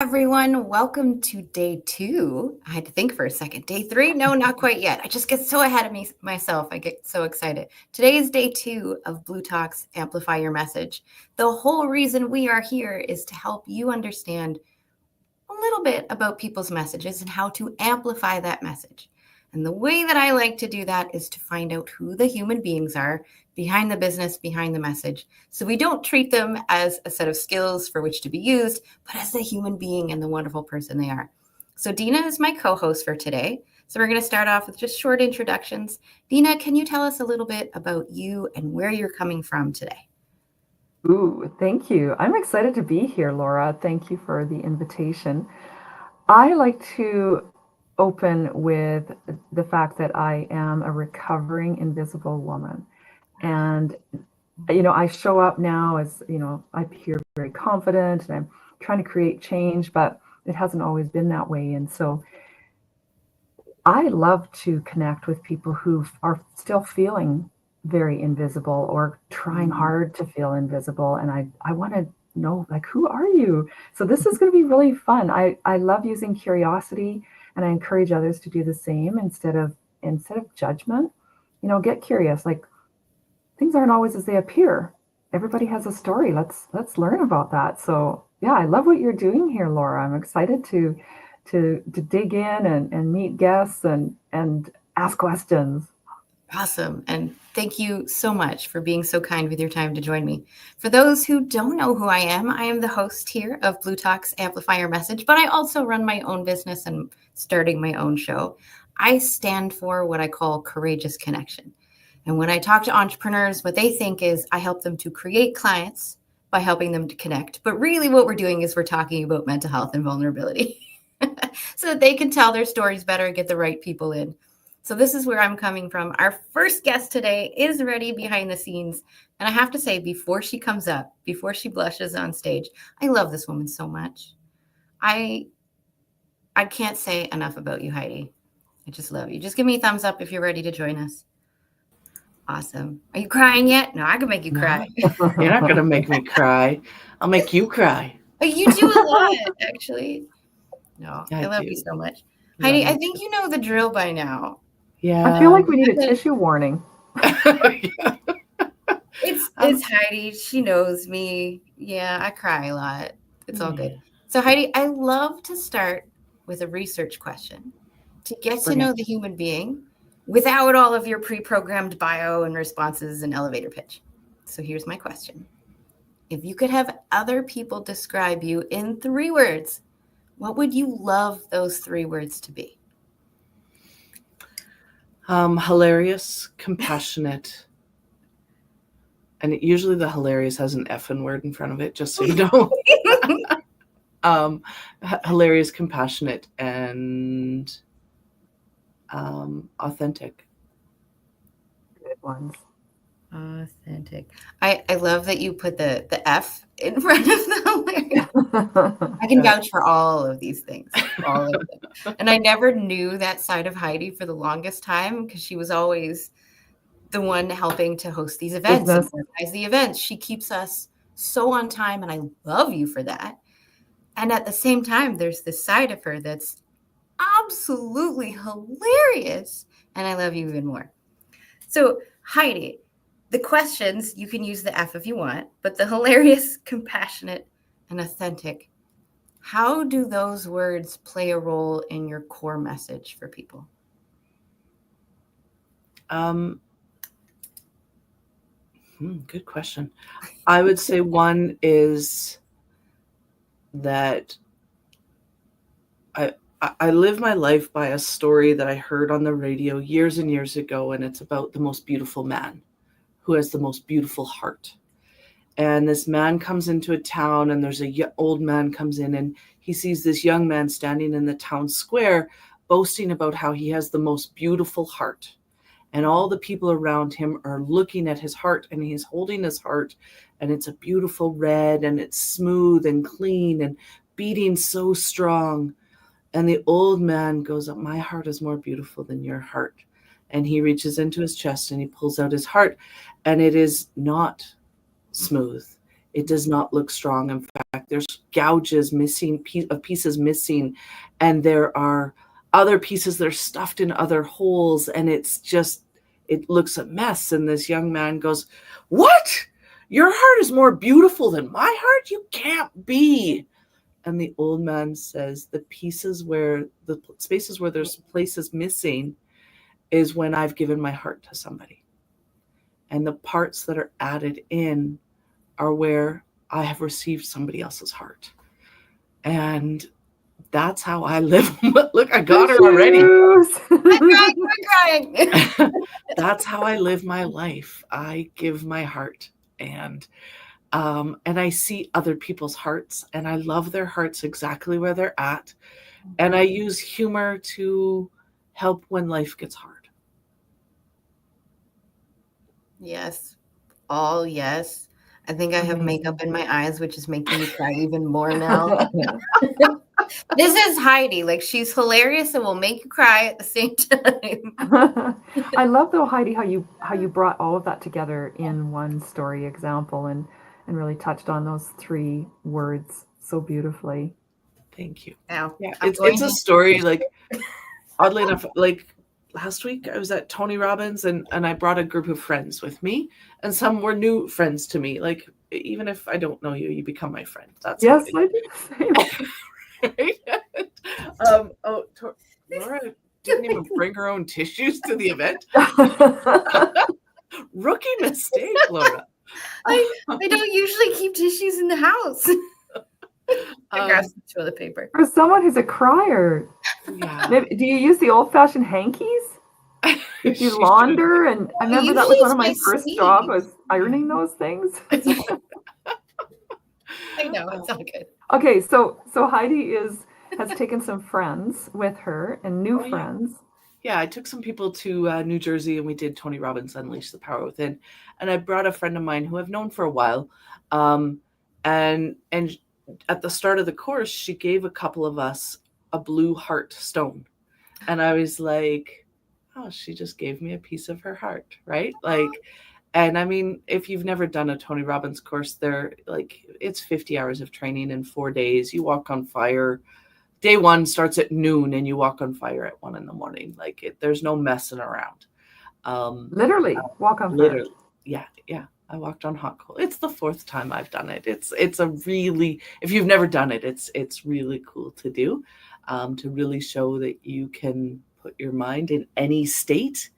Everyone, welcome to day 2. I had to think for a second. Day 3? No, not quite yet. I just get so ahead of myself. I get so excited. Today is day 2 of Blue Talk's Amplify Your Message. The whole reason we are here is to help you understand a little bit about people's messages and how to amplify that message. And the way that I like to do that is to find out who the human beings are behind the business, behind the message. So we don't treat them as a set of skills for which to be used, but as the human being and the wonderful person they are. So Dina is my co-host for today. So we're going to start off with just short introductions. Dina, can you tell us a little bit about you and where you're coming from today? Ooh, thank you. I'm excited to be here, Laura. Thank you for the invitation. I like to open with the fact that I am a recovering invisible woman. And, I show up now as, I appear very confident and I'm trying to create change, but it hasn't always been that way. And so I love to connect with people who are still feeling very invisible or trying hard to feel invisible. And I want to know, like, who are you? So this is going to be really fun. I love using curiosity, and I encourage others to do the same instead of judgment. Get curious. Like, things aren't always as they appear. Everybody has a story. Let's learn about that. So yeah, I love what you're doing here, Laura. I'm excited to dig in and meet guests and ask questions. Awesome. And thank you so much for being so kind with your time to join me. For those who don't know who I am the host here of Blue Talk's Amplify Your Message, but I also run my own business and starting my own show. I stand for what I call courageous connection. And when I talk to entrepreneurs, what they think is I help them to create clients by helping them to connect. But really, what we're doing is we're talking about mental health and vulnerability so that they can tell their stories better and get the right people in. So this is where I'm coming from. Our first guest today is ready behind the scenes. And I have to say, before she comes up, before she blushes on stage, I love this woman so much. I can't say enough about you, Heidi. I just love you. Just give me a thumbs up if you're ready to join us. Awesome. Are you crying yet? No, I can make you cry. No, you're not going to make me cry. I'll make you cry. You do a lot, actually. No, I love you do. so much. Love Heidi, you I think you know the drill by now. I feel Yeah. like we need a tissue warning. Yeah. It's Heidi. She knows me. Yeah, I cry a lot. It's all good. Yeah. So Heidi, I love to start with a research question to get to Bring it. know the human being without all of your pre-programmed bio and responses and elevator pitch. So here's my question. If you could have other people describe you in 3 words, what would you love those 3 words to be? Hilarious, compassionate. And usually the hilarious has an effing word in front of it, just so you know. Hilarious, compassionate, and authentic. Good ones. Authentic. I love that you put the F in front of the hilarious. I can vouch for all of these things, all of them. And I never knew that side of Heidi for the longest time because she was always the one helping to host these events and Business. organize the events. She keeps us so on time, and I love you for that. And at the same time, there's this side of her that's absolutely hilarious, and I love you even more. So, Heidi, the questions, you can use the F if you want, but the hilarious, compassionate, and authentic, how do those words play a role in your core message for people? Good question. I would say one is that I live my life by a story that I heard on the radio years and years ago, and it's about the most beautiful man who has the most beautiful heart. And this man comes into a town, and there's old man comes in, and he sees this young man standing in the town square boasting about how he has the most beautiful heart. And all the people around him are looking at his heart, and he's holding his heart, and it's a beautiful red, and it's smooth and clean and beating so strong. And the old man goes up, my heart is more beautiful than your heart. And he reaches into his chest and he pulls out his heart, and it is not smooth. It does not look strong. In fact, there's gouges missing, pieces missing, and there are other pieces that are stuffed in other holes, and it looks a mess. And this young man goes, "What? Your heart is more beautiful than my heart? You can't be." And the old man says, the spaces where there's places missing is when I've given my heart to somebody. And the parts that are added in are where I have received somebody else's heart. And that's how I live. Look, I got her already. I'm crying. That's how I live my life. I give my heart, and I see other people's hearts, and I love their hearts exactly where they're at. And I use humor to help when life gets hard. Yes. All yes. I think I have makeup in my eyes, which is making me cry even more now. This is Heidi. Like, she's hilarious and will make you cry at the same time. I love though, Heidi, how you brought all of that together in one story example and really touched on those 3 words so beautifully. Thank you. Now, yeah, it's a story, like, oddly enough, like last week I was at Tony Robbins and I brought a group of friends with me, and some were new friends to me. Like, even if I don't know you, you become my friend. That's yes, I do the same. right? Laura didn't even bring her own tissues to the event. Rookie mistake, Laura. I don't usually keep tissues in the house. I grabbed some toilet paper. For someone who's a crier, do you use the old-fashioned hankies? If you launder, and I remember that was one of my first jobs, was ironing those things. I know, it's all good. Okay, so Heidi has taken some friends with her and new friends. Yeah, I took some people to New Jersey, and we did Tony Robbins Unleash the Power Within. And I brought a friend of mine who I've known for a while. And at the start of the course, she gave a couple of us a blue heart stone. And I was like, oh, she just gave me a piece of her heart, right? Like, and I mean, if you've never done a Tony Robbins course, it's 50 hours of training in 4 days. You walk on fire. Day 1 starts at noon, and you walk on fire at 1 a.m. Like, there's no messing around. Literally walk on fire. Yeah. I walked on hot coal. It's the 4th time I've done it. It's a really, if you've never done it, it's really cool to do, to really show that you can put your mind in any state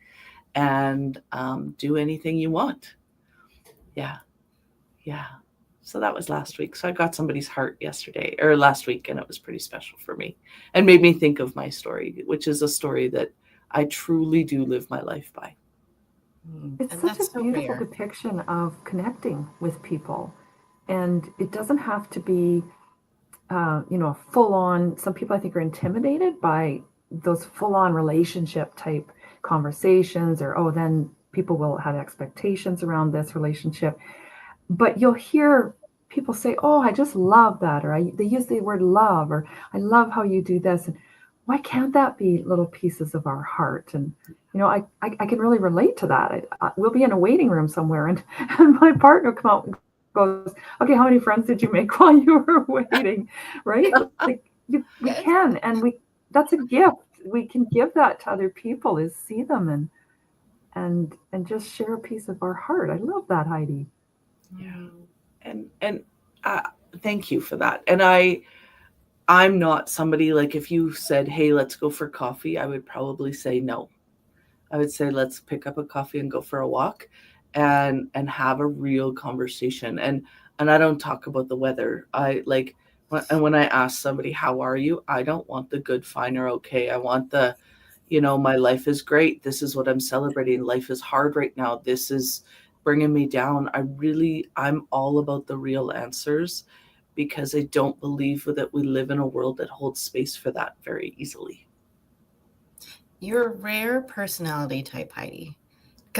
and do anything you want. Yeah. So that was last week. So I got somebody's heart last week, and it was pretty special for me and made me think of my story, which is a story that I truly do live my life by. It's such a beautiful depiction of connecting with people. And it doesn't have to be, a full-on, some people I think are intimidated by those full-on relationship type conversations, or, then people will have expectations around this relationship. But you'll hear people say, oh, I just love that, or they use the word love, or I love how you do this. And why can't that be little pieces of our heart? And, I can really relate to that. We'll be in a waiting room somewhere, and my partner will come out and goes, okay, how many friends did you make while you were waiting? Right? Like, we can, and that's a gift. We can give that to other people, is see them and just share a piece of our heart. I love that, Heidi. Yeah. And thank you for that. And I'm not somebody, like, if you said, hey, let's go for coffee, I would probably say no. I would say, let's pick up a coffee and go for a walk and have a real conversation. And I don't talk about the weather. When I ask somebody, how are you? I don't want the good, fine, or okay. I want the, my life is great. This is what I'm celebrating. Life is hard right now. This is bringing me down. I'm all about the real answers, because I don't believe that we live in a world that holds space for that very easily. You're a rare personality type, Heidi.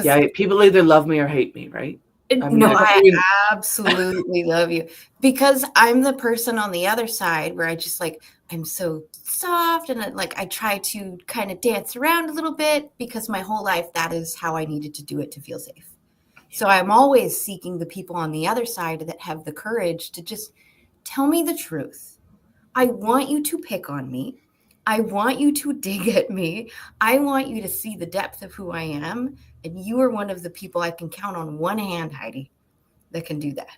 Yeah, people either love me or hate me, right? I absolutely love you, because I'm the person on the other side where I just I'm so soft, and I try to kind of dance around a little bit, because my whole life that is how I needed to do it to feel safe. So I'm always seeking the people on the other side that have the courage to just tell me the truth. I want you to pick on me. I want you to dig at me. I want you to see the depth of who I am. And you are one of the people I can count on one hand, Heidi, that can do that.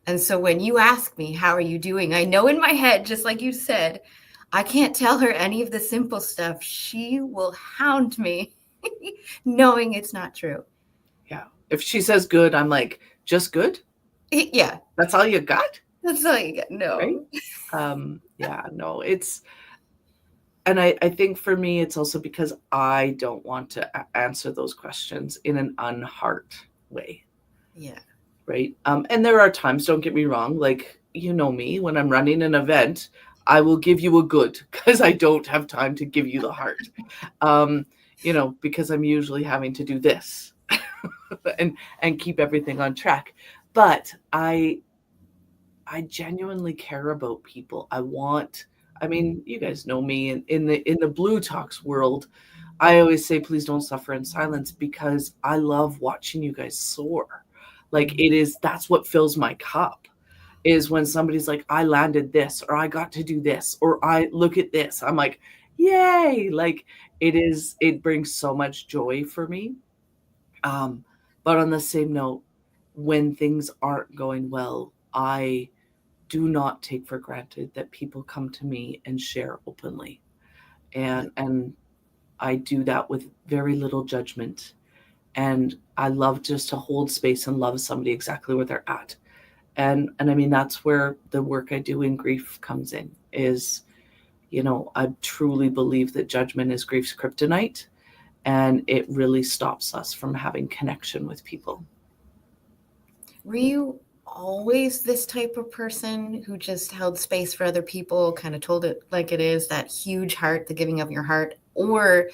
And so when you ask me, how are you doing? I know in my head, just like you said, I can't tell her any of the simple stuff. She will hound me knowing it's not true. Yeah. If she says good, I'm like, just good? Yeah. That's all you got? That's all you get. No. Right? Yeah, no, and I think for me, it's also because I don't want to answer those questions in an unheart way. Yeah. Right. And there are times, don't get me wrong, like, you know me, when I'm running an event, I will give you a good because I don't have time to give you the heart. Because I'm usually having to do this and keep everything on track. But I genuinely care about people. You guys know me in the Blue Talks world. I always say, please don't suffer in silence, because I love watching you guys soar. Like, that's what fills my cup, is when somebody's like, I landed this, or I got to do this, or I look at this. I'm like, yay. Like, it brings so much joy for me. But on the same note, when things aren't going well, I do not take for granted that people come to me and share openly. And I do that with very little judgment. And I love just to hold space and love somebody exactly where they're at. And I mean, that's where the work I do in grief comes in, is, I truly believe that judgment is grief's kryptonite, and it really stops us from having connection with people. Were you always this type of person who just held space for other people, kind of told it like it is, that huge heart, the giving of your heart? Or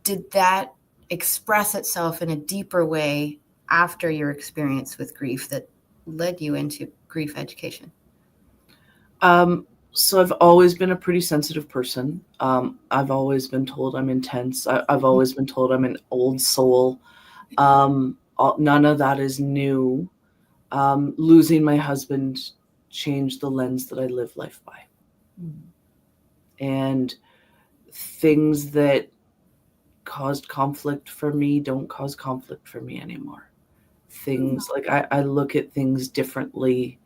did that express itself in a deeper way after your experience with grief that led you into grief education? So I've always been a pretty sensitive person. I've always been told I'm intense. I've always been told I'm an old soul. None of that is new. Losing my husband changed the lens that I live life by. And things that caused conflict for me don't cause conflict for me anymore. Things like I look at things differently,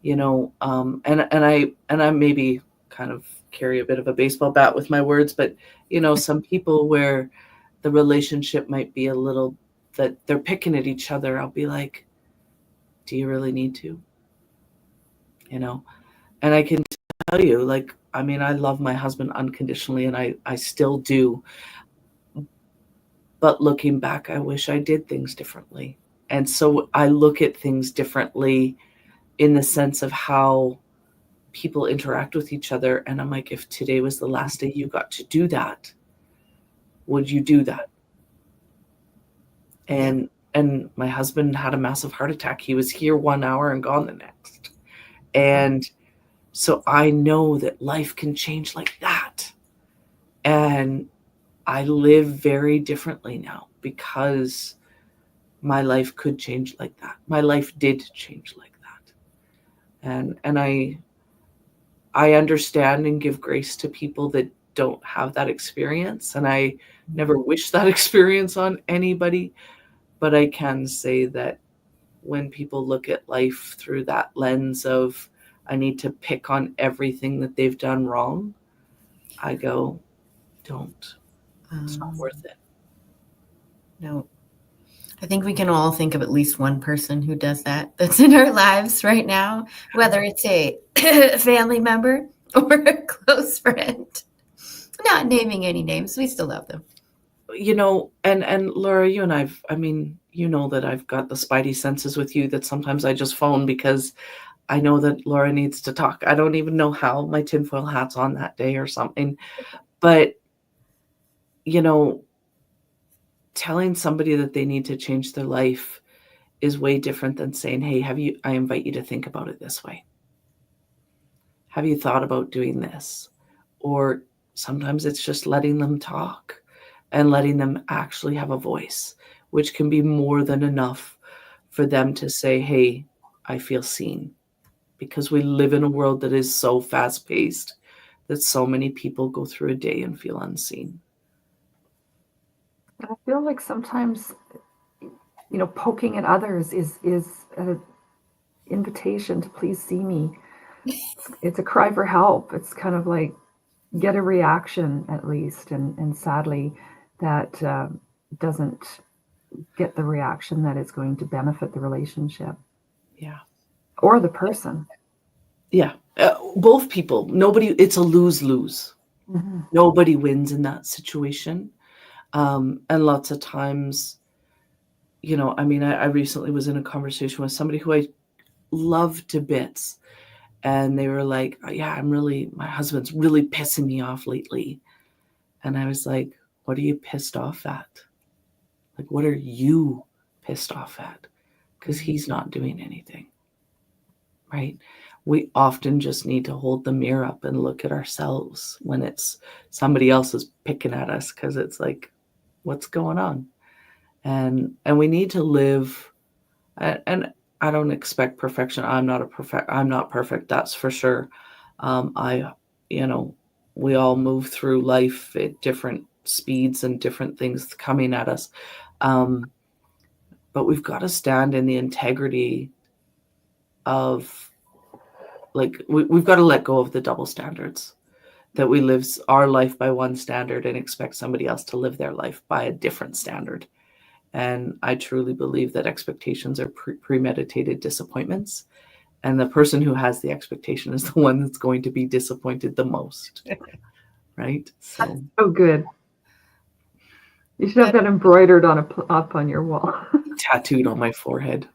and I maybe kind of carry a bit of a baseball bat with my words, but some people where the relationship might be a little, that they're picking at each other, I'll be like, do you really need to? And I can tell you, like, I mean, I love my husband unconditionally, and I still do. But looking back, I wish I did things differently. And so I look at things differently in the sense of how people interact with each other. And I'm like, if today was the last day you got to do that, would you do that? And my husband had a massive heart attack. He was here 1 hour and gone the next. And so I know that life can change like that. And I live very differently now because my life could change like that. My life did change like that. And I understand and give grace to people that don't have that experience. And I never wish that experience on anybody. But I can say that when people look at life through that lens of, I need to pick on everything that they've done wrong, I go, don't. It's not worth it. No. I think we can all think of at least one person who does that, that's in our lives right now, whether it's a family member or a close friend. Not naming any names, we still love them. And Laura, you and that I've got the spidey senses with you, that sometimes I just phone because I know that Laura needs to talk. I don't even know how. My tinfoil hat's on that day or something. But, telling somebody that they need to change their life is way different than saying, hey, I invite you to think about it this way. Have you thought about doing this? Or sometimes it's just letting them talk and letting them actually have a voice, which can be more than enough for them to say, hey, I feel seen. Because we live in a world that is so fast paced that so many people go through a day and feel unseen. I feel like sometimes, poking at others is an invitation to please see me. It's a cry for help. It's kind of like get a reaction at least, and sadly, that doesn't get the reaction that is going to benefit the relationship. Yeah. Or the person. Yeah. Both people. Nobody. It's a lose-lose. Mm-hmm. Nobody wins in that situation. And lots of times, I recently was in a conversation with somebody who I love to bits. And they were like, oh, yeah, my husband's really pissing me off lately. And I was like, what are you pissed off at? Like, what are you pissed off at? Because he's not doing anything, right? We often just need to hold the mirror up and look at ourselves when it's somebody else is picking at us, because it's like, what's going on? And we need to live, and I don't expect perfection. I'm not perfect. That's for sure. We all move through life at different speeds and different things coming at us. But we've got to stand in the integrity of, like, we've got to let go of the double standards, that we live our life by one standard and expect somebody else to live their life by a different standard. And I truly believe that expectations are premeditated disappointments. And the person who has the expectation is the one that's going to be disappointed the most. Right? So good. You should have that embroidered up on your wall. Tattooed on my forehead.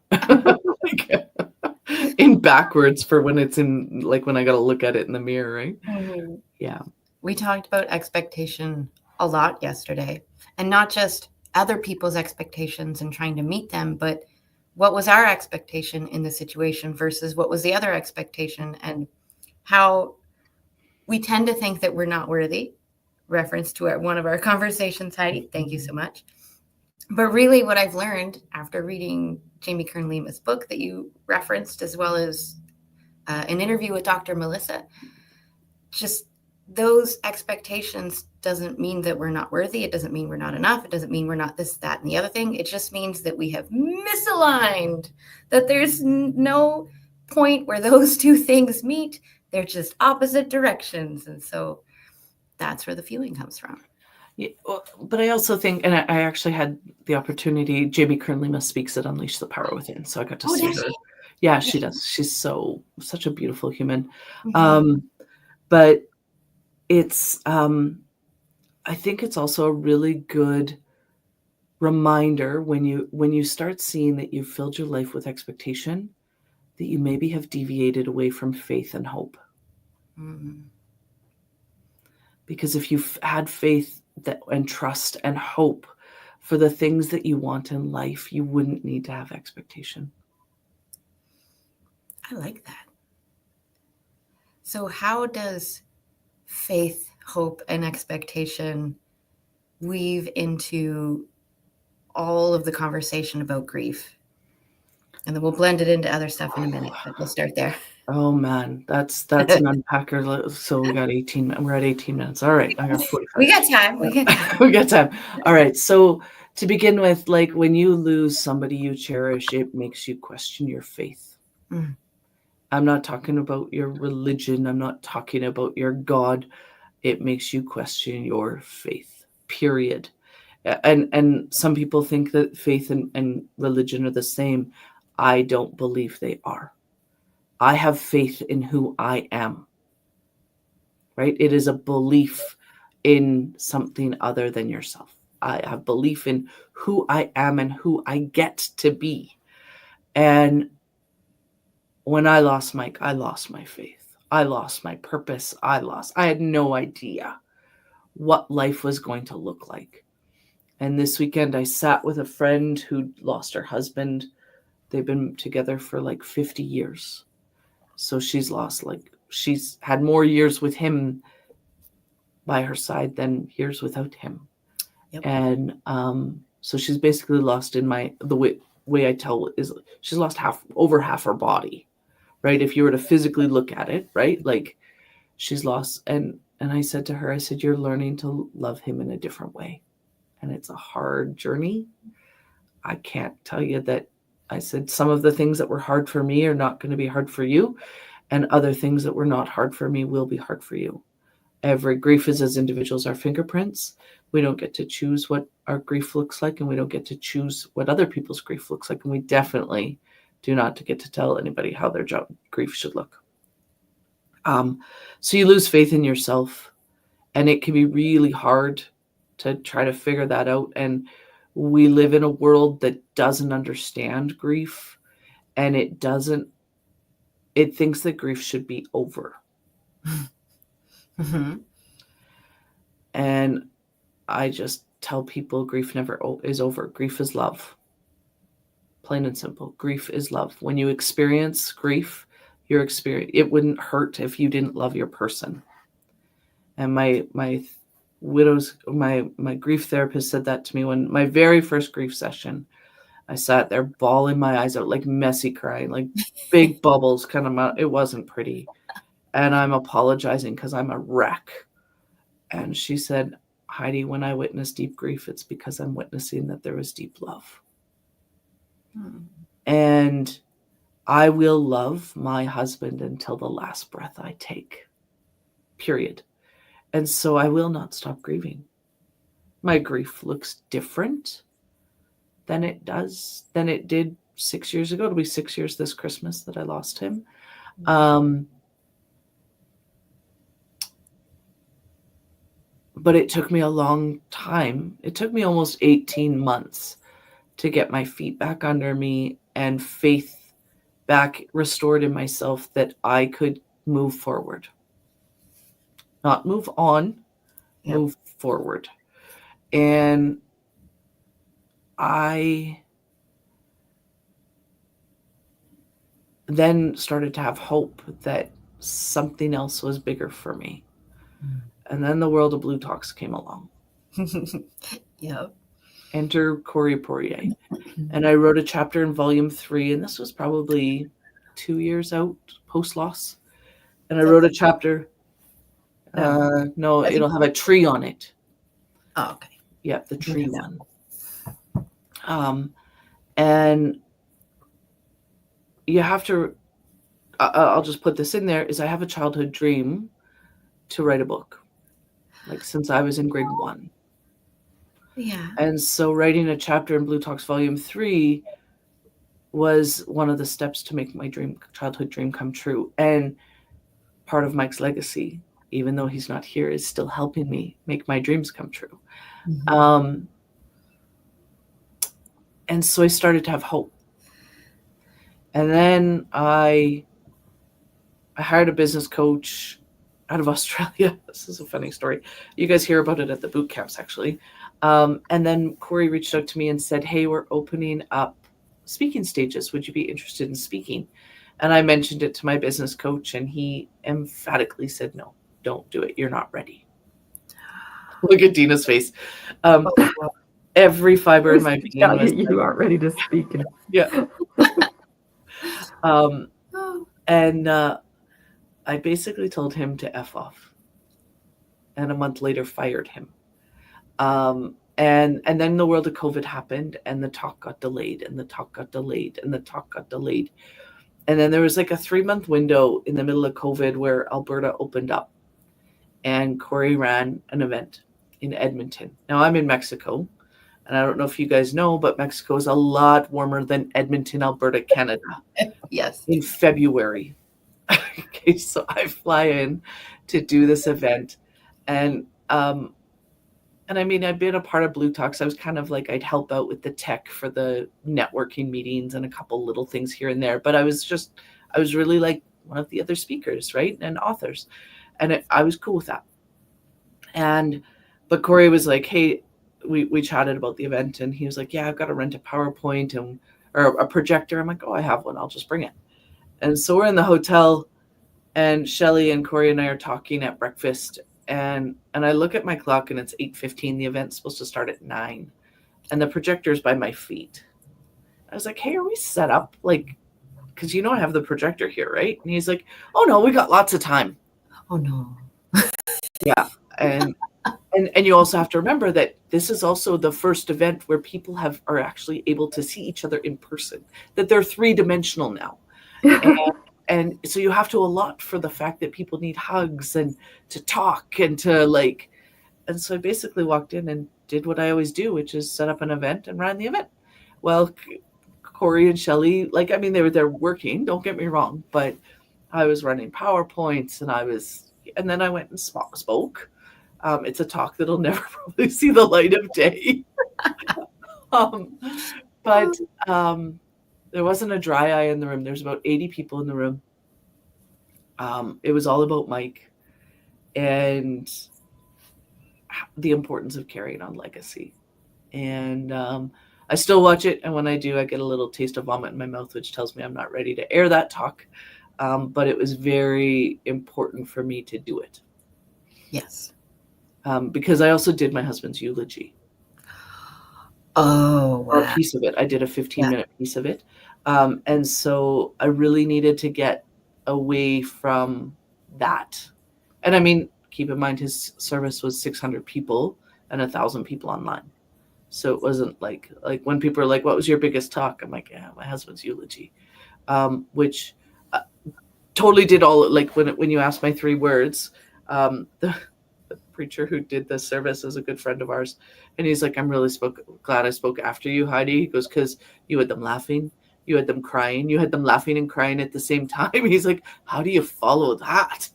In backwards for when it's in, like, when I got to look at it in the mirror, right? Mm-hmm. Yeah. We talked about expectation a lot yesterday, and not just other people's expectations and trying to meet them, but what was our expectation in the situation versus what was the other expectation, and how we tend to think that we're not worthy. Reference to one of our conversations, Heidi. Thank you so much. But really what I've learned after reading Jamie Kern-Lima's book that you referenced, as well as an interview with Dr. Melissa, just those expectations doesn't mean that we're not worthy. It doesn't mean we're not enough. It doesn't mean we're not this, that, and the other thing. It just means that we have misaligned, that there's no point where those two things meet. They're just opposite directions. And so that's where the feeling comes from. Yeah, but I also think, and I actually had the opportunity, Jamie Kern-Lima speaks at Unleash the Power Within, so I got to see her. Yeah, she does. She's such a beautiful human. Mm-hmm. But it's, I think it's also a really good reminder when you start seeing that you've filled your life with expectation, that you maybe have deviated away from faith and hope. Mm-hmm. Because if you've had faith and trust and hope for the things that you want in life, you wouldn't need to have expectation. I like that. So how does faith, hope, and expectation weave into all of the conversation about grief? And then we'll blend it into other stuff in a minute, but we'll start there. Oh man, that's an unpacker. So we got 18 minutes. We're at 18 minutes. All right. I got 45. We got time. We got time. All right. So to begin with, like, when you lose somebody you cherish, it makes you question your faith. Mm. I'm not talking about your religion. I'm not talking about your God. It makes you question your faith, period. And some people think that faith and religion are the same. I don't believe they are. I have faith in who I am, right? It is a belief in something other than yourself. I have belief in who I am and who I get to be. And when I lost Mike, I lost my faith. I lost my purpose. I had no idea what life was going to look like. And this weekend I sat with a friend who lost her husband. They've been together for like 50 years. So she's had more years with him by her side than years without him. Yep. And so she's basically lost in way I tell is she's lost over half her body, right? If you were to physically look at it, right? Like she's lost. And I said to her, I said, you're learning to love him in a different way. And it's a hard journey. I can't tell you that. I said, some of the things that were hard for me are not going to be hard for you. And other things that were not hard for me will be hard for you. Every grief is as individuals, our fingerprints. We don't get to choose what our grief looks like, and we don't get to choose what other people's grief looks like. And we definitely do not get to tell anybody how their grief should look. So you lose faith in yourself, and it can be really hard to try to figure that out. And we live in a world that doesn't understand grief, and it thinks that grief should be over. Mm-hmm. And I just tell people grief never is over. Grief is love. Plain and simple. Grief is love. When you experience grief, it wouldn't hurt if you didn't love your person. And my grief therapist said that to me when my very first grief session. I sat there bawling my eyes out, like messy crying, like big bubbles kind of. It wasn't pretty. And I'm apologizing because I'm a wreck. And she said, Heidi, when I witness deep grief, it's because I'm witnessing that there was deep love. And I will love my husband until the last breath I take, period. And so I will not stop grieving. My grief looks different than it did 6 years ago. It'll be 6 years this Christmas that I lost him. But it took me a long time. It took me almost 18 months to get my feet back under me and faith back restored in myself that I could move forward. Not move on, move forward. And I then started to have hope that something else was bigger for me. And then the world of Blue Talks came along. Yep. Enter Corey Poirier. And I wrote a chapter in volume 3, and this was probably 2 years out post-loss. And I wrote a chapter. No, it'll have a tree on it. Oh, okay. Yep, the tree one. And you have to, I'll just put this in there, is I have a childhood dream to write a book, like since I was in grade 1. Yeah. And so writing a chapter in Blue Talks Volume 3 was one of the steps to make my childhood dream come true. And part of Mike's legacy, even though he's not here, is still helping me make my dreams come true. Mm-hmm. And so I started to have hope. And then I hired a business coach out of Australia. This is a funny story. You guys hear about it at the boot camps, actually. And then Corey reached out to me and said, hey, we're opening up speaking stages. Would you be interested in speaking? And I mentioned it to my business coach, and he emphatically said, no, don't do it. You're not ready. Look at Dina's face. Every fiber in my being was you aren't ready to speak. Yeah. And I basically told him to F off. And a month later fired him. And then the world of COVID happened, and the talk got delayed, and the talk got delayed, and the talk got delayed. And then there was like a 3-month window in the middle of COVID where Alberta opened up, and Corey ran an event in Edmonton. Now I'm in Mexico, and I don't know if you guys know, but Mexico is a lot warmer than Edmonton, Alberta, Canada. Yes. In February. Okay, so I fly in to do this event, and I mean, I've been a part of Blue Talks. I was kind of like, I'd help out with the tech for the networking meetings and a couple little things here and there. But I was really like one of the other speakers, right? And authors. And I was cool with that. But Corey was like, hey, we chatted about the event, and he was like, yeah, I've got to rent a PowerPoint or a projector. I'm like, oh, I have one. I'll just bring it. And so we're in the hotel, and Shelly and Corey and I are talking at breakfast. And I look at my clock, and it's 8:15. The event's supposed to start at 9, and the projector's by my feet. I was like, hey, are we set up? Like, because you know I have the projector here, right? And he's like, oh no, we got lots of time. Oh no. Yeah. And you also have to remember that this is also the first event where people are actually able to see each other in person, that they're three-dimensional now. And so you have to allot for the fact that people need hugs and to talk and to like, and so I basically walked in and did what I always do, which is set up an event and ran the event. Well, Corey and Shelly, like, I mean, they're working, don't get me wrong, but I was running PowerPoints and then I went and spoke. It's a talk that'll never probably see the light of day. um, but there wasn't a dry eye in the room. There's about 80 people in the room. It was all about Mike and the importance of carrying on legacy. And I still watch it. And when I do, I get a little taste of vomit in my mouth, which tells me I'm not ready to air that talk. But it was very important for me to do it. Yes. Because I also did my husband's eulogy. Oh, Or wow. a piece of it. I did a 15-minute piece of it. And so I really needed to get away from that. And I mean, keep in mind, his service was 600 people and 1,000 people online. So it wasn't like when people are like, what was your biggest talk? I'm like, yeah, my husband's eulogy, which totally did all, like when you asked my 3 words, the preacher who did the service is a good friend of ours. And he's like, I'm really glad I spoke after you, Heidi. He goes, because you had them laughing, you had them crying, you had them laughing and crying at the same time. He's like, how do you follow that?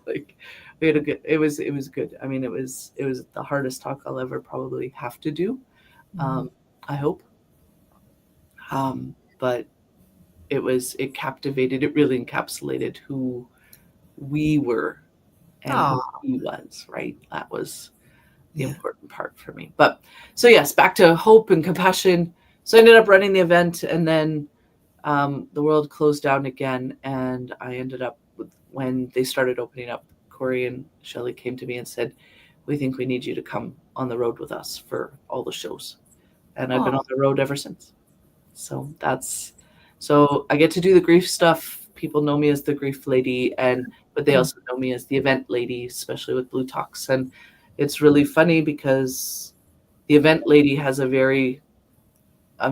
Like we had it was good. I mean, it was the hardest talk I'll ever probably have to do. I hope. But it really encapsulated who we were and who he was, right? That was the important part for me. But so yes, back to hope and compassion. So I ended up running the event, and then the world closed down again, and I ended up when they started opening up, Corey and Shelly came to me and said, we think we need you to come on the road with us for all the shows. And I've been on the road ever since. So I get to do the grief stuff. People know me as the grief lady, but they also know me as the event lady, especially with Blue Talks. And it's really funny because the event lady has I'm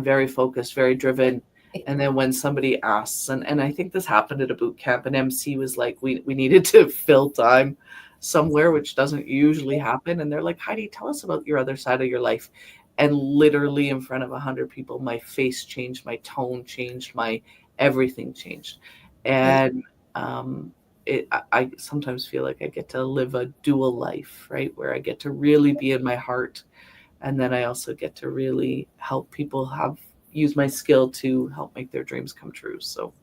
very focused, very driven. And then when somebody asks, and I think this happened at a boot camp, and MC was like, we needed to fill time somewhere, which doesn't usually happen. And they're like, Heidi, tell us about your other side of your life. And literally in front of 100 people, my face changed, my tone changed, my everything changed. And I sometimes feel like I get to live a dual life, right? Where I get to really be in my heart. And then I also get to really help people use my skill to help make their dreams come true. So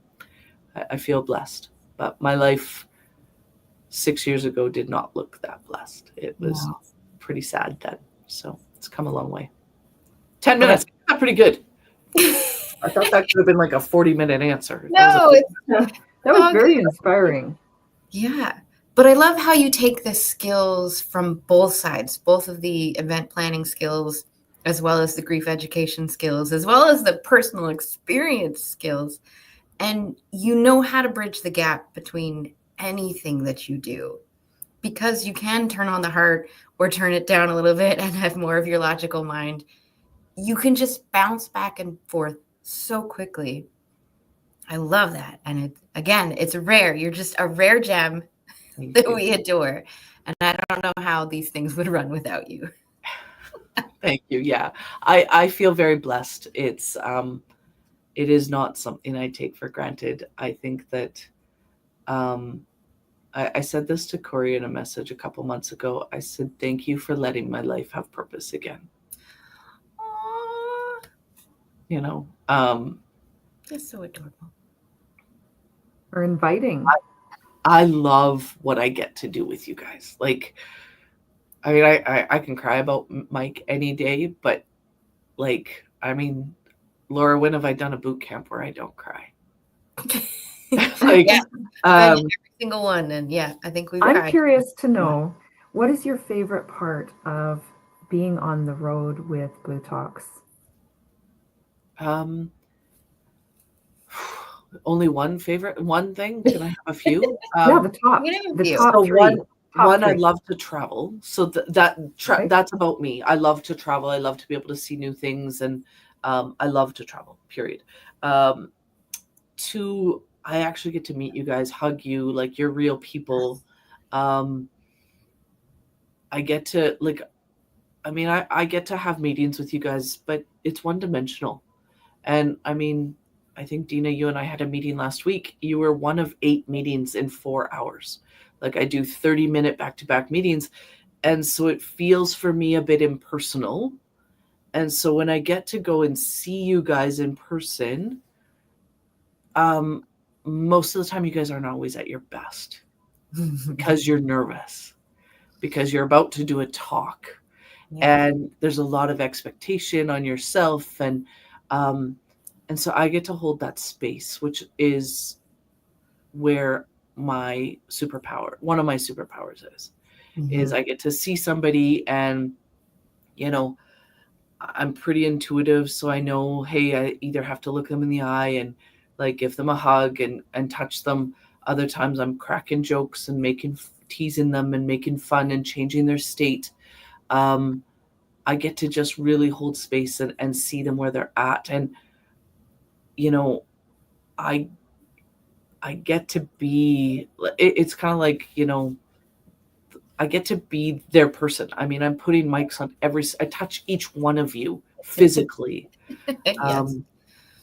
I feel blessed. But my life 6 years ago did not look that blessed. It was pretty sad then. So it's come a long way. 10 minutes. Not pretty good. I thought that could have been like a 40-minute answer. No, that was very inspiring. Yeah. But I love how you take the skills from both sides, both of the event planning skills, as well as the grief education skills, as well as the personal experience skills. And you know how to bridge the gap between anything that you do, because you can turn on the heart or turn it down a little bit and have more of your logical mind. You can just bounce back and forth so quickly. I love that. And it's rare. You're just a rare gem that we adore. And I don't know how these things would run without you. Thank you. Yeah. I feel very blessed. It is not something I take for granted. I think that I said this to Corey in a message a couple months ago. I said, thank you for letting my life have purpose again. Aww. You know, That's so adorable. Or inviting. I love what I get to do with you guys. Like, I mean, I can cry about Mike any day, but like, I mean, Laura, when have I done a boot camp where I don't cry? Like, every single one. And I think I'm curious to know, what is your favorite part of being on the road with Blue Talks? Um, only one thing? Can I have a few? Yeah, the top, You can have a the few. top So three. Top I three. love to travel. So Okay. that's about me. I love to travel. I love to be able to see new things, and I love to travel. Period. Um, Two, I actually get to meet you guys, hug you, like you're real people. Um, I get to I get to have meetings with you guys, but it's one dimensional. And I mean, I think Dina, you and I had a meeting last week. You were one of 8 meetings in 4 hours. Like I do 30-minute back-to-back meetings. And so it feels for me a bit impersonal. And so when I get to go and see you guys in person, um, most of the time you guys aren't always at your best because you're nervous, because you're about to do a talk, Yeah. and there's a lot of expectation on yourself, um, and so I get to hold that space, which is where one of my superpowers is Mhm. I get to see somebody, and you know I'm pretty intuitive, so I know, hey, I either have to look them in the eye and like give them a hug and touch them. Other times I'm cracking jokes and teasing them and making fun and changing their state. Um, I get to just really hold space and see them where they're at. And, you know, I I get to be it's kind of like, I get to be their person. I mean, I'm putting mics on I touch each one of you physically. Yes. Um,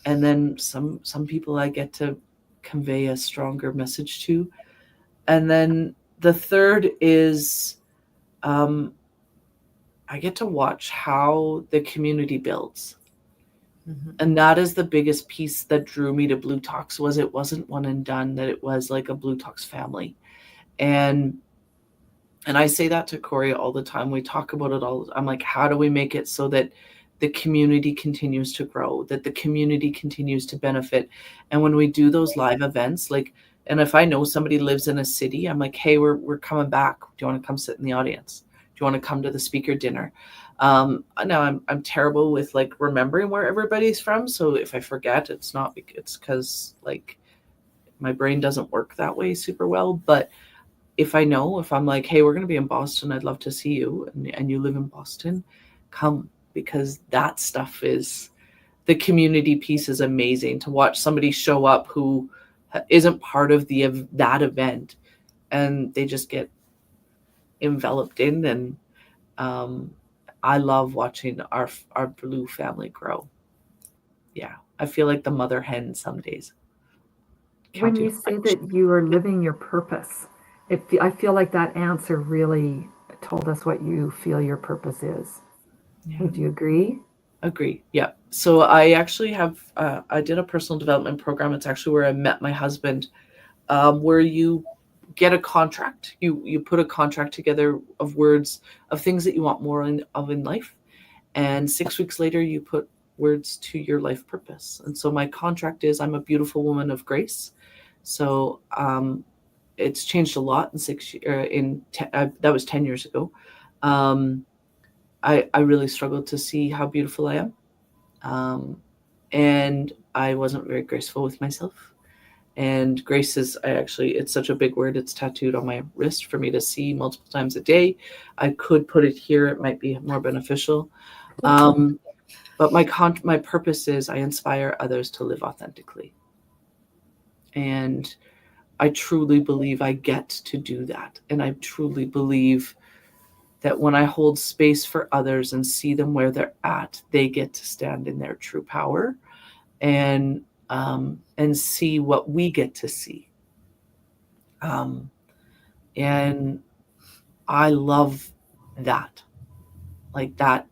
and then some people I get to convey a stronger message to. And then the third is um, I get to watch how the community builds. Mhm. And that is the biggest piece that drew me to Blue Talks. Was it wasn't one and done, that it was like a Blue Talks family. And And I say that to Corey all the time. We talk about it all. I'm like, how do we make it so that the community continues to grow, that the community continues to benefit? And when we do those live events, like, and if I know somebody lives in a city, I'm like, hey, we're coming back. Do you want to come sit in the audience? Do you want to come to the speaker dinner? Now I'm terrible with like remembering where everybody's from. So if I forget, it's because like my brain doesn't work that way super well. But if I'm like, hey, we're going to be in Boston, I'd love to see you, and you live in Boston, come, because that stuff is the community piece is amazing to watch somebody show up who isn't part of that event, and they just get enveloped in. And um, I love watching our Blue family grow. Yeah, I feel like the mother hen some days, When counting you how say much. that you are living your purpose, I feel like that answer really told us what you feel your purpose is. Yeah. Would you agree? Agree. Yeah. So I actually I did a personal development program. It's actually where I met my husband, where you get a contract. You put a contract together of words of things that you want more of in life, and 6 weeks later you put words to your life purpose. And so my contract is I'm a beautiful woman of grace. So it's changed a lot in that was 10 years ago. Um, I really struggled to see how beautiful I am, and I wasn't very graceful with myself. And grace it's such a big word. It's tattooed on my wrist for me to see multiple times a day. I could put it here. It might be more beneficial. Um, but my purpose is I inspire others to live authentically. And I truly believe I get to do that. And I truly believe that when I hold space for others and see them where they're at, they get to stand in their true power, and see what we get to see. Um, and I love that. Like that,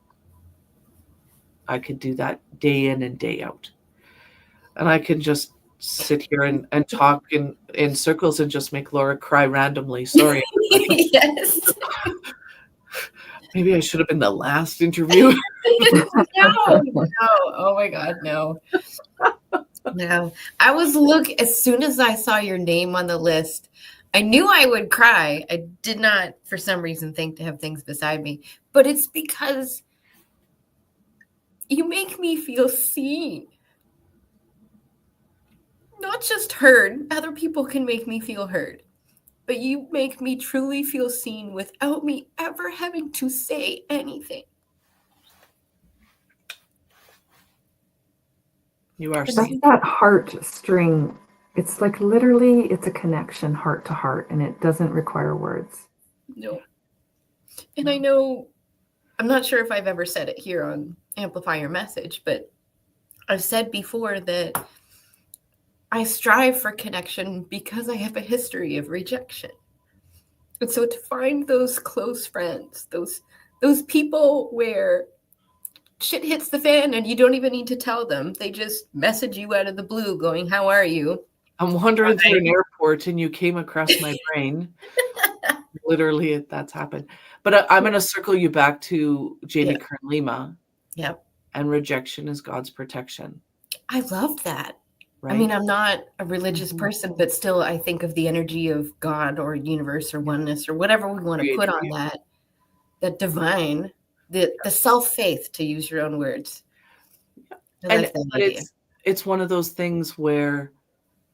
I could do that day in and day out. And I can just sit here and talk in circles and just make Laura cry randomly. Sorry. Yes. Maybe I should have been the last interview. No, no. Oh my God, no. No. As soon as I saw your name on the list, I knew I would cry. I did not, for some reason, think to have things beside me, but it's because you make me feel seen. not just heard. Other people can make me feel heard, but you make me truly feel seen without me ever having to say anything. You are That's seen. that heart string. It's like literally, it's a connection heart to heart, and it doesn't require words. No. And I know, I'm not sure if I've ever said it here on Amplify Your Message, but I've said before that I strive for connection because I have a history of rejection. And so to find those close friends, those people where shit hits the fan and you don't even need to tell them. They just message you out of the blue going, "How are you?" I'm wandering through an airport and you came across my brain. Literally, that's happened. But I'm going to circle you back to Jamie Yeah. Kern Lima. Yep. And rejection is God's protection. I love that. Right? I mean, I'm not a religious person, but still I think of the energy of God or universe or oneness or whatever we want to put on that divine, the self-faith, to use your own words. I like that idea. It's one of those things where,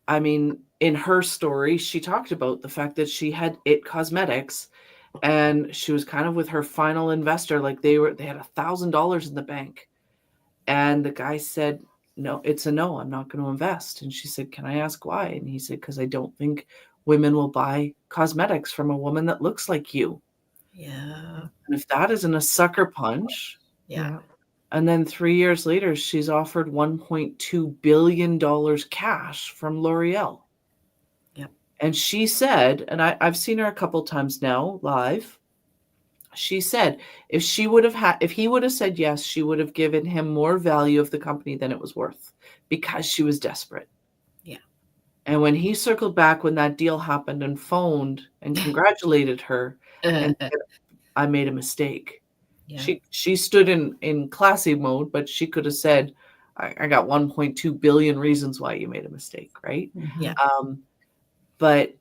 I mean, in her story, she talked about the fact that she had IT Cosmetics and she was kind of with her final investor. Like they had $1,000 in the bank. And the guy said, "No, it's a no, I'm not going to invest." And she said, "Can I ask why?" And he said, "Because I don't think women will buy cosmetics from a woman that looks like you." Yeah. And if that isn't a sucker punch. Yeah. And then 3 years later, she's offered $1.2 billion cash from L'Oreal. Yep. And she said, and I've seen her a couple times now live. She said if he would have said yes, she would have given him more value of the company than it was worth because she was desperate. Yeah. And when he circled back when that deal happened and phoned and congratulated her and said, "I made a mistake." Yeah. She stood in classy mode, but she could have said, I got 1.2 billion reasons why you made a mistake, right? Yeah. But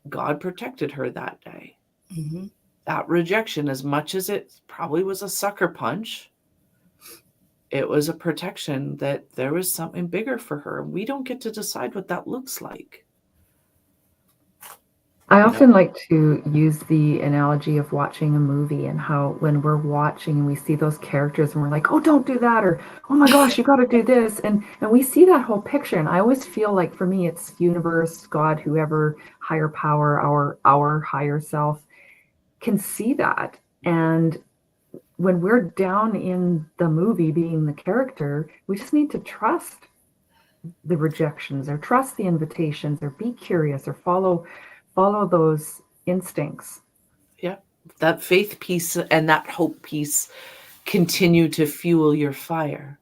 God protected her that day. Mm-hmm. That rejection, as much as it probably was a sucker punch, it was a protection that there was something bigger for her. We don't get to decide what that looks like. I often like to use the analogy of watching a movie and how when we're watching and we see those characters and we're like, "Oh, don't do that," or "Oh my gosh, you got to do this." And we see that whole picture. And I always feel like for me, it's universe, God, whoever, higher power, our higher self can see that. And when we're down in the movie being the character, we just need to trust the rejections or trust the invitations or be curious or follow those instincts. Yeah, that faith piece and that hope piece continue to fuel your fire,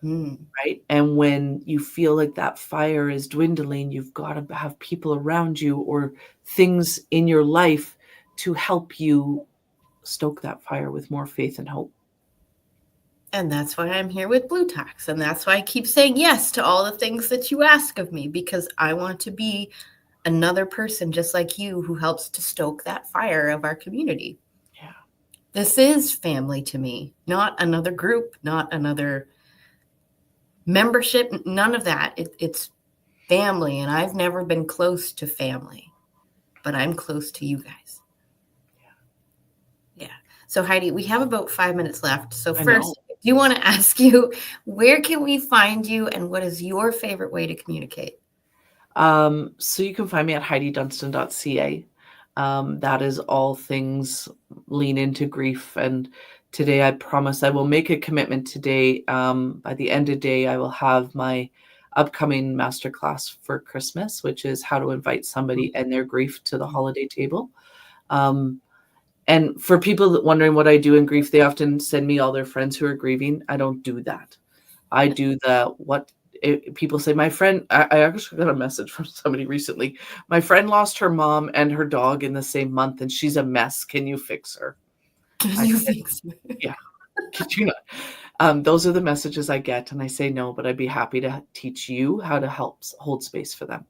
right? And when you feel like that fire is dwindling, you've got to have people around you or things in your life to help you stoke that fire with more faith and hope. And that's why I'm here with Blue Talks. And that's why I keep saying yes to all the things that you ask of me, because I want to be another person just like you who helps to stoke that fire of our community. Yeah. This is family to me, not another group, not another membership, none of that. It's family. And I've never been close to family, but I'm close to you guys. Yeah. So Heidi, we have about 5 minutes left. So first, I do want to ask you, where can we find you and what is your favorite way to communicate? So you can find me at HeidiDunstan.ca. That is all things lean into grief. And today I promise I will make a commitment today. By the end of the day, I will have my upcoming masterclass for Christmas, which is how to invite somebody and their grief to the holiday table. And for people wondering what I do in grief, they often send me all their friends who are grieving. I don't do that. I do people say, my friend, I actually got a message from somebody recently. My friend lost her mom and her dog in the same month and she's a mess. Can you fix her? Fix her? Yeah. Could you not? Those are the messages I get. And I say no, but I'd be happy to teach you how to help hold space for them.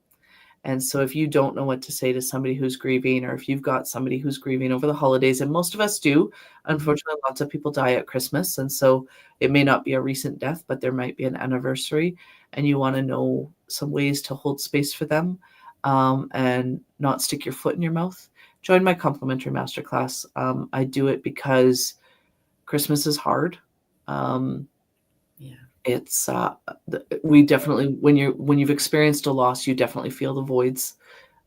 And so if you don't know what to say to somebody who's grieving, or if you've got somebody who's grieving over the holidays, and most of us do, unfortunately, lots of people die at Christmas. And so it may not be a recent death, but there might be an anniversary and you want to know some ways to hold space for them, and not stick your foot in your mouth, join my complimentary masterclass. I do it because Christmas is hard. Yeah. It's we definitely, when you've experienced a loss, you definitely feel the voids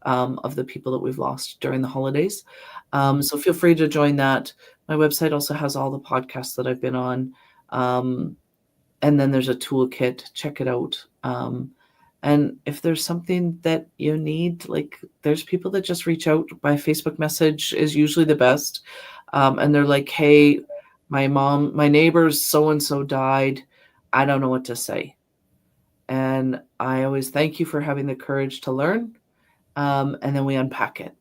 of the people that we've lost during the holidays. So feel free to join that. My website also has all the podcasts that I've been on. And then there's a toolkit. Check it out. And if there's something that you need, like there's people that just reach out by Facebook message is usually the best. And they're like, hey, my neighbor's so-and-so died. I don't know what to say. And I always thank you for having the courage to learn. And then we unpack it.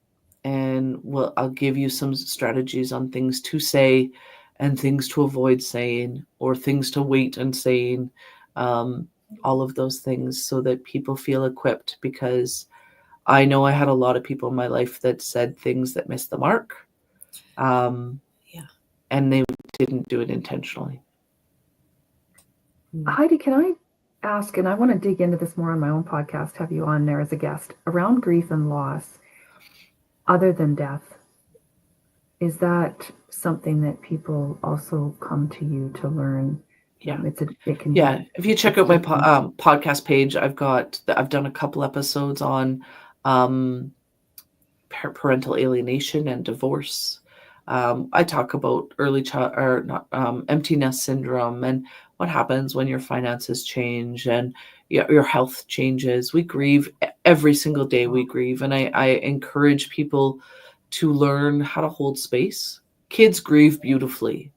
And I'll give you some strategies on things to say and things to avoid saying, or things to wait and saying, all of those things, so that people feel equipped, because I know I had a lot of people in my life that said things that missed the mark. Yeah. And they didn't do it intentionally. Heidi, can I ask, and I want to dig into this more on my own podcast, have you on there as a guest, around grief and loss, other than death? Is that something that people also come to you to learn? Yeah. It can Yeah. be, If you check out my podcast page, I've done a couple episodes on parental alienation and divorce. I talk about empty nest syndrome, and what happens when your finances change and your health changes. We grieve every single day. We grieve, and I encourage people to learn how to hold space. Kids grieve beautifully.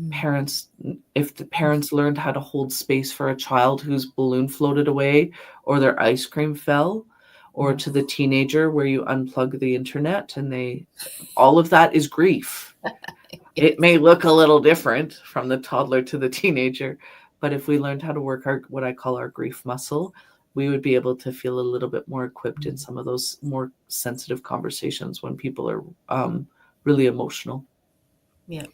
Parents, if the parents learned how to hold space for a child whose balloon floated away, or their ice cream fell, or to the teenager where you unplug the internet, and all of that is grief. It may look a little different from the toddler to the teenager, but if we learned how to work what I call our grief muscle, we would be able to feel a little bit more equipped in some of those more sensitive conversations when people are really emotional. Yeah.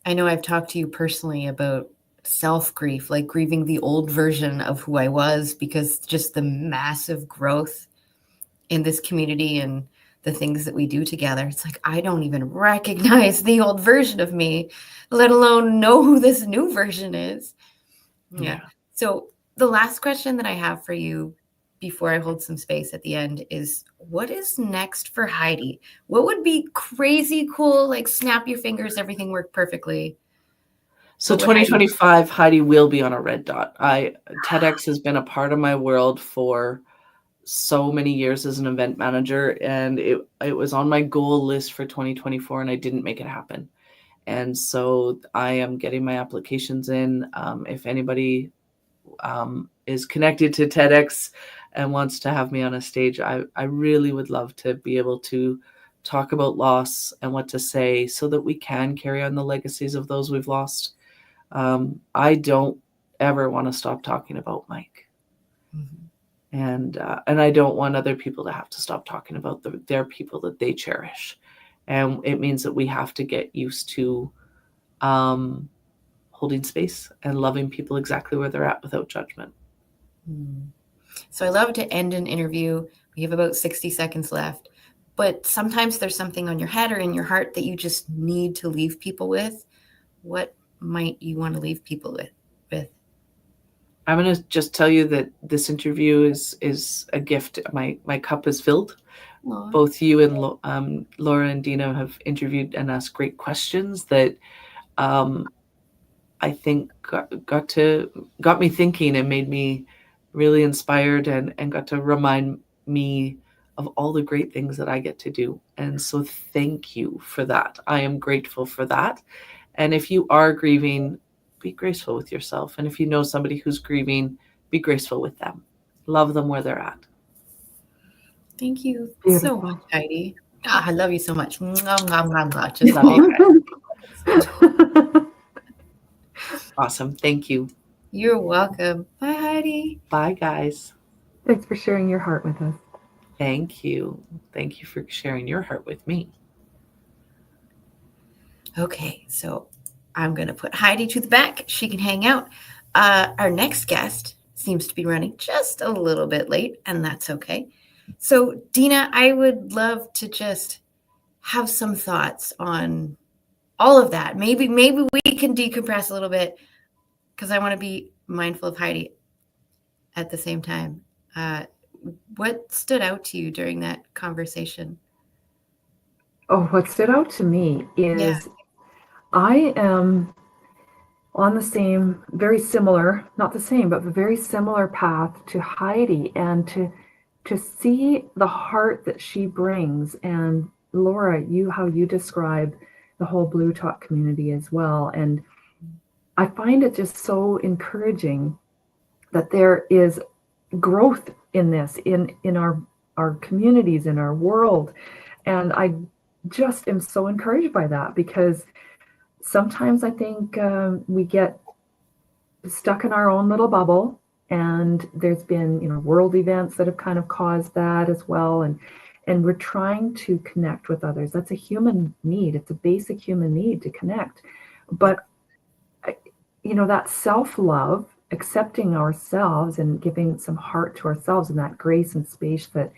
I know I've talked to you personally about self-grief, like grieving the old version of who I was, because just the massive growth in this community and the things that we do together. It's like, I don't even recognize the old version of me, let alone know who this new version is. Yeah. So the last question that I have for you before I hold some space at the end is, what is next for Heidi? What would be crazy cool, like snap your fingers, everything worked perfectly? So 2025, Heidi will be on a red dot. TEDx has been a part of my world for so many years as an event manager, and it was on my goal list for 2024, and I didn't make it happen. And so I am getting my applications in. If anybody is connected to TEDx and wants to have me on a stage, I really would love to be able to talk about loss and what to say, so that we can carry on the legacies of those we've lost. I don't ever want to stop talking about Mike. And I don't want other people to have to stop talking about their people that they cherish. And it means that we have to get used to holding space and loving people exactly where they're at without judgment. So I love to end an interview. We have about 60 seconds left, but sometimes there's something on your head or in your heart that you just need to leave people with. What might you want to leave people with? I'm going to just tell you that this interview is a gift. My cup is filled. Aww. Both you and Laura and Dina have interviewed and asked great questions that I think got me thinking and made me really inspired, and got to remind me of all the great things that I get to do. And so thank you for that. I am grateful for that. And if you are grieving, be graceful with yourself. And if you know somebody who's grieving, be graceful with them. Love them where they're at. Thank you Beautiful. So much, Heidi. I love you so much. Just love you guys. Awesome. Thank you. You're welcome. Bye, Heidi. Bye, guys. Thanks for sharing your heart with us. Thank you. Thank you for sharing your heart with me. Okay, so I'm going to put Heidi to the back. She can hang out. Our next guest seems to be running just a little bit late, and that's okay. So, Dina, I would love to just have some thoughts on all of that. Maybe we can decompress a little bit because I want to be mindful of Heidi at the same time. What stood out to you during that conversation? Oh, what stood out to me Yeah. is I am on the same, very similar, not the same, but a very similar path to Heidi, and to see the heart that she brings. And Laura, how you describe the whole Blue Talk community as well. And I find it just so encouraging that there is growth in this, in our communities, in our world. And I just am so encouraged by that, because sometimes I think we get stuck in our own little bubble, and there's been world events that have kind of caused that as well, and we're trying to connect with others. That's a human need. It's a basic human need to connect. But that self-love, accepting ourselves and giving some heart to ourselves, and that grace and space that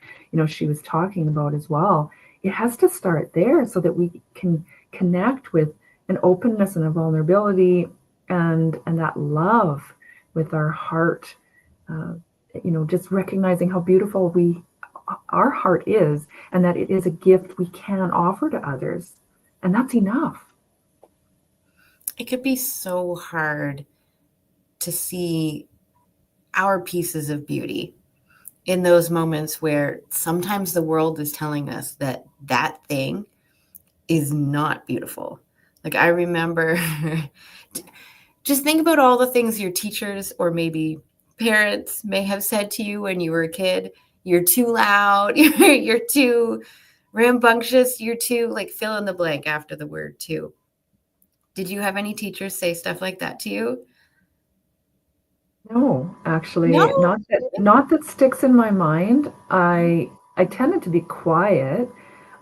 she was talking about as well, it has to start there so that we can connect with an openness and a vulnerability and that love with our heart. Just recognizing how beautiful our heart is, and that it is a gift we can offer to others, and that's enough. It could be so hard to see our pieces of beauty in those moments where sometimes the world is telling us that that thing is not beautiful. Like, I remember just think about all the things your teachers or maybe parents may have said to you when you were a kid. You're too loud, you're too rambunctious, you're too, like, fill in the blank after the word too. Did you have any teachers say stuff like that to you? No, actually, No. not that sticks in my mind. I tended to be quiet,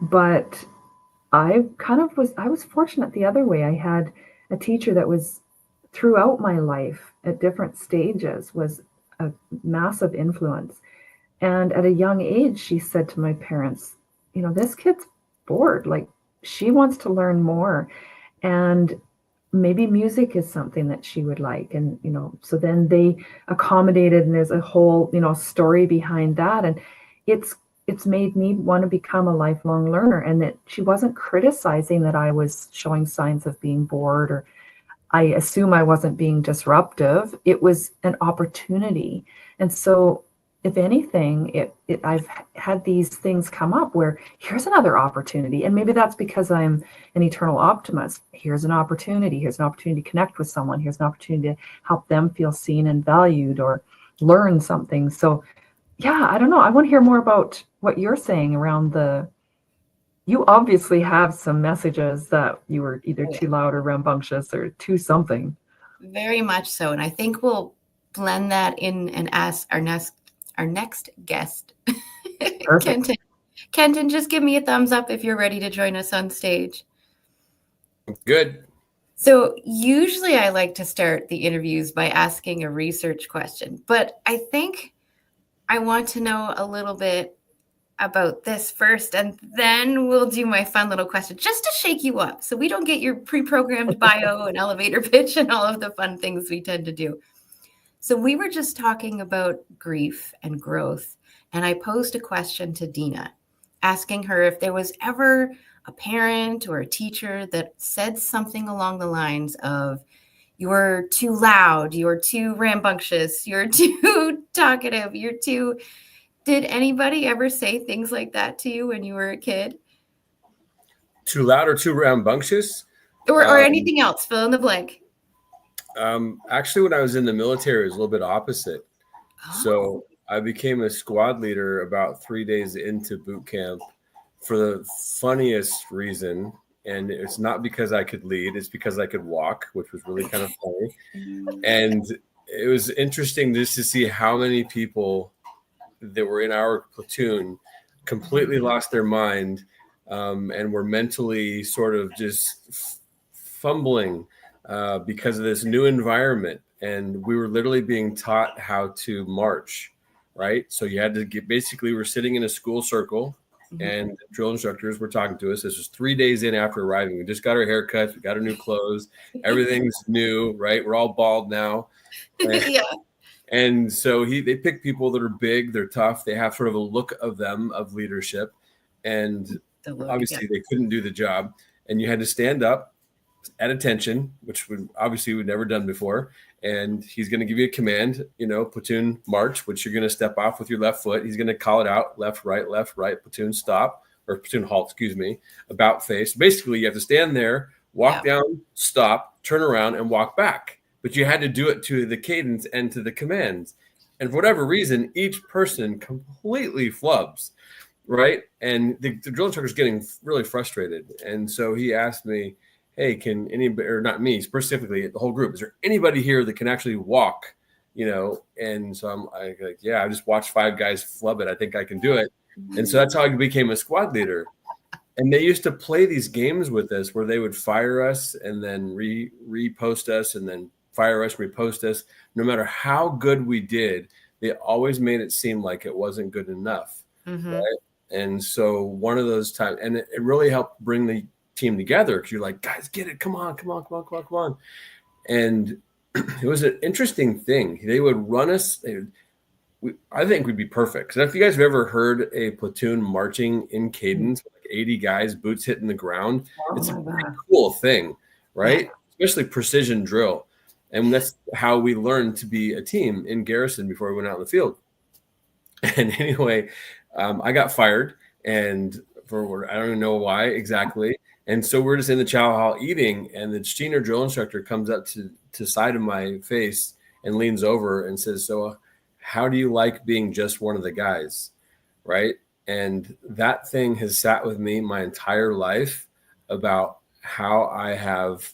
but I was fortunate the other way. I had a teacher that was throughout my life at different stages, was a massive influence. And at a young age, she said to my parents, this kid's bored. Like, she wants to learn more. And maybe music is something that she would like. And, so then they accommodated, and there's a whole, story behind that. And it's made me want to become a lifelong learner, and that she wasn't criticizing that I was showing signs of being bored, or I assume I wasn't being disruptive. It was an opportunity. And so if anything, I've had these things come up where here's another opportunity. And maybe that's because I'm an eternal optimist. Here's an opportunity. Here's an opportunity to connect with someone. Here's an opportunity to help them feel seen and valued, or learn something. So yeah, I don't know. I want to hear more about what you're saying around you obviously have some messages that you were either too loud or rambunctious or too something. Very much so. And I think we'll blend that in and ask our next guest. Perfect. Kenton, just give me a thumbs up if you're ready to join us on stage. Good. So usually I like to start the interviews by asking a research question, but I think I want to know a little bit about this first, and then we'll do my fun little question just to shake you up so we don't get your pre-programmed bio and elevator pitch and all of the fun things we tend to do. So we were just talking about grief and growth, and I posed a question to Dina, asking her if there was ever a parent or a teacher that said something along the lines of, you're too loud, you're too rambunctious, you're too talkative, you're too... Did anybody ever say things like that to you when you were a kid? Too loud or too rambunctious? Or anything else, fill in the blank. Actually, when I was in the military, it was a little bit opposite. Oh. So I became a squad leader about 3 days into boot camp for the funniest reason. And it's not because I could lead, it's because I could walk, which was really kind of funny. And it was interesting just to see how many people that were in our platoon completely lost their mind and were mentally sort of just fumbling because of this new environment. and we were literally being taught how to march, right? So you had to get, basically we're sitting in a school circle, and drill instructors were talking to us. This was 3 days in after arriving. We just got our haircuts, we got our new clothes, everything's new, right? We're all bald now. Yeah. And so they pick people that are big, they're tough, they have sort of a look of them of leadership, and obviously they couldn't do the job, and you had to stand up at attention, which we'd never done before. And he's going to give you a command, platoon march, which you're going to step off with your left foot. He's going to call it out, left, right, platoon stop, or platoon halt, excuse me, about face. Basically, you have to stand there, walk down, stop, turn around, and walk back. But you had to do it to the cadence and to the commands. And for whatever reason, each person completely flubs, right? And the drill instructor is getting really frustrated. And so he asked me, hey, can anybody, or not me specifically, the whole group, is there anybody here that can actually walk? And so I'm like, yeah, I just watched 5 guys flub it. I think I can do it. And so that's how I became a squad leader. And they used to play these games with us where they would fire us and then repost us and then fire us, repost us. No matter how good we did, they always made it seem like it wasn't good enough. Right? And so one of those times, and it really helped bring the team together, because you're like, guys, get it, come on. And it was an interesting thing. They would run us. I think we'd be perfect, because if you guys have ever heard a platoon marching in cadence, like 80 guys, boots hitting the ground, it's a pretty cool thing, right? Especially precision drill. And that's how we learned to be a team in garrison before we went out in the field. And anyway, I got fired, and I don't even know why exactly. And so we're just in the chow hall eating, and the senior drill instructor comes up to side of my face and leans over and says, so how do you like being just one of the guys? Right. And that thing has sat with me my entire life, about how I have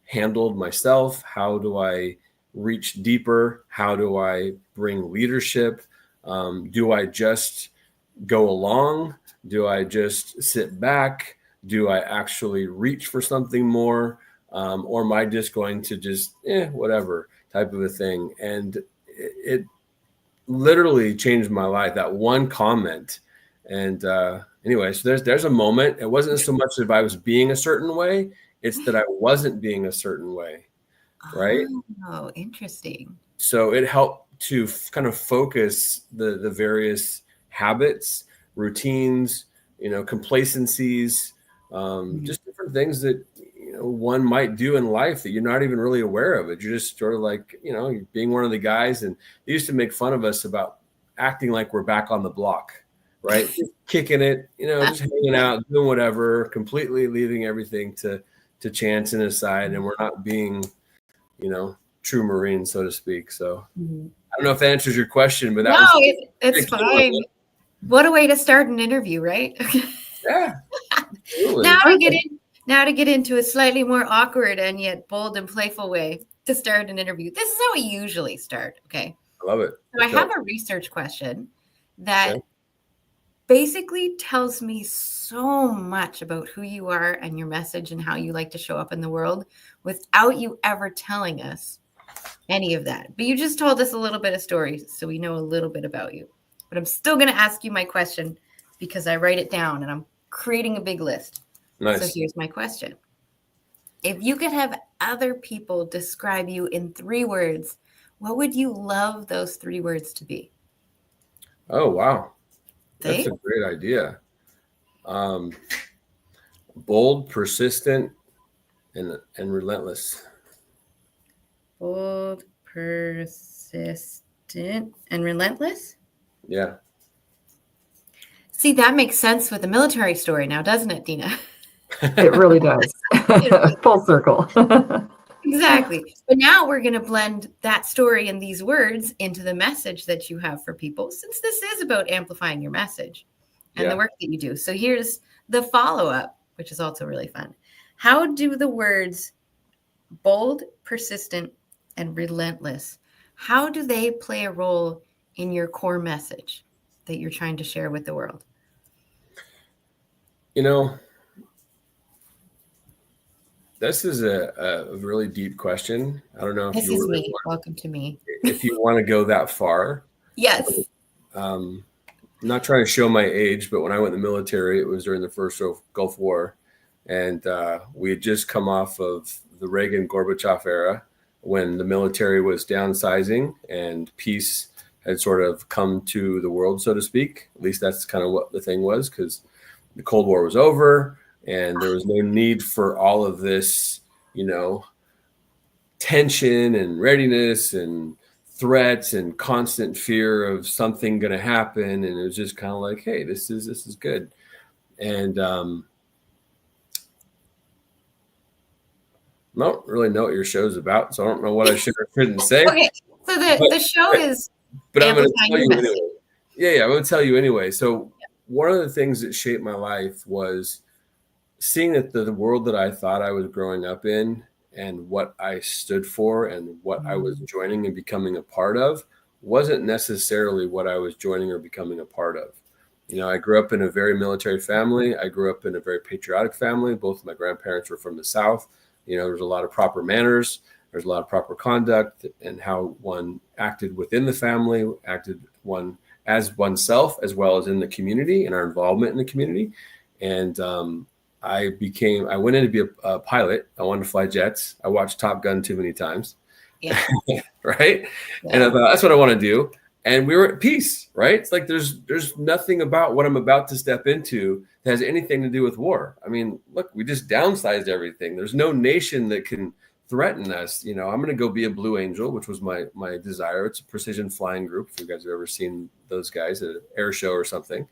handled myself. How do I reach deeper? How do I bring leadership? Do I just go along? Do I just sit back? Do I actually reach for something more? Or am I just going to just, whatever type of a thing? And it literally changed my life, that one comment. And anyway, so there's a moment. It wasn't so much that I was being a certain way, it's that I wasn't being a certain way, right? Oh, interesting. So it helped to kind of focus the various habits, routines, complacencies, just different things that one might do in life that you're not even really aware of it. You're just sort of like, being one of the guys. And they used to make fun of us about acting like we're back on the block, right? Just kicking it, just hanging out, doing whatever, completely leaving everything to chance and aside. And we're not being, true Marines, so to speak. So I don't know if that answers your question, but it's fine. What a way to start an interview, right? Yeah. Now to get into a slightly more awkward and yet bold and playful way to start an interview. This is how we usually start. Okay. I love it. So I have a research question that basically tells me so much about who you are and your message and how you like to show up in the world without you ever telling us any of that. But you just told us a little bit of stories, so we know a little bit about you. But I'm still going to ask you my question because I write it down and I'm creating a big list. Nice. So here's my question. If you could have other people describe you in 3 words, what would you love those 3 words to be? Oh, wow. That's a great idea. Bold, persistent, and relentless. Bold, persistent, and relentless? Yeah. See, that makes sense with the military story now, doesn't it, Dina? It really does. Full circle. Exactly. But now we're going to blend that story and these words into the message that you have for people, since this is about amplifying your message and the work that you do. So here's the follow-up, which is also really fun. How do the words bold, persistent, and relentless, how do they play a role in your core message that you're trying to share with the world? This is a really deep question. I don't know if This you is really me. Welcome to me. if you want to go that far. Yes. I'm not trying to show my age, but when I went in the military, it was during the first Gulf War, and we had just come off of the Reagan Gorbachev era when the military was downsizing and peace had sort of come to the world, so to speak. At least that's kind of what the thing was, because the Cold War was over and there was no need for all of this, tension and readiness and threats and constant fear of something going to happen. And it was just kind of like, hey, this is good. And I don't really know what your show's about, so I don't know what I should or shouldn't say. Okay, so the show is but I'm going to amplifying tell your you message. anyway. Yeah, I'm going to tell you anyway. So one of the things that shaped my life was seeing that the world that I thought I was growing up in and what I stood for and what I was joining and becoming a part of wasn't necessarily what I was joining or becoming a part of. I grew up in a very military family. I grew up in a very patriotic family. Both of my grandparents were from the South. There's a lot of proper manners. There's a lot of proper conduct and how one acted within the family, acted one as oneself, as well as in the community and our involvement in the community. And I went in to be a pilot. I wanted to fly jets. I watched Top Gun too many times. Yeah. Right. Yeah. And I thought, that's what I want to do. And we were at peace, right? It's like, there's nothing about what I'm about to step into that has anything to do with war. I mean, look, we just downsized everything. There's no nation that can threaten us. I'm going to go be a Blue Angel, which was my desire. It's a precision flying group. If you guys have ever seen those guys at an air show or something.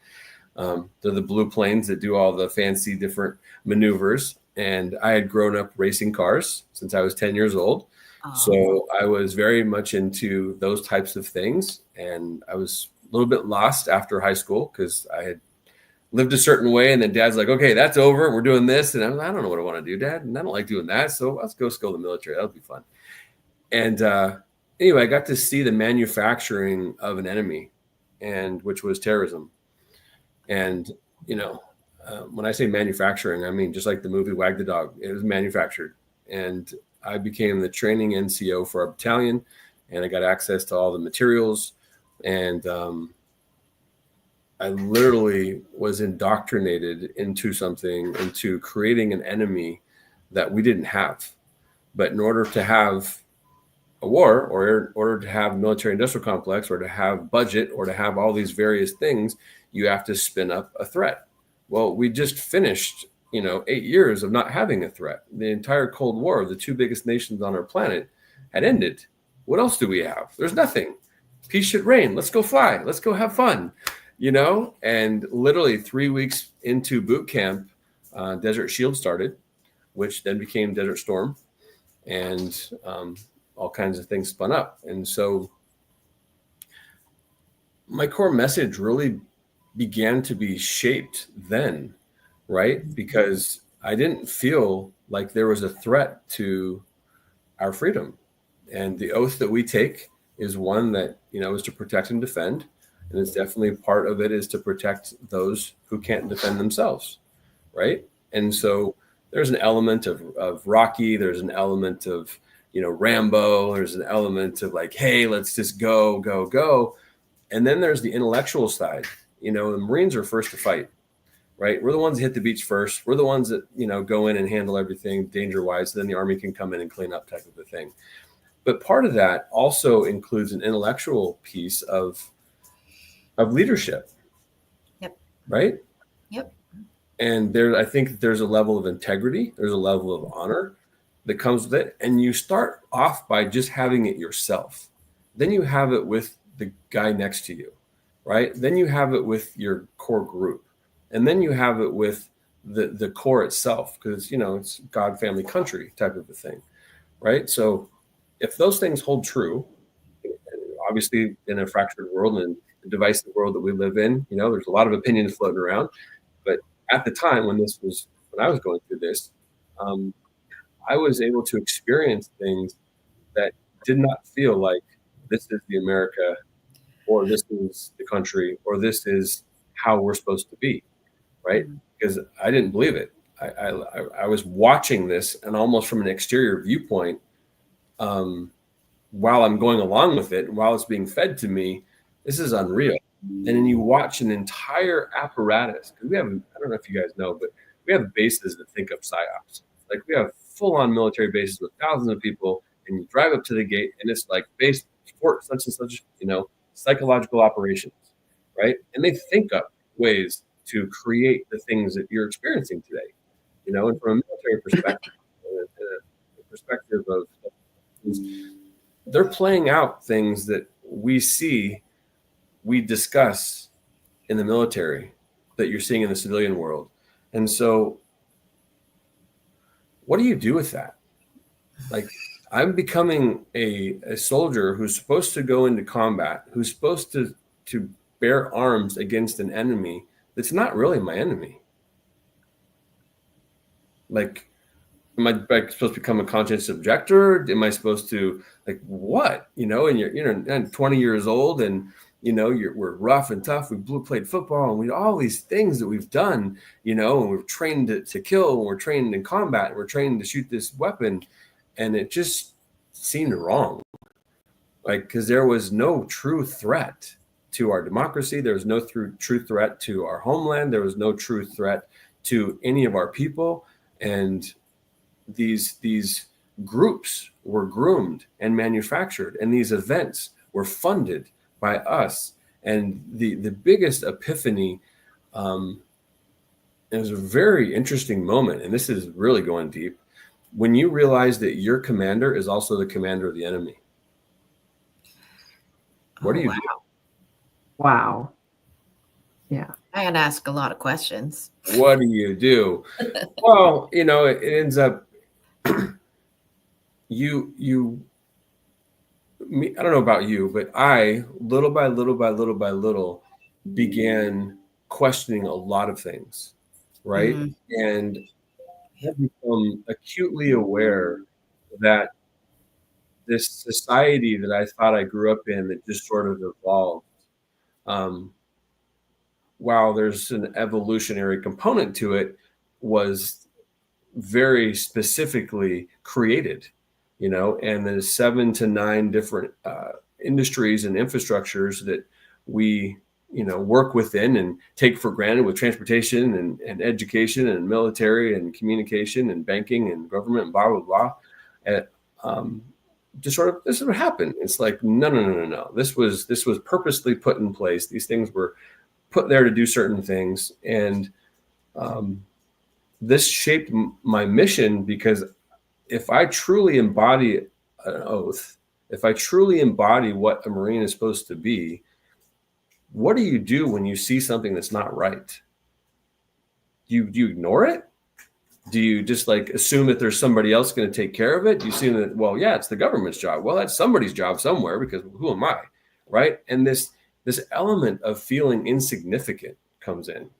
They're the blue planes that do all the fancy different maneuvers. And I had grown up racing cars since I was 10 years old. So I was very much into those types of things. And I was a little bit lost after high school because I had lived a certain way. And then dad's like, okay, that's over. We're doing this. And I don't know what I want to do, Dad. And I don't like doing that. So let's go in the military. That'll be fun. And anyway, I got to see the manufacturing of an enemy, and which was terrorism. And, when I say manufacturing, I mean, just like the movie Wag the Dog, it was manufactured. And I became the training NCO for our battalion, and I got access to all the materials. And I literally was indoctrinated into creating an enemy that we didn't have. But in order to have a war, or in order to have military industrial complex, or to have budget, or to have all these various things, you have to spin up a threat. Well, we just finished, 8 years of not having a threat. The entire Cold War, the two biggest nations on our planet, had ended. What else do we have? There's nothing. Peace should reign. Let's go fly. Let's go have fun, And literally 3 weeks into boot camp, Desert Shield started, which then became Desert Storm, and all kinds of things spun up. And so my core message really began to be shaped then, right? Because I didn't feel like there was a threat to our freedom. And the oath that we take is one that, is to protect and defend. And it's definitely part of it is to protect those who can't defend themselves, right? And so there's an element of Rocky, there's an element of, Rambo, there's an element of like, hey, let's just go. And then there's the intellectual side. The Marines are first to fight, right? We're the ones that hit the beach first. We're the ones that, go in and handle everything danger-wise. Then the Army can come in and clean up type of a thing. But part of that also includes an intellectual piece of leadership. Yep. Right? Yep. And I think there's a level of integrity. There's a level of honor that comes with it. And you start off by just having it yourself. Then you have it with the guy next to you, right? Then you have it with your core group. And then you have it with the core itself, because, it's God, family, country type of a thing, right? So if those things hold true, obviously in a fractured world and the divisive world that we live in, there's a lot of opinions floating around. But at the time when I was going through this, I was able to experience things that did not feel like this is the America, or this is the country, or this is how we're supposed to be, right? Because I didn't believe it. I was watching this, and almost from an exterior viewpoint, while I'm going along with it, while it's being fed to me, this is unreal. And then you watch an entire apparatus, because I don't know if you guys know, but we have bases that think of psyops. Like we have full-on military bases with thousands of people, and you drive up to the gate, and it's like base for such and such, psychological operations, right? And they think up ways to create the things that you're experiencing today, and from a military perspective, a perspective of they're playing out things that we discuss in the military that you're seeing in the civilian world. And so what do you do with that? Like, I'm becoming a soldier who's supposed to go into combat, who's supposed to bear arms against an enemy that's not really my enemy. Like, am I supposed to become a conscious objector? Am I supposed to, like, what? And you're 20 years old, and we're rough and tough. We played football, and we all these things that we've done, and we're trained to kill, and we're trained in combat, and we're trained to shoot this weapon, and it just seemed wrong. Like, because there was no true threat to our democracy. There was no true threat to our homeland. There was no true threat to any of our people, and these groups were groomed and manufactured, and these events were funded by us. And the biggest epiphany, it was a very interesting moment, and this is really going deep, when you realize that your commander is also the commander of the enemy. What do you do? Wow. Yeah. I had to ask a lot of questions. What do you do? Well, it ends up I don't know about you, but I, little by little, began questioning a lot of things, right? Mm-hmm. And have become acutely aware that this society that I thought I grew up in, that just sort of evolved, while there's an evolutionary component to it, was very specifically created, and there's 7 to 9 different industries and infrastructures that we, work within and take for granted, with transportation and education and military and communication and banking and government and blah, blah, blah. And this is what happened. It's like, no. This was purposely put in place. These things were put there to do certain things. And this shaped my mission, because if I truly embody an oath, if I truly embody what a Marine is supposed to be, what do you do when you see something that's not right? Do you ignore it? Do you just assume that there's somebody else going to take care of it? Do you assume that, well, yeah, it's the government's job? Well, that's somebody's job somewhere, because who am I, right? And this element of feeling insignificant comes in,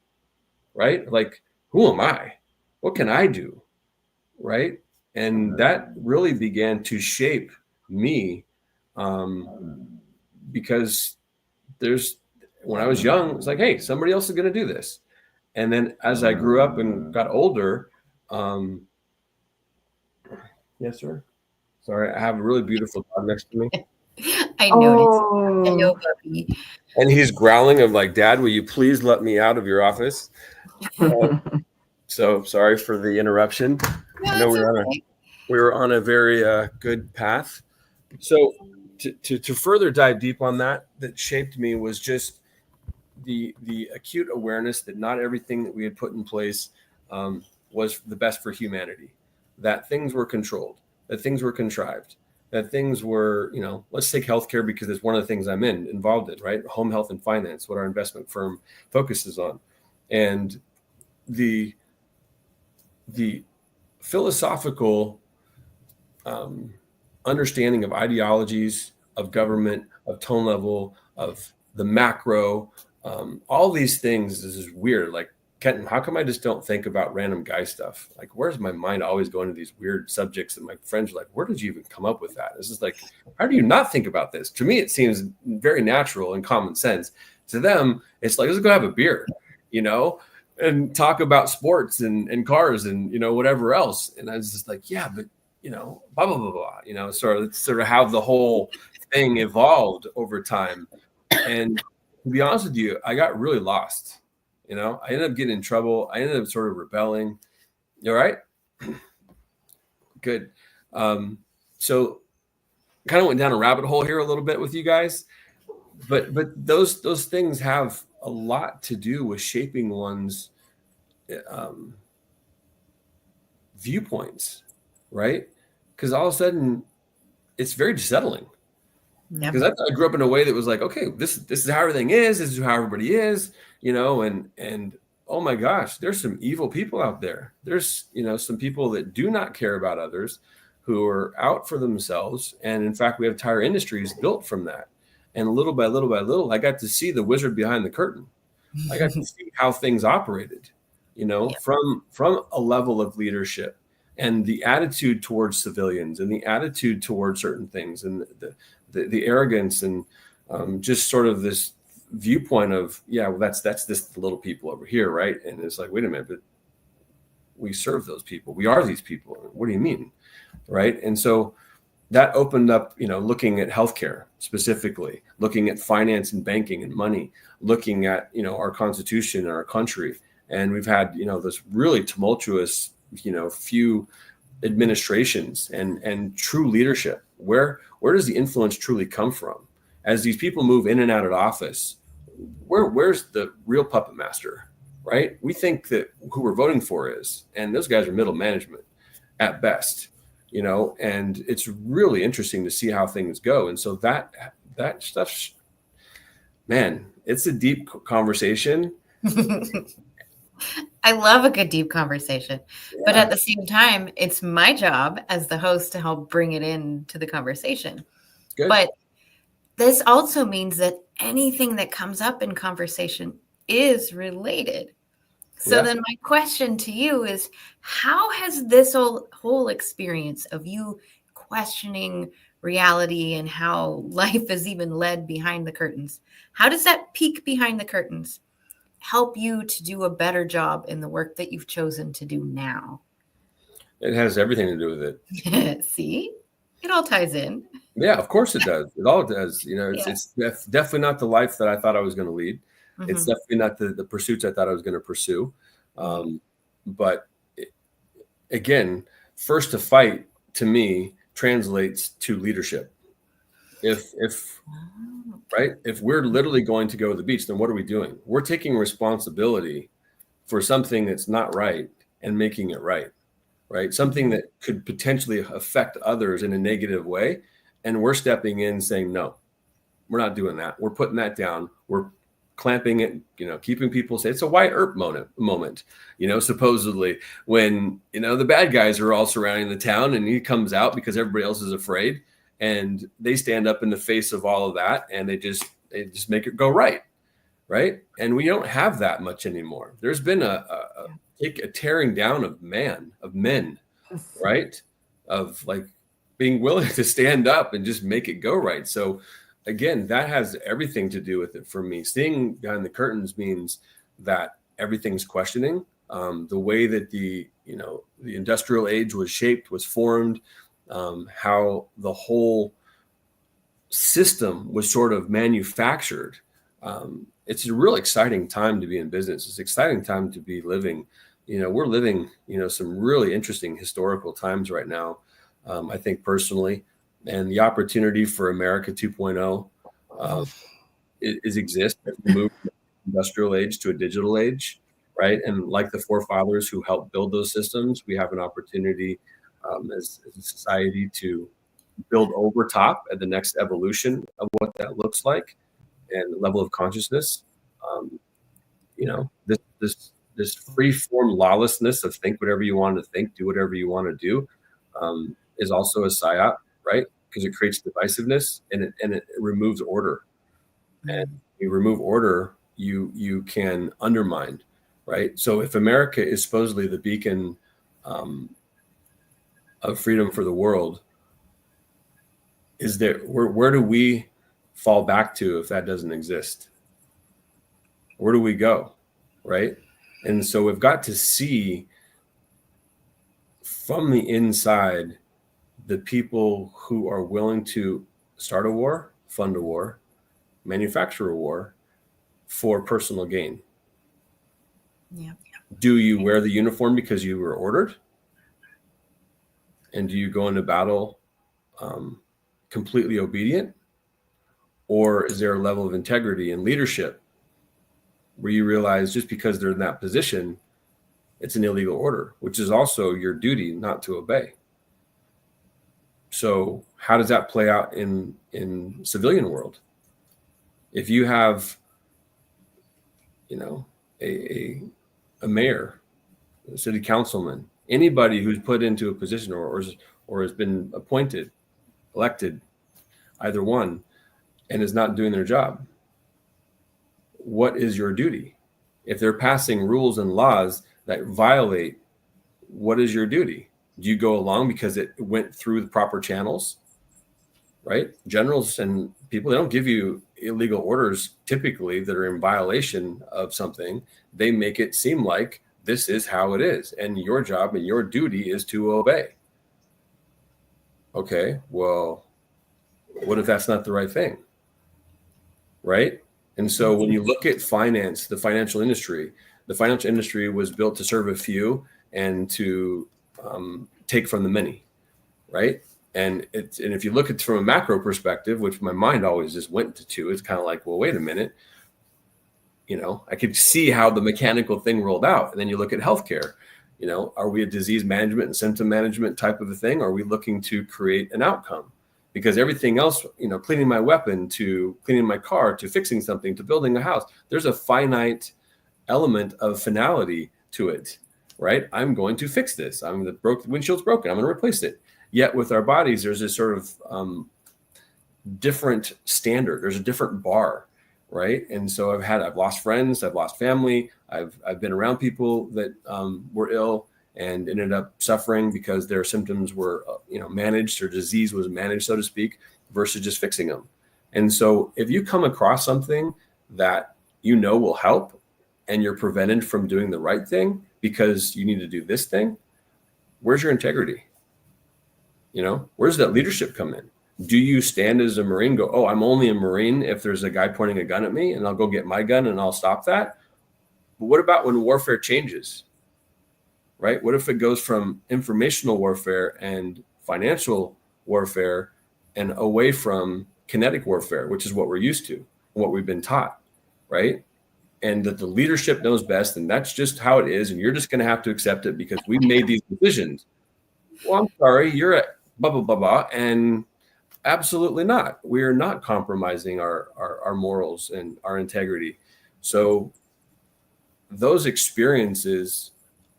right? Like, who am I? What can I do, right? And that really began to shape me, because when I was young, it's like, hey, somebody else is going to do this. And then as I grew up and got older, yes, sir. Sorry, I have a really beautiful dog next to me. I noticed. Hello, puppy. And he's growling of like, Dad, will you please let me out of your office? So sorry for the interruption. No, I know we were on a very good path. So to further dive deep on that shaped me was just the acute awareness that not everything that we had put in place was the best for humanity, that things were controlled, that things were contrived, that things were, let's take healthcare, because it's one of the things I'm involved in, right? Home health and finance, what our investment firm focuses on. And the philosophical understanding of ideologies, of government, of tone level, of the macro, all these things is weird. Like, Kenton, how come I just don't think about random guy stuff? Like, where's my mind always going to these weird subjects that my friends are like, where did you even come up with that? This is like, how do you not think about this? To me, it seems very natural and common sense. To them, it's like, let's go have a beer, and talk about sports and cars and, whatever else. And I was just like, yeah, but, blah, blah, blah, blah, sort of how the whole thing evolved over time. And to be honest with you, I got really lost. I ended up getting in trouble. I ended up sort of rebelling. You all right? Good. So kind of went down a rabbit hole here a little bit with you guys, but those things have a lot to do with shaping one's viewpoints, right? Because all of a sudden it's very settling. Because I grew up in a way that was like, okay, this is how everything is. This is how everybody is, and oh my gosh, there's some evil people out there. There's, some people that do not care about others, who are out for themselves. And in fact, we have entire industries built from that. And little by little by little, I got to see the wizard behind the curtain. I got to see how things operated, from a level of leadership and the attitude towards civilians and the attitude towards certain things and the arrogance and just sort of this viewpoint of, yeah, well, that's this little people over here, right? And it's like, wait a minute, but we serve those people. We are these people. What do you mean? Right. And so that opened up, looking at healthcare specifically, looking at finance and banking and money, looking at, our Constitution and our country. And we've had, this really tumultuous, few administrations and true leadership. Where does the influence truly come from? As these people move in and out of office, where's the real puppet master, right? We think that who we're voting for is, and those guys are middle management at best. And it's really interesting to see how things go. And so that stuff, man, it's a deep conversation. I love a good deep conversation, but at the same time, it's my job as the host to help bring it into the conversation. Good. But this also means that anything that comes up in conversation is related. So then my question to you is, how has this whole experience of you questioning reality and how life is even led behind the curtains, how does that peek behind the curtains help you to do a better job in the work that you've chosen to do now? It has everything to do with it. See, it all ties in. Yeah, of course it does. It all does. It's definitely not the life that I thought I was going to lead. Mm-hmm. It's definitely not the pursuits I thought I was going to pursue. But again, first to fight to me translates to leadership. If we're literally going to go to the beach, then what are we doing? We're taking responsibility for something that's not right and making it right? Something that could potentially affect others in a negative way. And we're stepping in saying, no, we're not doing that. We're putting that down. We're clamping it, keeping people safe. It's a Wyatt Earp moment, supposedly when, the bad guys are all surrounding the town and he comes out because everybody else is afraid. And they stand up in the face of all of that, and they just make it go right. And we don't have that much anymore. There's been a tearing down of men, right? Of like being willing to stand up and just make it go right. So again, that has everything to do with it for me. Seeing behind the curtains means that everything's questioning the way that the industrial age was shaped, was formed. How the whole system was sort of manufactured. It's a real exciting time to be in business. It's an exciting time to be living. We're living, some really interesting historical times right now, I think personally. And the opportunity for America 2.0 is exist as we move from the industrial age to a digital age, right? And like the forefathers who helped build those systems, we have an opportunity as a society to build over top at the next evolution of what that looks like and level of consciousness. This free form lawlessness of think whatever you want to think, do whatever you want to do, is also a psyop, right? Because it creates divisiveness and it removes order. And you remove order, you can undermine, right? So if America is supposedly the beacon of freedom for the world, is there where do we fall back to if that doesn't exist? Where do we go, right? And so we've got to see from the inside the people who are willing to start a war, fund a war, manufacture a war for personal gain. Yeah. Do you wear the uniform because you were ordered? And do you go into battle completely obedient? Or is there a level of integrity and leadership where you realize just because they're in that position, it's an illegal order, which is also your duty not to obey? So how does that play out in civilian world? If you have, a mayor, a city councilman, anybody who's put into a position or has been appointed, elected, either one, and is not doing their job, what is your duty? If they're passing rules and laws that violate, what is your duty? Do you go along because it went through the proper channels? Right? Generals and people, they don't give you illegal orders typically that are in violation of something. They make it seem like this is how it is, and your job and your duty is to obey. Okay, well, what if that's not the right thing? Right? And so when you look at finance, the financial industry was built to serve a few and to take from the many, right? And if you look at it from a macro perspective, which my mind always just went to, it's kind of like, well, wait a minute. I could see how the mechanical thing rolled out. And then you look at healthcare. Are we a disease management and symptom management type of a thing? Or are we looking to create an outcome? Because everything else, cleaning my weapon to cleaning my car to fixing something to building a house, there's a finite element of finality to it, right? I'm going to fix this. The windshield's broken. I'm going to replace it. Yet with our bodies, there's this sort of different standard. There's a different bar, right? And so I've lost friends, I've lost family, I've been around people that were ill and ended up suffering because their symptoms were, managed, or disease was managed, so to speak, versus just fixing them. And so if you come across something that will help, and you're prevented from doing the right thing because you need to do this thing, where's your integrity? Where does that leadership come in? Do you stand as a Marine, go, oh, I'm only a Marine if there's a guy pointing a gun at me and I'll go get my gun and I'll stop that? But what about when warfare changes, right? What if it goes from informational warfare and financial warfare and away from kinetic warfare, which is what we're used to, what we've been taught, right? And that the leadership knows best, and that's just how it is, and you're just going to have to accept it because we made these decisions. Well, I'm sorry, you're at blah, blah, blah, blah, and absolutely not. We are not compromising our morals and our integrity. So those experiences,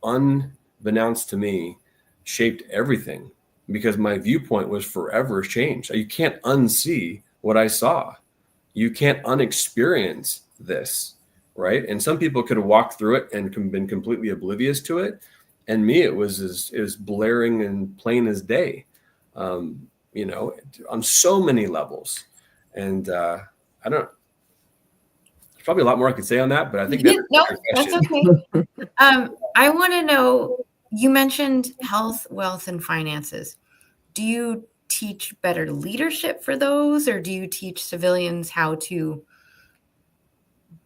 unbeknownst to me, shaped everything because my viewpoint was forever changed. You can't unsee what I saw. You can't unexperience this, right? And some people could have walked through it and been completely oblivious to it. And me, it was as blaring and plain as day, on so many levels. And there's probably a lot more I could say on that, but I think that's okay. I want to know, you mentioned health, wealth, and finances. Do you teach better leadership for those, or do you teach civilians how to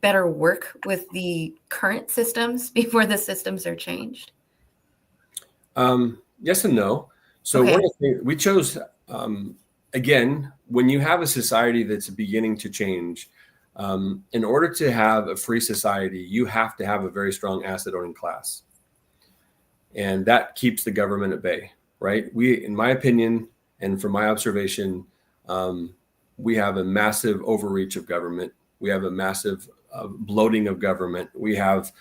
better work with the current systems before the systems are changed? Yes and no. So Okay. one of the things we chose, again, when you have a society that's beginning to change, in order to have a free society, you have to have a very strong asset owning class. And that keeps the government at bay, right? We, in my opinion, and from my observation, we have a massive overreach of government. We have a massive bloating of government. We have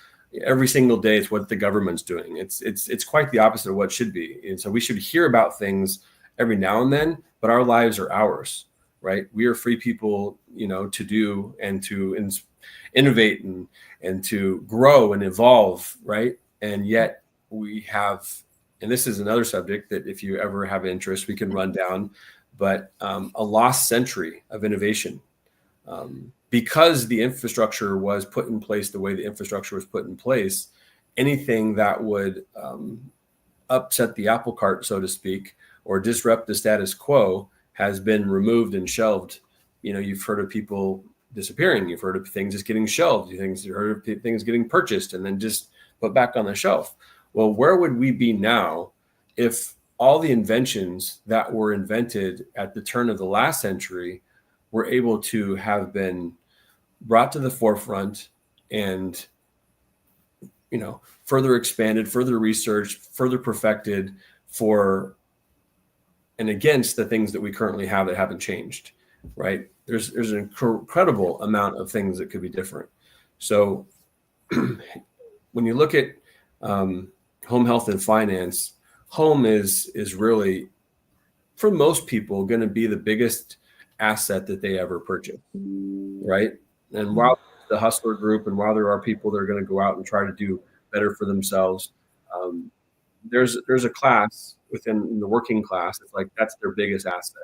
every single day, it's what the government's doing. It's quite the opposite of what it should be. And so we should hear about things every now and then, but our lives are ours, right? We are free people, to do and to innovate and to grow and evolve, right? And yet we have, and this is another subject that if you ever have interest, we can run down, but a lost century of innovation. Because the infrastructure was put in place the way the infrastructure was put in place, anything that would upset the apple cart, so to speak, or disrupt the status quo has been removed and shelved. You've heard of people disappearing. You've heard of things just getting shelved. You've heard of things getting purchased and then just put back on the shelf. Well, where would we be now if all the inventions that were invented at the turn of the last century were able to have been brought to the forefront and, further expanded, further researched, further perfected for and against the things that we currently have that haven't changed, right? There's an incredible amount of things that could be different. So when you look at home health and finance, home is really, for most people, going to be the biggest asset that they ever purchase, right? And while the hustler group and while there are people that are going to go out and try to do better for themselves, there's a class within the working class. It's like that's their biggest asset.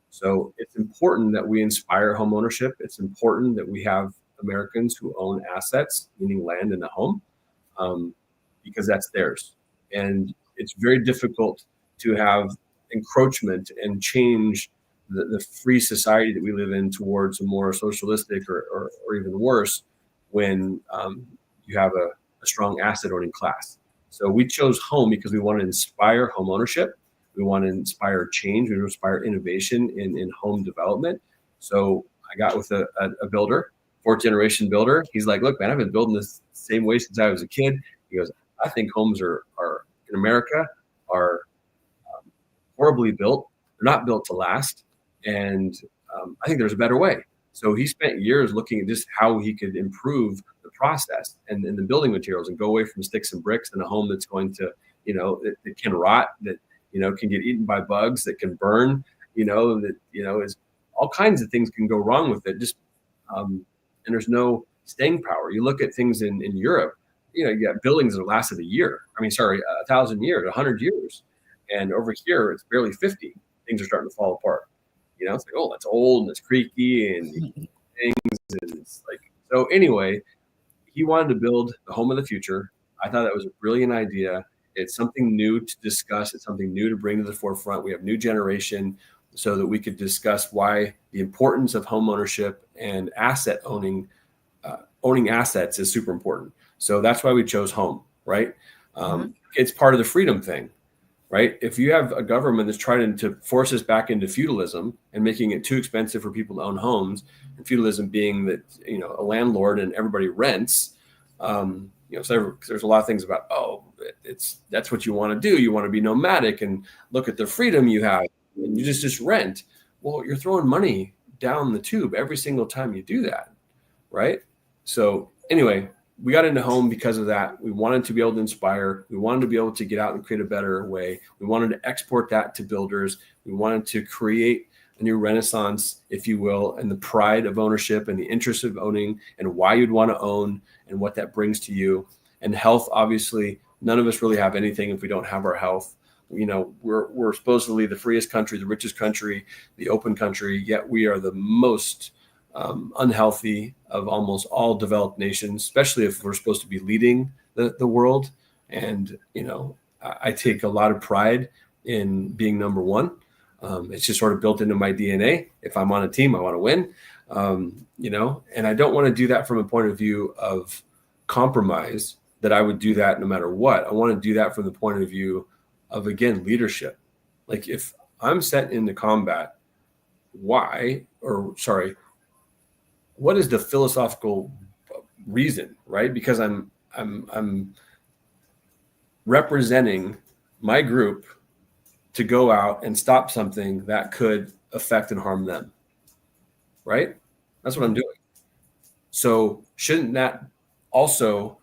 So it's important that we inspire home ownership. It's important that we have Americans who own assets, meaning land and a home, because that's theirs. And it's very difficult to have encroachment and change the free society that we live in towards a more socialistic or even worse when you have a strong asset owning class. So we chose home because we want to inspire home ownership. We want to inspire change. We want to inspire innovation in home development. So I got with a builder, fourth generation builder. He's like, look, man, I've been building this same way since I was a kid. He goes, I think homes are in America are horribly built. They're not built to last. And I think there's a better way. So he spent years looking at just how he could improve the process and the building materials and go away from sticks and bricks in a home that's going to, it can rot, that, can get eaten by bugs, that can burn, is all kinds of things can go wrong with it. Just, and there's no staying power. You look at things in Europe, you got buildings that lasted 1,000 years, 100 years. And over here, it's barely 50. Things are starting to fall apart. It's like, oh, that's old and it's creaky and things. And it's like, so anyway, he wanted to build the home of the future. I thought that was a brilliant idea. It's something new to discuss. It's something new to bring to the forefront. We have new generation so that we could discuss why the importance of home ownership and asset owning assets is super important. So that's why we chose home, right? It's part of the freedom thing. Right? If you have a government that's trying to force us back into feudalism and making it too expensive for people to own homes, and feudalism being that, a landlord and everybody rents, so there's a lot of things about, that's what you want to do. You want to be nomadic and look at the freedom you have and you just rent. Well, you're throwing money down the tube every single time you do that. Right? So anyway, we got into home because of that. We wanted to be able to inspire. We wanted to be able to get out and create a better way. We wanted to export that to builders. We wanted to create a new renaissance, if you will, and the pride of ownership and the interest of owning and why you'd want to own and what that brings to you. And health, obviously, none of us really have anything if we don't have our health. We're supposedly the freest country, the richest country, the open country, yet we are the most unhealthy of almost all developed nations, especially if we're supposed to be leading the world. And, I take a lot of pride in being number one. It's just sort of built into my DNA. If I'm on a team, I want to win, and I don't want to do that from a point of view of compromise, that I would do that no matter what. I want to do that from the point of view of, again, leadership. Like if I'm sent into combat, what is the philosophical reason, right? Because I'm representing my group to go out and stop something that could affect and harm them, right? That's what I'm doing. So shouldn't that also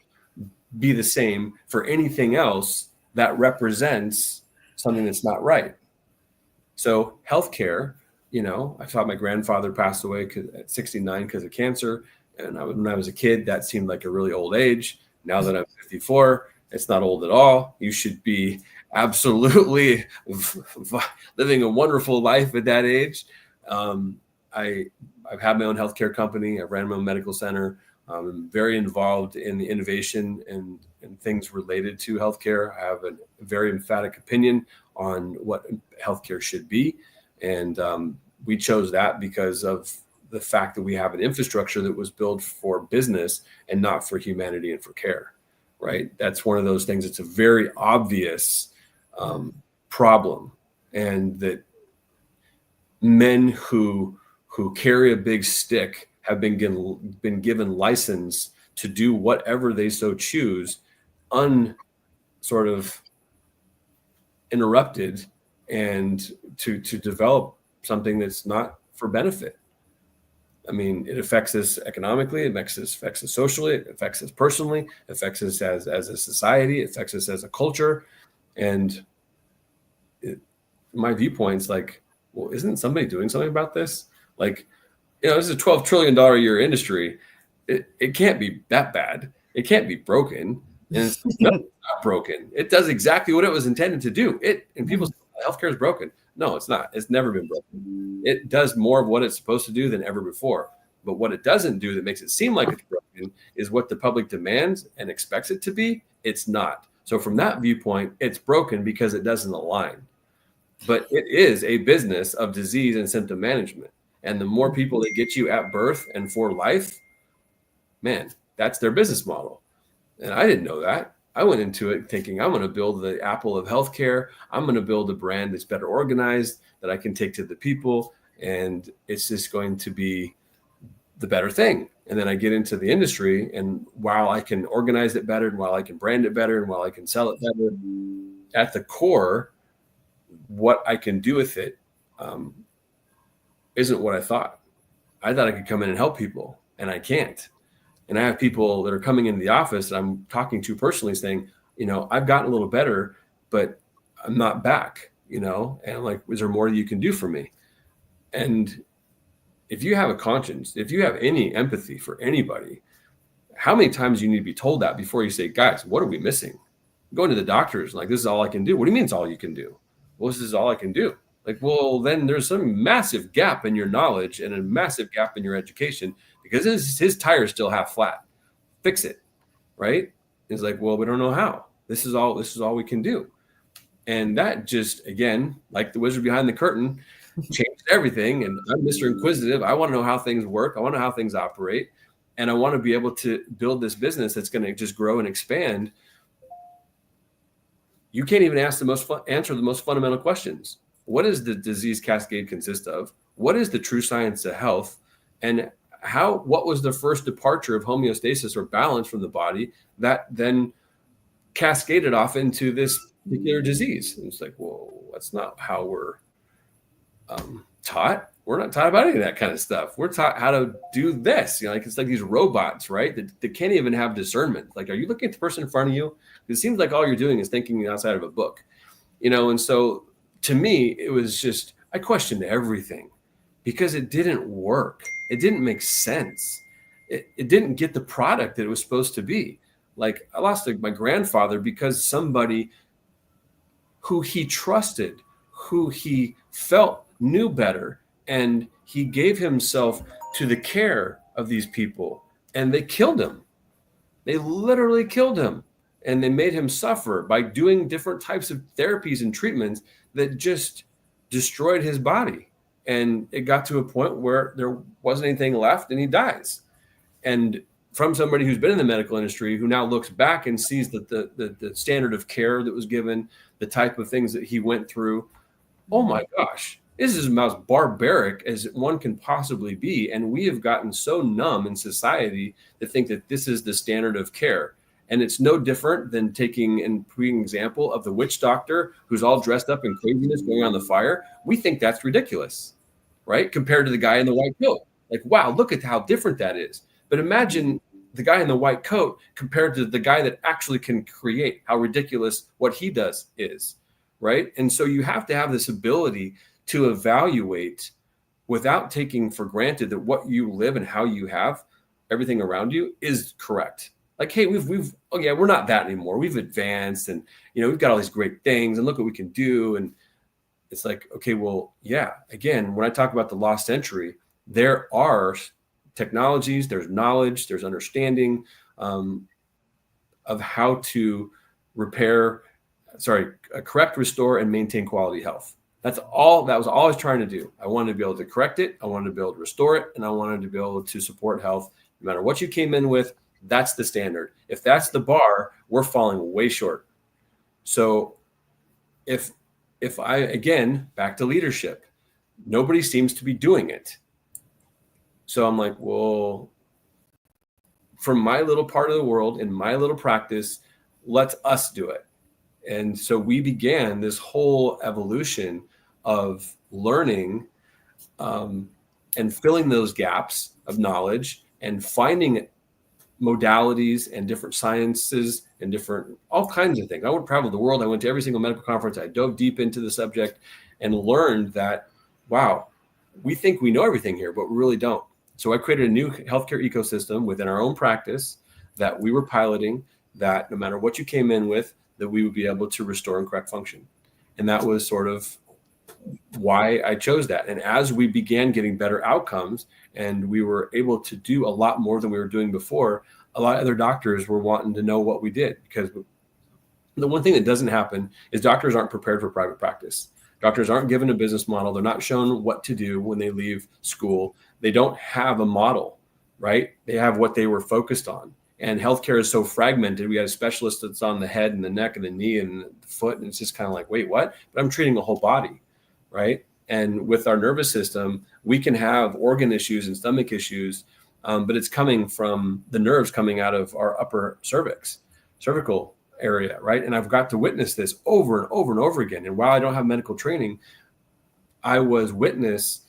be the same for anything else that represents something that's not right? So healthcare, I thought my grandfather passed away at 69 because of cancer. And when I was a kid, that seemed like a really old age. Now that I'm 54, it's not old at all. You should be absolutely living a wonderful life at that age. I've had my own healthcare company. I've ran my own medical center. I'm very involved in the innovation and and things related to healthcare. I have a very emphatic opinion on what healthcare should be. And we chose that because of the fact that we have an infrastructure that was built for business and not for humanity and for care, right? That's one of those things. It's a very obvious problem. And that men who carry a big stick have been given license to do whatever they so choose, sort of interrupted, and to develop something that's not for benefit. I mean, it affects us economically, it affects us socially, it affects us personally, it affects us as a society, it affects us as a culture. And my viewpoint's like, well, isn't somebody doing something about this? Like, this is a $12 trillion a year industry. It can't be that bad. It can't be broken. And it's not broken. It does exactly what it was intended to do. And people say healthcare is broken. No, it's not. It's never been broken. It does more of what it's supposed to do than ever before. But what it doesn't do that makes it seem like it's broken is what the public demands and expects it to be. It's not. So from that viewpoint, it's broken because it doesn't align. But it is a business of disease and symptom management. And the more people that get you at birth and for life, man, that's their business model. And I didn't know that. I went into it thinking I'm going to build the Apple of healthcare. I'm going to build a brand that's better organized, that I can take to the people. And it's just going to be the better thing. And then I get into the industry, and while I can organize it better, and while I can brand it better, and while I can sell it better, at the core, what I can do with it isn't what I thought. I thought I could come in and help people, and I can't. And I have people that are coming into the office that I'm talking to personally saying, I've gotten a little better, but I'm not back, and I'm like, is there more you can do for me? And if you have a conscience, if you have any empathy for anybody, how many times you need to be told that before you say, guys, what are we missing? Going to the doctors, like, this is all I can do. What do you mean it's all you can do? Well, this is all I can do. Like, well, then there's some massive gap in your knowledge and a massive gap in your education, because his tire's still half flat. Fix it, right? It's like, well, we don't know how. This is all we can do. And that just, again, like the wizard behind the curtain, changed everything. And I'm Mr. Inquisitive. I want to know how things work. I want to know how things operate. And I want to be able to build this business that's going to just grow and expand. You can't even answer the most fundamental questions. What does the disease cascade consist of? What is the true science of health? And what was the first departure of homeostasis or balance from the body that then cascaded off into this particular disease? And it's like, well, that's not how we're taught. We're not taught about any of that kind of stuff. We're taught how to do this. Like, it's like these robots, right? That can't even have discernment. Like, are you looking at the person in front of you? It seems like all you're doing is thinking outside of a book, And so to me, it was just, I questioned everything because it didn't work. It didn't make sense. It didn't get the product that it was supposed to be. Like, I lost my grandfather because somebody who he trusted, who he felt knew better, and he gave himself to the care of these people, and they killed him. They literally killed him, and they made him suffer by doing different types of therapies and treatments that just destroyed his body. And it got to a point where there wasn't anything left, and he dies. And from somebody who's been in the medical industry, who now looks back and sees that the standard of care that was given, the type of things that he went through, oh my gosh, this is about as barbaric as one can possibly be. And we have gotten so numb in society to think that this is the standard of care. And it's no different than taking and putting an example of the witch doctor who's all dressed up in craziness going on the fire. We think that's ridiculous, right? Compared to the guy in the white coat. Like, wow, look at how different that is. But imagine the guy in the white coat compared to the guy that actually can create, how ridiculous what he does is, right? And so you have to have this ability to evaluate without taking for granted that what you live and how you have everything around you is correct. Like, hey, we're not that anymore. We've advanced, and we've got all these great things, and look what we can do. And it's like, okay, well, yeah. Again, when I talk about the lost century, there are technologies, there's knowledge, there's understanding. of how to correct, restore, and maintain quality health. That was all I was trying to do. I wanted to be able to correct it. I wanted to be able to restore it. And I wanted to be able to support health. No matter what you came in with, that's the standard. If that's the bar, we're falling way short. So if I, again, back to leadership, nobody seems to be doing it. So I'm like, well, from my little part of the world, in my little practice, let us do it. And so we began this whole evolution of learning and filling those gaps of knowledge and finding modalities and different sciences and all kinds of things. I would travel the world. I went to every single medical conference. I dove deep into the subject and learned that, wow, we think we know everything here, but we really don't. So I created a new healthcare ecosystem within our own practice that we were piloting, that no matter what you came in with, that we would be able to restore and correct function. And that was sort of why I chose that. And as we began getting better outcomes and we were able to do a lot more than we were doing before, a lot of other doctors were wanting to know what we did, because the one thing that doesn't happen is doctors aren't prepared for private practice. Doctors aren't given a business model. They're not shown what to do when they leave school. They don't have a model, right? They have what they were focused on. And healthcare is so fragmented. We have a specialist that's on the head and the neck and the knee and the foot. And it's just kind of like, wait, what? But I'm treating the whole body, right? And with our nervous system, we can have organ issues and stomach issues, but it's coming from the nerves coming out of our upper cervical area, right? And I've got to witness this over and over and over again. And while I don't have medical training, I was witness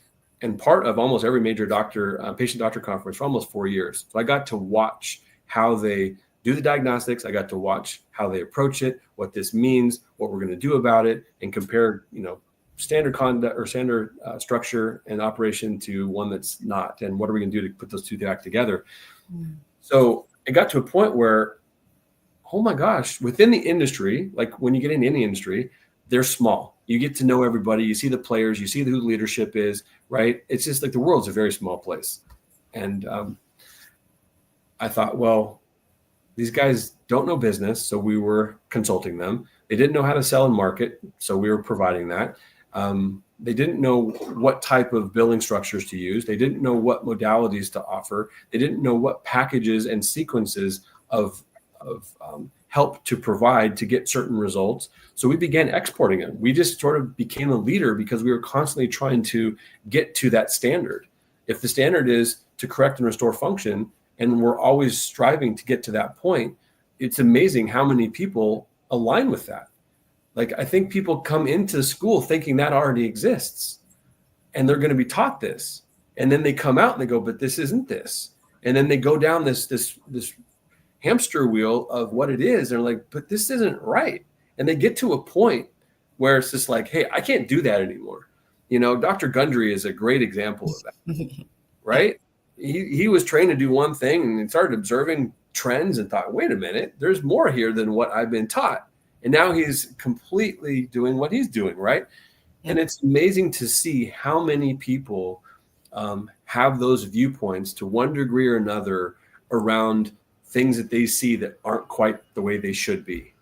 and part of almost every major patient-doctor conference for almost 4 years. So I got to watch how they do the diagnostics. I got to watch how they approach it, what this means, what we're going to do about it, and compare, standard conduct or standard structure and operation to one that's not, and what are we going to do to put those two back together. So it got to a point where, oh my gosh, within the industry, like when you get into any industry, they're small. You get to know everybody. You see the players. You see who the leadership is, right? It's just like the world's a very small place. And I thought, well, these guys don't know business, so we were consulting them. They didn't know how to sell and market, so we were providing that. They didn't know what type of billing structures to use. They didn't know what modalities to offer. They didn't know what packages and sequences of help to provide to get certain results. So we began exporting it. We just sort of became a leader because we were constantly trying to get to that standard. If the standard is to correct and restore function, and we're always striving to get to that point, it's amazing how many people align with that. Like, I think people come into school thinking that already exists and they're going to be taught this. And then they come out and they go, but this isn't this. And then they go down this hamster wheel of what it is. They're like, but this isn't right. And they get to a point where it's just like, hey, I can't do that anymore. Dr. Gundry is a great example of that, right? He was trained to do one thing and started observing trends and thought, wait a minute, there's more here than what I've been taught. And now he's completely doing what he's doing, right? Yeah. And it's amazing to see how many people have those viewpoints to one degree or another around things that they see that aren't quite the way they should be.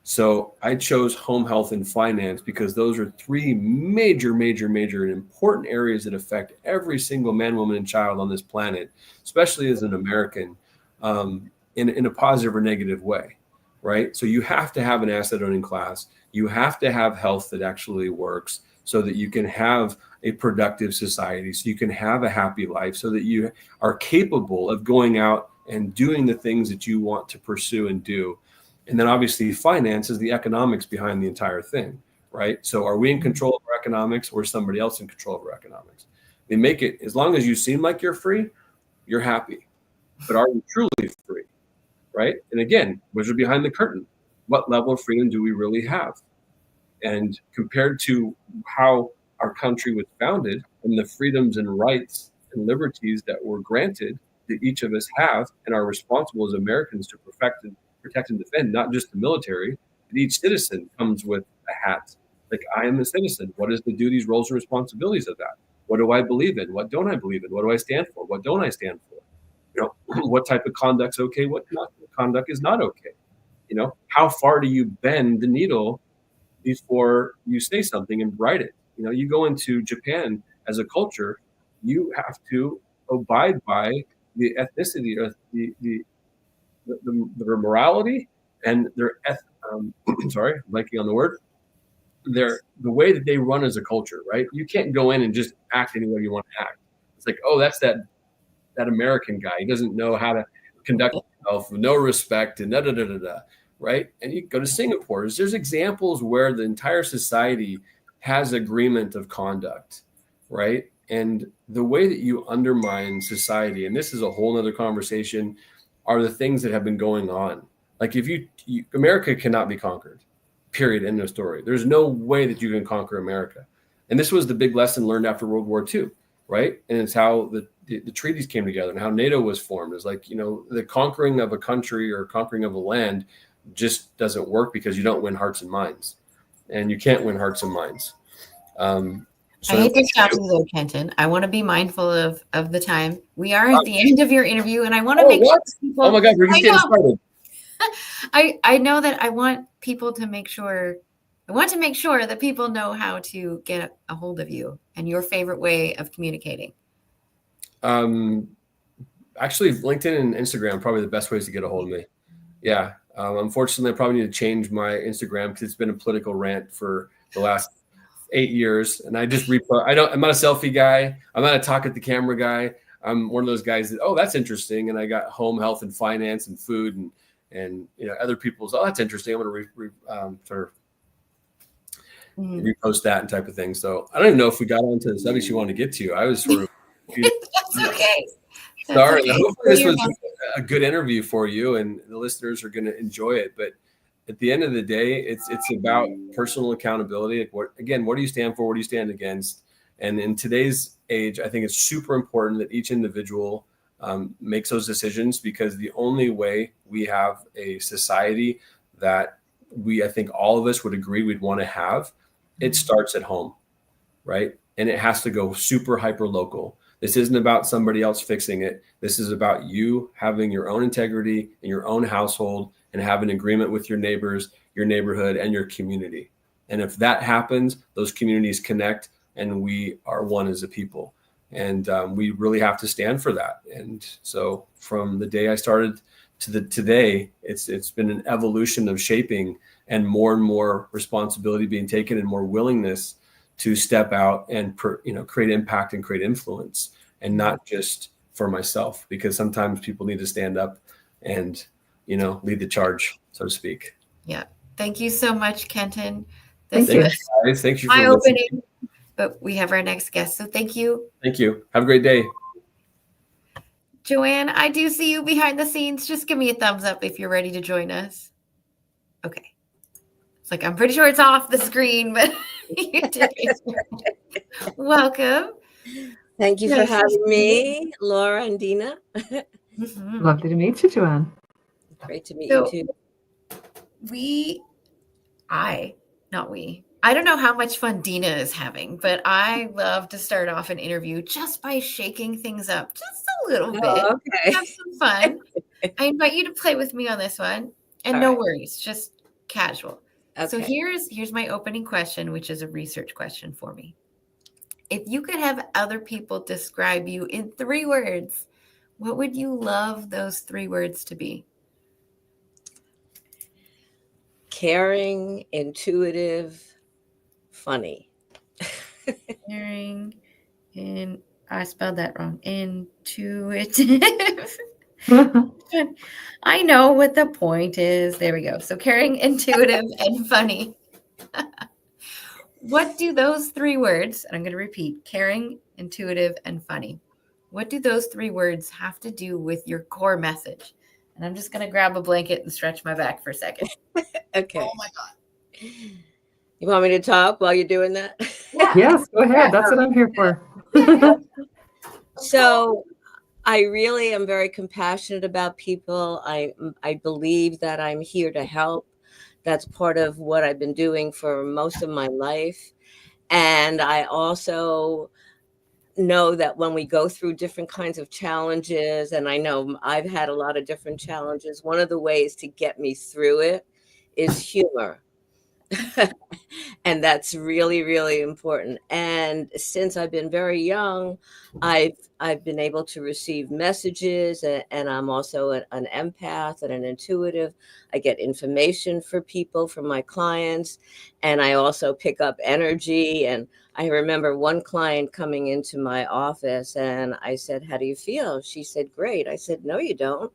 So I chose home health and finance because those are three major and important areas that affect every single man, woman, and child on this planet, especially as an American, in a positive or negative way, right? So you have to have an asset owning class. You have to have health that actually works so that you can have a productive society, so you can have a happy life, so that you are capable of going out and doing the things that you want to pursue and do. And then obviously finance is the economics behind the entire thing, right? So are we in control of our economics, or is somebody else in control of our economics? They make it, as long as you seem like you're free, you're happy. But are you truly free, right? And again, wizard behind the curtain. What level of freedom do we really have? And compared to how our country was founded and the freedoms and rights and liberties that were granted that each of us have and are responsible as Americans to protect and defend, not just the military, but each citizen comes with a hat. Like, I am a citizen. What is the duties, roles, and responsibilities of that? What do I believe in? What don't I believe in? What do I stand for? What don't I stand for? What type of conduct's okay? What conduct is not okay? how far do you bend the needle before you say something and write it? You go into Japan as a culture, you have to abide by the ethnicity or their morality and their sorry, I'm blanking on the word. The way that they run as a culture, right? You can't go in and just act any way you want to act. It's like, oh, that's that American guy. He doesn't know how to conduct himself with no respect and da da da da da. Right? And you go to Singapore. There's examples where the entire society has agreement of conduct, right? And the way that you undermine society, and this is a whole other conversation, are the things that have been going on. Like if America cannot be conquered, period, end of story. There's no way that you can conquer America. And this was the big lesson learned after World War II, right? And it's how the treaties came together and how NATO was formed. It's like, the conquering of a country or conquering of a land just doesn't work because you don't win hearts and minds. And you can't win hearts and minds. I hate to stop you though, Kenton. I want to be mindful of the time. We are at the end of your interview, and I want to make sure people. Oh my God, we're just getting started. I know that I want people to make sure. I want to make sure that people know how to get a hold of you and your favorite way of communicating. Actually, LinkedIn and Instagram are probably the best ways to get a hold of me. Yeah. Unfortunately, I probably need to change my Instagram because it's been a political rant for the last 8 years. And I just I'm not a selfie guy. I'm not a talk at the camera guy. I'm one of those guys that, that's interesting. And I got home, health, and finance and food and other people's, that's interesting. I'm going to sort of repost that and type of thing. So I don't even know if we got onto the subjects you wanted to get to. I was sort of That's okay. Sorry. Okay. Hopefully this was a good interview for you and the listeners are going to enjoy it. But at the end of the day, it's about personal accountability. Like what do you stand for? What do you stand against? And in today's age, I think it's super important that each individual makes those decisions, because the only way we have a society that I think all of us would agree we'd want to have, it starts at home, right? And it has to go super hyper local. This isn't about somebody else fixing it. This is about you having your own integrity in your own household and have an agreement with your neighbors, your neighborhood, and your community. And if that happens, those communities connect and we are one as a people. And we really have to stand for that. And so from the day I started to today, it's been an evolution of shaping and more responsibility being taken and more willingness to step out and create impact and create influence, and not just for myself, because sometimes people need to stand up and lead the charge, so to speak. Yeah. Thank you so much, Kenton. Thank you, guys. Thank you for eye-opening. But we have our next guest, so thank you. Thank you. Have a great day. Joanne, I do see you behind the scenes. Just give me a thumbs up if you're ready to join us. Okay. It's like, I'm pretty sure it's off the screen, but you did. Welcome. Thank you for having me, Laura and Dina. Lovely to meet you, Joanne. Great to meet you too. I don't know how much fun Dina is having, but I love to start off an interview just by shaking things up just a little bit. Okay. Have some fun. I invite you to play with me on this one. And All no right. worries, just casual. Okay. So here's my opening question, which is a research question for me. If you could have other people describe you in 3 words, what would you love those 3 words to be? Caring, intuitive, funny. Caring, and I spelled that wrong. Intuitive. I know what the point is. There we go. So caring, intuitive, and funny. What do those 3 words, and I'm going to repeat, caring, intuitive, and funny. What do those 3 words have to do with your core message? And I'm just going to grab a blanket and stretch my back for a second. Okay. Oh my God. You want me to talk while you're doing that? Yes, go ahead. That's what I'm here for. So I really am very compassionate about people. I believe that I'm here to help. That's part of what I've been doing for most of my life. And I also know that when we go through different kinds of challenges, and I know I've had a lot of different challenges, one of the ways to get me through it is humor. And that's really, really important. And since I've been very young, I've been able to receive messages, and I'm also an empath and an intuitive. I get information for people, from my clients, and I also pick up energy. And I remember one client coming into my office, and I said, "How do you feel?" She said, "Great." I said, "No, you don't."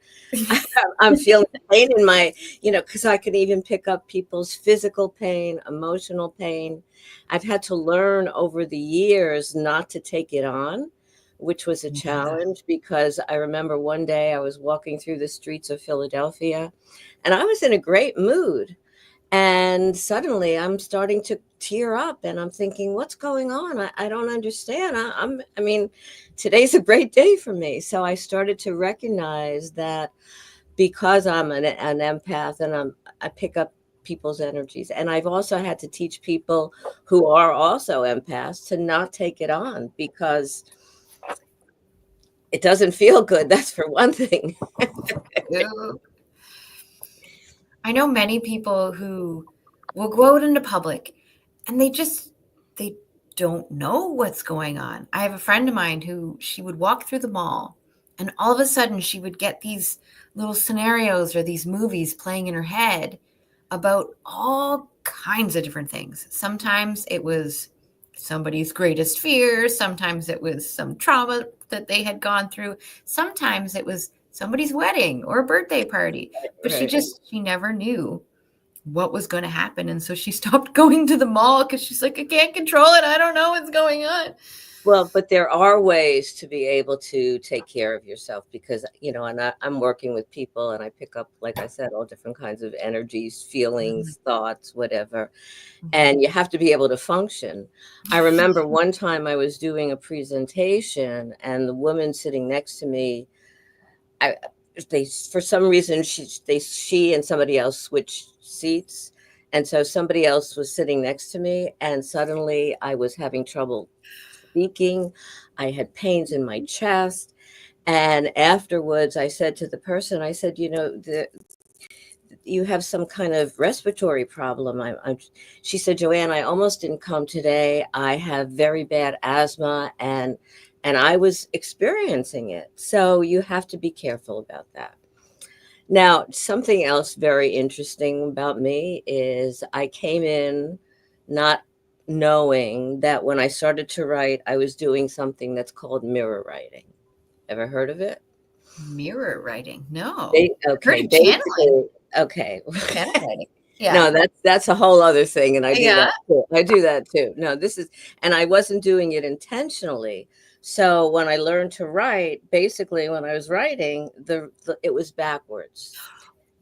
I'm feeling pain in my, because I can even pick up people's physical pain, emotional pain. I've had to learn over the years not to take it on, which was a Yeah. challenge, because I remember one day I was walking through the streets of Philadelphia and I was in a great mood. And suddenly I'm starting to tear up and I'm thinking, what's going on? I don't understand. I mean, today's a great day for me. So I started to recognize that because I'm an empath, and I pick up people's energies. And I've also had to teach people who are also empaths to not take it on, because it doesn't feel good. That's for one thing. Ew. I know many people who will go out into public and they don't know what's going on. I have a friend of mine who she would walk through the mall and all of a sudden she would get these little scenarios or these movies playing in her head about all kinds of different things. Sometimes it was somebody's greatest fear, sometimes it was some trauma that they had gone through, sometimes it was somebody's wedding or a birthday party, but Right. she never knew what was going to happen. And so she stopped going to the mall because she's like, I can't control it. I don't know what's going on. Well, but there are ways to be able to take care of yourself, because, and I'm working with people and I pick up, like I said, all different kinds of energies, feelings, thoughts, whatever. And you have to be able to function. I remember one time I was doing a presentation and the woman sitting next to me, they, for some reason, she and somebody else switched seats. And so somebody else was sitting next to me, and suddenly I was having trouble speaking. I had pains in my chest. And afterwards, I said to the person, I said, you have some kind of respiratory problem. She said, Joanne, I almost didn't come today. I have very bad asthma, and I was experiencing it. So you have to be careful about that. Now, something else very interesting about me is I came in not knowing that when I started to write, I was doing something that's called mirror writing. Ever heard of it? Mirror writing? No. Okay, Channeling. Okay. Channel writing. Yeah. No, that's a whole other thing, and I do Yeah. that too. I do that too. No, and I wasn't doing it intentionally. So when I learned to write, basically when I was writing, it was backwards.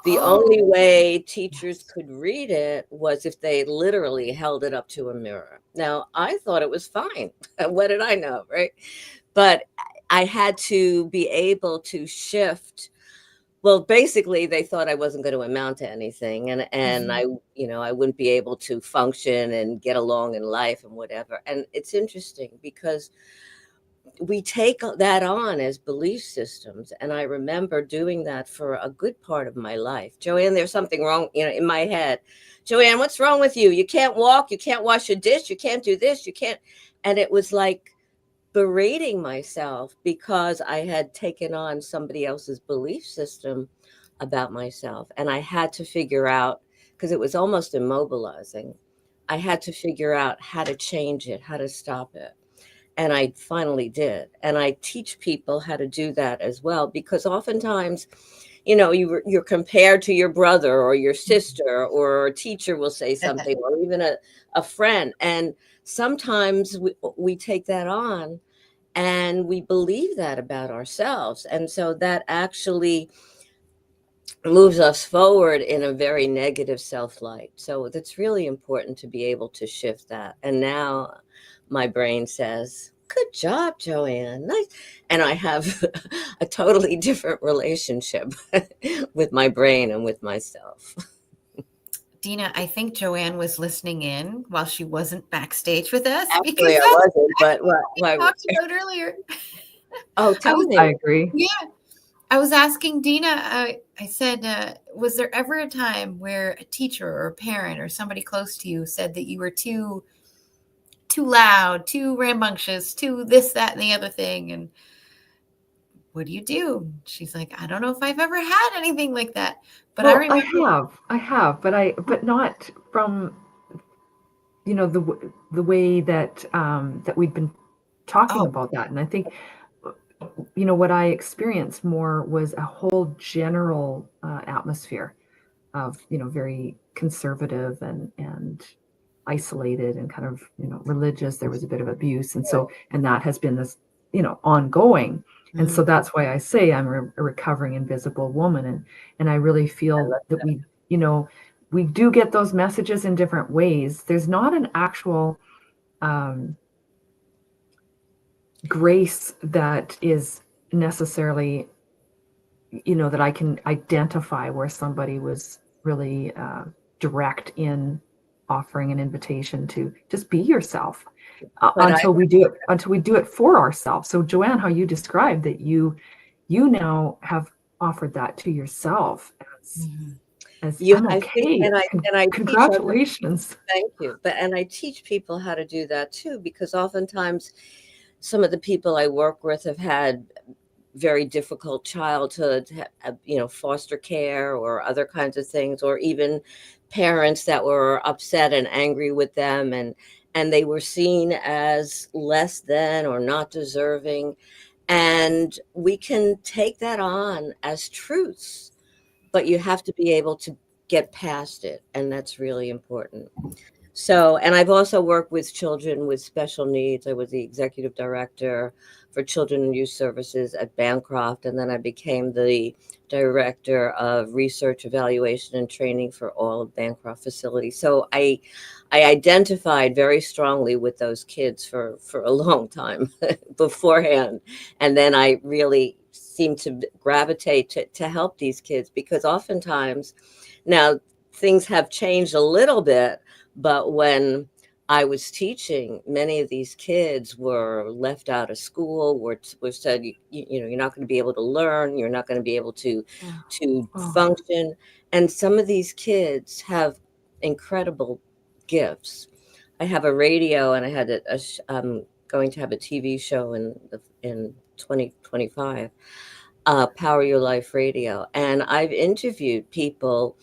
The only way teachers could read it was if they literally held it up to a mirror. Now, I thought it was fine. What did I know, right? But I had to be able to shift. Well, basically, they thought I wasn't going to amount to anything, and I wouldn't be able to function and get along in life and whatever. And it's interesting because we take that on as belief systems. And I remember doing that for a good part of my life. Joanne, there's something wrong, in my head. Joanne, what's wrong with you? You can't walk. You can't wash your dish. You can't do this. You can't. And it was like berating myself because I had taken on somebody else's belief system about myself. And I had to figure out, because it was almost immobilizing, I had to figure out how to change it, how to stop it. And I finally did. And I teach people how to do that as well, because oftentimes, you're compared to your brother or your sister, or a teacher will say something, or even a friend. And sometimes we take that on and we believe that about ourselves. And so that actually moves us forward in a very negative self-light. So it's really important to be able to shift that. And now my brain says, good job, Joanne. Nice. And I have a totally different relationship with my brain and with myself. Dina, I think Joanne was listening in while she wasn't backstage with us, because Actually, I that's wasn't, but what we what? talked about earlier. Oh, I tell was, me. I agree. yeah, I was asking Dina, I said, was there ever a time where a teacher or a parent or somebody close to you said that you were too loud, too rambunctious, too this, that, and the other thing? And what do you do? She's like, I don't know if I've ever had anything like that. But I Well, remember, I have, but not from, the way that that we've been talking oh, about that. And I think, what I experienced more was a whole general atmosphere of, very conservative and isolated and kind of, religious. There was a bit of abuse, and that has been this, ongoing. And so that's why I say I'm a recovering invisible woman, and I really feel that we do get those messages in different ways. There's not an actual grace that is necessarily, that I can identify where somebody was really direct in offering an invitation to just be yourself, But I until we do it for ourselves. So Joanne, how you described that you now have offered that to yourself as you, I'm I think, okay. and I teach other. Congratulations. Thank you. And I teach people how to do that too, because oftentimes some of the people I work with have had very difficult childhood, foster care or other kinds of things, or even parents that were upset and angry with them, and they were seen as less than or not deserving. And we can take that on as truths, but you have to be able to get past it, and that's really important. So, and I've also worked with children with special needs. I was the executive director for children and youth services at Bancroft, and then I became the director of research, evaluation, and training for all of Bancroft facilities. So I identified very strongly with those kids for a long time beforehand, and then I really seemed to gravitate to help these kids, because oftentimes now things have changed a little bit, but when I was teaching, many of these kids were left out of school, were said, you're not going to be able to learn, you're not going to be able to Oh, function. And some of these kids have incredible gifts. I have a radio, and I had I'm going to have a TV show in 2025, Power Your Life Radio, and I've interviewed people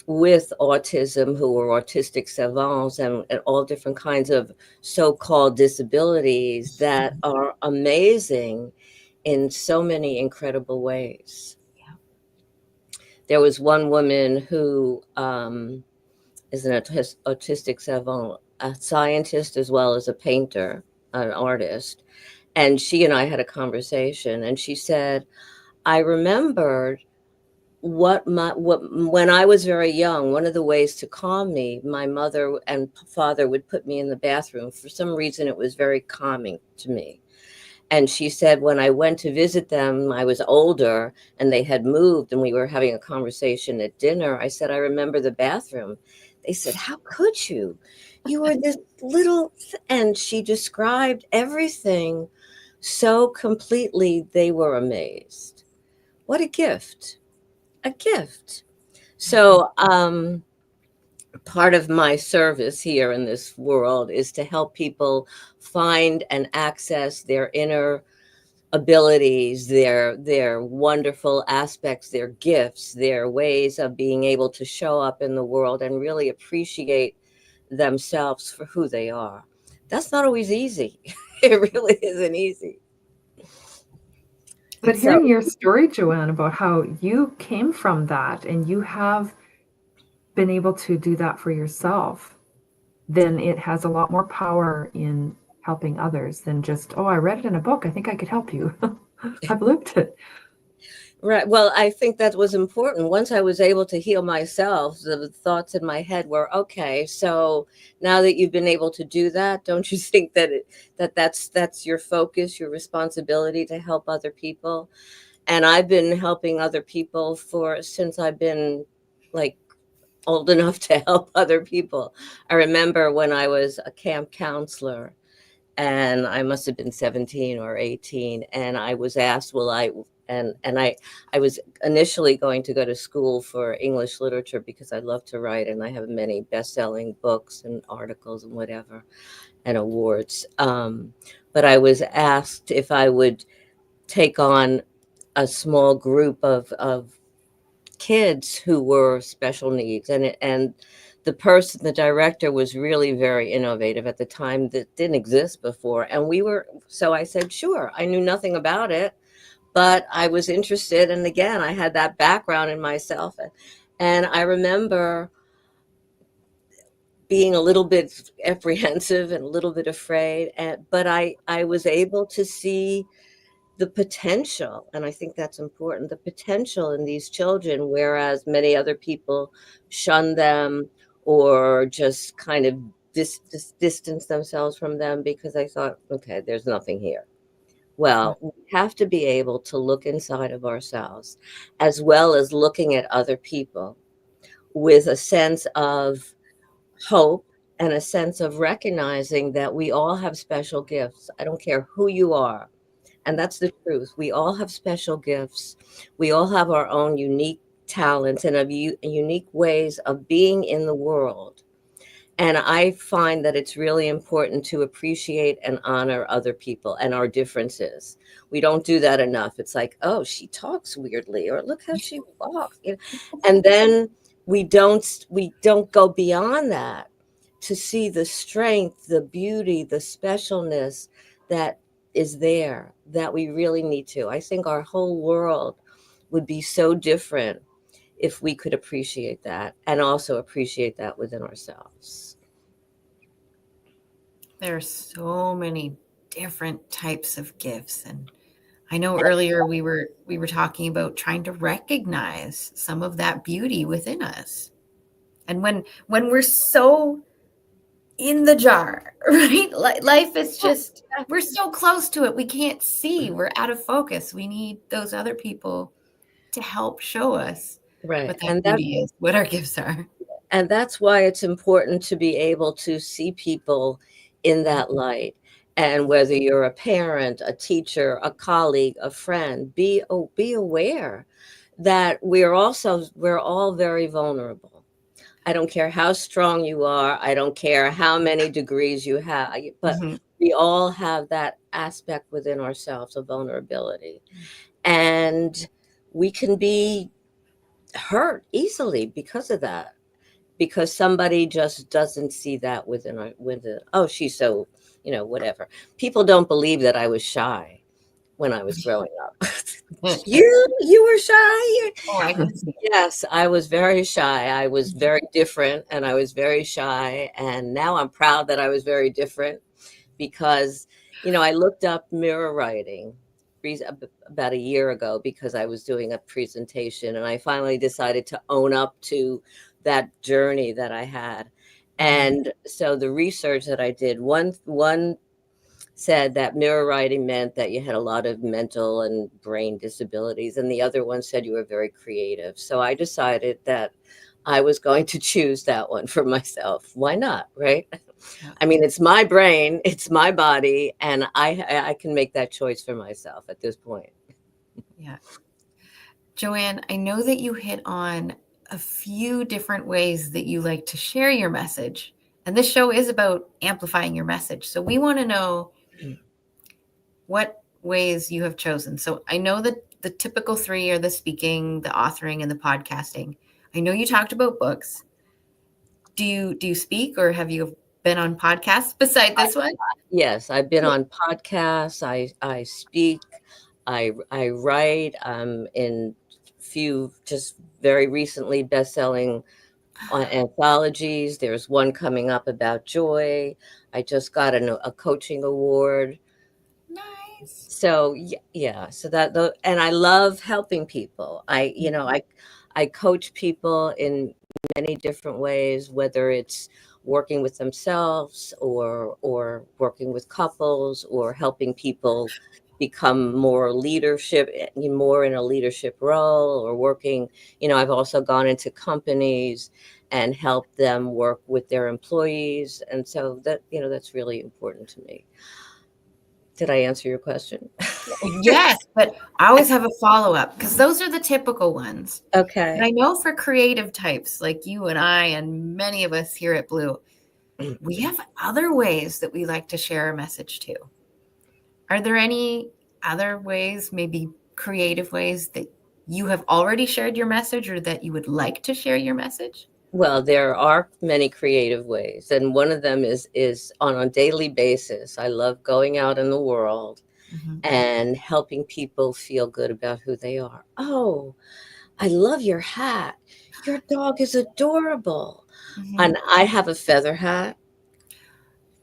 with autism who are autistic savants, and all different kinds of so-called disabilities that are amazing in so many incredible ways. There was one woman who is an autistic savant, a scientist as well as a painter, an artist. And she and I had a conversation, and she said, I remembered what when I was very young, one of the ways to calm me, my mother and father would put me in the bathroom. For some reason, it was very calming to me. And she said, when I went to visit them, I was older and they had moved, and we were having a conversation at dinner. I said, I remember the bathroom. They said, how could you? You were this little, and she described everything so completely. They were amazed. What a gift. A gift. So, part of my service here in this world is to help people find and access their inner abilities, their wonderful aspects, their gifts, their ways of being able to show up in the world and really appreciate themselves for who they are. That's not always easy. It really isn't easy. but So, hearing your story, Joanne, about how you came from that and you have been able to do that for yourself, then it has a lot more power in helping others than just, oh, I read it in a book, I think I could help you. I've lived it. right. Well, I think that was important. Once I was able to heal myself, the thoughts in my head were, okay, so now that you've been able to do that, don't you think that that's your focus, your responsibility to help other people? And I've been helping other people since I've been like old enough to help other people. I remember when I was a camp counselor, and I must have been 17 or 18, and I was asked, will I, and I was initially going to go to school for English literature because I love to write, and I have many best-selling books and articles and whatever, and awards. But I was asked if I would take on a small group of kids who were special needs, and the director was really very innovative at the time. That didn't exist before, and so I said sure. I knew nothing about it, but I was interested, and again I had that background in myself, and I remember being a little bit apprehensive and a little bit afraid, but I was able to see the potential, and I think that's important, the potential in these children, whereas many other people shun them or just kind of distance themselves from them because I thought, okay, there's nothing here. Well, we have to be able to look inside of ourselves as well as looking at other people with a sense of hope and a sense of recognizing that we all have special gifts. I don't care who you are. And that's the truth. We all have special gifts. We all have our own unique talents and unique ways of being in the world. And I find that it's really important to appreciate and honor other people and our differences. We don't do that enough. It's like, oh, she talks weirdly, or look how she walks. And then we don't go beyond that to see the strength, the beauty, the specialness that is there that we really need to. I think our whole world would be so different if we could appreciate that and also appreciate that within ourselves. There's so many different types of gifts, and I know earlier we were talking about trying to recognize some of that beauty within us. And when we're so in the jar, right? Life is just, we're so close to it. We can't see. We're out of focus. We need those other people to help show us Right. what that beauty is, what our gifts are. And that's why it's important to be able to see people in that light. And whether you're a parent, a teacher, a colleague, a friend, be aware that we're all very vulnerable. I don't care how strong you are. I don't care how many degrees you have, but we all have that aspect within ourselves of vulnerability. And we can be hurt easily because of that, because somebody just doesn't see that oh, she's so, whatever. People don't believe that I was shy when I was growing up. You were shy? Oh, I can see. Yes, I was very shy. I was very different, and I was very shy. And now I'm proud that I was very different because, I looked up mirror writing about a year ago because I was doing a presentation, and I finally decided to own up to that journey that I had. And so the research that I did, one said that mirror writing meant that you had a lot of mental and brain disabilities, and the other one said you were very creative. So I decided that I was going to choose that one for myself. Why not, right? Yeah. I mean, it's my brain, it's my body, and I can make that choice for myself at this point. Yeah. Joanne, I know that you hit on a few different ways that you like to share your message. And this show is about amplifying your message. So we want to know what ways you have chosen. So I know that the typical three are the speaking, the authoring, and the podcasting. I know you talked about books. Do you speak, or have you been on podcasts beside this one? Yes, I've been on podcasts. I speak. I write. In few just very recently best-selling anthologies. There's one coming up about joy. I just got a coaching award. Nice. So yeah, so and I love helping people. I coach people in many different ways, whether it's working with themselves or working with couples or helping people become more more in a leadership role, or working, I've also gone into companies and helped them work with their employees. And so that's really important to me. Did I answer your question? Yes, but I always have a follow-up, because those are the typical ones. Okay. But I know for creative types like you and I and many of us here at Blue, we have other ways that we like to share a message too. Are there any other ways, maybe creative ways, that you have already shared your message or that you would like to share your message? Well, there are many creative ways, and one of them is on a daily basis. I love going out in the world and helping people feel good about who they are. Oh, I love your hat. Your dog is adorable. And I have a feather hat.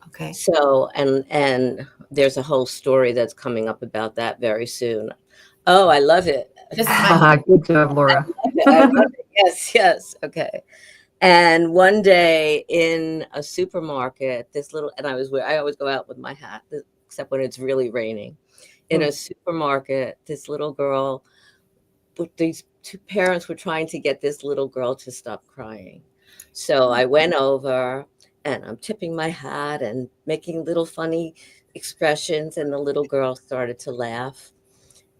Okay. So, and there's a whole story that's coming up about that very soon. Oh, I love it. This is my Good job, Laura. I love it. Yes, yes. Okay. And one day in a supermarket, and I always go out with my hat, except when it's really raining. In a supermarket, this little girl, these two parents were trying to get this little girl to stop crying. So I went over and I'm tipping my hat and making little funny expressions. And the little girl started to laugh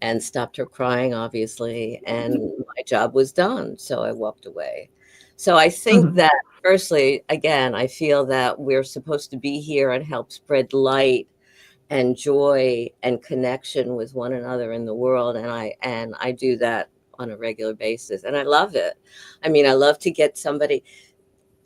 and stopped her crying, obviously. And my job was done. So I walked away. So I think that, firstly, again, I feel that we're supposed to be here and help spread light and joy and connection with one another in the world. And I do that on a regular basis. And I love it. I mean, I love to get somebody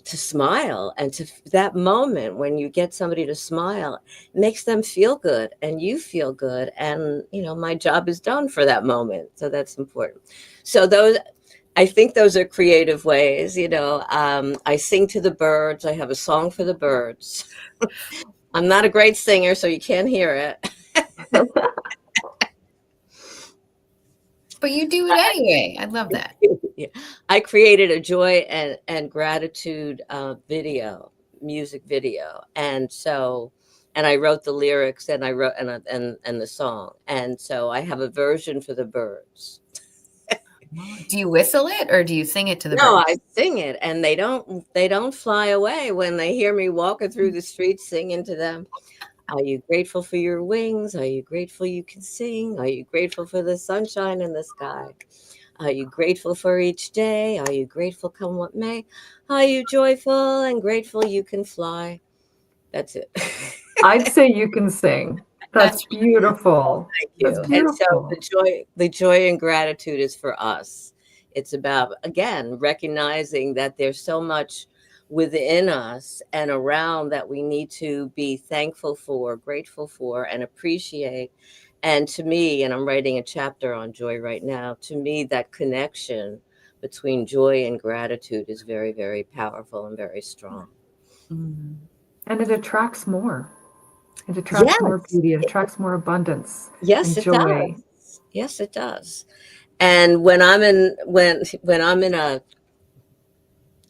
to smile, and to that moment when you get somebody to smile, it makes them feel good and you feel good. And, my job is done for that moment. So that's important. So I think those are creative ways. I sing to the birds. I have a song for the birds. I'm not a great singer, so you can't hear it. But you do it anyway. I love that. Yeah. I created a joy and gratitude music video. And I wrote the lyrics, and I wrote and the song. And so I have a version for the birds. Do you whistle it or do you sing it to the No, birds? I sing it, and they don't fly away when they hear me walking through the streets singing to them. Are you grateful for your wings? Are you grateful you can sing? Are you grateful for the sunshine in the sky? Are you grateful for each day? Are you grateful come what may? Are you joyful and grateful you can fly? That's it. I'd say you can sing. That's beautiful. Thank you. That's And so beautiful. the joy and gratitude is for us. It's about, again, recognizing that there's so much within us and around that we need to be thankful for, grateful for, and appreciate. And to me, and I'm writing a chapter on joy right now, to me, that connection between joy and gratitude is very, very powerful and very strong. And it attracts more. It attracts more beauty. It attracts more abundance and joy. Does. Yes, it does. And when I'm in a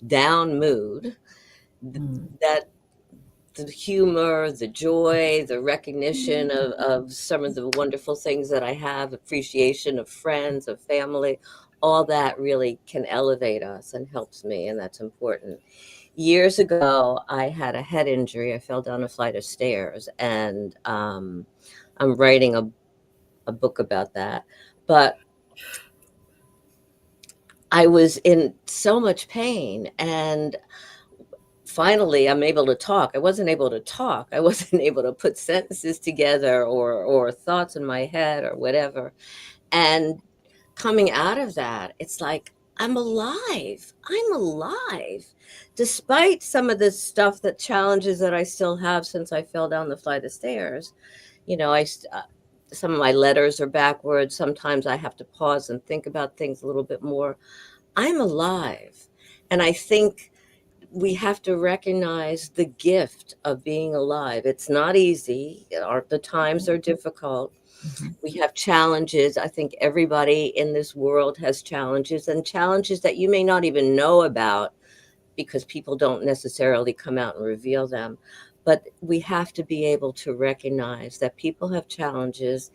down mood, that the humor, the joy, the recognition of some of the wonderful things that I have, appreciation of friends, of family, all that really can elevate us and helps me, and that's important. Years ago, I had a head injury. I fell down a flight of stairs, and I'm writing a book about that. But I was in so much pain, and finally I'm able to talk. I wasn't able to talk. I wasn't able to put sentences together or thoughts in my head or whatever. And coming out of that, it's like, I'm alive. I'm alive. Despite some of the challenges that I still have since I fell down the flight of stairs, some of my letters are backwards. Sometimes I have to pause and think about things a little bit more. I'm alive. And I think we have to recognize the gift of being alive. It's not easy. The times are difficult. We have challenges. I think everybody in this world has challenges, and challenges that you may not even know about because people don't necessarily come out and reveal them. but we have to be able to recognize that people have challenges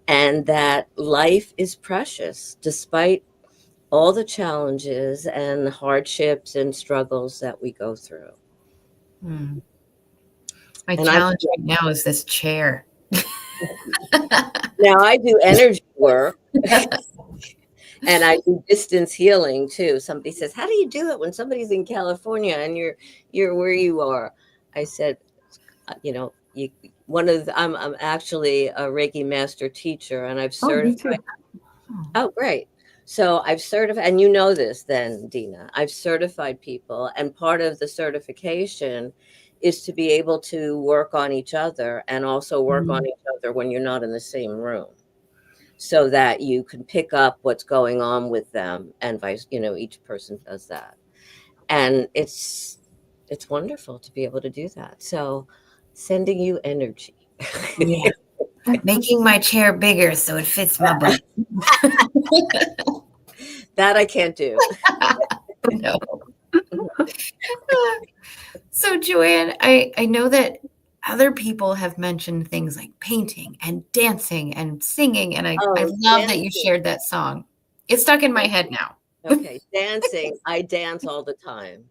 and that life is precious despite all the challenges and hardships and struggles that we go through. Hmm. My And challenge right now is this chair. now I do energy work and I do distance healing too. Somebody says, "How do you do it when somebody's in California and you're where you are?" I said, you know, I'm actually a Reiki master teacher, and I've Oh, me certified. too. Oh. Oh, great. So I've certified, and you know this then, Dina. I've certified people, and part of the certification is to be able to work on each other and also work on each other when you're not in the same room, so that you can pick up what's going on with them, and vice, each person does that. And it's wonderful to be able to do that. So sending you energy. Yeah. Making my chair bigger so it fits my butt. That I can't do. No. So, Joanne, I know that other people have mentioned things like painting and dancing and singing, and I Oh, love that you dancing. shared that song. It's stuck in my head now. Okay, dancing. I dance all the time.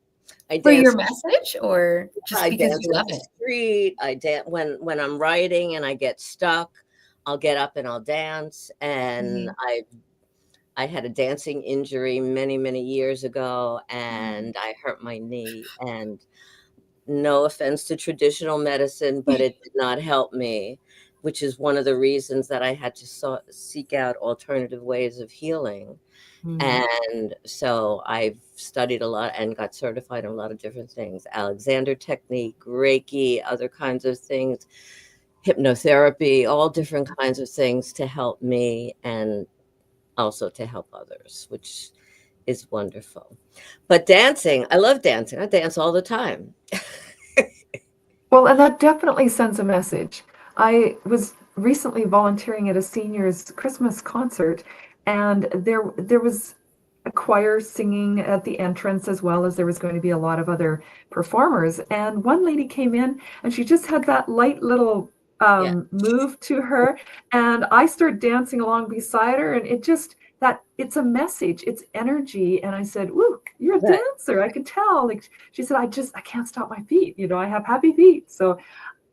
I For your dance. message or just I because dance you in love the it? street. I dance when I'm writing and I get stuck. I'll get up and I'll dance. And I had a dancing injury many, many years ago, and I hurt my knee. And no offense to traditional medicine, but it did not help me, which is one of the reasons that I had to seek out alternative ways of healing. And so I've studied a lot and got certified in a lot of different things: Alexander technique, Reiki, other kinds of things, hypnotherapy, all different kinds of things to help me and also to help others, which is wonderful. But dancing, I love dancing. I dance all the time. Well, and that definitely sends a message. I was recently volunteering at a seniors Christmas concert, and there was a choir singing at the entrance, as well as there was going to be a lot of other performers. And one lady came in and she just had that light little Yeah. move to her, and I started dancing along beside her, and it just that it's a message, it's energy. And I said, "Ooh, you're a Right. dancer. I could tell." Like she said, I can't stop my feet. I have happy feet. So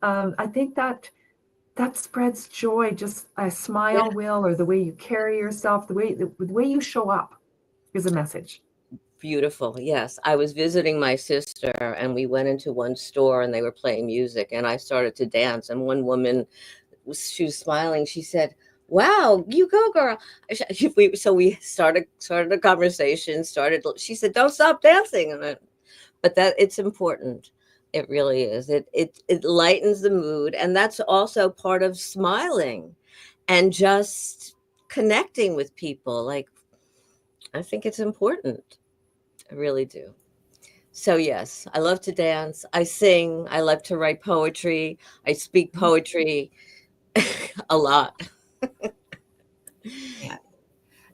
I think that spreads joy. Just a smile will, or the way you carry yourself, the way you show up is a message. Beautiful. Yes. I was visiting my sister and we went into one store and they were playing music and I started to dance. And one woman, she was smiling. She said, "Wow, you go, girl." So we started a conversation, she said, "Don't stop dancing." But that it's important. It really is. It lightens the mood. And that's also part of smiling and just connecting with people. Like, I think it's important. I really do. So yes, I love to dance. I sing. I love to write poetry. I speak poetry a lot. Yeah.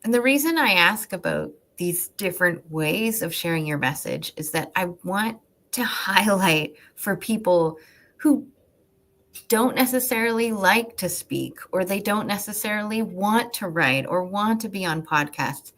And the reason I ask about these different ways of sharing your message is that I want to highlight for people who don't necessarily like to speak, or they don't necessarily want to write or want to be on podcasts.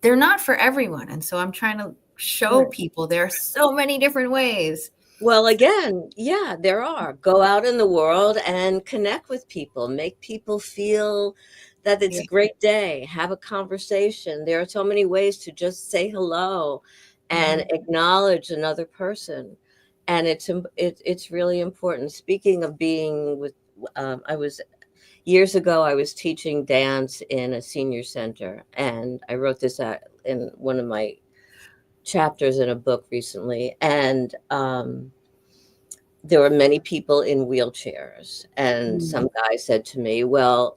They're not for everyone. And so I'm trying to show people there are so many different ways. Well, again, yeah, there are. Go out in the world and connect with people, make people feel that it's a great day, have a conversation. There are so many ways to just say hello and acknowledge another person. And it's really important. Speaking of being with, years ago, I was teaching dance in a senior center, and I wrote this out in one of my chapters in a book recently. And there were many people in wheelchairs, and some guy said to me, "Well,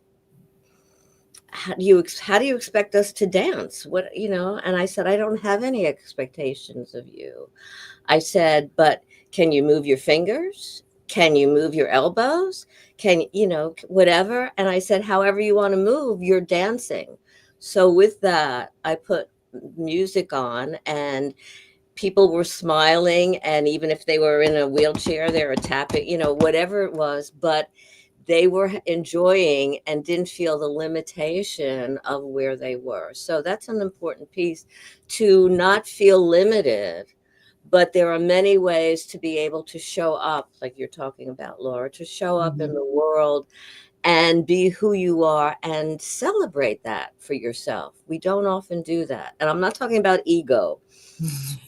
how do you expect us to dance? What?" And I said, "I don't have any expectations of you." I said, "But can you move your fingers? Can you move your elbows? Whatever." And I said, "However you want to move, you're dancing." So with that, I put music on, and people were smiling, and even if they were in a wheelchair, they were tapping, whatever it was, but they were enjoying and didn't feel the limitation of where they were. So that's an important piece, to not feel limited. But there are many ways to be able to show up, like you're talking about, Laura, to show up in the world and be who you are and celebrate that for yourself. We don't often do that. And I'm not talking about ego.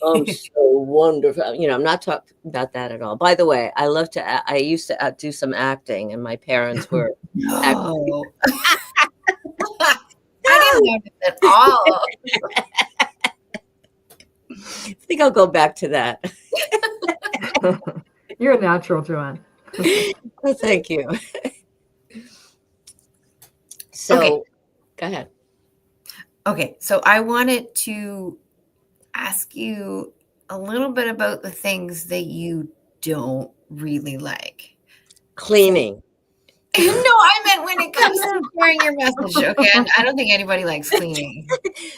I'm so wonderful. I'm not talking about that at all. By the way, I used to do some acting, and my parents were No. I didn't notice at all. I think I'll go back to that. You're a natural, Joanne. Well, thank you. So, Okay. Go ahead. Okay, so I wanted to ask you a little bit about the things that you don't really like. Cleaning. No, I meant when it comes to sharing your message. Okay, and I don't think anybody likes cleaning.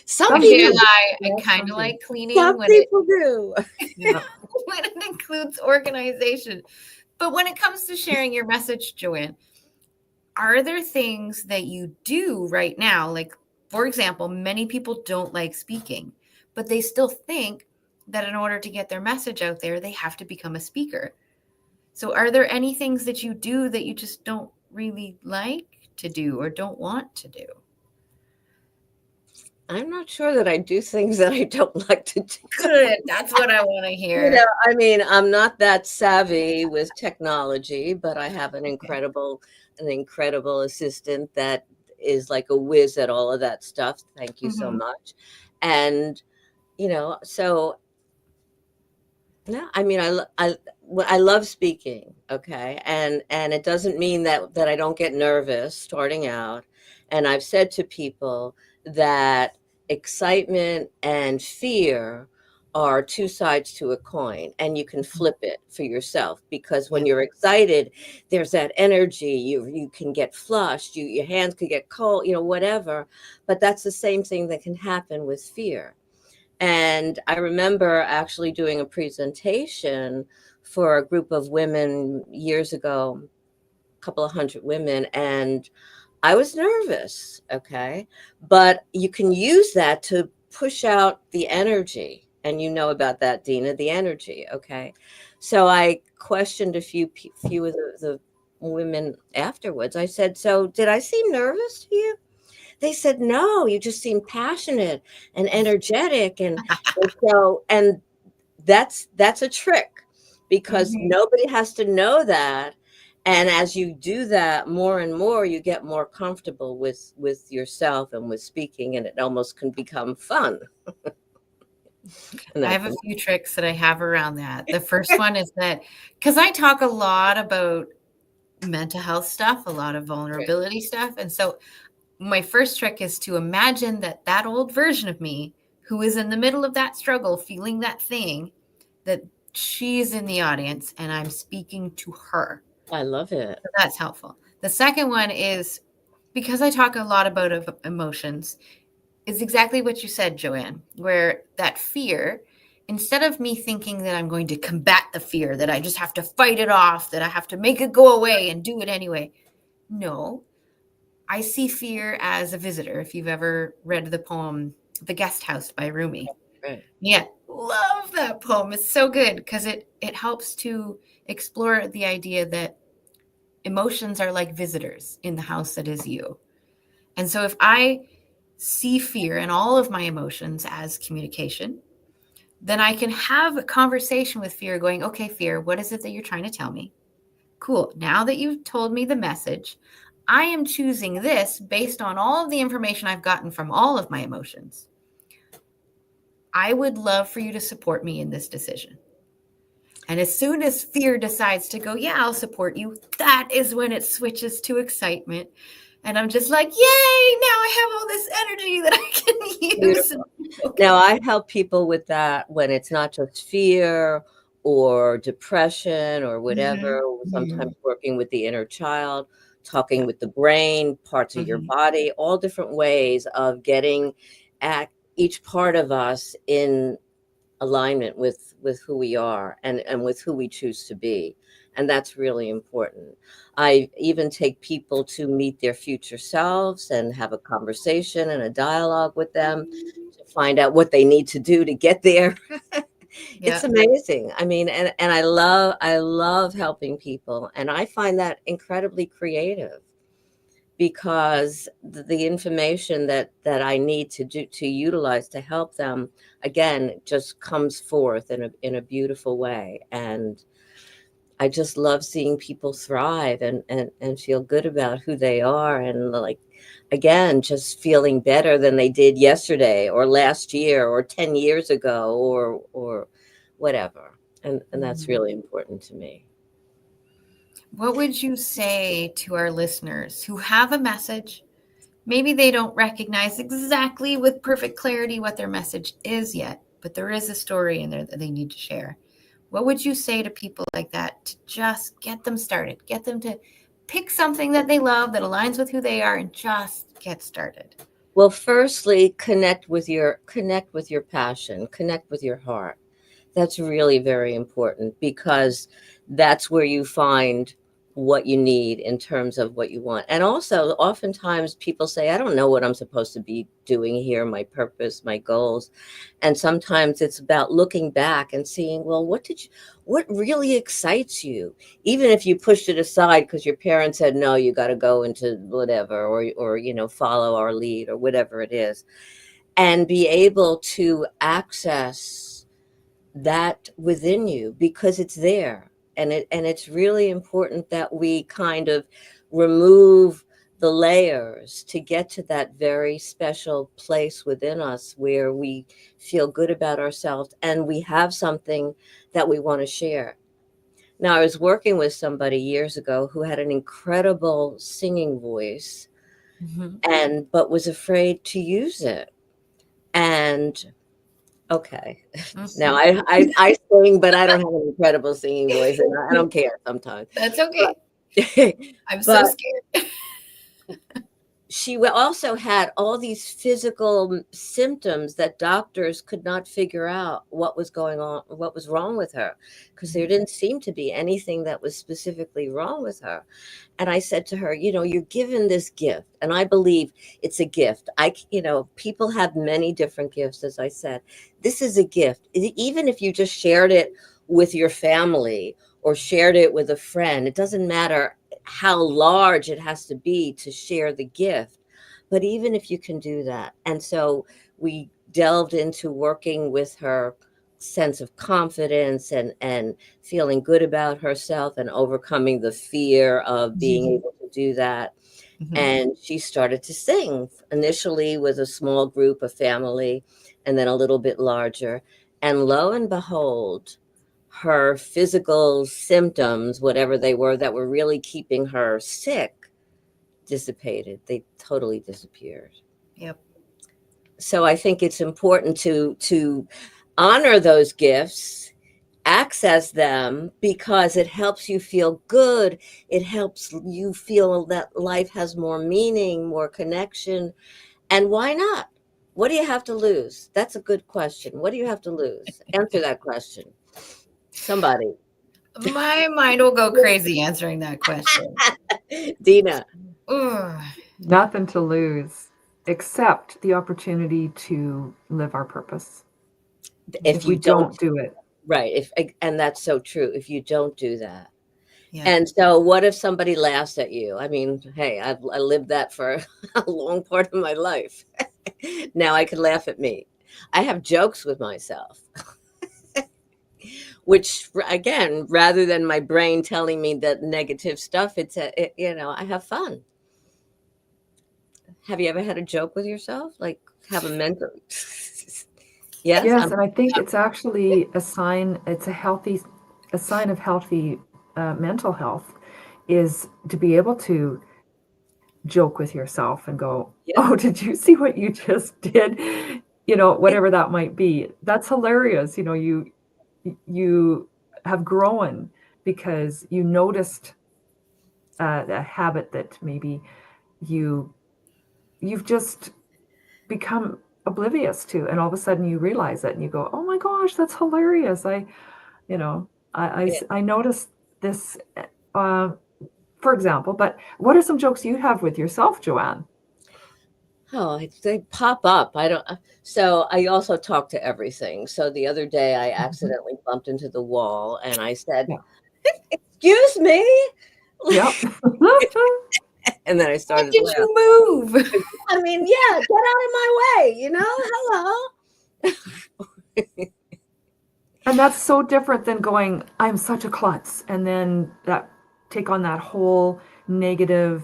Some Okay, people, I kind of like cleaning some when people do. when it includes organization. But when it comes to sharing your message, Joanne, are there things that you do right now? Like, for example, many people don't like speaking, but they still think that in order to get their message out there, they have to become a speaker. So are there any things that you do that you just don't really like to do or don't want to do? I'm not sure that I do things that I don't like to do. Good. That's what I want to hear. I mean, I'm not that savvy with technology, but I have an incredible assistant that is like a whiz at all of that stuff. Thank you so much. And, so no, I mean, I love speaking. Okay. And it doesn't mean that I don't get nervous starting out. And I've said to people that excitement and fear are two sides to a coin, and you can flip it for yourself, because when you're excited, there's that energy. You can get flushed, your hands could get cold, whatever. But that's the same thing that can happen with fear. And I remember actually doing a presentation for a group of women years ago, a couple of hundred women, and I was nervous, okay? But you can use that to push out the energy. And you know about that, Dina, the energy, okay? So I questioned a few of the women afterwards. I said, so did I seem nervous to you? They said, no, you just seem passionate and energetic. And that's a trick, because nobody has to know that. And as you do that more and more, you get more comfortable with yourself and with speaking, and it almost can become fun. I have a few tricks that I have around that. The first one is that, because I talk a lot about mental health stuff, a lot of vulnerability stuff. And so my first trick is to imagine that old version of me who is in the middle of that struggle, feeling that thing, that she's in the audience and I'm speaking to her. I love it. So that's helpful. The second one is, because I talk a lot about emotions, is exactly what you said, Joanne, where that fear, instead of me thinking that I'm going to combat the fear, that I just have to fight it off, that I have to make it go away and do it anyway. No, I see fear as a visitor. If you've ever read the poem, The Guest House by Rumi. Right. Yeah, love that poem. It's so good because it helps to explore the idea that emotions are like visitors in the house that is you. And so if I see fear and all of my emotions as communication, then I can have a conversation with fear going, okay, fear, what is it that you're trying to tell me? Cool. Now that you've told me the message, I am choosing this based on all of the information I've gotten from all of my emotions. I would love for you to support me in this decision. And as soon as fear decides to go, yeah, I'll support you, that is when it switches to excitement. And I'm just like, yay, now I have all this energy that I can use. Okay. Now, I help people with that when it's not just fear or depression or whatever. Sometimes working with the inner child, talking with the brain, parts of your body, all different ways of getting at each part of us in alignment with who we are and with who we choose to be. And that's really important. I even take people to meet their future selves and have a conversation and a dialogue with them to find out what they need to do to get there. It's Yeah. amazing. I mean, and I love helping people, and I find that incredibly creative because the information that I need to utilize to help them again just comes forth in a beautiful way. And I just love seeing people thrive and feel good about who they are, and like again just feeling better than they did yesterday or last year or 10 years ago or whatever. And that's really important to me. What would you say to our listeners who have a message? Maybe they don't recognize exactly with perfect clarity what their message is yet, but there is a story in there that they need to share. What would you say to people like that to just get them started, get them to pick something that they love that aligns with who they are and just get started? Well, firstly, connect with your passion, connect with your heart. That's really very important because that's where you find what you need in terms of what you want. And also, oftentimes people say, I don't know what I'm supposed to be doing here, my purpose, my goals. And sometimes it's about looking back and seeing, well, what really excites you? Even if you pushed it aside because your parents said, no, you got to go into whatever, or follow our lead or whatever it is, and be able to access that within you because it's there. And it's really important that we kind of remove the layers to get to that very special place within us where we feel good about ourselves and we have something that we want to share. Now, I was working with somebody years ago who had an incredible singing voice and but was afraid to use it. And okay. Now I sing, but I don't have an incredible singing voice, and I don't care sometimes. That's okay. But, I'm so but scared. she also had all these physical symptoms that doctors could not figure out what was going on, what was wrong with her, because there didn't seem to be anything that was specifically wrong with her. And I said to her, you're given this gift, and I believe it's a gift. People have many different gifts, as I said. This is a gift. Even if you just shared it with your family or shared it with a friend, it doesn't matter how large it has to be to share the gift. But even if you can do that. And so we delved into working with her sense of confidence and feeling good about herself and overcoming the fear of being able to do that. And she started to sing initially with a small group of family and then a little bit larger. And lo and behold, her physical symptoms, whatever they were that were really keeping her sick, dissipated. They totally disappeared. Yep. So I think it's important to honor those gifts, access them, because it helps you feel good. It helps you feel that life has more meaning, more connection. And why not? What do you have to lose? That's a good question. What do you have to lose? Answer that question. Somebody. My mind will go crazy answering that question. Dina. Ugh. Nothing to lose except the opportunity to live our purpose. If we don't do it. Right. And that's so true. If you don't do that. Yeah. And so what if somebody laughs at you? I mean, hey, I lived that for a long part of my life. Now I can laugh at me. I have jokes with myself, which again, rather than my brain telling me that negative stuff, I have fun. Have you ever had a joke with yourself? Like have a mentor? Yes. Yes, and I think it's actually a sign. It's a sign of healthy mental health, is to be able to joke with yourself and go, Yeah. "Oh, did you see what you just did?" Whatever that might be. That's hilarious. You have grown because you noticed a habit that maybe you've just become oblivious to, and all of a sudden you realize it and you go, oh my gosh, that's hilarious. I noticed this, for example, but what are some jokes you have with yourself, Joanne? Oh, they pop up. I don't. So I also talk to everything. So the other day I accidentally bumped into the wall and I said, Yeah. "Excuse me," Yep. and then I Why started did laughing. you move? I mean, yeah, get out of my way. Hello. And that's so different than going, I'm such a klutz, and then take on that whole negative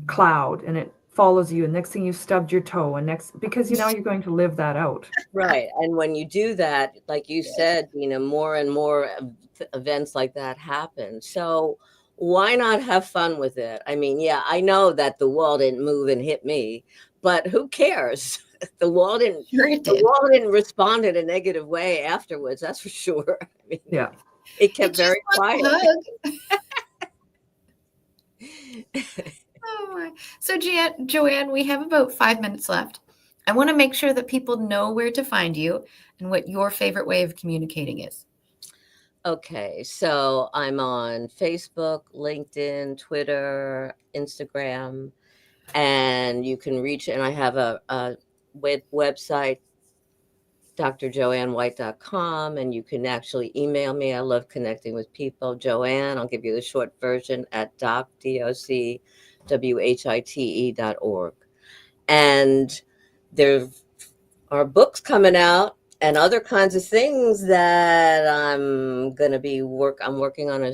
cloud, and it follows you, and next thing you stubbed your toe, and because you're going to live that out. Right. And when you do that, like you said, more and more events like that happen. So why not have fun with it? I mean, yeah, I know that the wall didn't move and hit me, but who cares? The wall didn't Sure it the did. wall didn't respond in a negative way afterwards, that's for sure. I mean, Yeah. it kept very quiet. Oh my. So Joanne, we have about 5 minutes left. I want to make sure that people know where to find you and what your favorite way of communicating is. Okay, so I'm on Facebook, LinkedIn, Twitter, Instagram, and you can reach, and I have a website, drjoannewhite.com, and you can actually email me. I love connecting with people. Joanne, I'll give you the short version, at docwhite.org. And there are books coming out and other kinds of things that I'm working on a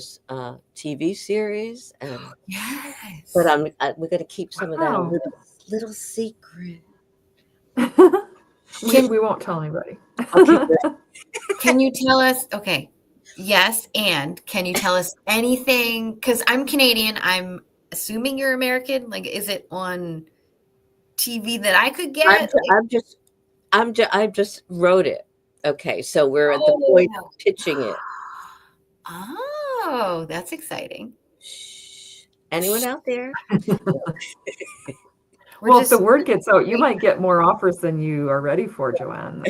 TV series, and Yes. but we're gonna keep some of that Wow. little secret. We won't tell anybody. I'll keep it. Can you tell us? Okay. Yes. And can you tell us anything? Because I'm Canadian. I'm assuming you're American. Like, is it on TV that I could get? I just wrote it. Okay, so we're at the point of pitching it. Oh, that's exciting. Shh. Anyone out there? Well, if the word gets out, you might get more offers than you are ready for, Joanne.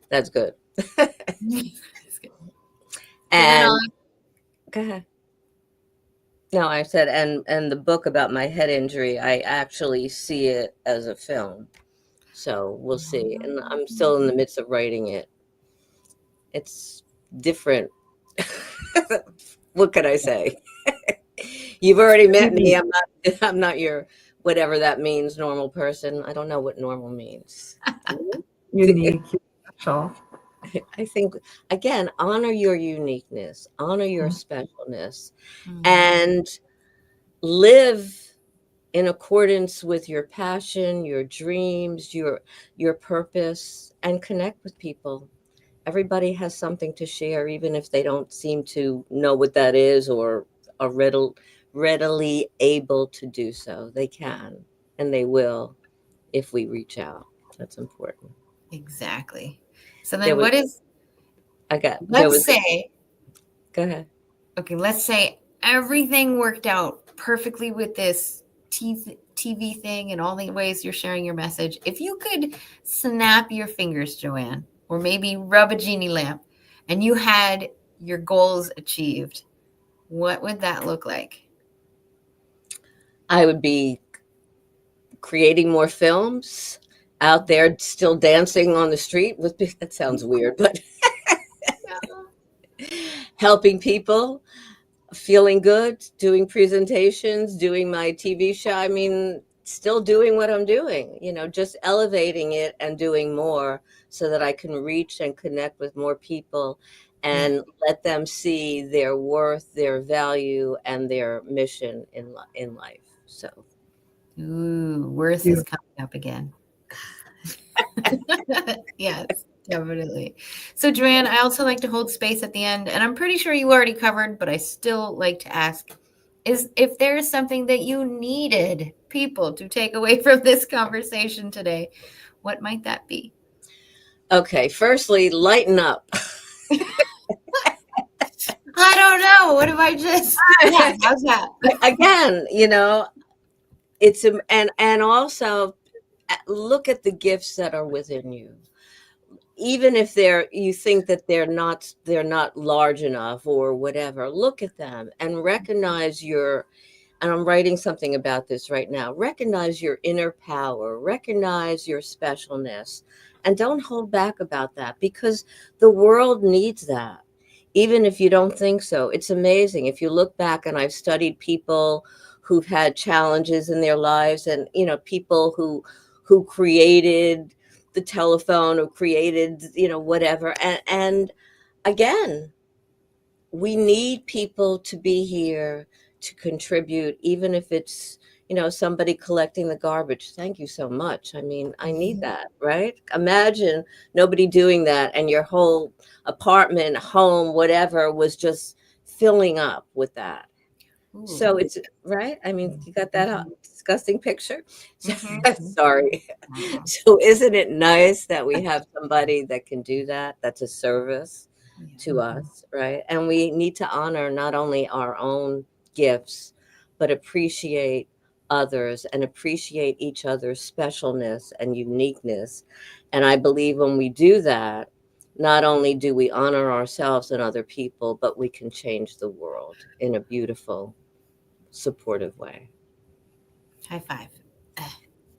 That's good. And go ahead. No, I said, and the book about my head injury, I actually see it as a film. So we'll see. And I'm still in the midst of writing it. It's different. What can I say? You've already met me. I'm not your, whatever that means, normal person. I don't know what normal means. Unique, special. I think, again, honor your uniqueness, honor your specialness, and live in accordance with your passion, your dreams, your purpose, and connect with people. Everybody has something to share, even if they don't seem to know what that is or are readily able to do so. They can, and they will, if we reach out. That's important. Exactly. So then let's say, go ahead. Okay, let's say everything worked out perfectly with this TV thing and all the ways you're sharing your message. If you could snap your fingers, Joanne, or maybe rub a genie lamp, and you had your goals achieved, what would that look like? I would be creating more films, out there still dancing on the street with, that sounds weird, but helping people, feeling good, doing presentations, doing my TV show. I mean, still doing what I'm doing, just elevating it and doing more so that I can reach and connect with more people and let them see their worth, their value, and their mission in life. So, worth is coming up again. Yes, definitely. So, Joanne, I also like to hold space at the end, and I'm pretty sure you already covered, but I still like to ask, is if there's something that you needed people to take away from this conversation today, what might that be? Okay, firstly, lighten up. I don't know. What if I just, how's that? Again, it's, and also look at the gifts that are within you. Even if you think that they're not large enough or whatever, look at them and recognize and I'm writing something about this right now. Recognize your inner power, recognize your specialness, and don't hold back about that, because the world needs that. Even if you don't think so, it's amazing. If you look back, and I've studied people who've had challenges in their lives, and people who created the telephone, or created whatever, and again, we need people to be here to contribute, even if it's somebody collecting the garbage. Thank you so much. I mean, I need that, right? Imagine nobody doing that, and your whole apartment, home, whatever, was just filling up with that. Ooh. So it's right. I mean, you got that disgusting picture. Mhm. Sorry. So isn't it nice that we have somebody that can do that? That's a service to us, right? And we need to honor not only our own gifts, but appreciate others and appreciate each other's specialness and uniqueness. And I believe when we do that, not only do we honor ourselves and other people, but we can change the world in a beautiful, supportive way. High five.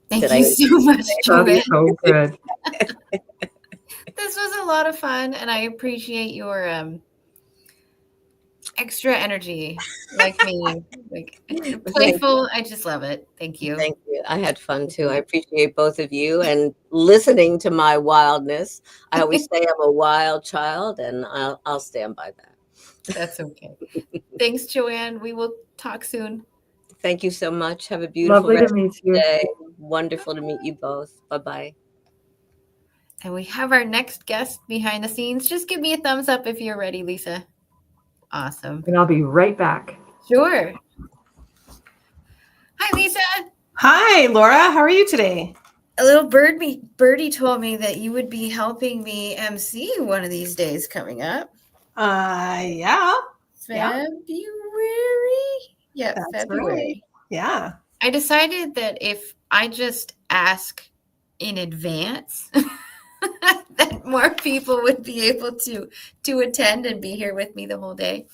Thank Did you I- so much, That's Joanne. so good. This was a lot of fun, and I appreciate your extra energy, like me, like playful. I just love it. Thank you. Thank you. I had fun too. I appreciate both of you and listening to my wildness. I always say I'm a wild child, and I'll stand by that. That's okay. Thanks, Joanne. We will talk soon. Thank you so much. Have a beautiful Lovely to rest of meet the you. day. Wonderful to meet you both. Bye-bye. And we have our next guest behind the scenes. Just give me a thumbs up if you're ready, Lisa. Awesome. And I'll be right back. Sure. Hi, Lisa. Hi, Laura. How are you today? A little birdie told me that you would be helping me MC one of these days coming up. Yeah. February? Yeah, That's February. right. Yeah. I decided that if I just ask in advance, that more people would be able to attend and be here with me the whole day.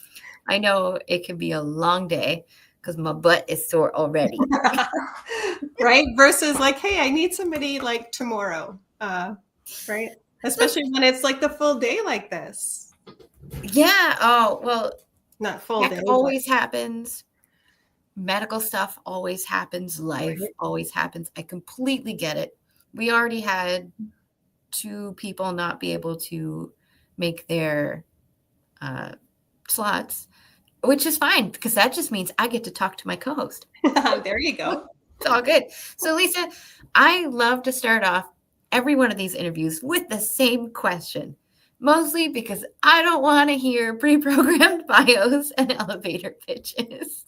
I know it can be a long day because my butt is sore already. Right. Versus like, hey, I need somebody like tomorrow. Right. Especially when it's like the full day like this. Yeah. Oh, well, Not full that day. always happens. Medical stuff always happens. Life Right. always happens. I completely get it. We already had 2 people not be able to make their slots, which is fine because that just means I get to talk to my co-host. There you go. It's all good. So, Lisa, I love to start off every one of these interviews with the same question, mostly because I don't want to hear pre-programmed bios and elevator pitches.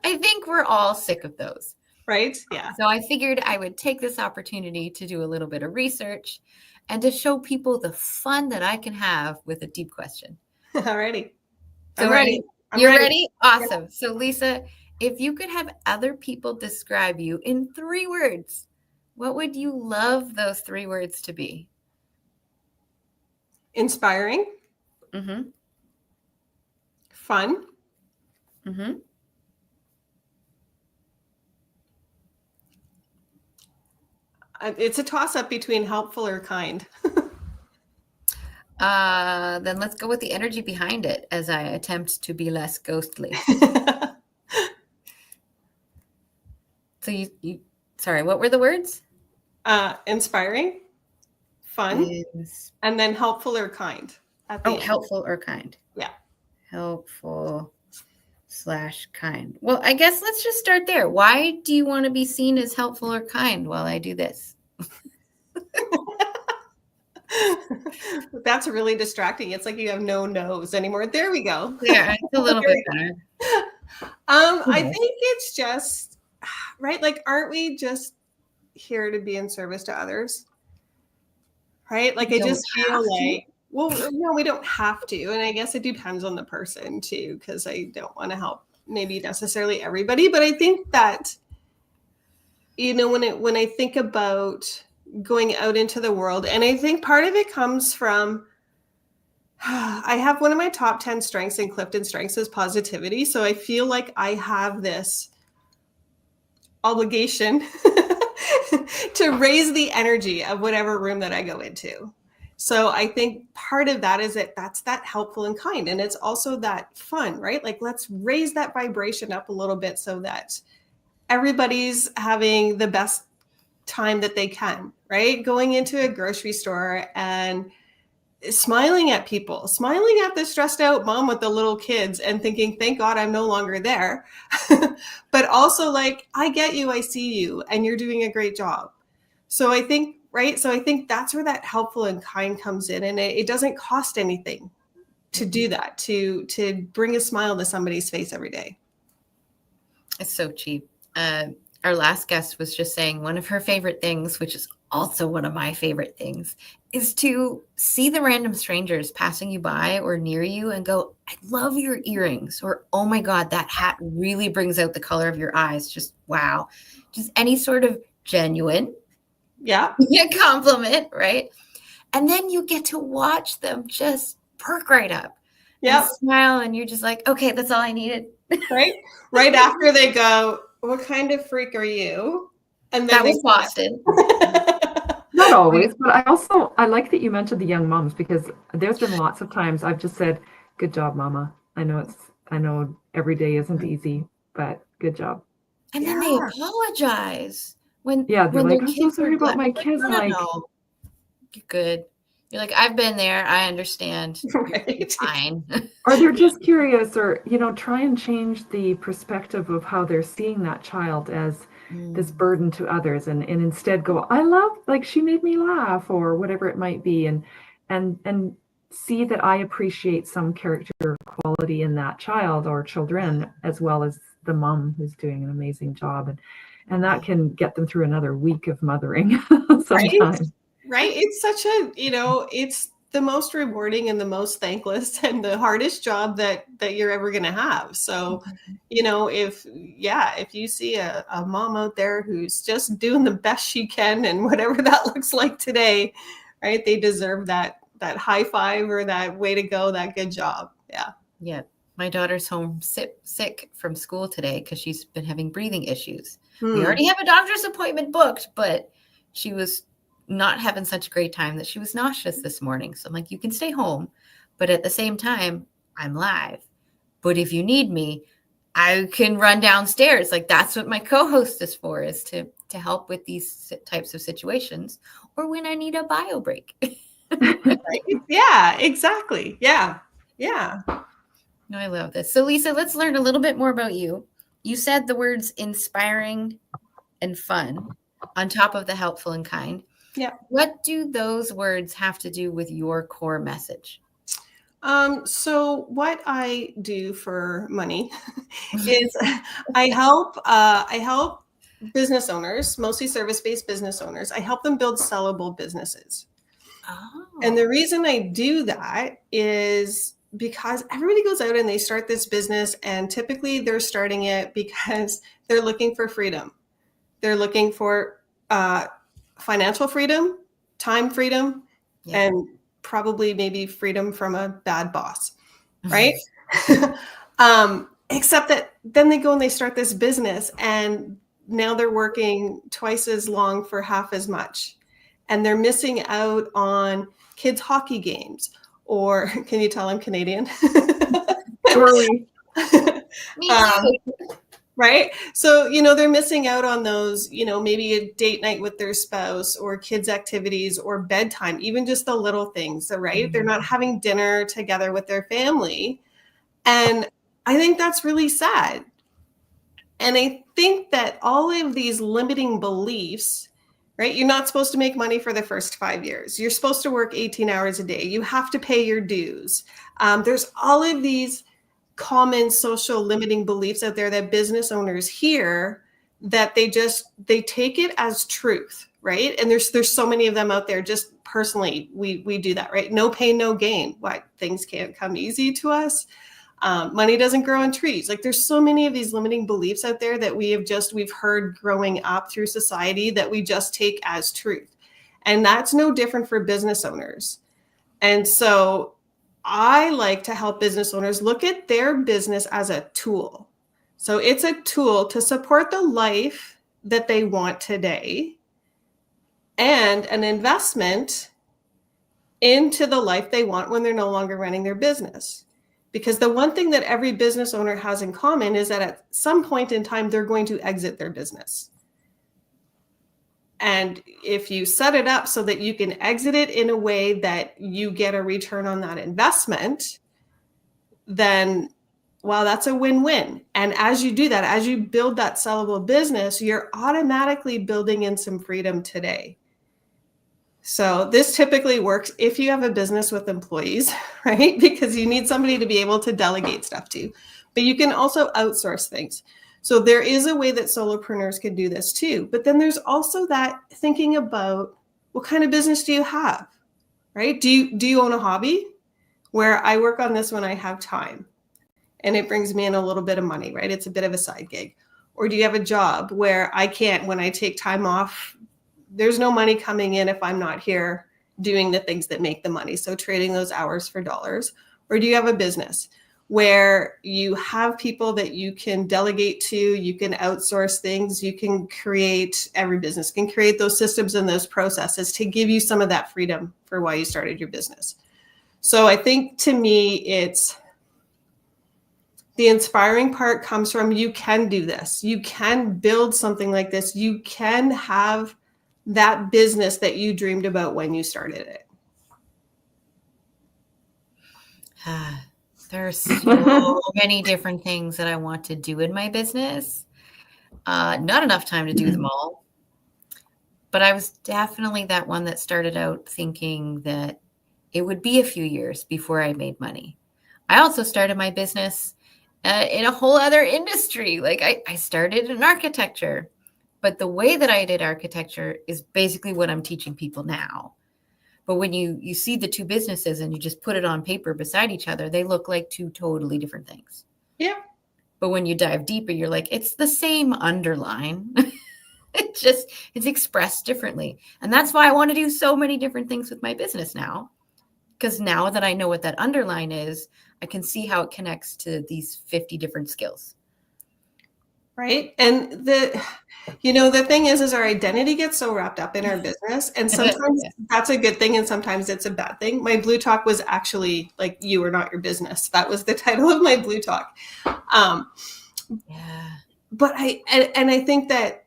I think we're all sick of those. Right. Yeah. So I figured I would take this opportunity to do a little bit of research and to show people the fun that I can have with a deep question. Alrighty. So I'm ready. You're ready? Awesome. So, Lisa, if you could have other people describe you in 3 words, what would you love those 3 words to be? Inspiring. Mm-hmm. Fun. Mm-hmm. It's a toss-up between helpful or kind. Then let's go with the energy behind it as I attempt to be less ghostly. So you sorry, what were the words? Inspiring, fun, and then helpful or kind. At the end. Helpful or kind. Yeah. Helpful/kind. Well, I guess let's just start there. Why do you want to be seen as helpful or kind while I do this? That's really distracting. It's like you have no nose anymore. There we go. Yeah, it's a little bit better. I think it's just right. Like, aren't we just here to be in service to others? Right? Like, I just feel like, well, no, we don't have to. And I guess it depends on the person too, because I don't want to help maybe necessarily everybody. But I think that when I think about going out into the world, and I think part of it comes from, I have one of my top 10 strengths in Clifton Strengths is positivity. So I feel like I have this obligation to raise the energy of whatever room that I go into. So I think part of that is that's that helpful and kind. And it's also that fun, right? Like, let's raise that vibration up a little bit so that everybody's having the best time that they can, right? Going into a grocery store and smiling at people, smiling at the stressed out mom with the little kids and thinking, thank God I'm no longer there. But also like, I get you, I see you, and you're doing a great job. So I think, right? So I think that's where that helpful and kind comes in. And it doesn't cost anything to do that, to bring a smile to somebody's face every day. It's so cheap. Our last guest was just saying one of her favorite things, which is also one of my favorite things, is to see the random strangers passing you by or near you and go, I love your earrings, or, oh my God, that hat really brings out the color of your eyes. Just wow. Just any sort of genuine compliment, right? And then you get to watch them just perk right up and smile, and you're just like, okay, that's all I needed. Right after they go, what kind of freak are you? And then that was Boston. Not always, but I like that you mentioned the young moms, because there's been lots of times I've just said, good job, mama. I know every day isn't easy, but good job. And then they apologize when they're like, their I'm so sorry about my kids. No. You're good. You're like, I've been there. I understand. You're fine. Or they're just curious, or, try and change the perspective of how they're seeing that child as this burden to others, and instead go, I love, like, she made me laugh, or whatever it might be, and see that I appreciate some character quality in that child or children, as well as the mom who's doing an amazing job, and that can get them through another week of mothering sometimes. Right. It's such a, it's the most rewarding and the most thankless and the hardest job that you're ever going to have. So, if you see a mom out there who's just doing the best she can, and whatever that looks like today, right, they deserve that high five or that way to go, that good job. Yeah. Yeah. My daughter's home sick from school today because she's been having breathing issues. We already have a doctor's appointment booked, but she was not having such a great time that she was nauseous this morning. So I'm like, you can stay home, but at the same time, I'm live. But if you need me, I can run downstairs. Like, that's what my co-host is for, is to help with these types of situations, or when I need a bio break. Yeah, exactly. Yeah. No, I love this. So Lisa, let's learn a little bit more about you. You said the words inspiring and fun on top of the helpful and kind. Yeah. What do those words have to do with your core message? So what I do for money is I help business owners, mostly service-based business owners. I help them build sellable businesses. Oh. And the reason I do that is because everybody goes out and they start this business, and typically they're starting it because they're looking for freedom. They're looking for financial freedom, time freedom, and probably maybe freedom from a bad boss, right? Except that then they go and they start this business, and now they're working twice as long for half as much. And they're missing out on kids' hockey games. Or, can you tell I'm Canadian? Totally. Right? So, they're missing out on those, maybe a date night with their spouse, or kids' activities, or bedtime, even just the little things, right? They're not having dinner together with their family. And I think that's really sad. And I think that all of these limiting beliefs, right? You're not supposed to make money for the first 5 years. You're supposed to work 18 hours a day. You have to pay your dues. There's all of these common social limiting beliefs out there that business owners hear, that they take it as truth, right? And there's so many of them out there. Just personally, we do that, right? No pain, no gain. What, things can't come easy to us? Money doesn't grow on trees. Like there's so many of these limiting beliefs out there that we've heard growing up through society that we just take as truth. And that's no different for business owners. And so I like to help business owners look at their business as a tool. So it's a tool to support the life that they want today and an investment into the life they want when they're no longer running their business. Because the one thing that every business owner has in common is that at some point in time, they're going to exit their business. And if you set it up so that you can exit it in a way that you get a return on that investment, then, well, that's a win-win. And as you do that, as you build that sellable business, you're automatically building in some freedom today. So this typically works if you have a business with employees, right? Because you need somebody to be able to delegate stuff to. But you can also outsource things. So there is a way that solopreneurs can do this too. But then there's also that thinking about what kind of business do you have, right? Do you own a hobby? Where I work on this when I have time and it brings me in a little bit of money, right? It's a bit of a side gig. Or do you have a job where I can't, when I take time off, there's no money coming in if I'm not here doing the things that make the money. So trading those hours for dollars. Or do you have a business where you have people that you can delegate to, you can outsource things, you can create, every business can create those systems and those processes to give you some of that freedom for why you started your business. So I think to me, it's the inspiring part comes from you can do this. You can build something like this. You can have that business that you dreamed about when you started it. There are so many different things that I want to do in my business. Not enough time to do them all. But I was definitely that one that started out thinking that it would be a few years before I made money. I also started my business in a whole other industry. Like I started in architecture, but the way that I did architecture is basically what I'm teaching people now. But when you see the two businesses and you just put it on paper beside each other, they look like two totally different things. Yeah. But when you dive deeper, you're like, it's the same underline. It's expressed differently. And that's why I want to do so many different things with my business now. Because now that I know what that underline is, I can see how it connects to these 50 different skills. Right. And the thing is our identity gets so wrapped up in our business. And sometimes that's a good thing. And sometimes it's a bad thing. My Blue Talk was actually like, you are not your business. That was the title of my Blue Talk. But I think that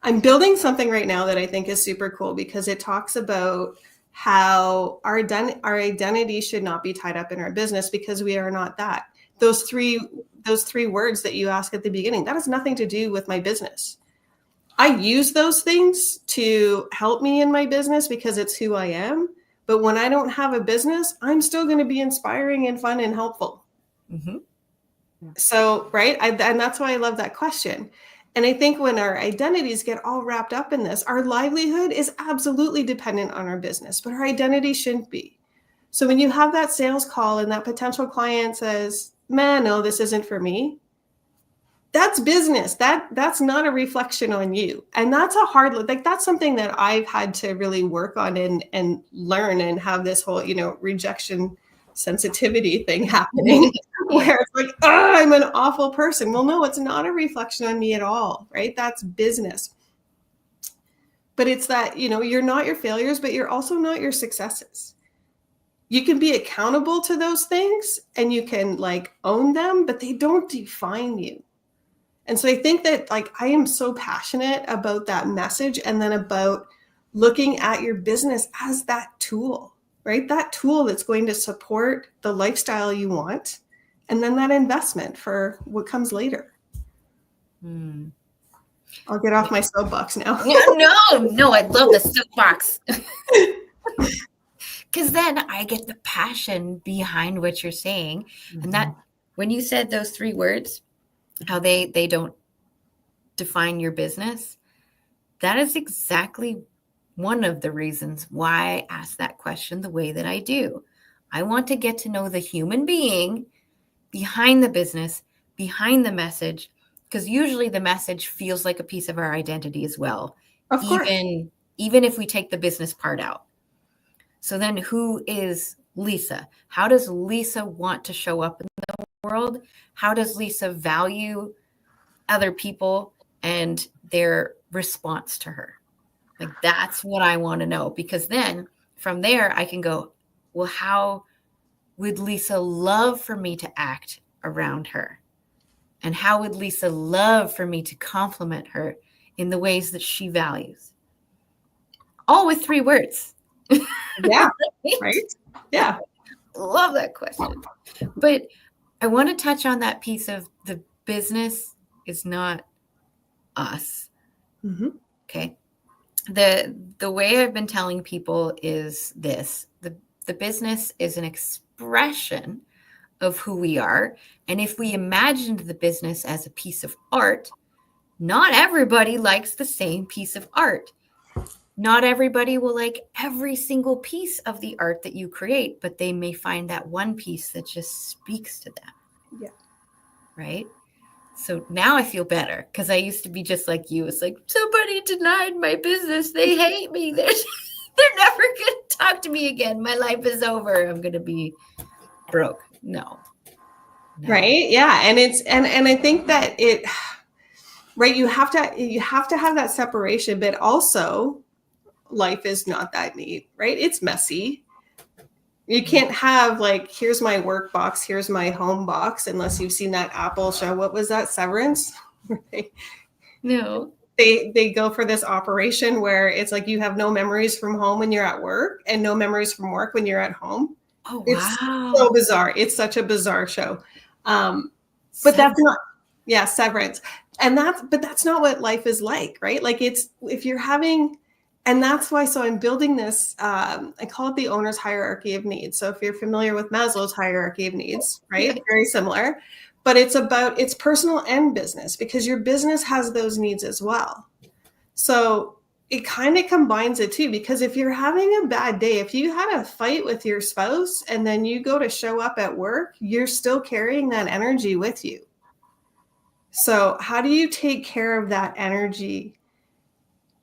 I'm building something right now that I think is super cool because it talks about how our identity should not be tied up in our business because we are not that. Those three words that you ask at the beginning, that has nothing to do with my business. I use those things to help me in my business because it's who I am. But when I don't have a business, I'm still going to be inspiring and fun and helpful. Mm-hmm. So, right. And that's why I love that question. And I think when our identities get all wrapped up in this, our livelihood is absolutely dependent on our business, but our identity shouldn't be. So when you have that sales call and that potential client says, man, no, this isn't for me. That's business. That's not a reflection on you. And that's a hard, like, that's something that I've had to really work on and learn and have this whole, rejection sensitivity thing happening where it's like, oh, I'm an awful person. Well, no, it's not a reflection on me at all, right? That's business. But it's that, you're not your failures, but you're also not your successes. You can be accountable to those things and you can own them, but they don't define you. And so I think that I am so passionate about that message and then about looking at your business as that tool, right? That tool that's going to support the lifestyle you want and then that investment for what comes later. I'll get off my soapbox now. No, I love the soapbox. Because then I get the passion behind what you're saying. Mm-hmm. And that when you said those three words, how they don't define your business, that is exactly one of the reasons why I ask that question the way that I do. I want to get to know the human being behind the business, behind the message, because usually the message feels like a piece of our identity as well, Of course. even if we take the business part out. So then who is Lisa? How does Lisa want to show up in the world? How does Lisa value other people and their response to her? Like, that's what I want to know, because then from there I can go, well, how would Lisa love for me to act around her? And how would Lisa love for me to compliment her in the ways that she values? All with 3 words. Yeah. Right? Yeah. Love that question. But I want to touch on that piece of the business is not us. Mm-hmm. Okay. The way I've been telling people is this: the business is an expression of who we are. And if we imagined the business as a piece of art, not everybody likes the same piece of art. Not everybody will like every single piece of the art that you create, but they may find that one piece that just speaks to them. Yeah. Right? So now I feel better, because I used to be just like you. It's like, somebody denied my business. They hate me. They're never going to talk to me again. My life is over. I'm going to be broke. No. Right. Yeah. And and I think that right, you have to have that separation, but also life is not that neat, right? It's messy. You can't have like, here's my work box, here's my home box, unless you've seen that Apple show. What was that, Severance? No. They go for this operation where it's like you have no memories from home when you're at work and no memories from work when you're at home. Oh, It's wow. so bizarre. It's such a bizarre show. But that's not, yeah, Severance. But that's not what life is like, right? Like, it's, if you're having, and that's why, so I'm building this, I call it the owner's hierarchy of needs. So if you're familiar with Maslow's hierarchy of needs, right? Yeah. Very similar, but it's personal and business, because your business has those needs as well. So it kind of combines it too, because if you're having a bad day, if you had a fight with your spouse and then you go to show up at work, you're still carrying that energy with you. So how do you take care of that energy?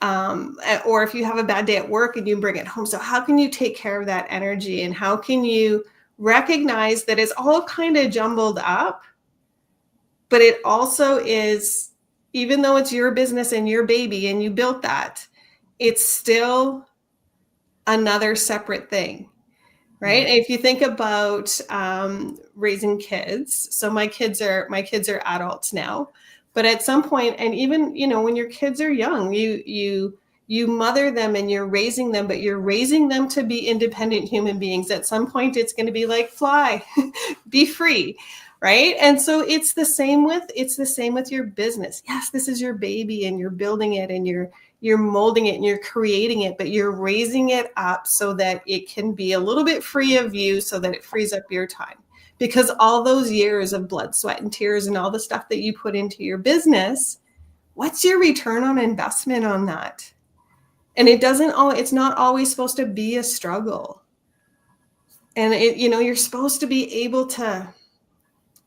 Or if you have a bad day at work and you bring it home, so how can you take care of that energy, and how can you recognize that it's all kind of jumbled up, but it also is, even though it's your business and your baby and you built that, it's still another separate thing, right? Yeah. If you think about raising kids, so my kids are adults now, but at some point, and even, you know, when your kids are young, you mother them and you're raising them, but you're raising them to be independent human beings. At some point, it's going to be like, fly, be free, right? And so it's the same with your business. Yes, this is your baby, and you're building it, and you're molding it, and you're creating it, but you're raising it up so that it can be a little bit free of you, so that it frees up your time. Because all those years of blood, sweat, and tears and all the stuff that you put into your business, what's your return on investment on that? And it's not always supposed to be a struggle. And you're supposed to be able to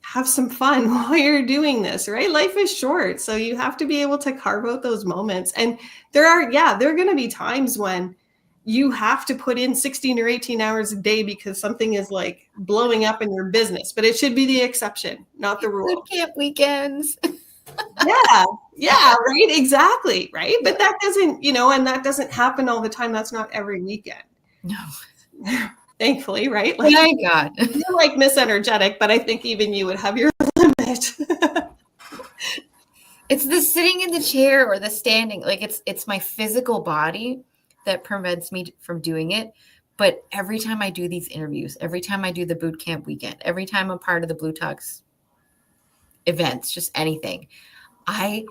have some fun while you're doing this, right? Life is short. So you have to be able to carve out those moments. And there are going to be times when you have to put in 16 or 18 hours a day because something is like blowing up in your business, but it should be the exception, not the rule. Boot camp weekends. Yeah, right. Exactly. Right. But that doesn't, and that doesn't happen all the time. That's not every weekend. No. Thankfully, right? Like, My God. You're like Miss Energetic, but I think even you would have your limit. It's the sitting in the chair or the standing. Like, it's my physical body that prevents me from doing it. But every time I do these interviews, every time I do the boot camp weekend, every time I'm part of the Blue Talks events, just anything, I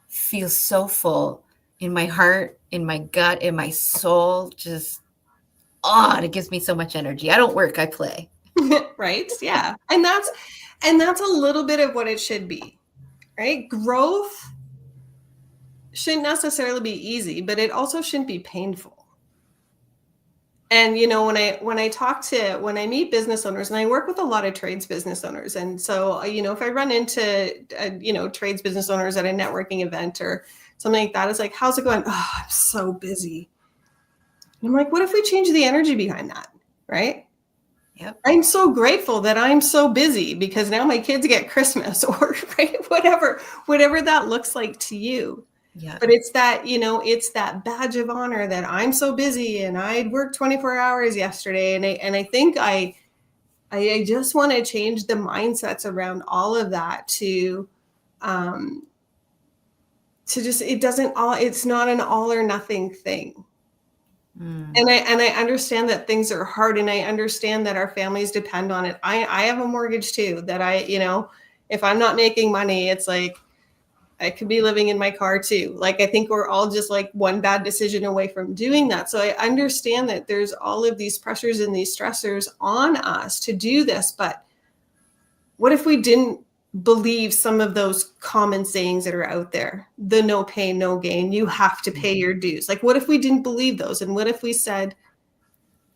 feel so full in my heart, in my gut, in my soul. Just, it gives me so much energy. I don't work, I play. Right? Yeah. And that's a little bit of what it should be, right? Growth shouldn't necessarily be easy, but it also shouldn't be painful. And, you know, when I meet business owners, and I work with a lot of trades business owners. And so, you know, if I run into, you know, trades business owners at a networking event or something like that, it's like, how's it going? Oh, I'm so busy. And I'm like, what if we change the energy behind that? Right. Yep. I'm so grateful that I'm so busy because now my kids get Christmas or right, whatever that looks like to you. Yeah. But it's that, you know, it's that badge of honor that I'm so busy and I'd worked 24 hours yesterday. And I think I just want to change the mindsets around all of that to just, it's not an all or nothing thing. And I understand that things are hard, and I understand that our families depend on it. I have a mortgage too, that you know, if I'm not making money, it's like I could be living in my car too. Like, I think we're all just like one bad decision away from doing that. So I understand that there's all of these pressures and these stressors on us to do this. But what if we didn't believe some of those common sayings that are out there? The no pain, no gain, you have to pay your dues. Like, what if we didn't believe those? And what if we said,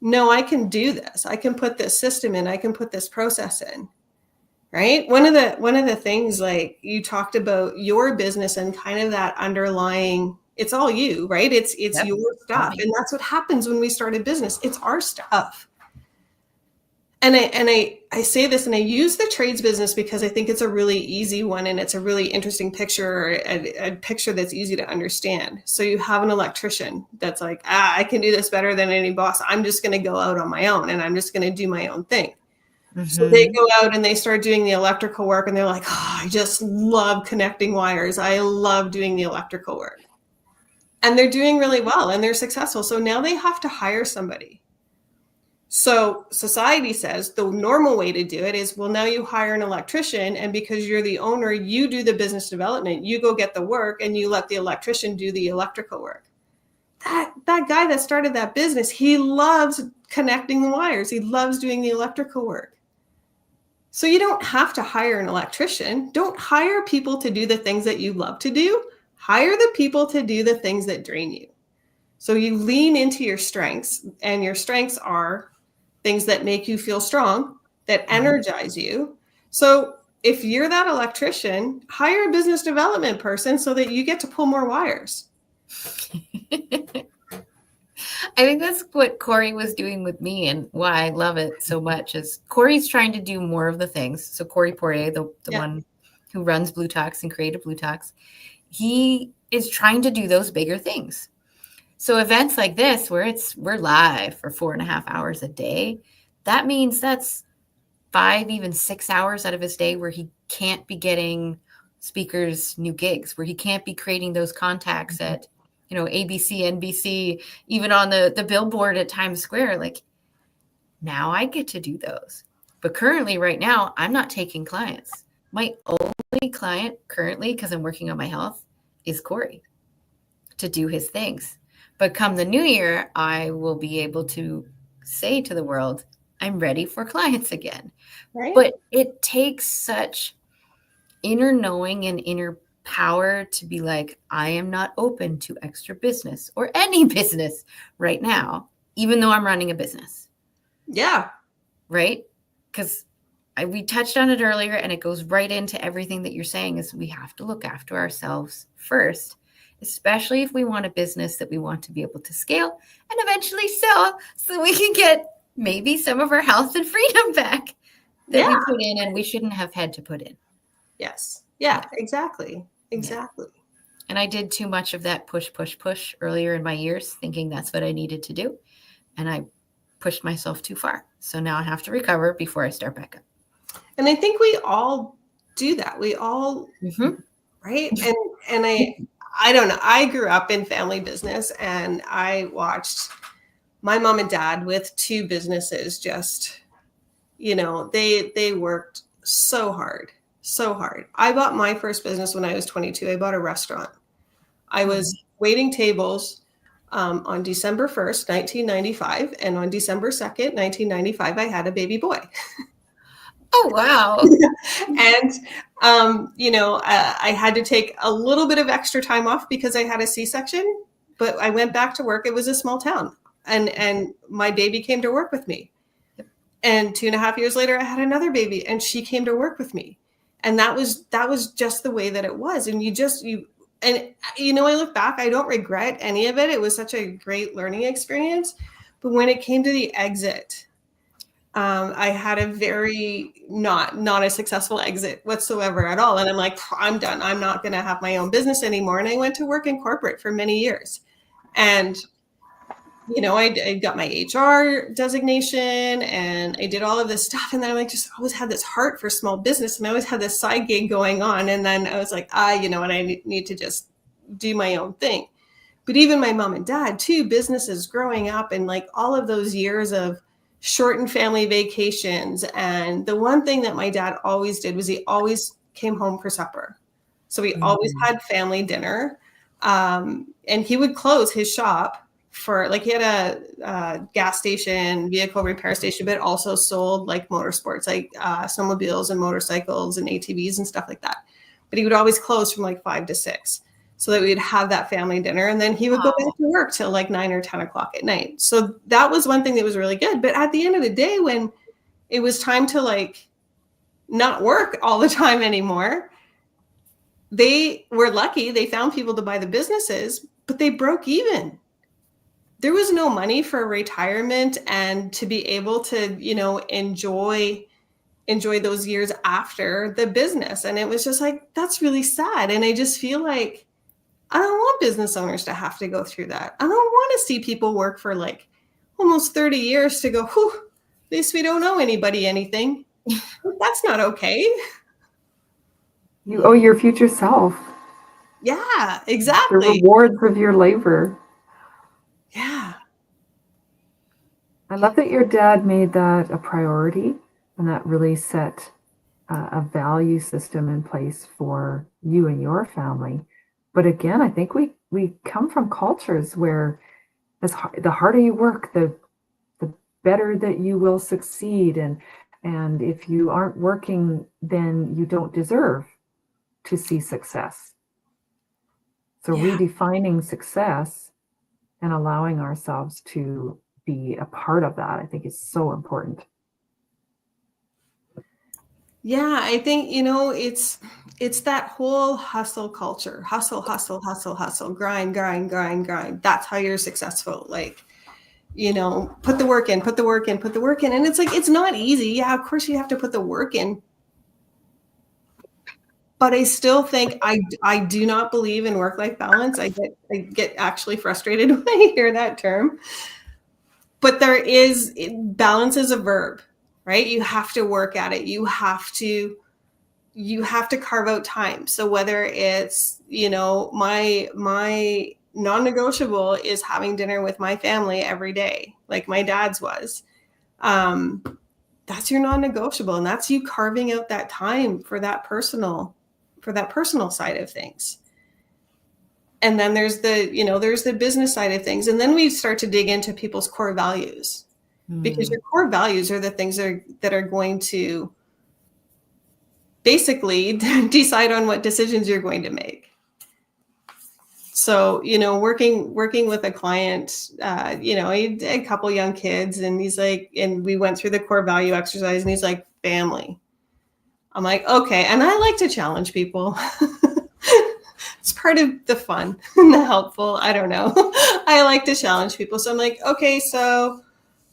no, I can do this. I can put this system in. I can put this process in. Right. One of the things, like, you talked about your business and kind of that underlying, it's all you, right? It's Yep. your stuff. And that's what happens when we start a business. It's our stuff. And I say this, and I use the trades business because I think it's a really easy one, and it's a really interesting picture, a picture that's easy to understand. So you have an electrician that's like, I can do this better than any boss. I'm just going to go out on my own, and I'm just going to do my own thing. So they go out and they start doing the electrical work, and they're like, oh, I just love connecting wires. I love doing the electrical work. And they're doing really well and they're successful. So now they have to hire somebody. So society says the normal way to do it is, well, now you hire an electrician, and because you're the owner, you do the business development, you go get the work, and you let the electrician do the electrical work. That guy that started that business, he loves connecting the wires. He loves doing the electrical work. So you don't have to hire an electrician. Don't hire people to do the things that you love to do. Hire the people to do the things that drain you. So you lean into your strengths, and your strengths are things that make you feel strong, that energize you. So if you're that electrician, hire a business development person so that you get to pull more wires. I think that's what Corey was doing with me, and why I love it so much is Corey's trying to do more of the things. So Corey Poirier, the one who runs Blue Talks and created Blue Talks, he is trying to do those bigger things. So events like this, where we're live for 4.5 hours a day, that means that's 5, even 6 hours out of his day where he can't be getting speakers new gigs, where he can't be creating those contacts at, you know, ABC, NBC, even on the billboard at Times Square. Like, now I get to do those. But currently, right now, I'm not taking clients. My only client currently, because I'm working on my health, is Corey to do his things. But come the new year, I will be able to say to the world, I'm ready for clients again. Right. But it takes such inner knowing and inner power to be like, I am not open to extra business or any business right now, even though I'm running a business. Yeah. Right? Because we touched on it earlier, and it goes right into everything that you're saying is we have to look after ourselves first, especially if we want a business that we want to be able to scale and eventually sell, so we can get maybe some of our health and freedom back that we put in and we shouldn't have had to put in. Yes. Yeah, exactly. Exactly. Yeah. And I did too much of that push earlier in my years, thinking that's what I needed to do. And I pushed myself too far. So now I have to recover before I start back up. And I think we all do that. We all, right? And I don't know. I grew up in family business, and I watched my mom and dad with 2 businesses. Just, you know, they worked so hard. I bought my first business when I was 22. I bought a restaurant. I was waiting tables on December 1st, 1995. And on December 2nd, 1995, I had a baby boy. Oh, wow. And, you know, I had to take a little bit of extra time off because I had a C-section, but I went back to work. It was a small town. And my baby came to work with me. And 2.5 years later, I had another baby and she came to work with me. And that was just the way that it was. And I look back, I don't regret any of it. It was such a great learning experience. But when it came to the exit, I had a very not a successful exit whatsoever at all. And I'm like, I'm done. I'm not going to have my own business anymore. And I went to work in corporate for many years. And I got my HR designation and I did all of this stuff. And then I just always had this heart for small business and I always had this side gig going on. And then I was like, I need to just do my own thing. But even my mom and dad too, businesses growing up and like all of those years of shortened family vacations. And the one thing that my dad always did was he always came home for supper. So we always had family dinner. And he would close his shop for he had a gas station, vehicle repair station, but also sold like motorsports, like snowmobiles and motorcycles and ATVs and stuff like that. But he would always close from like 5 to 6 so that we'd have that family dinner. And then he would go back to work till like 9 or 10 o'clock at night. So that was one thing that was really good. But at the end of the day, when it was time to like not work all the time anymore, they were lucky. They found people to buy the businesses, but they broke even. There was no money for retirement and to be able to, enjoy those years after the business. And it was just like, that's really sad. And I just feel like I don't want business owners to have to go through that. I don't want to see people work for like almost 30 years to go, whew, at least we don't owe anybody anything. That's not okay. You owe your future self. Yeah, exactly. The rewards of your labor. Yeah. I love that your dad made that a priority and that really set a value system in place for you and your family. But again, I think we come from cultures where the harder you work, the better that you will succeed. And if you aren't working, then you don't deserve to see success. So redefining success and allowing ourselves to be a part of that, I think is so important. Yeah, I think, it's that whole hustle culture, hustle, grind. That's how you're successful. Like, put the work in. And it's like, it's not easy. Yeah, of course you have to put the work in. But I still think I do not believe in work-life balance. I get actually frustrated when I hear that term. But balance is a verb, right? You have to work at it. You have to carve out time. So whether it's, my non-negotiable is having dinner with my family every day, like my dad's was. That's your non-negotiable. And that's you carving out that time for that personal side of things. And then there's the business side of things. And then we start to dig into people's core values, because your core values are the things that are going to basically decide on what decisions you're going to make. So, working with a client, he had a couple young kids and he's like, and we went through the core value exercise and he's like, family. I'm like, okay. And I like to challenge people. It's part of the fun and the helpful. I don't know. I like to challenge people. So I'm like, okay, so,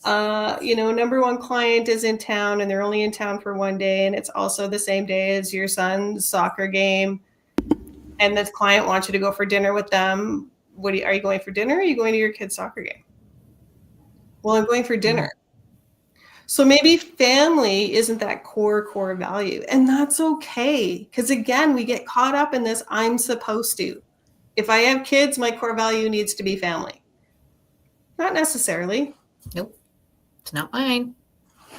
number one client is in town and they're only in town for one day. And it's also the same day as your son's soccer game. And the client wants you to go for dinner with them. Are you going for dinner or are you going to your kid's soccer game? Well, I'm going for dinner. So maybe family isn't that core value, and that's okay. Because again, we get caught up in this, I'm supposed to. If I have kids, my core value needs to be family. Not necessarily. Nope, it's not mine.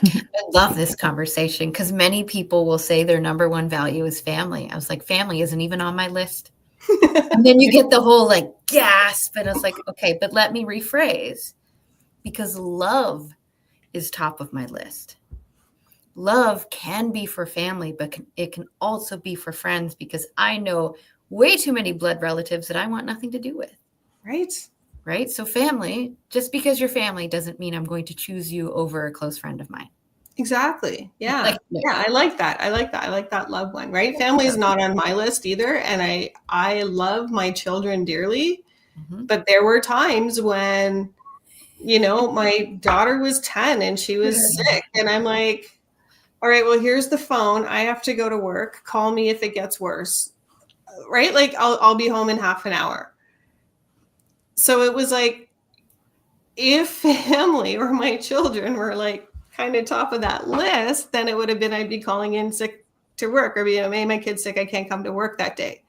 I love this conversation because many people will say their number one value is family. I was like, family isn't even on my list. And then you get the whole like gasp, and it's like, okay, but let me rephrase, because love is top of my list. Love can be for family, but it can also be for friends, because I know way too many blood relatives that I want nothing to do with. Right. right? So family, just because you're family doesn't mean I'm going to choose you over a close friend of mine. Exactly. Yeah. Like, Yeah. I like that. I like that. I like that loved one, right? Family is not on my list either. And I love my children dearly, but there were times when, my daughter was 10 and she was sick. And I'm like, all right, well, here's the phone. I have to go to work. Call me if it gets worse. Right? Like I'll be home in half an hour. So it was like, if family or my children were like kind of top of that list, then it would have been I'd be calling in sick to work, or hey, my kid's sick, I can't come to work that day.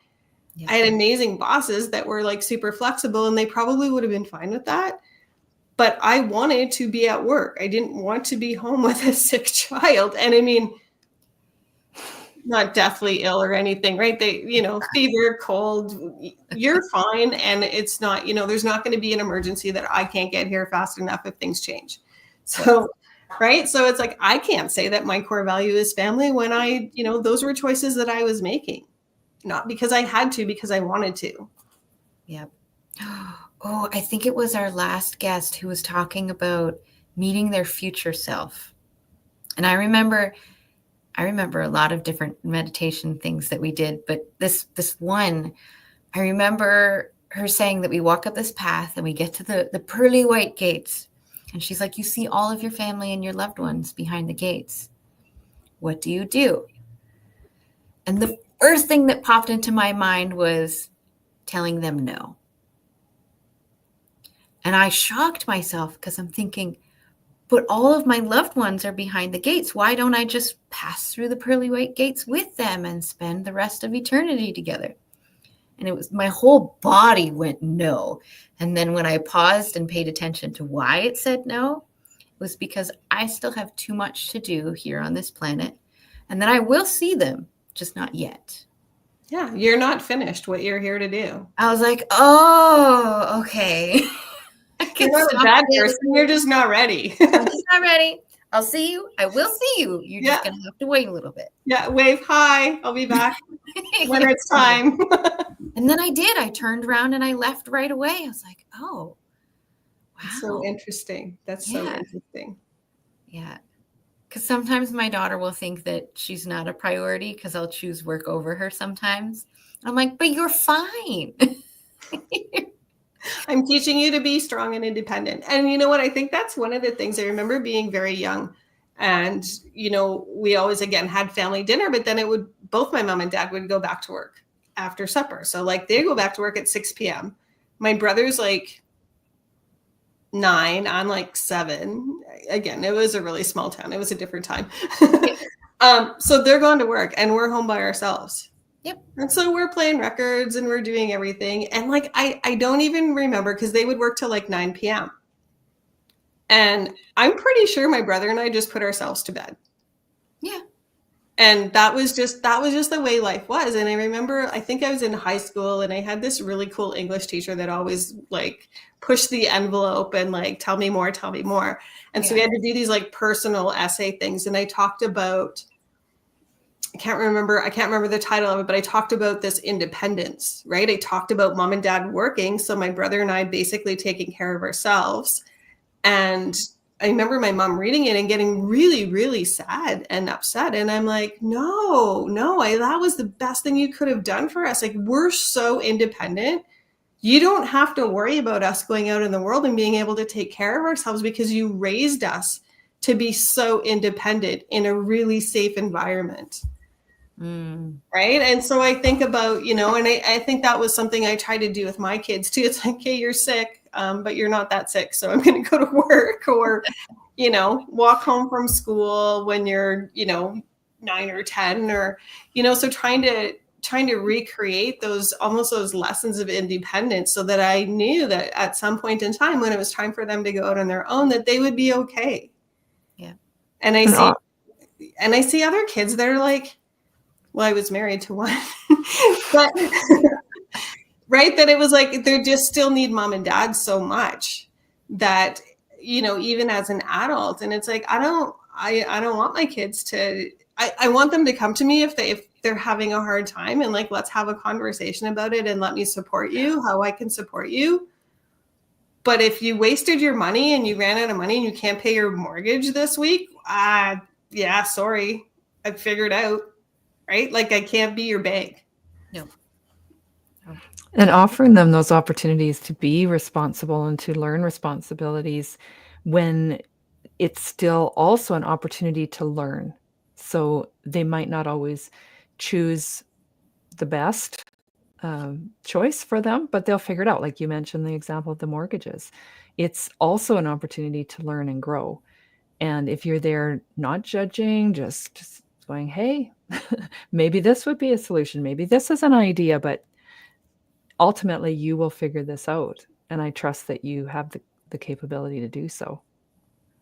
I had amazing bosses that were like super flexible, and they probably would have been fine with that. But I wanted to be at work. I didn't want to be home with a sick child. And I mean, not deathly ill or anything, right? They, fever, cold, you're fine. And it's not, there's not going to be an emergency that I can't get here fast enough if things change. So, right. So it's like, I can't say that my core value is family when those were choices that I was making, not because I had to, because I wanted to. Yep. Oh, I think it was our last guest who was talking about meeting their future self. And I remember a lot of different meditation things that we did, but this one, I remember her saying that we walk up this path and we get to the pearly white gates. And she's like, you see all of your family and your loved ones behind the gates. What do you do? And the first thing that popped into my mind was telling them no. And I shocked myself because I'm thinking, but all of my loved ones are behind the gates. Why don't I just pass through the pearly white gates with them and spend the rest of eternity together? And it was, my whole body went no. And then when I paused and paid attention to why it said no, it was because I still have too much to do here on this planet. And then I will see them, just not yet. Yeah, you're not finished what you're here to do. I was like, oh, okay. You're not a bad person. You're just not ready. I'm just not ready. I'll see you. I will see you. You're just going to have to wait a little bit. Yeah, wave hi. I'll be back when it's time. And then I did. I turned around and I left right away. I was like, oh, wow. That's so interesting. That's so interesting. Yeah. Because sometimes my daughter will think that she's not a priority because I'll choose work over her sometimes. I'm like, but you're fine. I'm teaching you to be strong and independent. And you know what? I think that's one of the things. I remember being very young and, we always, again, had family dinner, but then both my mom and dad would go back to work after supper. So like they go back to work at 6 p.m. My brother's like 9, I'm like 7. Again, it was a really small town. It was a different time. So they're going to work and we're home by ourselves. Yep. And so we're playing records and we're doing everything. And like, I don't even remember because they would work till like 9 p.m. And I'm pretty sure my brother and I just put ourselves to bed. Yeah. And that was just the way life was. And I remember, I think I was in high school and I had this really cool English teacher that always like pushed the envelope and like, tell me more. And so we had to do these like personal essay things. And I talked about, I can't remember the title of it, but I talked about this independence, right? I talked about mom and dad working. So my brother and I basically taking care of ourselves. And I remember my mom reading it and getting really, really sad and upset. And I'm like, no, that was the best thing you could have done for us. Like, we're so independent. You don't have to worry about us going out in the world and being able to take care of ourselves because you raised us to be so independent in a really safe environment. Right. And so I think about, and I think that was something I try to do with my kids too. It's like, okay, you're sick, but you're not that sick. So I'm going to go to work or, walk home from school when you're, 9 or 10 or, so trying to recreate those lessons of independence so that I knew that at some point in time when it was time for them to go out on their own, that they would be okay. Yeah. And I see other kids that are like, well, I was married to one, but right. That it was like, they just still need mom and dad so much that, even as an adult, and it's like, I don't want my kids to, I want them to come to me if they're having a hard time and like, let's have a conversation about it and let me support you, how I can support you. But if you wasted your money and you ran out of money and you can't pay your mortgage this week, yeah, sorry, I figured out, right? Like I can't be your bank. No. And offering them those opportunities to be responsible and to learn responsibilities when it's still also an opportunity to learn. So they might not always choose the best choice for them, but they'll figure it out. Like you mentioned, the example of the mortgages. It's also an opportunity to learn and grow. And if you're there not judging, just going, hey, maybe this would be a solution. Maybe this is an idea, but ultimately you will figure this out. And I trust that you have the capability to do so.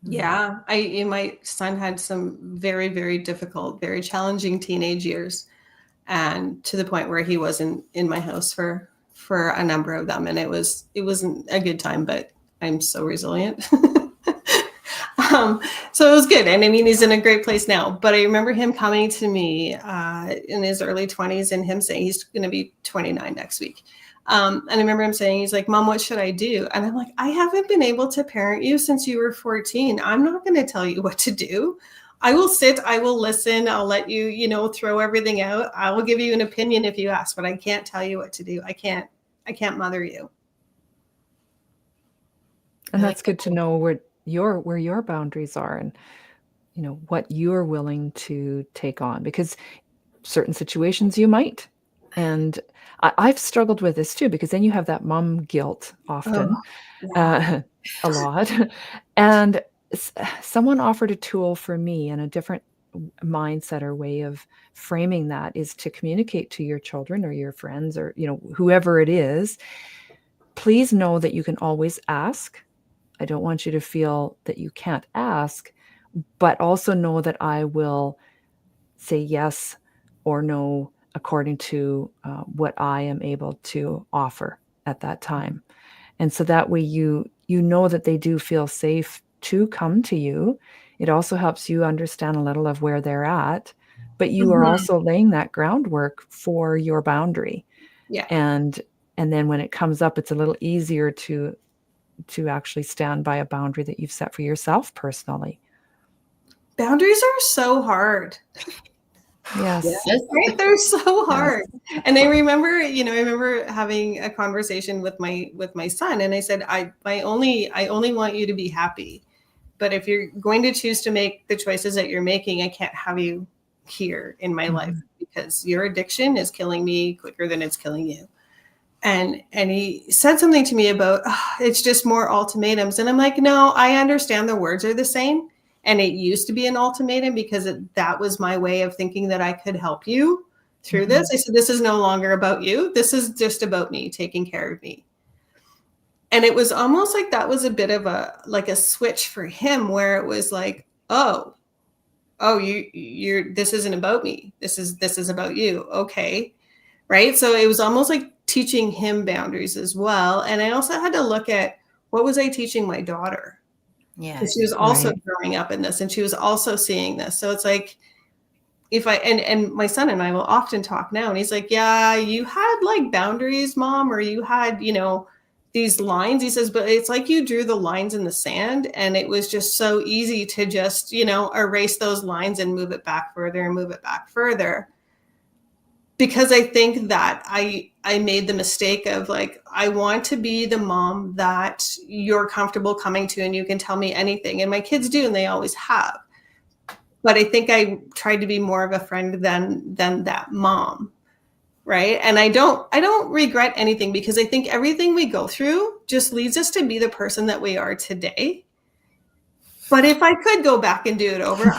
Yeah, my son had some very, very difficult, very challenging teenage years, and to the point where he wasn't in my house for a number of them, and it wasn't a good time. But I'm so resilient. So it was good, and I mean he's in a great place now. But I remember him coming to me in his early 20s, and him saying he's going to be 29 next week. And I remember him saying, he's like, Mom, what should I do? And I'm like, I haven't been able to parent you since you were 14. I'm not going to tell you what to do. I will sit, I will listen. I'll let you, throw everything out. I will give you an opinion if you ask, but I can't tell you what to do. I can't mother you. And that's good to know where your boundaries are and, what you're willing to take on, because certain situations you might. And I've struggled with this too, because then you have that mom guilt often, a lot. And someone offered a tool for me, and a different mindset or way of framing that is to communicate to your children or your friends or, whoever it is. Please know that you can always ask. I don't want you to feel that you can't ask, but also know that I will say yes or no according to what I am able to offer at that time. And so that way you know that they do feel safe to come to you. It also helps you understand a little of where they're at, but you are also laying that groundwork for your boundary. Yeah. And then when it comes up, it's a little easier to actually stand by a boundary that you've set for yourself personally. Boundaries are so hard. Yes. Right? They're so hard. Yes. And I remember having a conversation with my son, and I said, I only want you to be happy. But if you're going to choose to make the choices that you're making, I can't have you here in my life, because your addiction is killing me quicker than it's killing you. And he said something to me about, it's just more ultimatums. And I'm like, no, I understand the words are the same. And it used to be an ultimatum because that was my way of thinking that I could help you through this. I said, this is no longer about you. This is just about me taking care of me. And it was almost like that was a bit of a switch for him, where it was like, oh, you're this isn't about me. This is about you. Okay. Right. So it was almost like teaching him boundaries as well. And I also had to look at, what was I teaching my daughter? Yeah. She was also growing up in this, and she was also seeing this. So it's like, and my son and I will often talk now, and he's like, yeah, you had like boundaries, Mom, or you had, these lines. He says, but it's like you drew the lines in the sand, and it was just so easy to just, erase those lines and move it back further and move it back further. Because I think that I made the mistake of like, I want to be the mom that you're comfortable coming to and you can tell me anything. And my kids do, and they always have. But I think I tried to be more of a friend than that mom. Right. And I don't regret anything, because I think everything we go through just leads us to be the person that we are today. But if I could go back and do it over,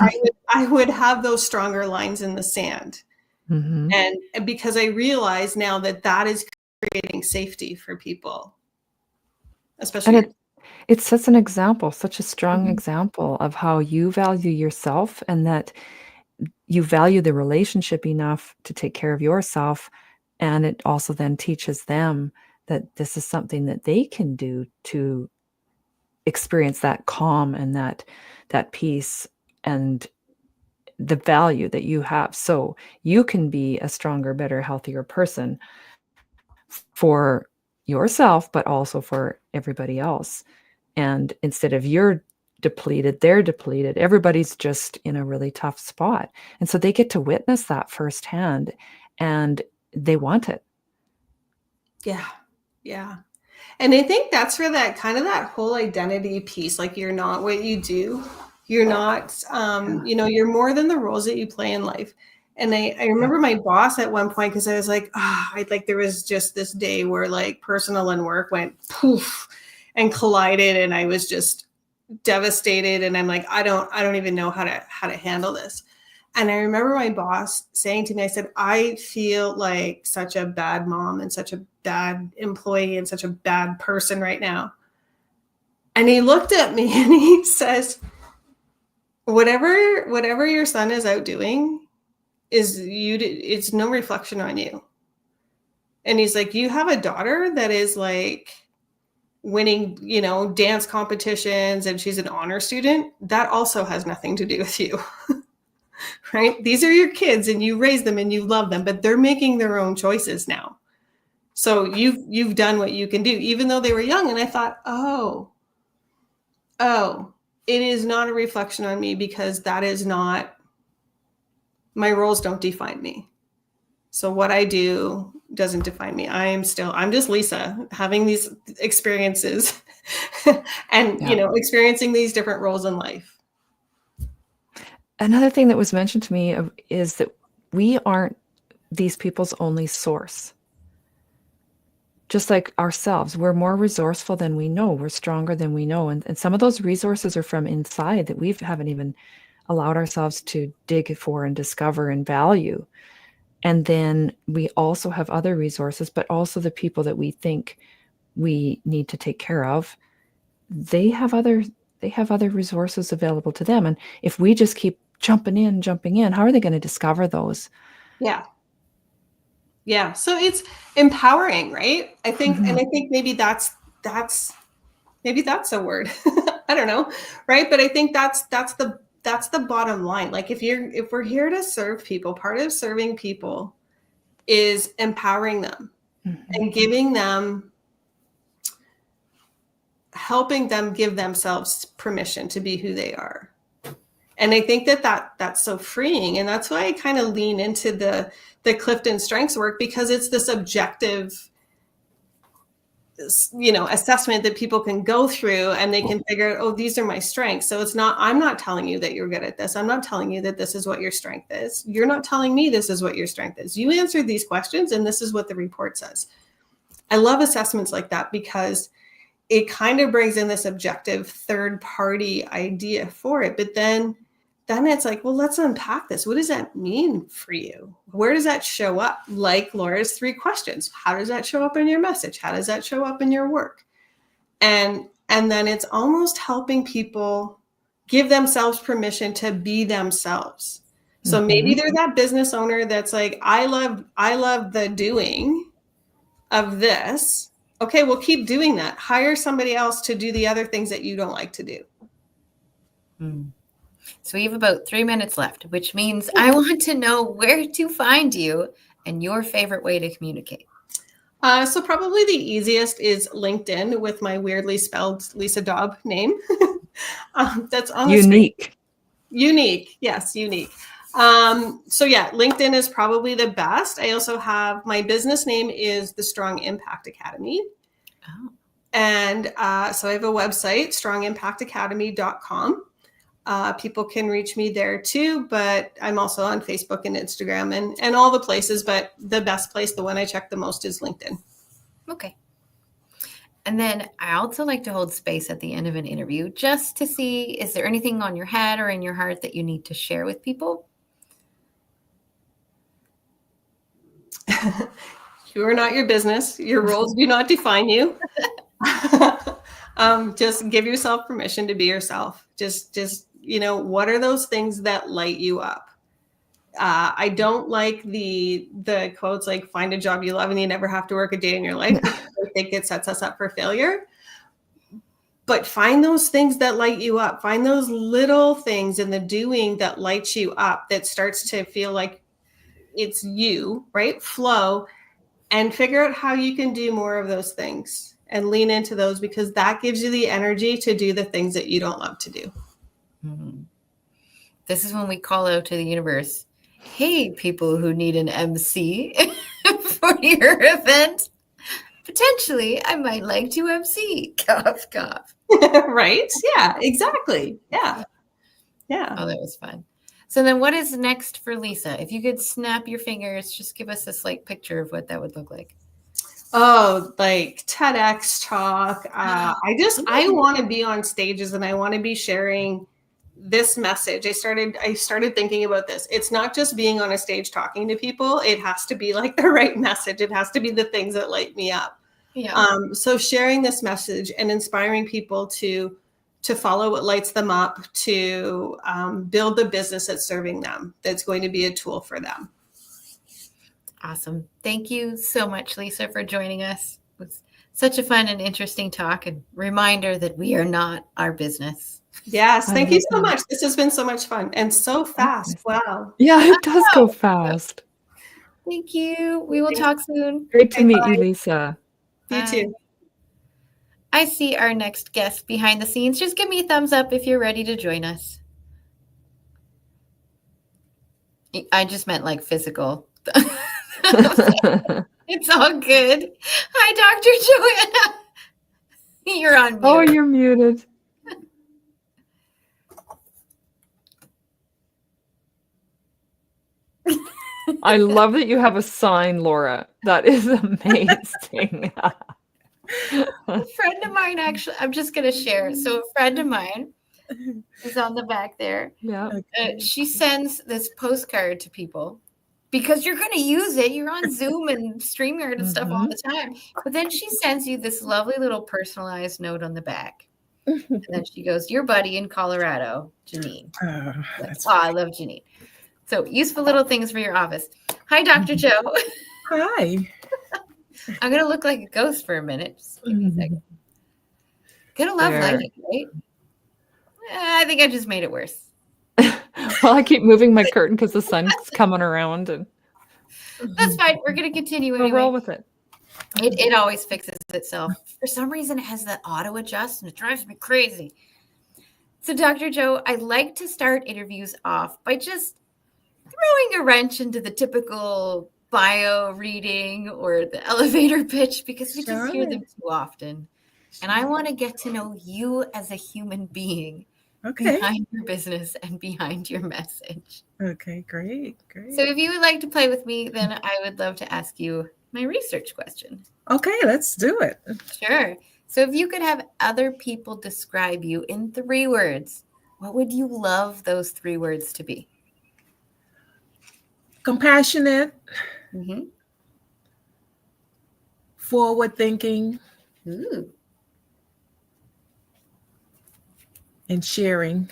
I would have those stronger lines in the sand. And because I realize now that is creating safety for people, especially. And it sets an example, such a strong example of how you value yourself, and that you value the relationship enough to take care of yourself. And it also then teaches them that this is something that they can do to experience that calm and that peace and the value that you have. So you can be a stronger, better, healthier person for yourself, but also for everybody else. And instead of you're depleted, they're depleted. Everybody's just in a really tough spot. And so they get to witness that firsthand, and they want it. Yeah. Yeah. And I think that's where that kind of that whole identity piece, like you're not what you do. You're not, you're more than the roles that you play in life. And I remember my boss at one point, because I was like, there was just this day where like personal and work went poof and collided, and I was just devastated. And I'm like, I don't even know how to handle this. And I remember my boss saying to me, I said, I feel like such a bad mom and such a bad employee and such a bad person right now. And he looked at me and he says, whatever your son is out doing it's no reflection on you. And he's like, you have a daughter that is like winning, dance competitions, and she's an honor student. That also has nothing to do with you. Right? These are your kids, and you raise them and you love them, but they're making their own choices now. So you've done what you can do, even though they were young. And I thought, oh, it is not a reflection on me, because that is not, my roles don't define me. So what I do doesn't define me. I'm just Lisa, having these experiences and, experiencing these different roles in life. Another thing that was mentioned to me is that we aren't these people's only source. Just like ourselves, we're more resourceful than we know. We're stronger than we know. And some of those resources are from inside that we haven't even allowed ourselves to dig for and discover and value. And then we also have other resources, but also the people that we think we need to take care of, they have other resources available to them. And if we just keep jumping in, how are they going to discover those? Yeah. Yeah. So it's empowering, right? I think, and I think maybe that's a word. I don't know. Right. But I think that's the bottom line. Like if we're here to serve people, part of serving people is empowering them and giving them, helping them give themselves permission to be who they are. And I think that's so freeing. And that's why I kind of lean into the Clifton Strengths work, because it's this objective, assessment that people can go through, and they can figure out, oh, these are my strengths. So I'm not telling you that you're good at this. I'm not telling you that this is what your strength is. You're not telling me this is what your strength is. You answered these questions, and this is what the report says. I love assessments like that, because it kind of brings in this objective third party idea for it. But then it's like, well, let's unpack this. What does that mean for you? Where does that show up? Like Laura's 3 questions. How does that show up in your message? How does that show up in your work? And then it's almost helping people give themselves permission to be themselves. So maybe they're that business owner that's like, I love the doing of this. Okay, well, keep doing that. Hire somebody else to do the other things that you don't like to do. So we have about 3 minutes left, which means I want to know where to find you and your favorite way to communicate. So probably the easiest is LinkedIn, with my weirdly spelled Lisa Daub name. That's on the unique. Unique. Yes, unique. So yeah, LinkedIn is probably the best. I also have, my business name is the Strong Impact Academy. Oh. And so I have a website, strongimpactacademy.com. People can reach me there too, but I'm also on Facebook and Instagram and all the places, but the best place, the one I check the most, is LinkedIn. Okay. And then I also like to hold space at the end of an interview just to see, is there anything on your head or in your heart that you need to share with people? You are not your business. Your roles do not define you. Just give yourself permission to be yourself. Just what are those things that light you up? I don't like the quotes like, find a job you love and you never have to work a day in your life. I think it sets us up for failure. But find those things that light you up. Find those little things in the doing that lights you up, that starts to feel like it's you, right? Flow. and figure out how you can do more of those things and lean into those, because that gives you the energy to do the things that you don't love to do. Mm-hmm. This is when we call out to the universe, hey, people who need an MC for your event, potentially I might like to MC. Cough, cough. Right? Yeah, exactly. Yeah. Yeah. Oh, that was fun. So then what is next for Lisa? If you could snap your fingers, just give us a slight picture of what that would look like. Oh, like TEDx talk. I want to be on stages, and I want to be sharing this message. I started thinking about this. It's not just being on a stage talking to people. It has to be like the right message. It has to be the things that light me up. Yeah. So sharing this message and inspiring people to follow what lights them up, to build the business that's serving them, that's going to be a tool for them. Awesome. Thank you so much, Lisa, for joining us. It was such a fun and interesting talk, and reminder that we are not our business. Yes. Thank you so much. This has been so much fun and so fast. Wow. Yeah, it does go fast. Thank you. We will talk soon. Great to meet you, Lisa. You too. I see our next guest behind the scenes. Just give me a thumbs up if you're ready to join us. I just meant like physical. It's all good. Hi, Dr. Joanna. You're on mute. Oh, you're muted. I love that you have a sign, Laura. That is amazing. A friend of mine, actually, I'm just going to share. So a friend of mine is on the back there. Yeah. She sends this postcard to people because you're going to use it. You're on Zoom and StreamYard and stuff all the time. But then she sends you this lovely little personalized note on the back. And then she goes, your buddy in Colorado, Janine. I love Janine. So useful little things for your office. Hi, Dr. Joe. Hi. I'm going to look like a ghost for a minute. Just give me a second. Gonna love lighting, right? I think I just made it worse. Well, I keep moving my curtain because the sun's coming around. And that's fine. We're going to continue anyway. We'll roll with it. It always fixes itself. For some reason, it has that auto adjust, and it drives me crazy. So, Dr. Joe, I like to start interviews off by just throwing a wrench into the typical bio reading or the elevator pitch, because we just hear them too often. And I want to get to know you as a human being behind your business and behind your message. Okay, great. So if you would like to play with me, then I would love to ask you my research question. Okay, let's do it. Sure. So if you could have other people describe you in 3 words, what would you love those 3 words to be? Compassionate, forward thinking, and sharing.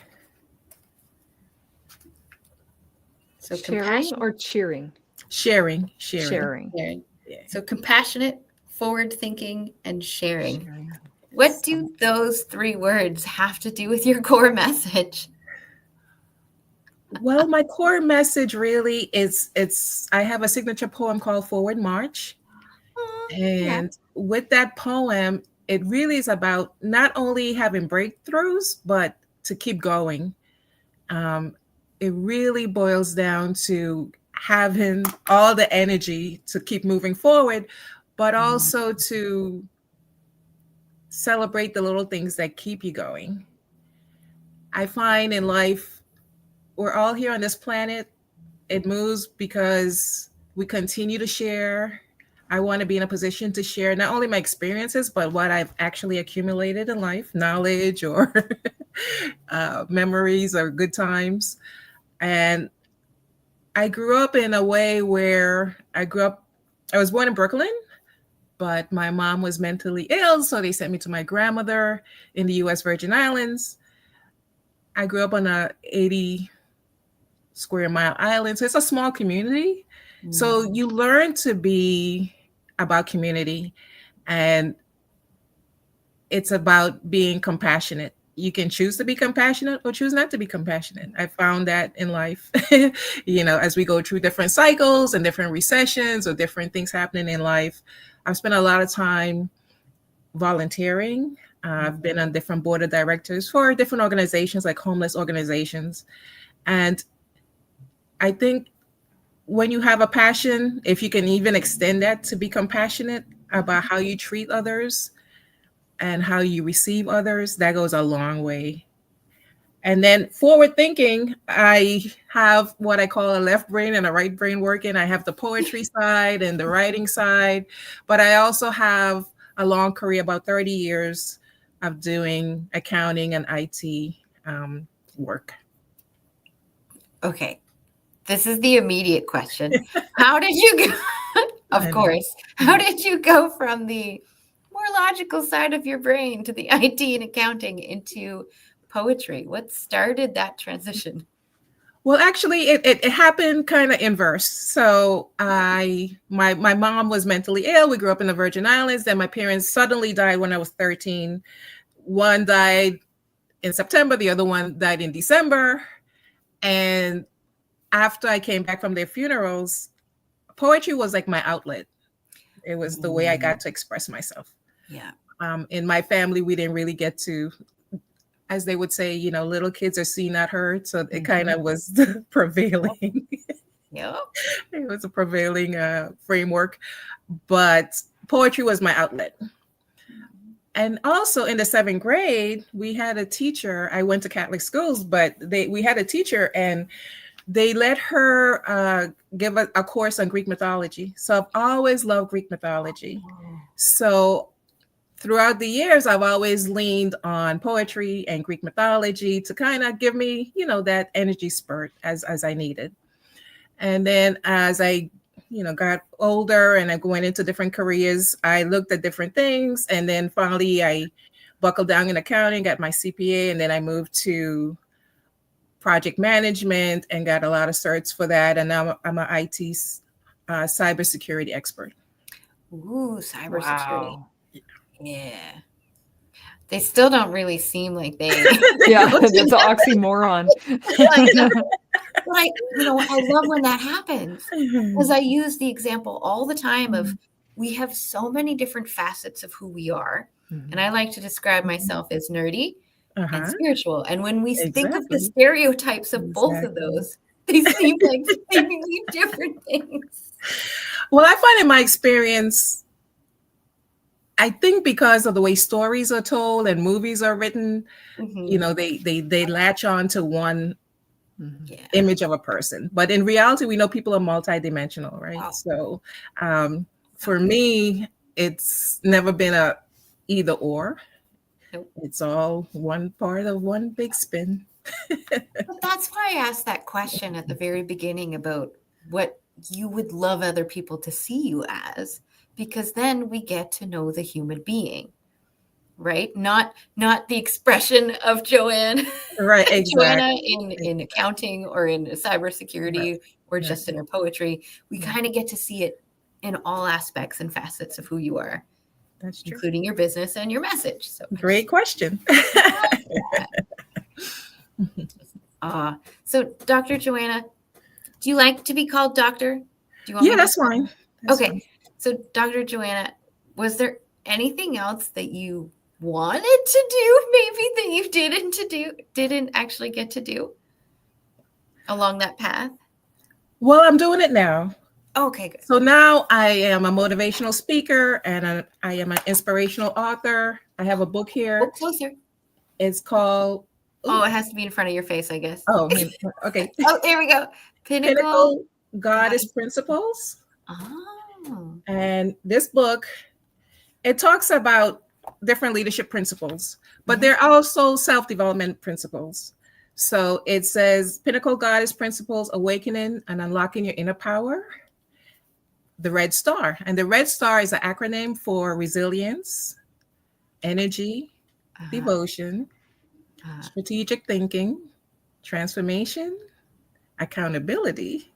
So sharing or cheering? Sharing. Yeah. So compassionate, forward thinking, and sharing. What do those 3 words have to do with your core message? Well, my core message really is I have a signature poem called Forward March. And with that poem, it really is about not only having breakthroughs, but to keep going. It really boils down to having all the energy to keep moving forward, but also to celebrate the little things that keep you going. I find in life, we're all here on this planet. It moves because we continue to share. I want to be in a position to share not only my experiences, but what I've actually accumulated in life, knowledge or memories or good times. And I grew up in a way where I was born in Brooklyn, but my mom was mentally ill. So they sent me to my grandmother in the US Virgin Islands. I grew up on a 80 square mile island. So it's a small community. So you learn to be about community, and it's about being compassionate. you can choose to be compassionate or choose not to be compassionate. I found that in life, as we go through different cycles and different recessions or different things happening in life, I've spent a lot of time volunteering. I've been on different board of directors for different organizations, like homeless organizations. And I think when you have a passion, if you can even extend that to be compassionate about how you treat others and how you receive others, that goes a long way. And then forward thinking, I have what I call a left brain and a right brain working. I have the poetry side and the writing side, but I also have a long career, about 30 years of doing accounting and IT work. Okay. This is the immediate question. How did you go? Of course. How did you go from the more logical side of your brain to the IT and accounting into poetry? What started that transition? Well, actually, it happened kind of inverse. So my mom was mentally ill. We grew up in the Virgin Islands. Then my parents suddenly died when I was 13. One died in September. The other one died in December. And after I came back from their funerals, poetry was like my outlet. It was the way I got to express myself. Yeah. In my family, we didn't really get to, as they would say, little kids are seen, not heard. So it kind of was prevailing. Yeah. It was a prevailing framework, but poetry was my outlet. And also in the 7th grade, we had a teacher. I went to Catholic schools, but we had a teacher, and they let her give a course on Greek mythology. So I've always loved Greek mythology. So throughout the years, I've always leaned on poetry and Greek mythology to kind of give me, that energy spurt as I needed. And then as I, got older and I went into different careers, I looked at different things. And then finally I buckled down in accounting, got my CPA, and then I moved to project management and got a lot of certs for that. And now I'm an IT cybersecurity expert. Ooh, cybersecurity. Wow. Yeah. They still don't really seem like they. Yeah, it's an oxymoron. But I love when that happens, because I use the example all the time of we have so many different facets of who we are. And I like to describe myself as nerdy and spiritual. And when we think of the stereotypes of both of those, they seem like seemingly different things. Well, I find in my experience, I think because of the way stories are told and movies are written, they latch on to one image of a person. But in reality, we know people are multidimensional, right? Wow. So for me, it's never been a either or. Nope. It's all one part of one big spin. But that's why I asked that question at the very beginning about what you would love other people to see you as, because then we get to know the human being, right? Not the expression of Joanne, right? Exactly. Joanna in accounting or in cybersecurity or just in her poetry. We kind of get to see it in all aspects and facets of who you are. That's true. Including your business and your message. So great question. So Dr. Joanna, do you like to be called doctor? Do you want me that's fine. That's okay. Fine. So Dr. Joanna, was there anything else that you wanted to do, maybe that you didn't actually get to do along that path? Well, I'm doing it now. Okay, good. So now I am a motivational speaker and I am an inspirational author. I have a book here. Oh, closer. It's called... Oh, it has to be in front of your face, I guess. Oh, okay. Oh, there we go. Pinnacle Goddess Principles. Oh. And this book, it talks about different leadership principles, but they're also self-development principles. So it says Pinnacle Goddess Principles, Awakening and Unlocking Your Inner Power. The Red Star. And the Red Star is an acronym for resilience, energy, devotion, strategic thinking, transformation, accountability,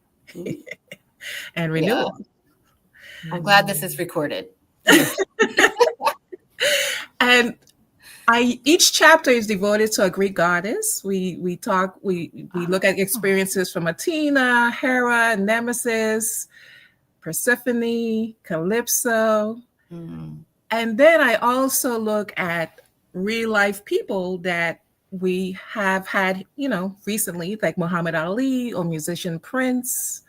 and renewal. Yeah. I'm glad this is recorded. And Each chapter is devoted to a Greek goddess. We look at experiences from Athena, Hera, Nemesis, Persephone, Calypso. And then I also look at real life people that we have had, recently, like Muhammad Ali or musician Prince,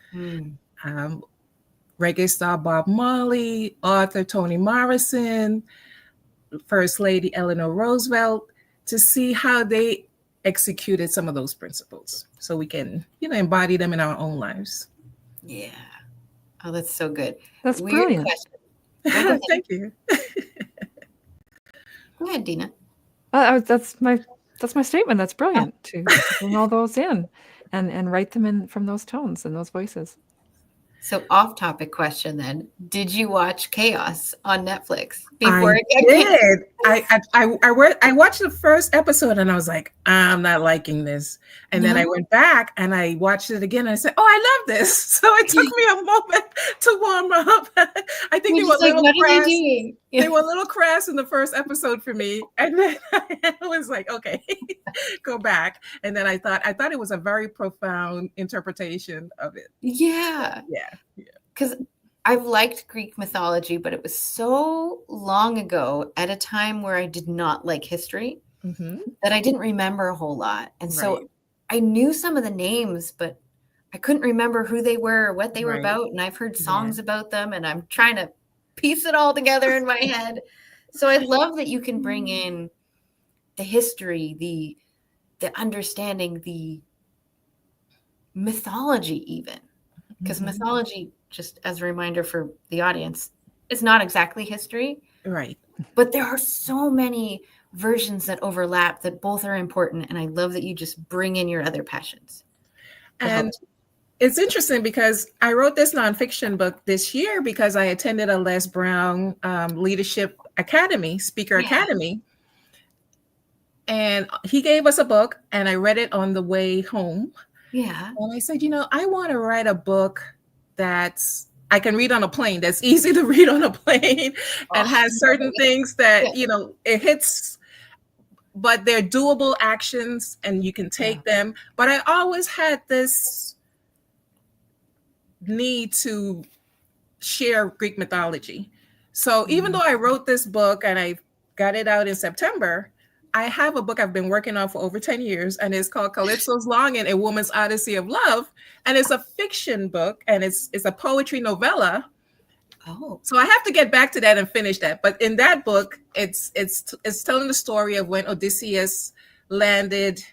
reggae star Bob Marley, author Toni Morrison, First Lady Eleanor Roosevelt, to see how they executed some of those principles so we can, embody them in our own lives. Yeah. Oh, that's so good. That's brilliant. Question. Thank you. Go ahead, Dina. That's my statement. That's brilliant to bring all those in and write them in from those tones and those voices. So off-topic question then. Did you watch Chaos on Netflix I did. I watched the first episode and I was like, I'm not liking this. And then I went back and I watched it again and I said, oh, I love this. So it took me a moment to warm up. I think they were a little crass. They were a little crass in the first episode for me. And then I was like, okay, go back. And then I thought it was a very profound interpretation of it. Yeah. Because I've liked Greek mythology, but it was so long ago at a time where I did not like history that I didn't remember a whole lot. And so I knew some of the names, but I couldn't remember who they were or what they were about. And I've heard songs about them and I'm trying to piece it all together in my head. So I love that you can bring in the history, the understanding, the mythology even. Because mythology, just as a reminder for the audience, is not exactly history. Right. But there are so many versions that overlap that both are important. And I love that you just bring in your other passions. And it's interesting because I wrote this nonfiction book this year because I attended a Les Brown Leadership Academy, Speaker Academy. And he gave us a book and I read it on the way home. Yeah. And I said, I want to write a book that's I can read on a plane, that's easy to read on a plane and has certain things that, it hits, but they're doable actions and you can take them. But I always had this need to share Greek mythology. So even though I wrote this book and I got it out in September, I have a book I've been working on for over 10 years, and it's called Calypso's Longing, A Woman's Odyssey of Love. And it's a fiction book, and it's a poetry novella. Oh. So I have to get back to that and finish that. But in that book, it's telling the story of when Odysseus landed,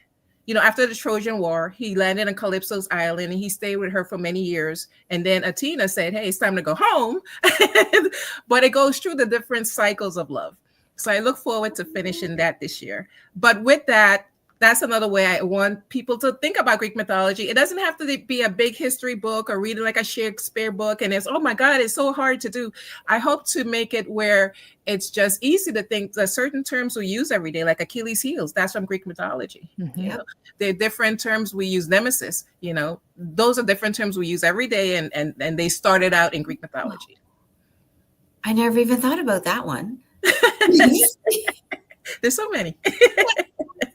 after the Trojan War, he landed on Calypso's island, and he stayed with her for many years. And then Athena said, hey, it's time to go home. But it goes through the different cycles of love. So I look forward to finishing that this year. But with that, that's another way I want people to think about Greek mythology. It doesn't have to be a big history book or reading like a Shakespeare book. And it's, oh my God, it's so hard to do. I hope to make it where it's just easy to think that certain terms we use every day, like Achilles' heels, that's from Greek mythology. There are different terms we use, nemesis, those are different terms we use every day. And they started out in Greek mythology. I never even thought about that one. There's so many.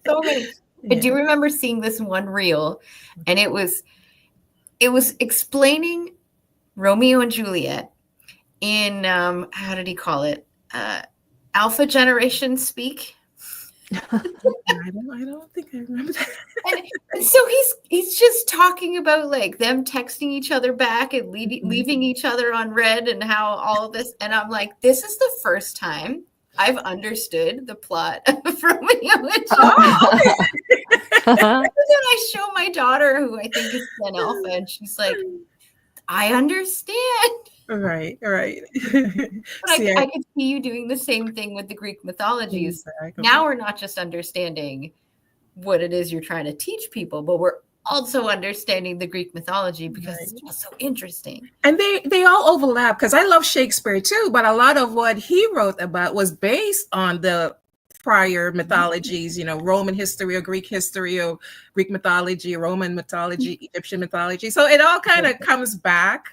So many. I do remember seeing this one reel, and it was explaining Romeo and Juliet in how did he call it? Alpha generation speak. I don't think I remember that. And so he's just talking about like them texting each other back and leaving each other on red and how all of this. And I'm like, this is the first time I've understood the plot of Romeo and Juliet. And then I show my daughter, who I think is Gen Alpha, and she's like, I understand. Right. But I could see you doing the same thing with the Greek mythologies. Exactly. Now we're not just understanding what it is you're trying to teach people, but we're also understanding the Greek mythology because it's just so interesting. And they all overlap because I love Shakespeare too, but a lot of what he wrote about was based on the prior mythologies, Roman history or Greek history or Greek mythology, Roman mythology, Egyptian mythology. So it all kind of comes back.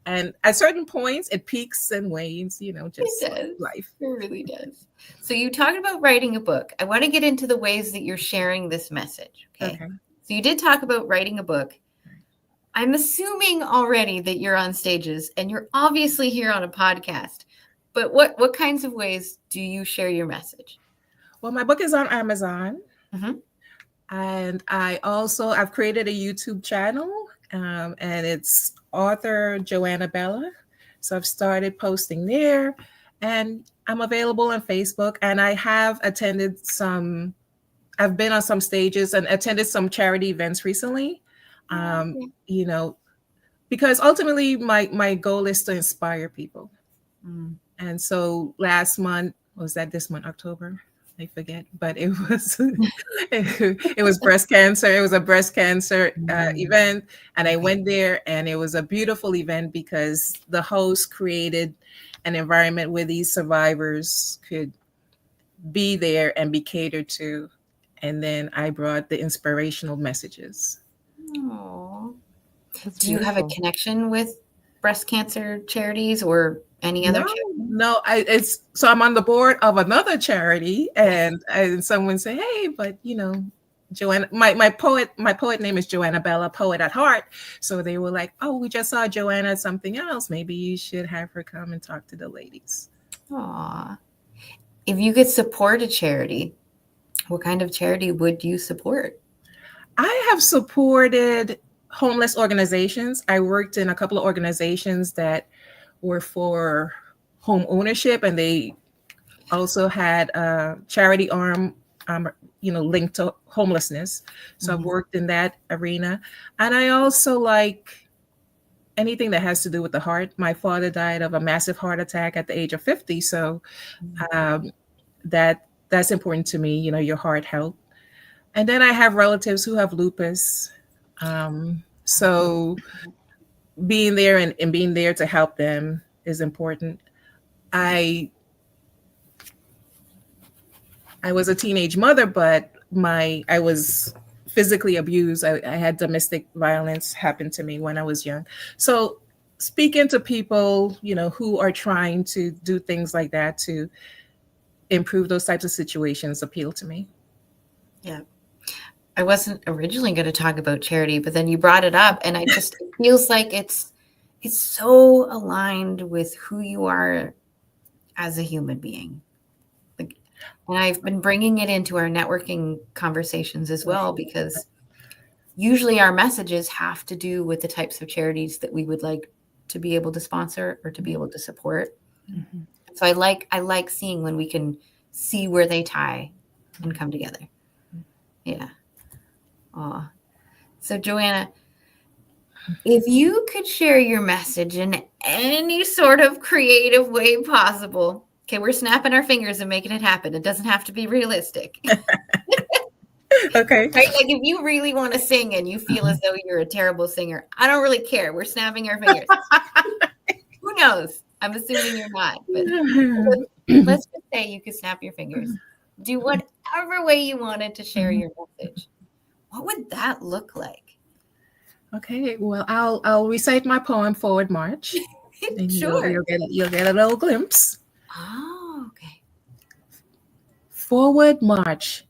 And at certain points, it peaks and wanes, just It does. life. It really does. So you talked about writing a book. I want to get into the ways that you're sharing this message. Okay. So you did talk about writing a book. I'm assuming already that you're on stages and you're obviously here on a podcast. But what kinds of ways do you share your message? Well, my book is on Amazon. Mhm. And I've created a YouTube channel, and it's author Joanna Bella. So I've started posting there, and I'm available on Facebook. And I have I've been on some stages and attended some charity events recently. Because ultimately my goal is to inspire people. And so last month, this month, October? I forget, but it was it was breast cancer. It was a breast cancer event, and I went there, and it was a beautiful event because the host created an environment where these survivors could be there and be catered to, and then I brought the inspirational messages. Aww. Do you have a connection with breast cancer charities or any other charity? No, so I'm on the board of another charity, and someone say, hey, but Joanna, my poet name is Joanna Bella, poet at heart. So they were like, oh, we just saw Joanna at something else. Maybe you should have her come and talk to the ladies. Aw. If you could support a charity, what kind of charity would you support? I have supported homeless organizations. I worked in a couple of organizations that were for home ownership, and they also had a charity arm, linked to homelessness. So I've worked in that arena. And I also like anything that has to do with the heart. My father died of a massive heart attack at the age of 50. So that's important to me, your heart health. And then I have relatives who have lupus. So being there and being there to help them is important. I was a teenage mother, but I was physically abused. I had domestic violence happen to me when I was young. So speaking to people, who are trying to do things like that to improve those types of situations appeal to me. Yeah. I wasn't originally going to talk about charity, but then you brought it up, and it feels like it's so aligned with who you are as a human being. And I've been bringing it into our networking conversations as well, because usually our messages have to do with the types of charities that we would like to be able to sponsor or to be able to support. Mm-hmm. So I like seeing when we can see where they tie and come together. Yeah. Aw. So Joanna, if you could share your message in any sort of creative way possible, okay, we're snapping our fingers and making it happen. It doesn't have to be realistic. Okay. Right? Like if you really want to sing and you feel as though you're a terrible singer, I don't really care. We're snapping our fingers. Who knows? I'm assuming you're not. But let's just say you could snap your fingers. Do whatever way you wanted to share your message. What would that look like? Okay, well, I'll recite my poem, Forward March. And Sure. You'll get a little glimpse. Oh, okay. Forward march.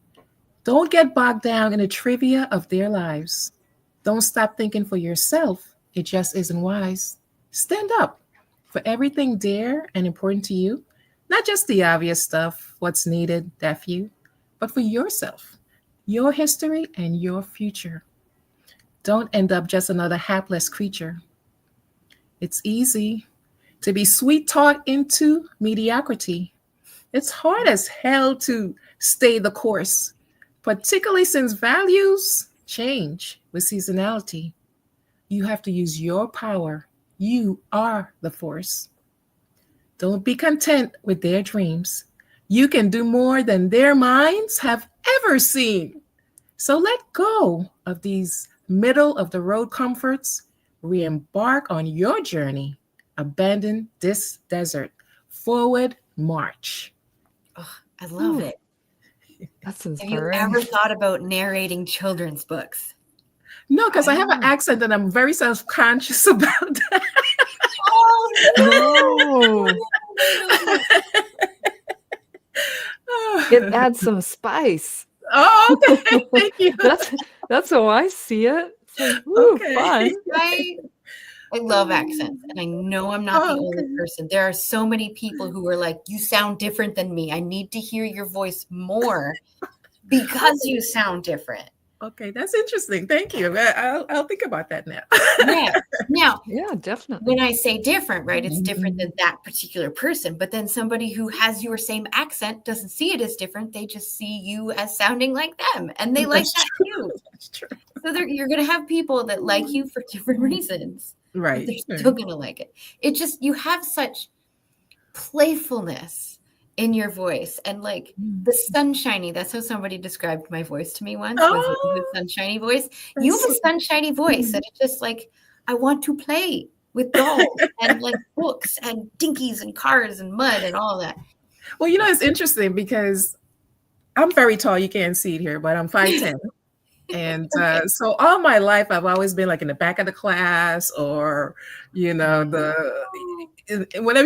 Don't get bogged down in the trivia of their lives. Don't stop thinking for yourself. It just isn't wise. Stand up for everything dear and important to you. Not just the obvious stuff, what's needed, that few, but for yourself, your history, and your future. Don't end up just another hapless creature. It's easy to be sweet-talked into mediocrity. It's hard as hell to stay the course, particularly since values change with seasonality. You have to use your power. You are the force. Don't be content with their dreams. You can do more than their minds have ever seen. So let go of these middle-of-the-road comforts. Re-embark on your journey. Abandon this desert. Forward march. Oh, I love it. That's Have you inspiring. ever thought about narrating children's books? No, because I have an accent and I'm very self-conscious about that. No. It adds some spice. Oh, okay. Thank you. That's how I see it. It's like, woo, Okay. fun. I love accents, and I know I'm not the Oh, only okay. person. There are so many people who are like, you sound different than me. I need to hear your voice more because you sound different. Okay, that's interesting. Thank you. I'll think about that now. Yeah. Now, Yeah, definitely. when I say different, right, it's different than that particular person. But then somebody who has your same accent doesn't see it as different. They just see you as sounding like them, and they like That's that true. too. That's true. So you're going to have people that like you for different reasons, but Right. they're still going to like it. It just, you have such playfulness in your voice, and like the sunshiny, that's how somebody described my voice to me once, was the sunshiny voice. You have a That's- sunshiny voice that it's just like, I want to play with dolls and like books and dinkies and cars and mud and all that. Well, it's interesting because I'm very tall. You can't see it here, but I'm 5'10". And so all my life, I've always been like in the back of the class, or whenever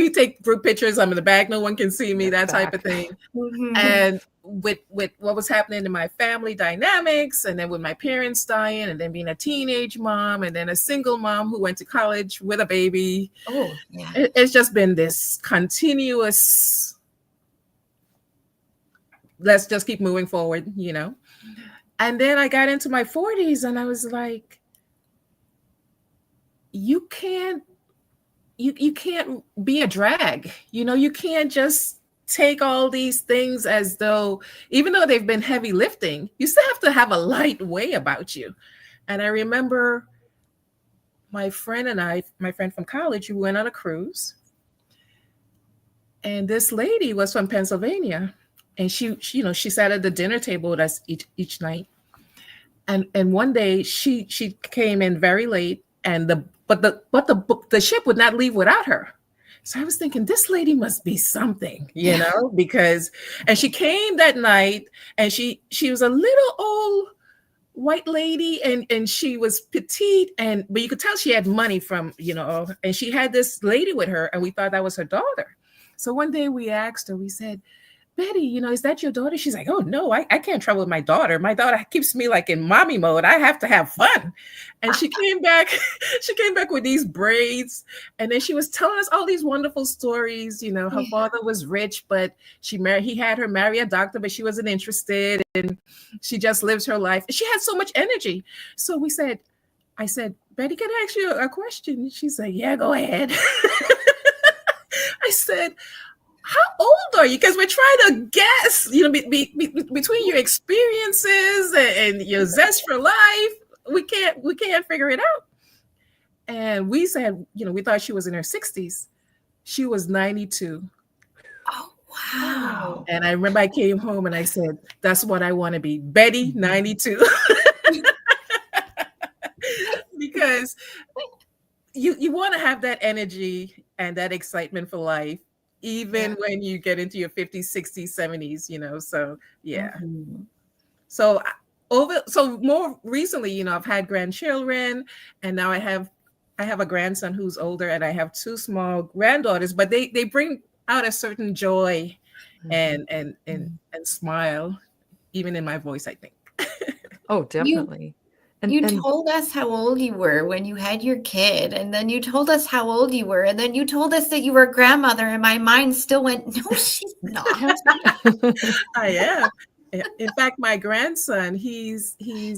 you take group pictures, I'm in the back. No one can see me, that type of thing. And with what was happening in my family dynamics, and then with my parents dying, and then being a teenage mom, and then a single mom who went to college with a baby. Oh, yeah. It's just been this continuous, let's just keep moving forward, And then I got into my 40s and I was like, you can't be a drag. You can't just take all these things as though, even though they've been heavy lifting, you still have to have a light way about you. And I remember my friend from college, we went on a cruise. And this lady was from Pennsylvania. And she sat at the dinner table with us each night. And one day she came in very late, and the ship would not leave without her. So I was thinking, this lady must be something, because, and she came that night, and she was a little old white lady, and she was petite, but you could tell she had money from, and she had this lady with her, and we thought that was her daughter. So one day we asked her, we said, Betty, is that your daughter? She's like, oh, no, I can't travel with my daughter. My daughter keeps me like in mommy mode. I have to have fun. And she came back with these braids. And then she was telling us all these wonderful stories. Her father was rich, but he had her marry a doctor, but she wasn't interested. And she just lives her life. She had so much energy. So I said, Betty, can I ask you a question? She's like, yeah, go ahead. I said, how old are you? Because we're trying to guess, between your experiences and your zest for life, we can't figure it out. And we said, we thought she was in her 60s. She was 92. Oh, wow. And I remember I came home and I said, that's what I want to be, Betty, 92. Because you want to have that energy and that excitement for life, even when you get into your 50s, 60s, 70s, so yeah. Mm-hmm. So more recently, I've had grandchildren, and now I have a grandson who's older, and I have two small granddaughters, but they bring out a certain joy and smile, even in my voice, I think. Oh, definitely. You told us how old you were when you had your kid, and then you told us how old you were, and then you told us that you were a grandmother, and my mind still went, no, she's not. I am. In fact, my grandson, he's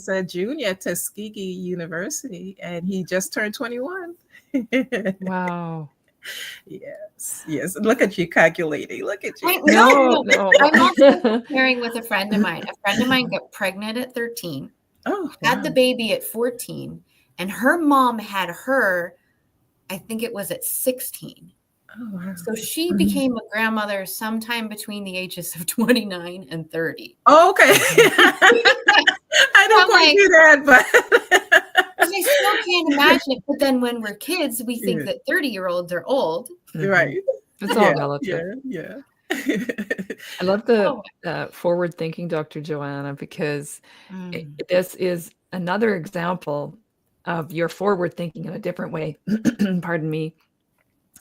a junior at Tuskegee University, and he just turned 21. Wow. Yes. Look at you calculating. Look at you. No. I'm also comparing with a friend of mine. A friend of mine got pregnant at 13. Oh, had the baby at 14, and her mom had her, I think it was at 16. Oh, wow. So she became a grandmother sometime between the ages of 29 and 30. Oh, okay. I don't quite do that, but I still can't imagine it. But then when we're kids, we think that 30-year-olds are old. Right. It's all relative. Yeah. I love the forward-thinking Dr. Joanna, because this is another example of your forward thinking in a different way. Pardon me.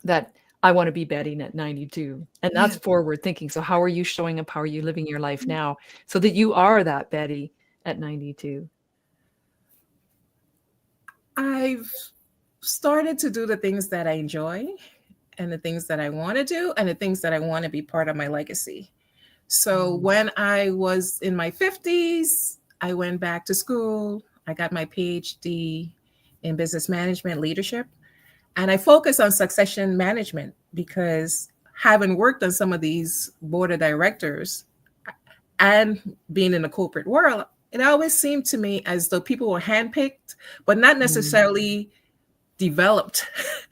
that I want to be Betty at 92. And that's forward thinking. So how are you showing up? How are you living your life now so that you are that Betty at 92? I've started to do the things that I enjoy and the things that I want to do and the things that I want to be part of my legacy. So when I was in my 50s, I went back to school. I got my PhD in business management leadership. And I focus on succession management because having worked on some of these board of directors and being in the corporate world, it always seemed to me as though people were handpicked, but not necessarily developed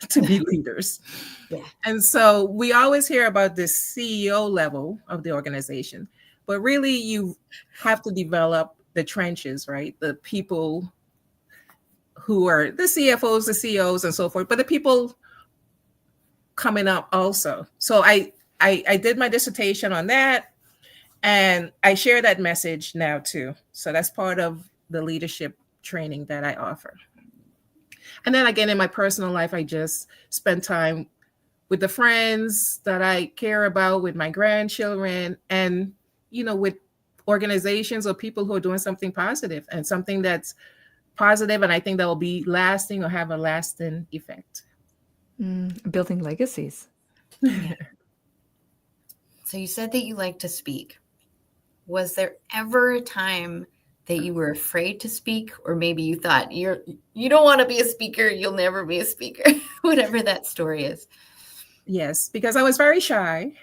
to be leaders. Yeah. And so we always hear about this CEO level of the organization, but really you have to develop the trenches, right? The people who are the CFOs, the CEOs, and so forth, but the people coming up also. So I did my dissertation on that, and I share that message now too. So that's part of the leadership training that I offer. And then again, in my personal life, I just spend time with the friends that I care about, with my grandchildren, and, you know, with organizations or people who are doing something positive and something that's positive, and I think that will be lasting or have a lasting effect. Building legacies. So you said that you like to speak. Was there ever a time that you were afraid to speak, or maybe you thought you don't want to be a speaker, you'll never be a speaker, whatever that story is? Yes, because I was very shy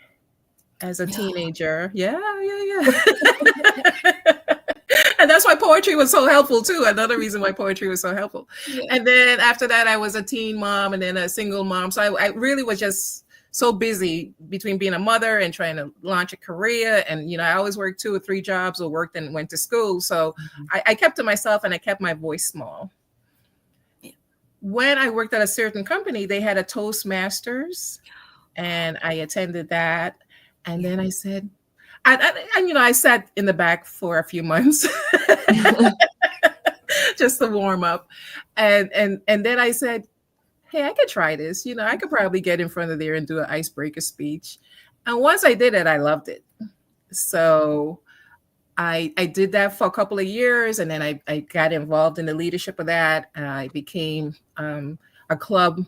as a teenager. Yeah. And that's why poetry was so helpful too. Another reason why poetry was so helpful. Yeah. And then after that, I was a teen mom and then a single mom. So I really was just so busy between being a mother and trying to launch a career. And, you know, I always worked 2 or 3 jobs or worked and went to school. So I kept to myself and I kept my voice small. Yeah. When I worked at a certain company, they had a Toastmasters and I attended that. And then I said, and you know, I sat in the back for a few months just to warm up. And then I said, hey, I could try this. You know, I could probably get in front of there and do an icebreaker speech. And once I did it, I loved it. So I did that for a couple of years. And then I got involved in the leadership of that. I became a club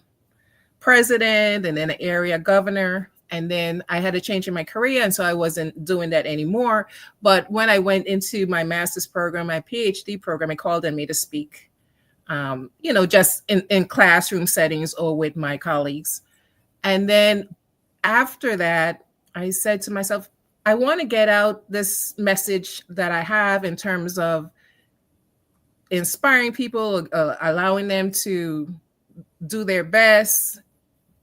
president and then an area governor. And then I had a change in my career. And so I wasn't doing that anymore. But when I went into my master's program, my PhD program, it called on me to speak, you know, just in classroom settings or with my colleagues. And then after that, I said to myself, I want to get out this message that I have in terms of inspiring people, allowing them to do their best,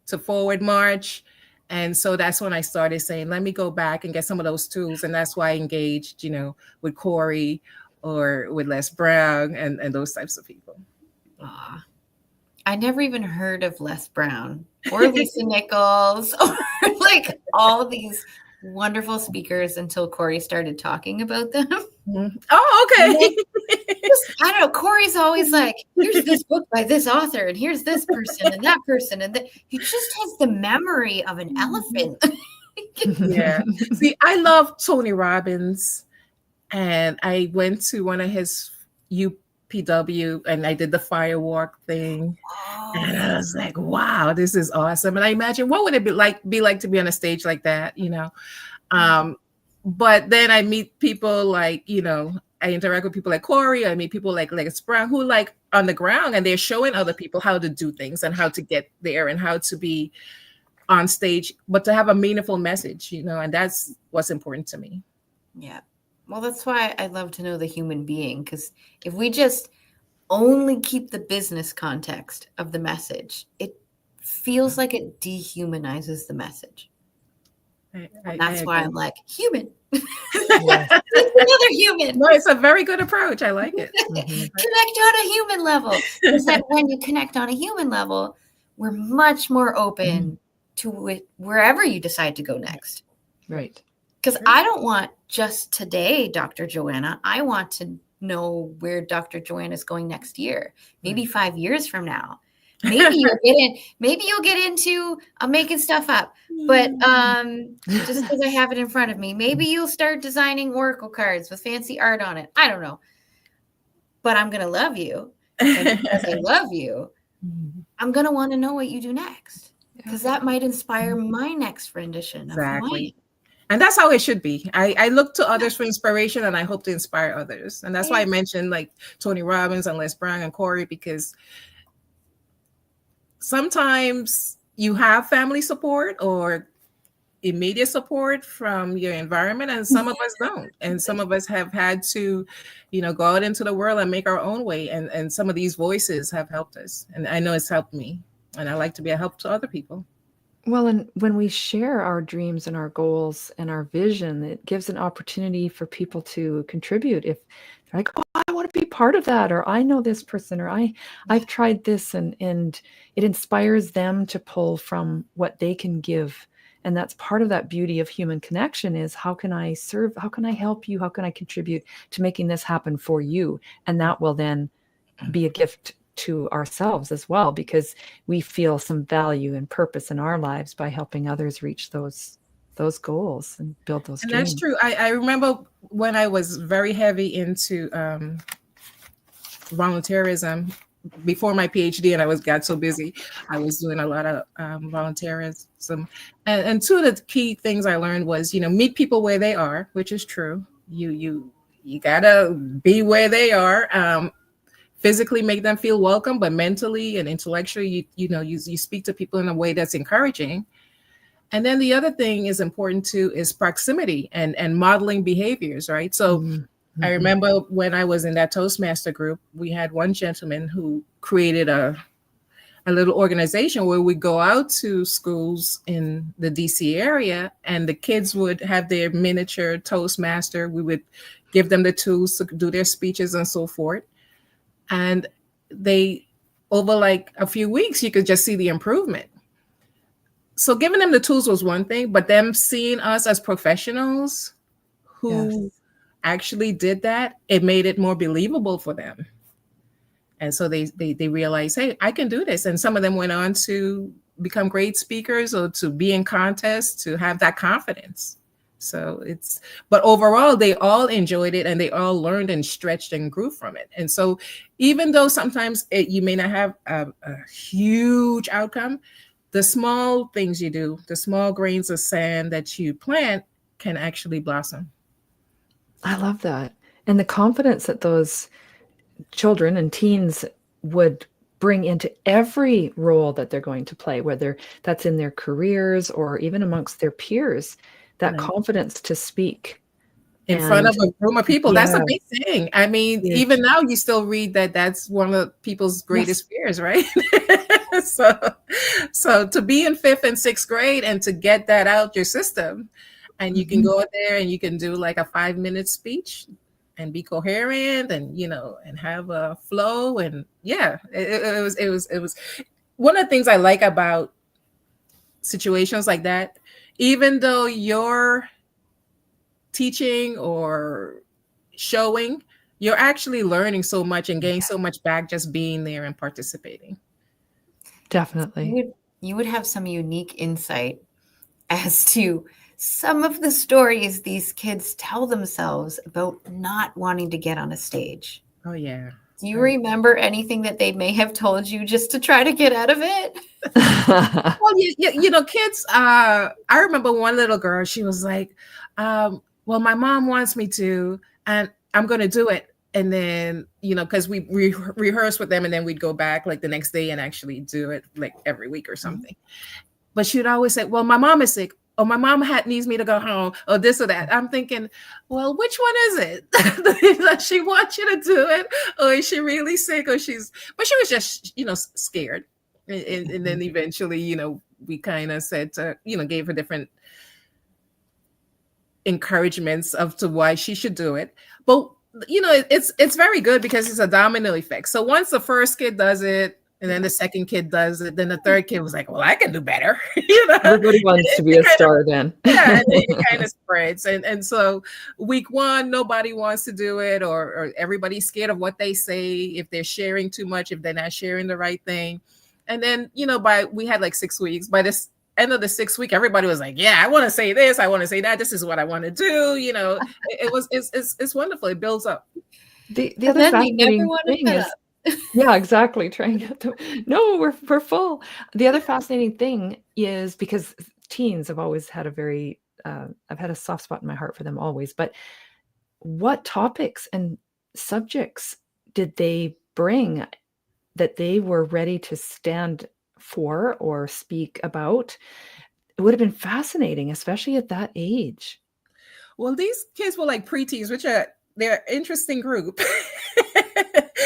to forward march. And so that's when I started saying, let me go back and get some of those tools. And that's why I engaged, you know, with Corey or with Les Brown and those types of people. I never even heard of Les Brown or Lisa Nichols or like all these wonderful speakers until Corey started talking about them. Oh, okay. I don't know. Corey's always like, here's this book by this author, and here's this person and that person. And he just has the memory of an elephant. Yeah. See, I love Tony Robbins. And I went to one of his UPW and I did the firewalk thing. And I was like, wow, this is awesome. And I imagine what would it be like to be on a stage like that, you know? But then I meet people like, you know, I interact with people like Corey. I meet people like Les Brown who like on the ground and they're showing other people how to do things and how to get there and how to be on stage, but to have a meaningful message, you know, and that's what's important to me. Yeah. Well, that's why I love to know the human being, because if we just only keep the business context of the message, it feels like it dehumanizes the message. And that's why I'm like, human. Another human. No, it's a very good approach. I like it. Connect on a human level. Because then when you connect on a human level, we're much more open to it wherever you decide to go next. Right. Because I don't want just today, Dr. Joanna. I want to know where Dr. Joanna is going next year, maybe 5 years from now. Maybe you'll get into making stuff up. But just because I have it in front of me, maybe you'll start designing oracle cards with fancy art on it. I don't know. But I'm gonna love you. And because I love you, I'm gonna want to know what you do next. Because that might inspire my next rendition of Exactly. mine. And that's how it should be. I look to others for inspiration, and I hope to inspire others. And that's why I mentioned like Tony Robbins and Les Brown and Corey, because sometimes you have family support or immediate support from your environment, and some of us don't. And some of us have had to, go out into the world and make our own way. And some of these voices have helped us. And I know it's helped me. And I like to be a help to other people. Well, and when we share our dreams and our goals and our vision, it gives an opportunity for people to contribute. If they're like, oh, I want to be part of that, or I know this person, or I've tried this, and it inspires them to pull from what they can give. And that's part of that beauty of human connection is how can I serve? How can I help you? How can I contribute to making this happen for you? And that will then be a gift to ourselves as well, because we feel some value and purpose in our lives by helping others reach those goals and build those dreams. That's true. I remember when I was very heavy into volunteerism before my PhD, and I got so busy, I was doing a lot of volunteerism. And two of the key things I learned was, meet people where they are, which is true. You gotta be where they are. Physically make them feel welcome, but mentally and intellectually, you speak to people in a way that's encouraging. And then the other thing is important too is proximity and modeling behaviors, right? So I remember when I was in that Toastmaster group, we had one gentleman who created a little organization where we go out to schools in the DC area, and the kids would have their miniature Toastmaster. We would give them the tools to do their speeches and so forth. And they, over like a few weeks, you could just see the improvement. So giving them the tools was one thing, but them seeing us as professionals who actually did that, it made it more believable for them. And so they realized, hey, I can do this. And some of them went on to become great speakers or to be in contests, to have that confidence. So but overall, they all enjoyed it, and they all learned and stretched and grew from it. And so even though sometimes you may not have a huge outcome, the small things you do, the small grains of sand that you plant can actually blossom. I love that. And the confidence that those children and teens would bring into every role that they're going to play, whether that's in their careers or even amongst their peers, that confidence to speak in front of a room of people. That's a big thing. I mean, even now you still read that's one of people's greatest fears, right? So to be in 5th and 6th grade and to get that out your system, and you can go out there and you can do like a 5-minute speech and be coherent and, and have a flow. And it was one of the things I like about situations like that. Even though you're teaching or showing, you're actually learning so much and getting so much back just being there and participating. Definitely. You would have some unique insight as to some of the stories these kids tell themselves about not wanting to get on a stage. Oh, yeah. Do you remember anything that they may have told you just to try to get out of it? Well, kids, I remember one little girl, she was like, well, my mom wants me to, and I'm going to do it. And then, because we rehearse with them, and then we'd go back like the next day and actually do it like every week or something. But she would always say, well, my mom is sick. Or my mom needs me to go home, or this or that. I'm thinking, well, which one is it? Does she want you to do it? Or is she really sick? But she was just, scared. And then eventually, we kind of said to, gave her different encouragements to why she should do it. But, it's very good because it's a domino effect. So once the first kid does it, and then the second kid does it, then the third kid was like, well, I can do better. Everybody wants to be a star then. And then it kind of spreads. And so week 1, nobody wants to do it, or everybody's scared of what they say, if they're sharing too much, if they're not sharing the right thing. And then, we had like 6 weeks. By this end of the 6th week, everybody was like, yeah, I want to say this, I want to say that, this is what I want to do. It's wonderful. It builds up. The And other then we never fascinating want to thing shut is, up. yeah, exactly. No, we're full. The other fascinating thing is, because teens have always had I've had a soft spot in my heart for them always, but what topics and subjects did they bring that they were ready to stand for or speak about? It would have been fascinating, especially at that age. Well, these kids were like preteens, they're an interesting group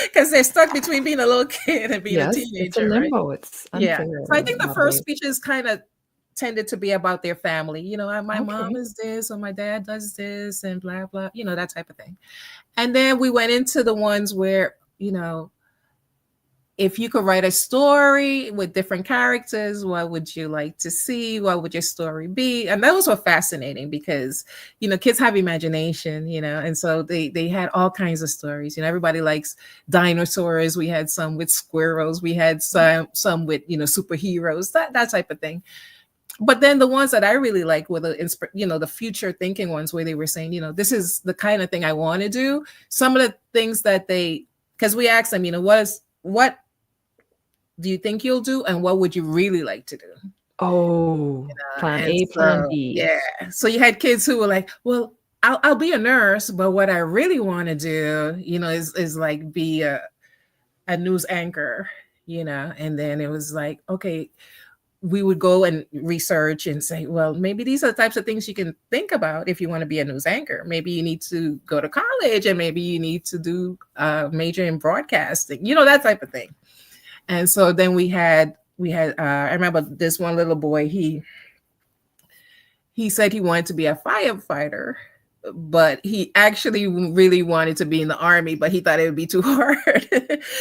because they're stuck between being a little kid and being a teenager. It's a limbo. Right? It's unfair. Yeah. So I think the first speeches kind of tended to be about their family. My mom is this, or my dad does this, and blah, blah, that type of thing. And then we went into the ones where, if you could write a story with different characters, what would you like to see? What would your story be? And those were fascinating because, kids have imagination, and so they had all kinds of stories. Everybody likes dinosaurs. We had some with squirrels. We had some with, superheroes, that type of thing. But then the ones that I really like were the future thinking ones where they were saying, this is the kind of thing I want to do. Some of the things that because we asked them, what do you think you'll do, and what would you really like to do? Oh, plan A, plan B. Yeah. So you had kids who were like, well, I'll be a nurse, but what I really want to do, is like be a news anchor, and then it was like, okay, we would go and research and say, well, maybe these are the types of things you can think about if you want to be a news anchor. Maybe you need to go to college, and maybe you need to do a major in broadcasting, that type of thing. And so then we had I remember this one little boy, he said he wanted to be a firefighter, but he actually really wanted to be in the Army, but he thought it would be too hard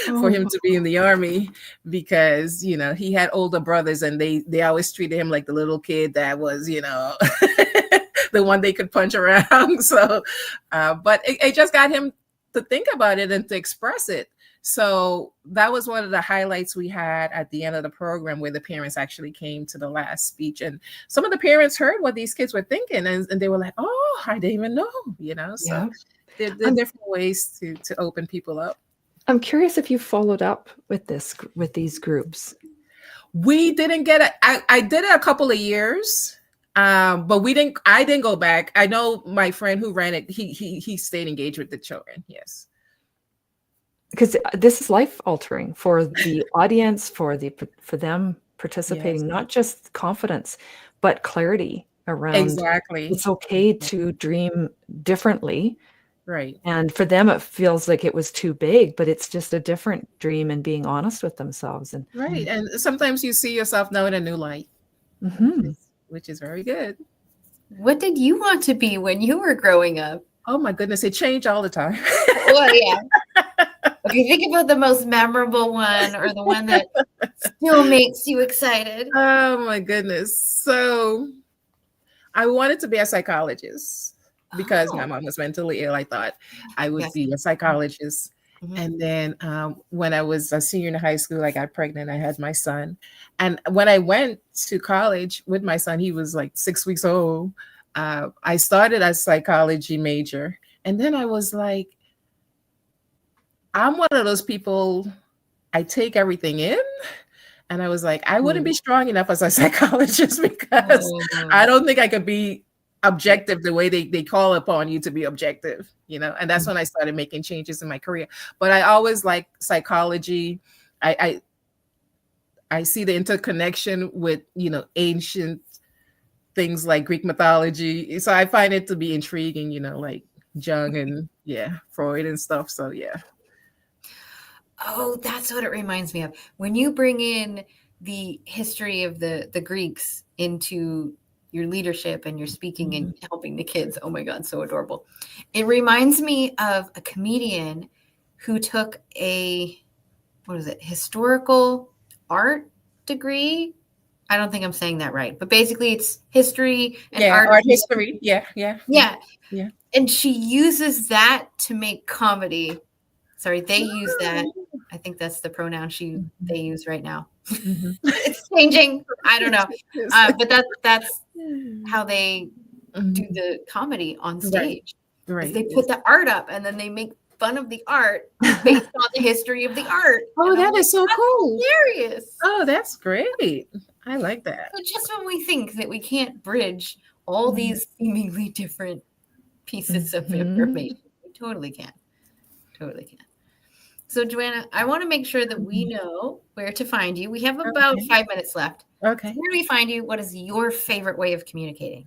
for him to be in the Army because, he had older brothers and they always treated him like the little kid that was, the one they could punch around. So, but it just got him to think about it and to express it. So that was one of the highlights we had at the end of the program, where the parents actually came to the last speech, and some of the parents heard what these kids were thinking, and they were like, oh, I didn't even know, so there are different ways to open people up. I'm curious if you followed up with these groups. We didn't get it. I did it a couple of years. But I didn't go back. I know my friend who ran it, he stayed engaged with the children. Yes. Because this is life altering for the audience, for them participating, not just confidence, but clarity around. Exactly. It's okay to dream differently. Right. And for them, it feels like it was too big, but it's just a different dream and being honest with themselves. Right. And sometimes you see yourself now in a new light, which is very good. What did you want to be when you were growing up? Oh my goodness, it changed all the time. Well, yeah. Okay, think about the most memorable one, or the one that still makes you excited. Oh my goodness. So I wanted to be a psychologist because my mom was mentally ill. I thought I would be a psychologist. Mm-hmm. And then when I was a senior in high school, I got pregnant. I had my son. And when I went to college with my son, he was like 6 weeks old. I started as a psychology major. And then I was like, I'm one of those people, I take everything in. And I was like, I wouldn't be strong enough as a psychologist because I don't think I could be objective the way they call upon you to be objective, and that's when I started making changes in my career. But I always like psychology. I see the interconnection with, ancient things like Greek mythology. So I find it to be intriguing, like Jung and Freud and stuff. So yeah. Oh, that's what it reminds me of. When you bring in the history of the Greeks into your leadership and your speaking and helping the kids, oh my God, so adorable. It reminds me of a comedian who took historical art degree. I don't think I'm saying that right, but basically it's history and art history. Yeah. And she uses that to make comedy. Sorry, they use that. I think that's the pronoun they use right now. It's changing. I don't know. But that's how they do the comedy on stage. Right. Is they put the art up and then they make fun of the art based on the history of the art. Oh, that is so cool. Hilarious. Oh, that's great. I like that. So just when we think that we can't bridge all these seemingly different pieces of information, we totally can. Totally can. So Joanna, I want to make sure that we know where to find you. We have about 5 minutes left. Okay. So where do we find you? What is your favorite way of communicating?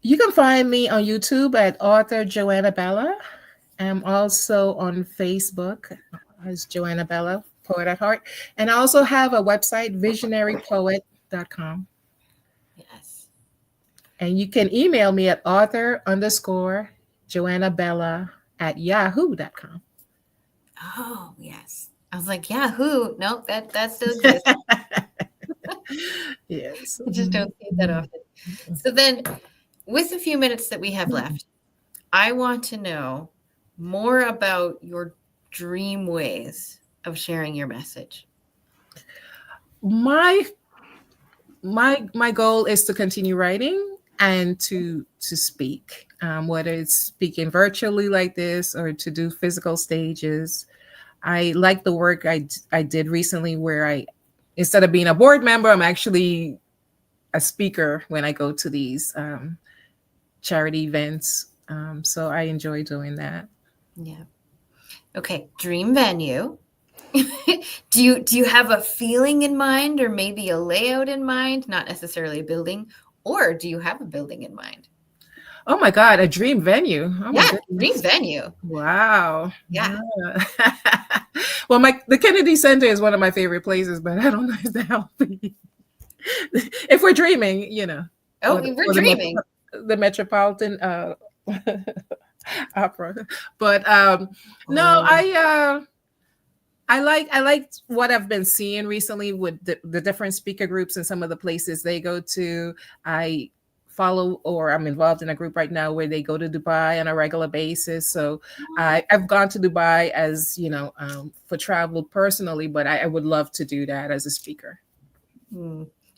You can find me on YouTube at author Joanna Bella. I'm also on Facebook as Joanna Bella, Poet at Heart. And I also have a website, visionarypoet.com. Yes. And you can email me at author_JoannaBella@yahoo.com. Oh, yes. I was like, Yahoo. Nope, that still exists. Yes. I just don't see it that often. So then, with the few minutes that we have left, I want to know more about your dream ways of sharing your message. My goal is to continue writing and to speak, whether it's speaking virtually like this or to do physical stages. I like the work I did recently where instead of being a board member, I'm actually a speaker when I go to these charity events. So I enjoy doing that. Yeah. Okay. Dream venue. Do you have a feeling in mind or maybe a layout in mind? Not necessarily a building, or do you have a building in mind? Oh my God, a dream venue. Oh yeah, dream venue. Wow. Yeah. Well, the Kennedy Center is one of my favorite places, but I don't know if that'll be. If we're dreaming, you know. Oh, we're dreaming. The Metropolitan Opera, but no, I like what I've been seeing recently with the different speaker groups and some of the places they go to. I follow or I'm involved in a group right now where they go to Dubai on a regular basis. So I've gone to Dubai as, for travel personally, but I would love to do that as a speaker.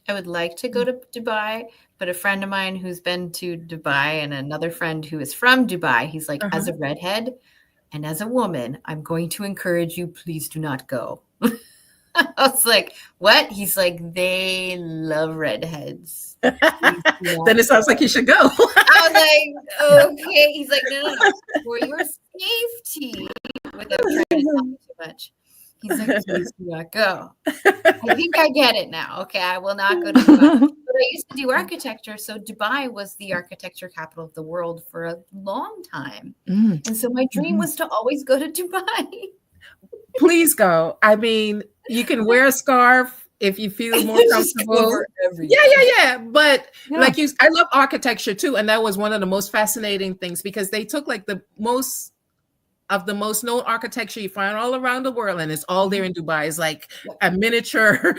I would like to go to Dubai, but a friend of mine who's been to Dubai and another friend who is from Dubai, he's like, as a redhead and as a woman, I'm going to encourage you, please do not go. I was like, what? He's like, they love redheads. Then it sounds like you should go. I was like, okay. He's like, no. For your safety, without trying to tell me too much. He's like, please do not go. I think I get it now. Okay, I will not go to Dubai. But I used to do architecture. So Dubai was the architecture capital of the world for a long time. And so my dream was to always go to Dubai. Please go. I mean, you can wear a scarf if you feel more comfortable. Yeah. But like I love architecture too. And that was one of the most fascinating things because they took like the most known architecture you find all around the world, and it's all there in Dubai. It's like a miniature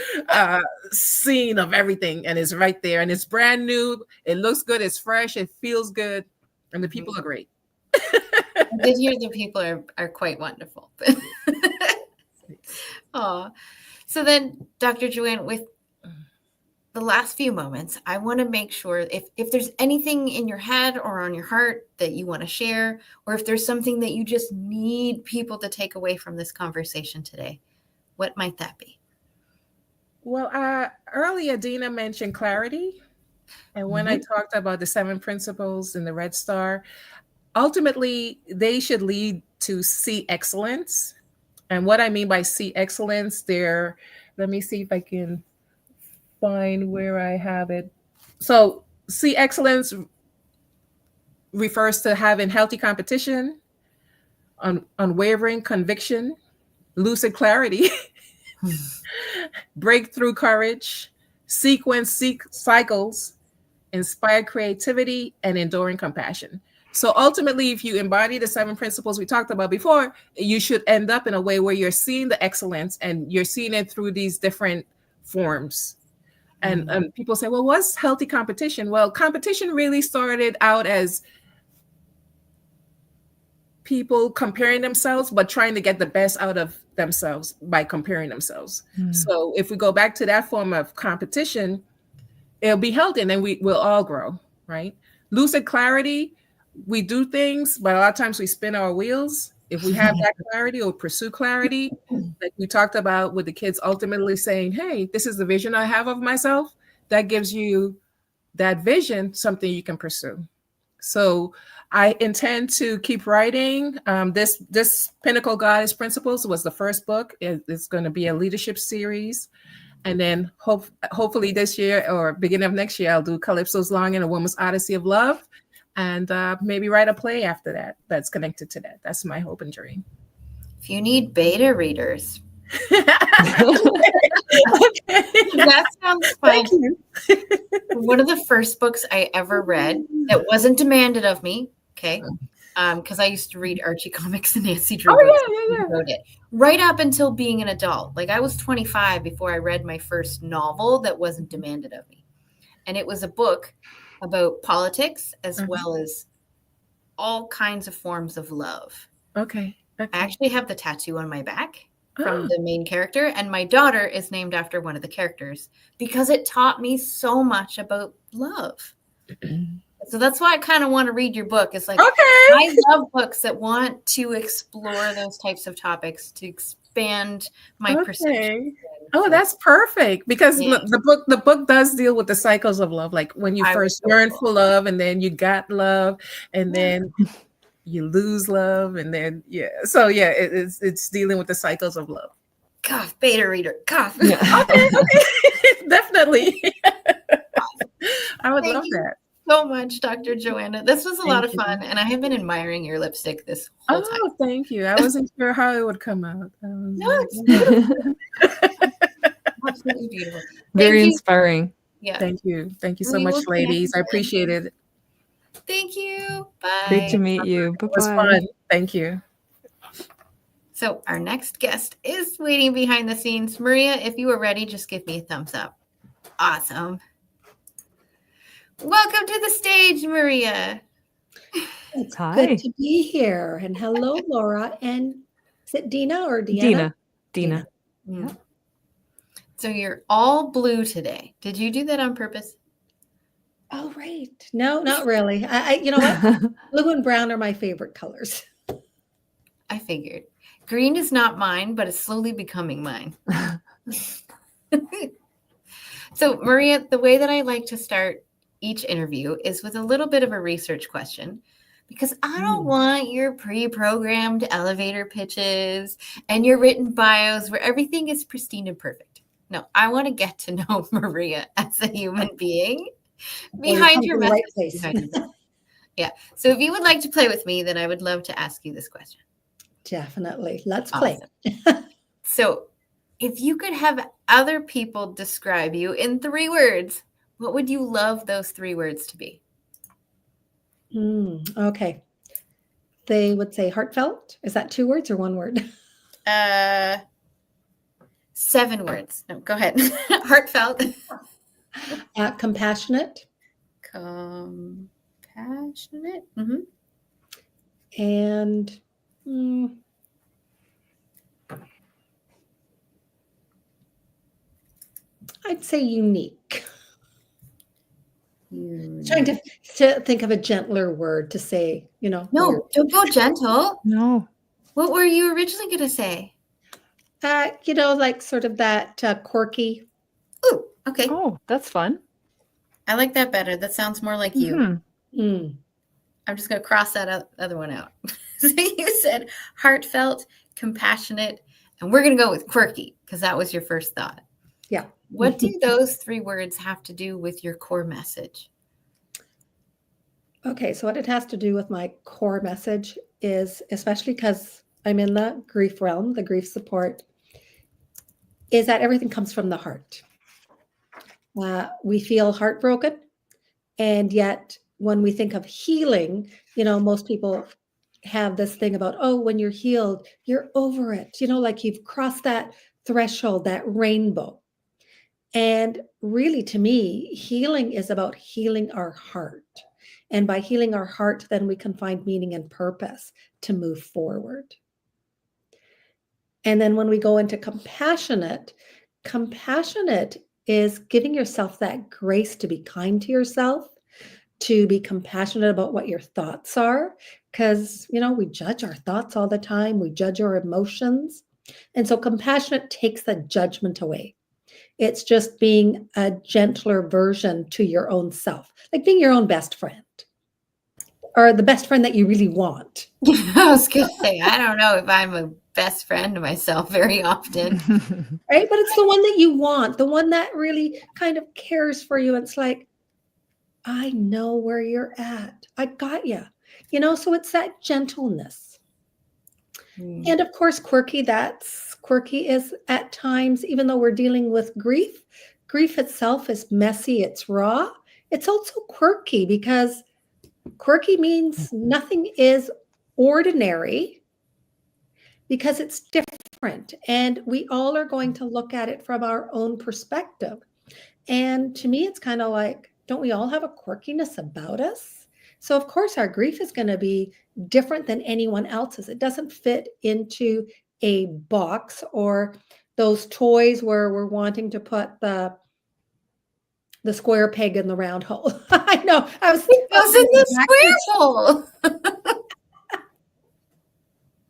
scene of everything, and it's right there, and it's brand new. It looks good, it's fresh, it feels good, and the people are great. I did hear the people are quite wonderful. Oh, so then, Dr. Joanne, with the last few moments, I want to make sure if there's anything in your head or on your heart that you want to share, or if there's something that you just need people to take away from this conversation today, what might that be? Well, earlier Dina mentioned clarity. And when I talked about the 7 principles in the Red Star, ultimately they should lead to see excellence. And what I mean by see excellence, let me see if I can find where I have it. So see excellence refers to having healthy competition, unwavering conviction, lucid clarity, breakthrough courage, cycles, inspired creativity, and enduring compassion. So ultimately, if you embody the 7 principles we talked about before, you should end up in a way where you're seeing the excellence and you're seeing it through these different forms. And people say, well, what's healthy competition? Well, competition really started out as people comparing themselves, but trying to get the best out of themselves by comparing themselves. So if we go back to that form of competition, it'll be healthy, and then we'll all grow, right? Lucid clarity, we do things, but a lot of times we spin our wheels. If we have that clarity or pursue clarity, like we talked about with the kids ultimately saying, hey, this is the vision I have of myself, that gives you that vision, something you can pursue. So I intend to keep writing. This Pinnacle Goddess Principles was the first book. It's going to be a leadership series. And then hopefully this year or beginning of next year, I'll do Calypso's Longing, A Woman's Odyssey of Love, and maybe write a play after that that's connected to that. That's my hope and dream. If you need beta readers, Okay. that sounds fun. Thank you. One of the first books I ever read that wasn't demanded of me, okay, because I used to read Archie comics and Nancy Drew books. Yeah. Wrote it right up until being an adult. Like I was 25 before I read my first novel that wasn't demanded of me, and it was a book about politics as well as all kinds of forms of love. Okay. I actually have the tattoo on my back from the main character, and my daughter is named after one of the characters because it taught me so much about love. So that's why I kind of want to read your book. It's like, I love books that want to explore those types of topics to expand my perception. Oh, that's perfect, because the book does deal with the cycles of love, like when you first yearn for love, and then you got love, and then you lose love, and then it's dealing with the cycles of love. Cough, beta reader, cough. Okay. Definitely. I would love that. So much, Dr. Joanna. This was a lot of fun, and I have been admiring your lipstick this whole time. Oh, thank you. I wasn't sure how it would come out. No, it's beautiful. Absolutely beautiful. Very inspiring. Yeah. Thank you. Thank you so much, ladies. I appreciate it. Thank you. Bye. Great to meet you. Bye-bye. It was fun. Thank you. So our next guest is waiting behind the scenes. Maria, if you are ready, just give me a thumbs up. Awesome. Welcome to the stage, Maria. It's good to be here. And hello, Laura. And is it Dina or Deanna? Dina. Yeah. So you're all blue today. Did you do that on purpose? Oh, right. No, not really. I you know what? Blue and brown are my favorite colors. I figured. Green is not mine, but it's slowly becoming mine. So, Maria, the way that I like to start each interview is with a little bit of a research question, because I don't want your pre-programmed elevator pitches and your written bios where everything is pristine and perfect. No, I want to get to know Maria as a human being behind your message. Behind yeah. So if you would like to play with me, then I would love to ask you this question. Definitely. Let's play. So if you could have other people describe you in 3 words, what would you love those 3 words to be? Okay. They would say heartfelt. Is that 2 words or 1 word? 7 words. No, go ahead. Heartfelt. Compassionate. Compassionate. And I'd say unique. Trying to think of a gentler word to say, No, don't go gentle. No. What were you originally going to say? Like sort of that quirky. Ooh, okay. Oh, that's fun. I like that better. That sounds more like you. I'm just going to cross that other one out. So you said heartfelt, compassionate, and we're going to go with quirky because that was your first thought. Yeah. What do those 3 words have to do with your core message? Okay, so what it has to do with my core message is, especially because I'm in the grief realm, the grief support, is that everything comes from the heart. We feel heartbroken, and yet when we think of healing, most people have this thing about, oh, when you're healed, you're over it, like you've crossed that threshold, that rainbow. And really, to me, healing is about healing our heart. And by healing our heart, then we can find meaning and purpose to move forward. And then when we go into compassionate is giving yourself that grace to be kind to yourself, to be compassionate about what your thoughts are. Because, we judge our thoughts all the time. We judge our emotions. And so compassionate takes the judgment away. It's just being a gentler version to your own self, like being your own best friend, or the best friend that you really want. I was going to say, I don't know if I'm a best friend to myself very often. Right? But it's the one that you want, the one that really kind of cares for you. It's like, I know where you're at. I got you. So it's that gentleness. And of course, quirky is at times, even though we're dealing with grief itself is messy, it's raw. It's also quirky because quirky means nothing is ordinary because it's different. And we all are going to look at it from our own perspective. And to me, it's kind of like, don't we all have a quirkiness about us? So of course, our grief is going to be different than anyone else's. It doesn't fit into a box or those toys where we're wanting to put the square peg in the round hole. I know. I was in the square hole.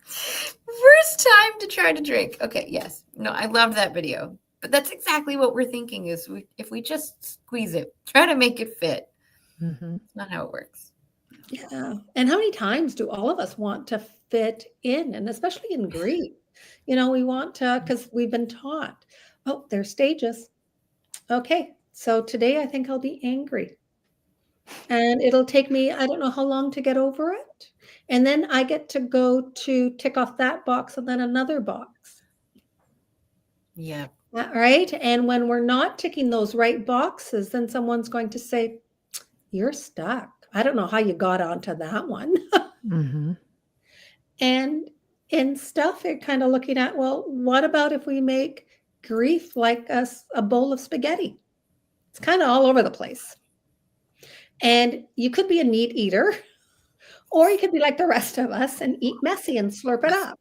First time to try to drink. Okay, yes. No, I loved that video. But that's exactly what we're thinking is if we just squeeze it, try to make it fit. It's not how it works. Yeah. And how many times do all of us want to fit in? And especially in grief, we want to, because we've been taught, oh, there's stages. Okay. So today I think I'll be angry. And it'll take me, I don't know how long to get over it. And then I get to go to tick off that box and then another box. Yeah. Right. And when we're not ticking those right boxes, then someone's going to say, you're stuck. I don't know how you got onto that one. And in stuff, you're kind of looking at, well, what about if we make grief like a bowl of spaghetti? It's kind of all over the place. And you could be a meat eater, or you could be like the rest of us and eat messy and slurp it up.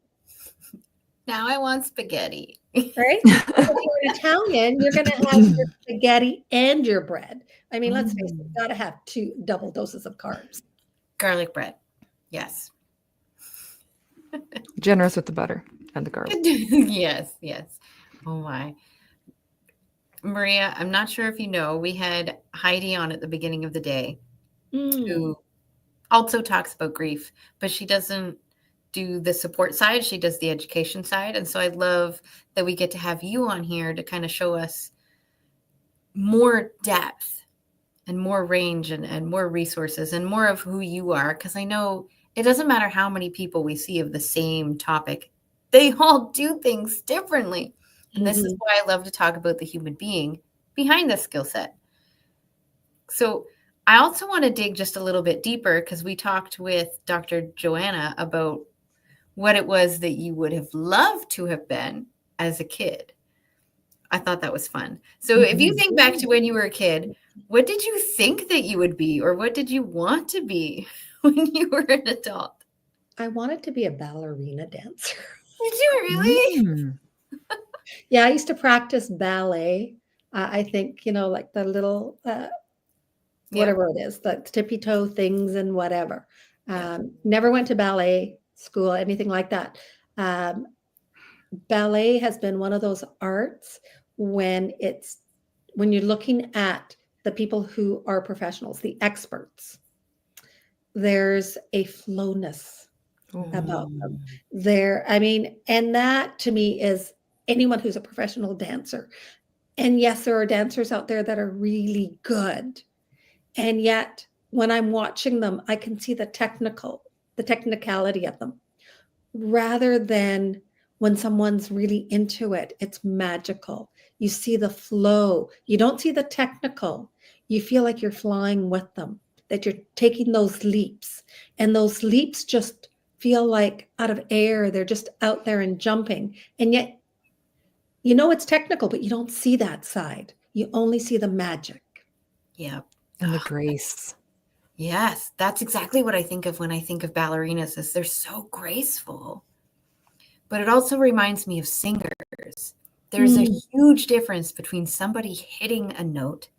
Now I want spaghetti. Right? If you're an Italian, you're going to have your spaghetti and your bread. I mean, let's face it, you got to have 2 double doses of carbs. Garlic bread. Yes. Generous with the butter and the garlic. Yes. Oh my. Maria, I'm not sure if you know, we had Heidi on at the beginning of the day who also talks about grief, but she doesn't do the support side. She does the education side. And so I love that we get to have you on here to kind of show us more depth and more range and more resources and more of who you are. Because I know it doesn't matter how many people we see of the same topic. They all do things differently. And this is why I love to talk about the human being behind the skill set. So I also want to dig just a little bit deeper because we talked with Dr. Joanna about what it was that you would have loved to have been as a kid. I thought that was fun. So if you think back to when you were a kid, what did you think that you would be, or what did you want to be when you were an adult? I wanted to be a ballerina dancer. Did you really? Yeah, I used to practice ballet. I think, like the little, whatever it is, the tippy toe things and whatever. Never went to ballet school, anything like that. Ballet has been one of those arts when you're looking at the people who are professionals, the experts, there's a flowness about them. And that to me is anyone who's a professional dancer. And yes, there are dancers out there that are really good. And yet when I'm watching them, I can see the technicality of them rather than when someone's really into it. It's magical. You see the flow. You don't see the technical. You feel like you're flying with them, that you're taking those leaps. And those leaps just feel like out of air. They're just out there and jumping. And yet, it's technical, but you don't see that side. You only see the magic. Yeah. And the grace. Yes, that's exactly what I think of when I think of ballerinas, is they're so graceful. But it also reminds me of singers. There's a huge difference between somebody hitting a note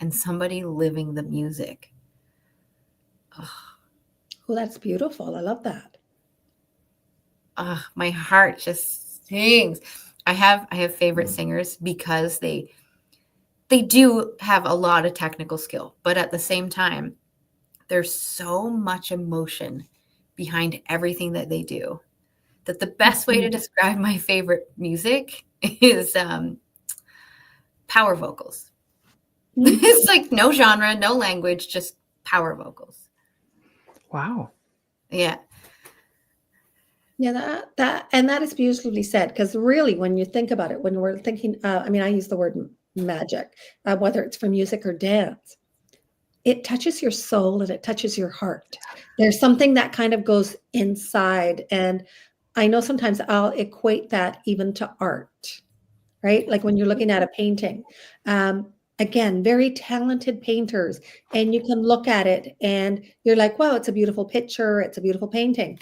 and somebody living the music. Oh, that's beautiful. I love that. My heart just sings. I have favorite singers because they do have a lot of technical skill, but at the same time, there's so much emotion behind everything that they do that the best way to describe my favorite music is power vocals. It's like no genre, no language, just power vocals. Wow. Yeah. Yeah, that is beautifully said, because really, when you think about it, when we're thinking, I mean, I use the word magic, whether it's for music or dance, it touches your soul and it touches your heart. There's something that kind of goes inside, and I know sometimes I'll equate that even to art, right? Like when you're looking at a painting. Again, very talented painters, and you can look at it and you're like, wow, it's a beautiful picture, it's a beautiful painting.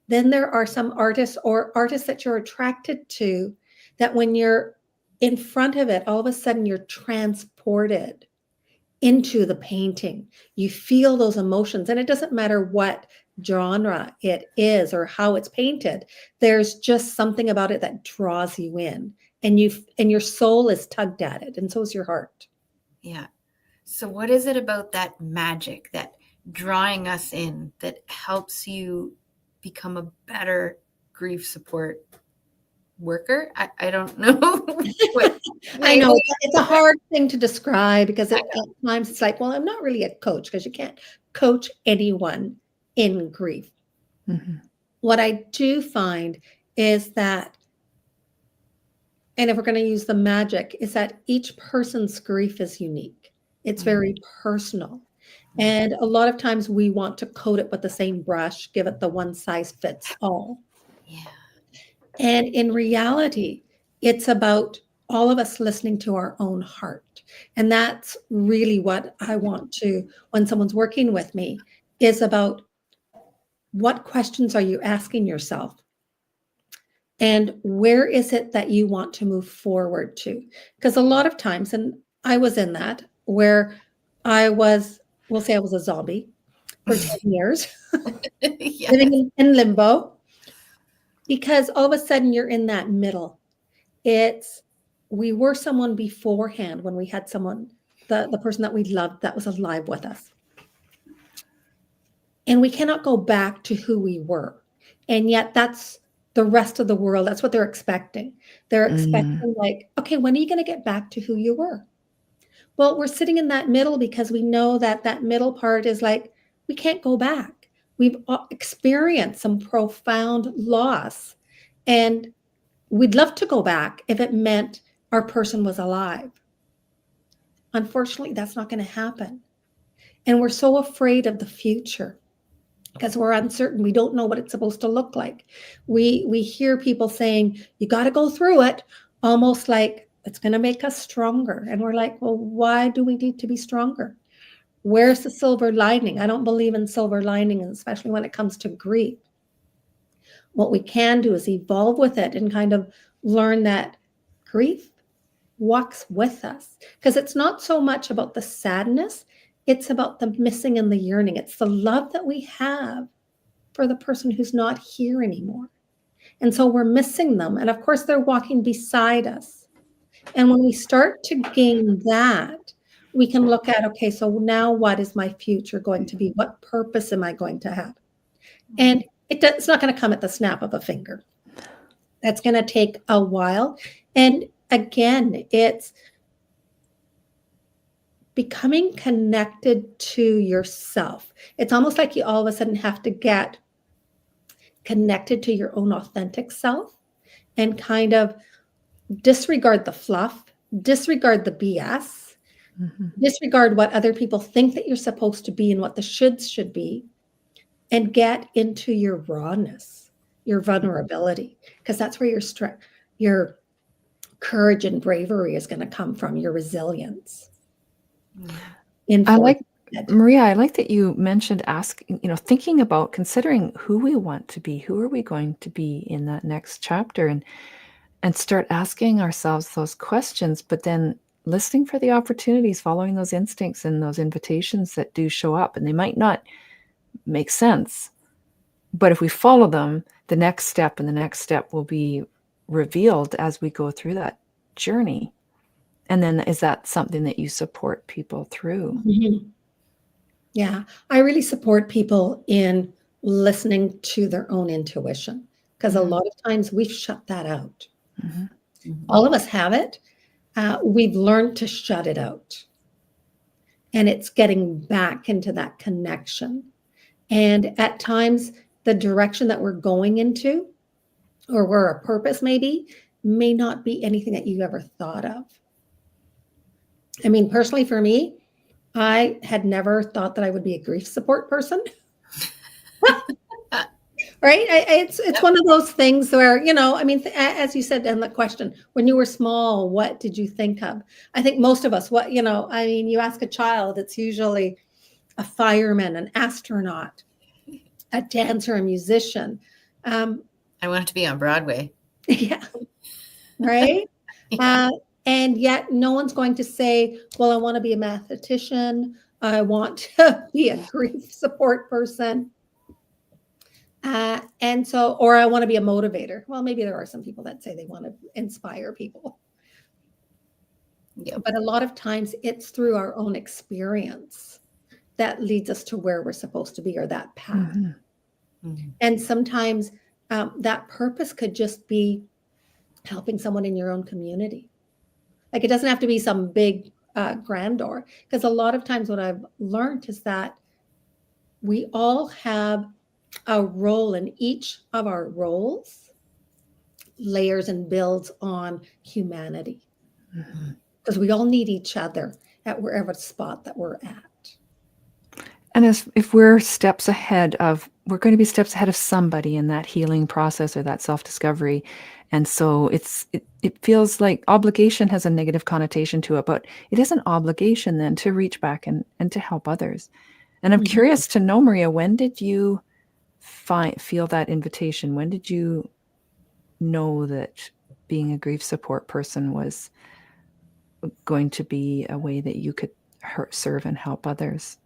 Then there are some artists or artists that you're attracted to, that when you're in front of it, all of a sudden you're transported into the painting. You feel those emotions, and it doesn't matter what genre it is or how it's painted. There's just something about it that draws you in, and your soul is tugged at it, and so is your heart. Yeah. So what is it about that magic, that drawing us in, that helps you become a better grief support worker? I don't know. I know it's a hard thing to describe, because at times it's like, well, I'm not really a coach, because you can't coach anyone in grief. What I do find is that, and if we're going to use the magic, is that each person's grief is unique. It's very personal. And a lot of times we want to coat it with the same brush, give it the one size fits all. Yeah. And in reality, it's about all of us listening to our own heart. And that's really what I want to, when someone's working with me, is about what questions are you asking yourself? And where is it that you want to move forward to? Because a lot of times, and I was in that, where we'll say I was a zombie for 10 years, Yes. living in limbo, because all of a sudden you're in that middle. We were someone beforehand when we had someone, the person that we loved, that was alive with us. And we cannot go back to who we were. And yet that's the rest of the world. That's what they're expecting. They're expecting, like, okay, when are you going to get back to who you were? Well, we're sitting in that middle because we know that that middle part is like, we can't go back. We've experienced some profound loss. And we'd love to go back if it meant our person was alive. Unfortunately, that's not going to happen. And we're so afraid of the future because we're uncertain. We don't know what it's supposed to look like. We hear people saying, you got to go through it, almost like it's going to make us stronger. And we're like, well, why do we need to be stronger? Where's the silver lining? I don't believe in silver lining, especially when it comes to grief. What we can do is evolve with it and kind of learn that grief walks with us, because it's not so much about the sadness, it's about the missing and the yearning. It's the love that we have for the person who's not here anymore. And so we're missing them. And of course, they're walking beside us. And when we start to gain that, we can look at, okay, so now what is my future going to be? What purpose am I going to have? And it's not going to come at the snap of a finger. That's going to take a while. And again, it's becoming connected to yourself. It's almost like you all of a sudden have to get connected to your own authentic self and kind of disregard the fluff, disregard the BS, disregard what other people think that you're supposed to be and what the shoulds should be, and get into your rawness, your vulnerability, because that's where your courage and bravery is going to come from, your resilience. I like Maria, I like that you mentioned asking, thinking about considering who we want to be, who are we going to be in that next chapter, and start asking ourselves those questions, but then listening for the opportunities, following those instincts and those invitations that do show up. And they might not make sense, but if we follow them, the next step and the next step will be revealed as we go through that journey. And then is that something that you support people through? Mm-hmm. Yeah, I really support people in listening to their own intuition, because a lot of times we've shut that out. All of us have it. We've learned to shut it out. And it's getting back into that connection. And at times, the direction that we're going into, or where our purpose may not be anything that you ever thought of. I mean, personally, for me, I had never thought that I would be a grief support person. Right? It's one of those things where, I mean, as you said in the question, when you were small, what did you think of? I think most of us, I mean, you ask a child, it's usually a fireman, an astronaut, a dancer, a musician. I wanted to be on Broadway. Yeah. Right? Yeah. And yet no one's going to say, well, I want to be a mathematician. I want to be a grief support person. Or I want to be a motivator. Well, maybe there are some people that say they want to inspire people. Yep. But a lot of times it's through our own experience that leads us to where we're supposed to be, or that path. And sometimes that purpose could just be helping someone in your own community. Like, it doesn't have to be some big grandeur, because a lot of times what I've learned is that we all have a role, in each of our roles layers and builds on humanity, because we all need each other at wherever spot that we're at. And if we're going to be steps ahead of somebody in that healing process or that self-discovery. And so it feels like obligation has a negative connotation to it, but it is an obligation then to reach back and to help others. And I'm curious to know, Maria, when did you feel that invitation? When did you know that being a grief support person was going to be a way that you could serve and help others?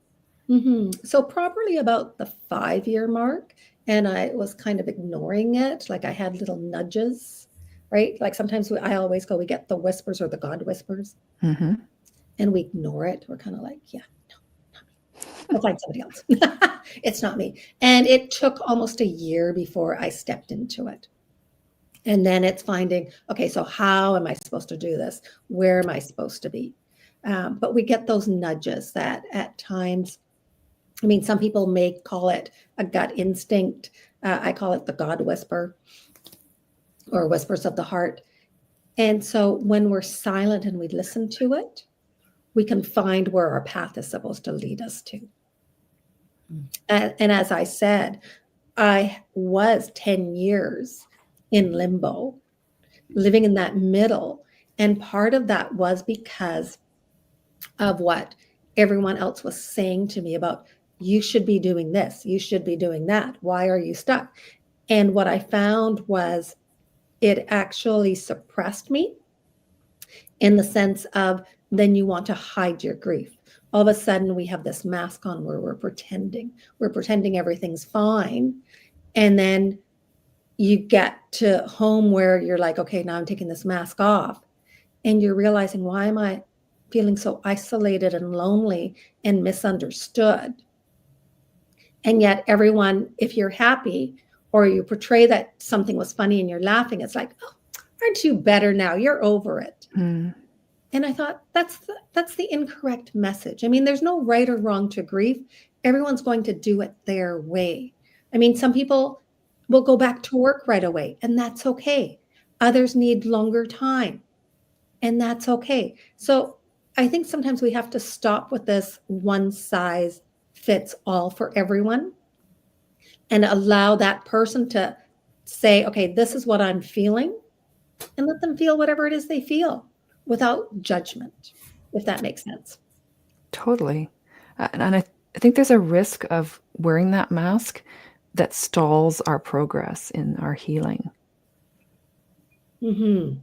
So probably about the 5-year mark, and I was kind of ignoring it. Like, I had little nudges, right? Like, sometimes we get the whispers, or the God whispers, and we ignore it. We're kind of like, yeah, no, not me. I'll find somebody else. It's not me. And it took almost a year before I stepped into it. And then it's finding, okay, so how am I supposed to do this? Where am I supposed to be? But we get those nudges that at times, I mean, some people may call it a gut instinct. I call it the God whisper, or whispers of the heart. And so when we're silent and we listen to it, we can find where our path is supposed to lead us to. And as I said, I was 10 years in limbo, living in that middle. And part of that was because of what everyone else was saying to me about, you should be doing this, you should be doing that. Why are you stuck? And what I found was it actually suppressed me, in the sense of, then you want to hide your grief. All of a sudden we have this mask on where we're pretending everything's fine. And then you get to home where you're like, okay, now I'm taking this mask off. And you're realizing, why am I feeling so isolated and lonely and misunderstood? And yet everyone, if you're happy or you portray that something was funny and you're laughing, it's like, oh, aren't you better now? You're over it. And I thought, that's the incorrect message. I mean, there's no right or wrong to grief. Everyone's going to do it their way. I mean, some people will go back to work right away, and that's okay. Others need longer time, and that's okay. So I think sometimes we have to stop with this one size fits all for everyone, and allow that person to say, okay, this is what I'm feeling, and let them feel whatever it is they feel without judgment, if that makes sense. Totally. And I think there's a risk of wearing that mask that stalls our progress in our healing. Mm-hmm.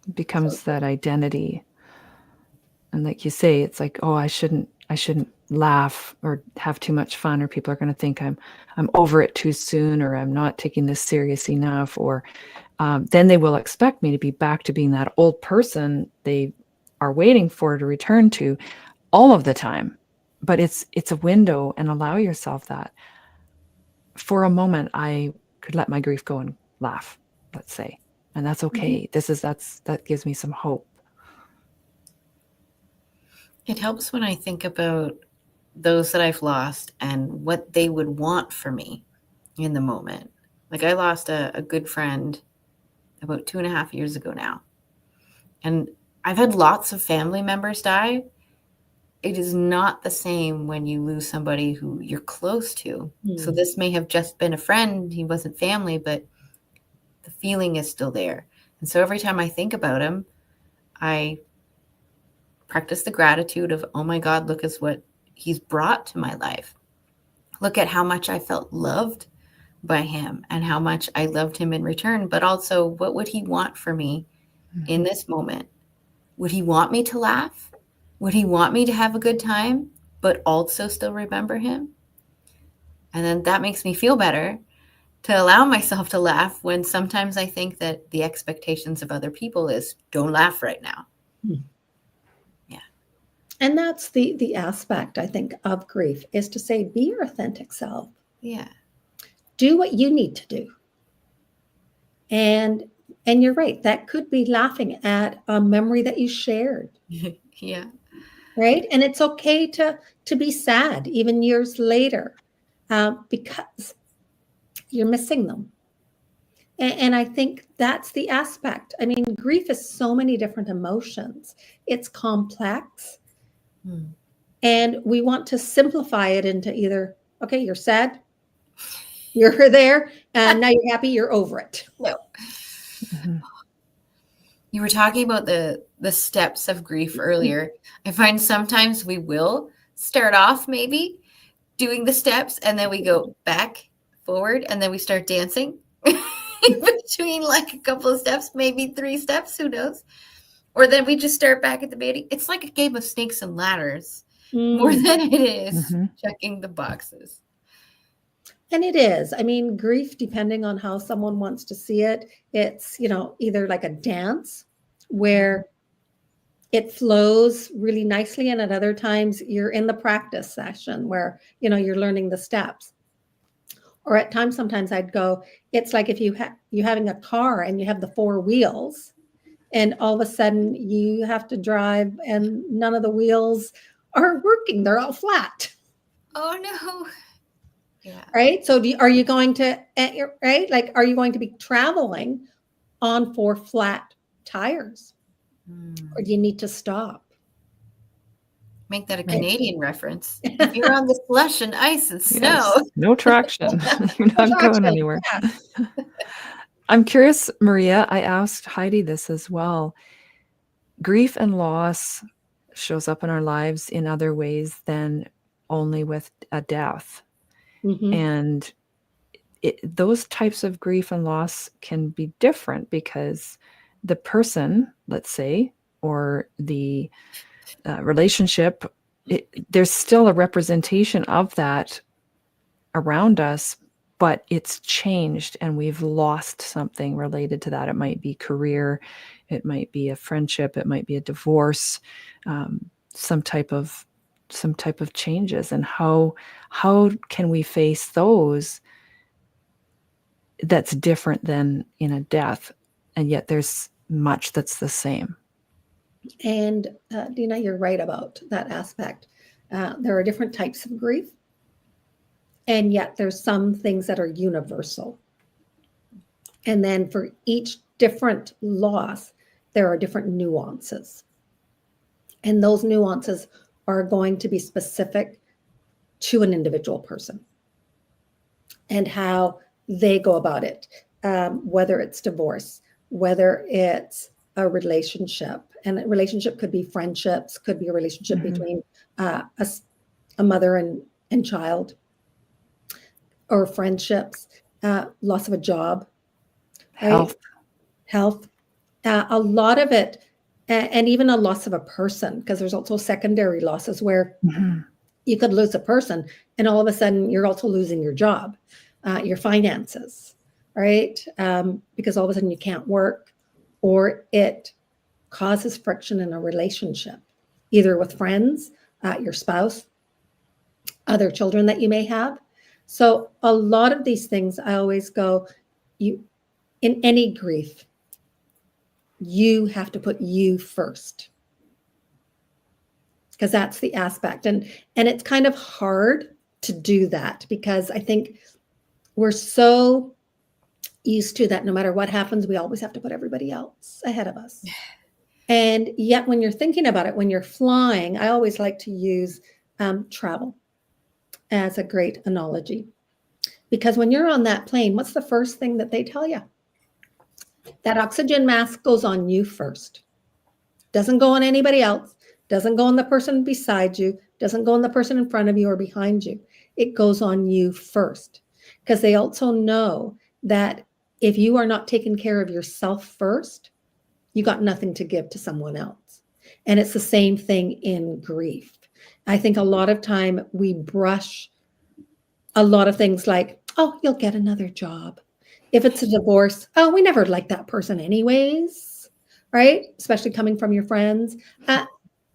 It becomes that identity. And like you say, it's like, oh, I shouldn't laugh or have too much fun, or people are going to think I'm over it too soon, or I'm not taking this serious enough, or then they will expect me to be back to being that old person they are waiting for to return to all of the time. But it's a window, and allow yourself that. For a moment, I could let my grief go and laugh, let's say, and that's okay. That gives me some hope. It helps when I think about those that I've lost and what they would want for me in the moment. Like, I lost a good friend about 2.5 years ago now. And I've had lots of family members die. It is not the same when you lose somebody who you're close to. So this may have just been a friend. He wasn't family, but the feeling is still there. And so every time I think about him, I practice the gratitude of, oh my God, look at what he's brought to my life. Look at how much I felt loved by him and how much I loved him in return. But also, what would he want for me in this moment? Would he want me to laugh? Would he want me to have a good time, but also still remember him? And then that makes me feel better to allow myself to laugh when sometimes I think that the expectations of other people is, don't laugh right now. Yeah. And that's the aspect, I think, of grief, is to say, be your authentic self. Yeah. Do what you need to do. And you're right, that could be laughing at a memory that you shared. Yeah. Right. And it's okay to be sad even years later, because you're missing them. And I think that's the aspect. I mean, grief is so many different emotions. It's complex. And we want to simplify it into either, okay, you're sad, you're there, and now you're happy, you're over it. No. You were talking about the steps of grief earlier. I find sometimes we will start off maybe doing the steps, and then we go back, forward, and then we start dancing in between, like a couple of steps, maybe 3 steps, who knows? Or then we just start back at the beginning. It's like a game of snakes and ladders more than it is checking the boxes. And it is. I mean, grief, depending on how someone wants to see it, it's, either like a dance where it flows really nicely. And at other times you're in the practice session where, you're learning the steps. Or at times, sometimes I'd go, it's like if you're having a car and you have the 4 wheels, and all of a sudden you have to drive and none of the wheels are working. They're all flat. Oh, no. Yeah. Right. So are you going to, right? Like, are you going to be traveling on 4 flat tires? Or do you need to stop? Make that a Canadian reference. If you're on the slush and ice and snow. Yes, no traction. You're not going anywhere. Yeah. I'm curious, Maria, I asked Heidi this as well. Grief and loss shows up in our lives in other ways than only with a death. And those types of grief and loss can be different because the person, let's say, or the relationship, there's still a representation of that around us, but it's changed and we've lost something related to that. It might be career, it might be a friendship, it might be a divorce, some type of changes. And how can we face those that's different than in a death, and yet there's much that's the same? And Dina, you're right about that aspect. There are different types of grief, and yet there's some things that are universal. And then for each different loss, there are different nuances. And those nuances are going to be specific to an individual person and how they go about it, whether it's divorce, whether it's a relationship, And a relationship could be friendships, could be a relationship between a mother and child, or friendships, loss of a job, right? Health. A lot of it, and even a loss of a person, because there's also secondary losses where you could lose a person and all of a sudden you're also losing your job, your finances, right? Because all of a sudden you can't work, or it causes friction in a relationship, either with friends, your spouse, other children that you may have. So a lot of these things, I always go, you, in any grief, you have to put you first, because that's the aspect. And it's kind of hard to do that, because I think we're so used to that no matter what happens, we always have to put everybody else ahead of us. And yet when you're thinking about it, when you're flying, I always like to use travel as a great analogy, because when you're on that plane, what's the first thing that they tell you? That oxygen mask goes on you first. Doesn't go on anybody else. Doesn't go on the person beside you. Doesn't go on the person in front of you or behind you. It goes on you first, because they also know that if you are not taking care of yourself first, you got nothing to give to someone else. And it's the same thing in grief. I think a lot of time we brush a lot of things like, oh, you'll get another job. If it's a divorce, oh, we never liked that person anyways, right? Especially coming from your friends.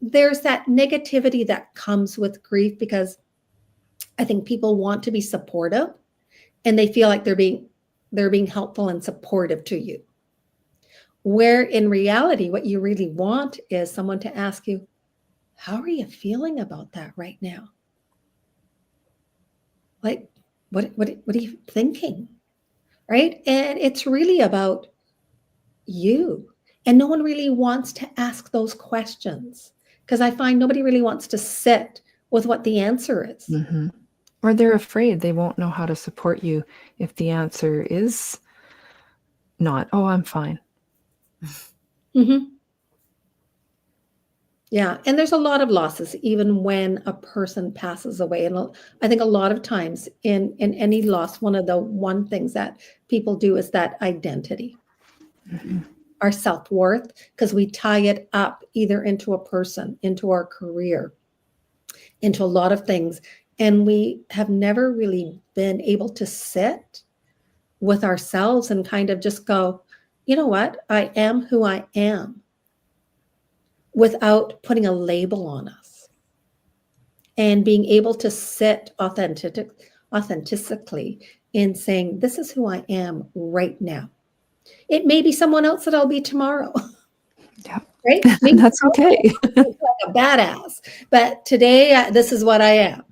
There's that negativity that comes with grief, because I think people want to be supportive and they feel like they're being helpful and supportive to you. Where in reality, what you really want is someone to ask you, how are you feeling about that right now? Like, what are you thinking? Right? And it's really about you. And no one really wants to ask those questions, because I find nobody really wants to sit with what the answer is. Or they're afraid they won't know how to support you if the answer is not, oh, I'm fine. Yeah. And there's a lot of losses, even when a person passes away. And I think a lot of times in any loss, one of the things that people do is that identity, our self-worth, because we tie it up either into a person, into our career, into a lot of things. And we have never really been able to sit with ourselves and kind of just go, you know what? I am who I am, without putting a label on us, and being able to sit authentically in saying, this is who I am right now. It may be someone else that I'll be tomorrow. Yeah. Right? Maybe that's okay. Like a badass, but today this is what I am.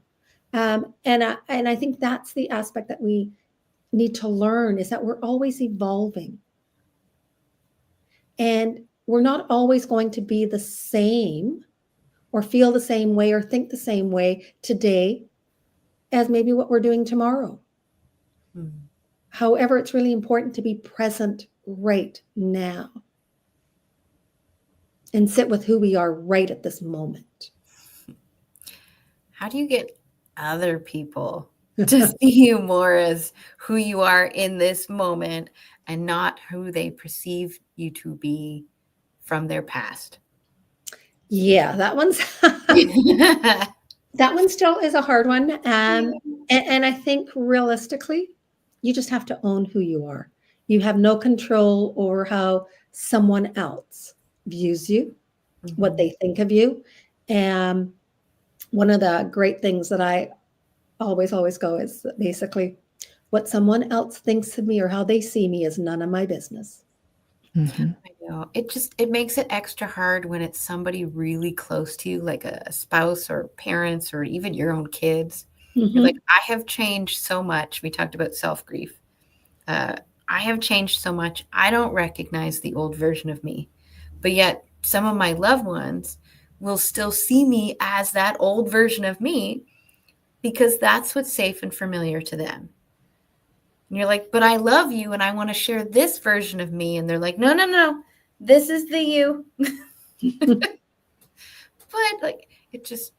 And I think that's the aspect that we need to learn, is that we're always evolving. And we're not always going to be the same, or feel the same way, or think the same way today as maybe what we're doing tomorrow. However, it's really important to be present right now and sit with who we are right at this moment. How do you get other people to see you more as who you are in this moment and not who they perceive you to be from their past? Yeah, that one's that one still is a hard one. And I think realistically, you just have to own who you are. You have no control over how someone else views you, what they think of you. And one of the great things that I always go is basically, what someone else thinks of me or how they see me is none of my business. I know. It makes it extra hard when it's somebody really close to you, like a spouse or parents or even your own kids. You're like, I have changed so much. We talked about self-grief. I have changed so much. I don't recognize the old version of me. But yet some of my loved ones will still see me as that old version of me, because that's what's safe and familiar to them. And you're like, but I love you and I want to share this version of me. And they're like, no, this is the you. But like it just,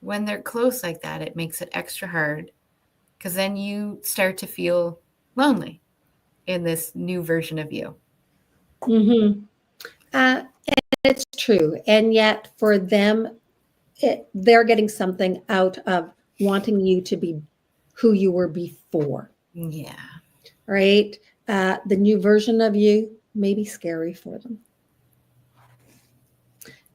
when they're close like that, it makes it extra hard because then you start to feel lonely in this new version of you. Mm-hmm. And it's true. And yet for them, they're getting something out of wanting you to be who you were before. Yeah. Right? The new version of you may be scary for them.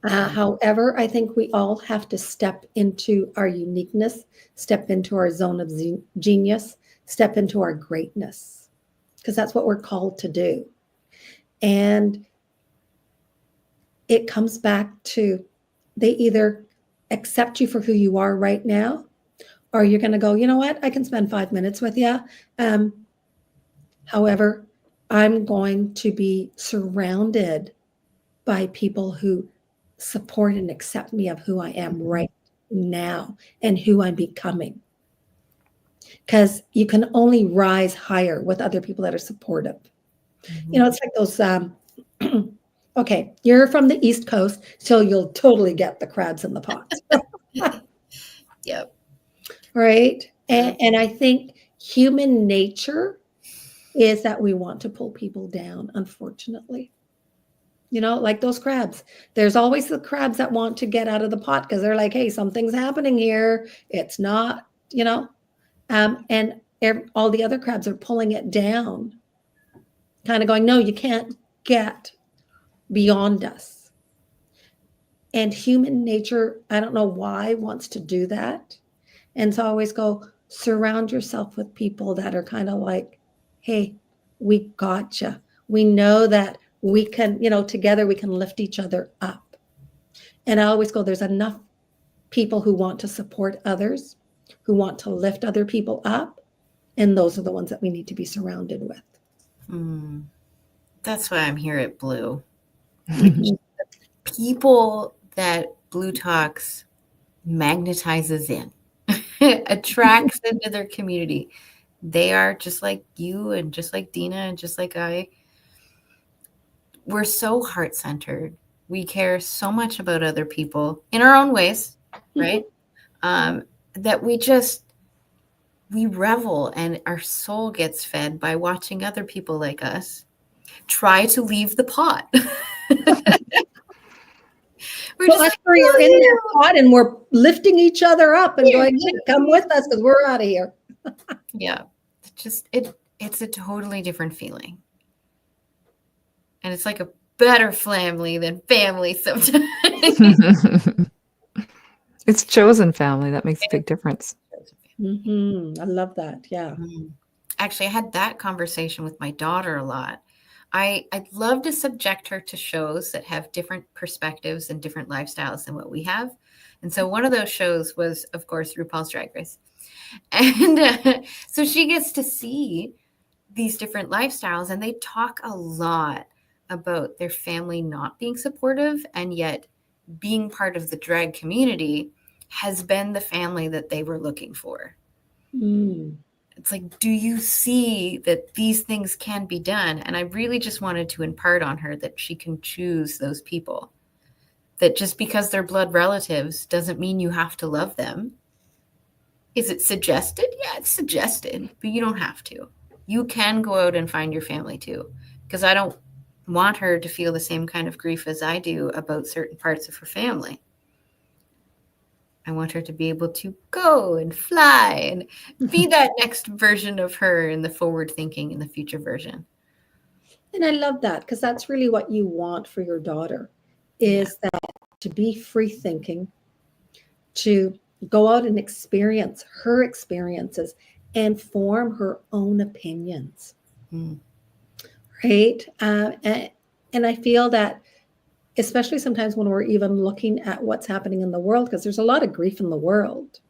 However, I think we all have to step into our uniqueness, step into our zone of genius, step into our greatness, because that's what we're called to do. And it comes back to they either accept you for who you are right now, or you're going to go, you know what, I can spend 5 minutes with you. However, I'm going to be surrounded by people who support and accept me of who I am right now and who I'm becoming. Because you can only rise higher with other people that are supportive. Mm-hmm. You know, it's like those, okay, you're from the East Coast, so you'll totally get the crabs in the pot. Yep. Right? And I think human nature is that we want to pull people down, unfortunately. You know, like those crabs. There's always the crabs that want to get out of the pot because they're like, hey, something's happening here. It's not, you know, and all the other crabs are pulling it down, kind of going, no, you can't get beyond us. And human nature, I don't know why, wants to do that. And so I always go, surround yourself with people that are kind of like, hey, we gotcha. We know that we can, you know, together we can lift each other up. And I always go, there's enough people who want to support others, who want to lift other people up. And those are the ones that we need to be surrounded with. That's why I'm here at Blue. Like, people that Blue Talks magnetizes in, attracts into their community. They are just like you and just like Dina and just like I. We're so heart-centered. We care so much about other people in our own ways, right? That we revel and our soul gets fed by watching other people like us try to leave the pot. We're well, that's where you're in that pot and we're lifting each other up and going, hey, come with us because we're out of here. Yeah. It's a totally different feeling. And it's like a better family than family sometimes. It's chosen family. That makes a big difference. I love that. Yeah. Actually, I had that conversation with my daughter a lot. I'd love to subject her to shows that have different perspectives and different lifestyles than what we have. And so one of those shows was, of course, RuPaul's Drag Race. And so she gets to see these different lifestyles, and they talk a lot about their family not being supportive, and yet being part of the drag community has been the family that they were looking for. It's like, do you see that these things can be done? And I really just wanted to impart on her that she can choose those people. That just because they're blood relatives doesn't mean you have to love them. Is it suggested? Yeah, it's suggested, but you don't have to. You can go out and find your family too, because I don't want her to feel the same kind of grief as I do about certain parts of her family. I want her to be able to go and fly and be that next version of her in the forward thinking, in the future version. And I love that because that's really what you want for your daughter is that to be free thinking, to go out and experience her experiences and form her own opinions. Right? And I feel that especially sometimes when we're even looking at what's happening in the world, because there's a lot of grief in the world.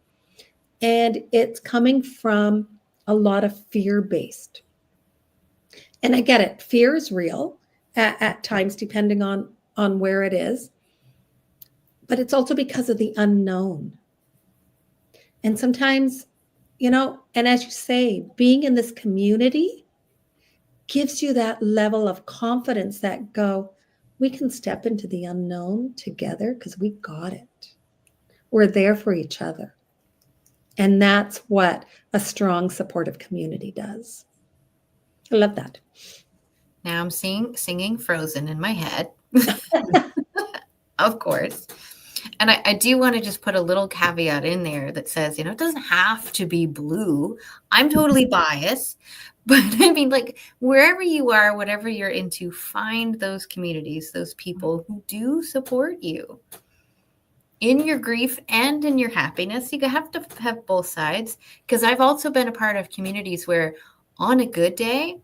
And it's coming from a lot of fear-based. And I get it. Fear is real at times, depending on where it is. But it's also because of the unknown. And sometimes, you know, and as you say, being in this community gives you that level of confidence that go, we can step into the unknown together because we got it. We're there for each other. And that's what a strong, supportive community does. I love that. Now I'm singing Frozen in my head, of course. And I do want to just put a little caveat in there that says, it doesn't have to be blue. I'm totally biased. But I mean, like, wherever you are, whatever you're into, find those communities, those people who do support you in your grief and in your happiness. You have to have both sides, because I've also been a part of communities where on a good day,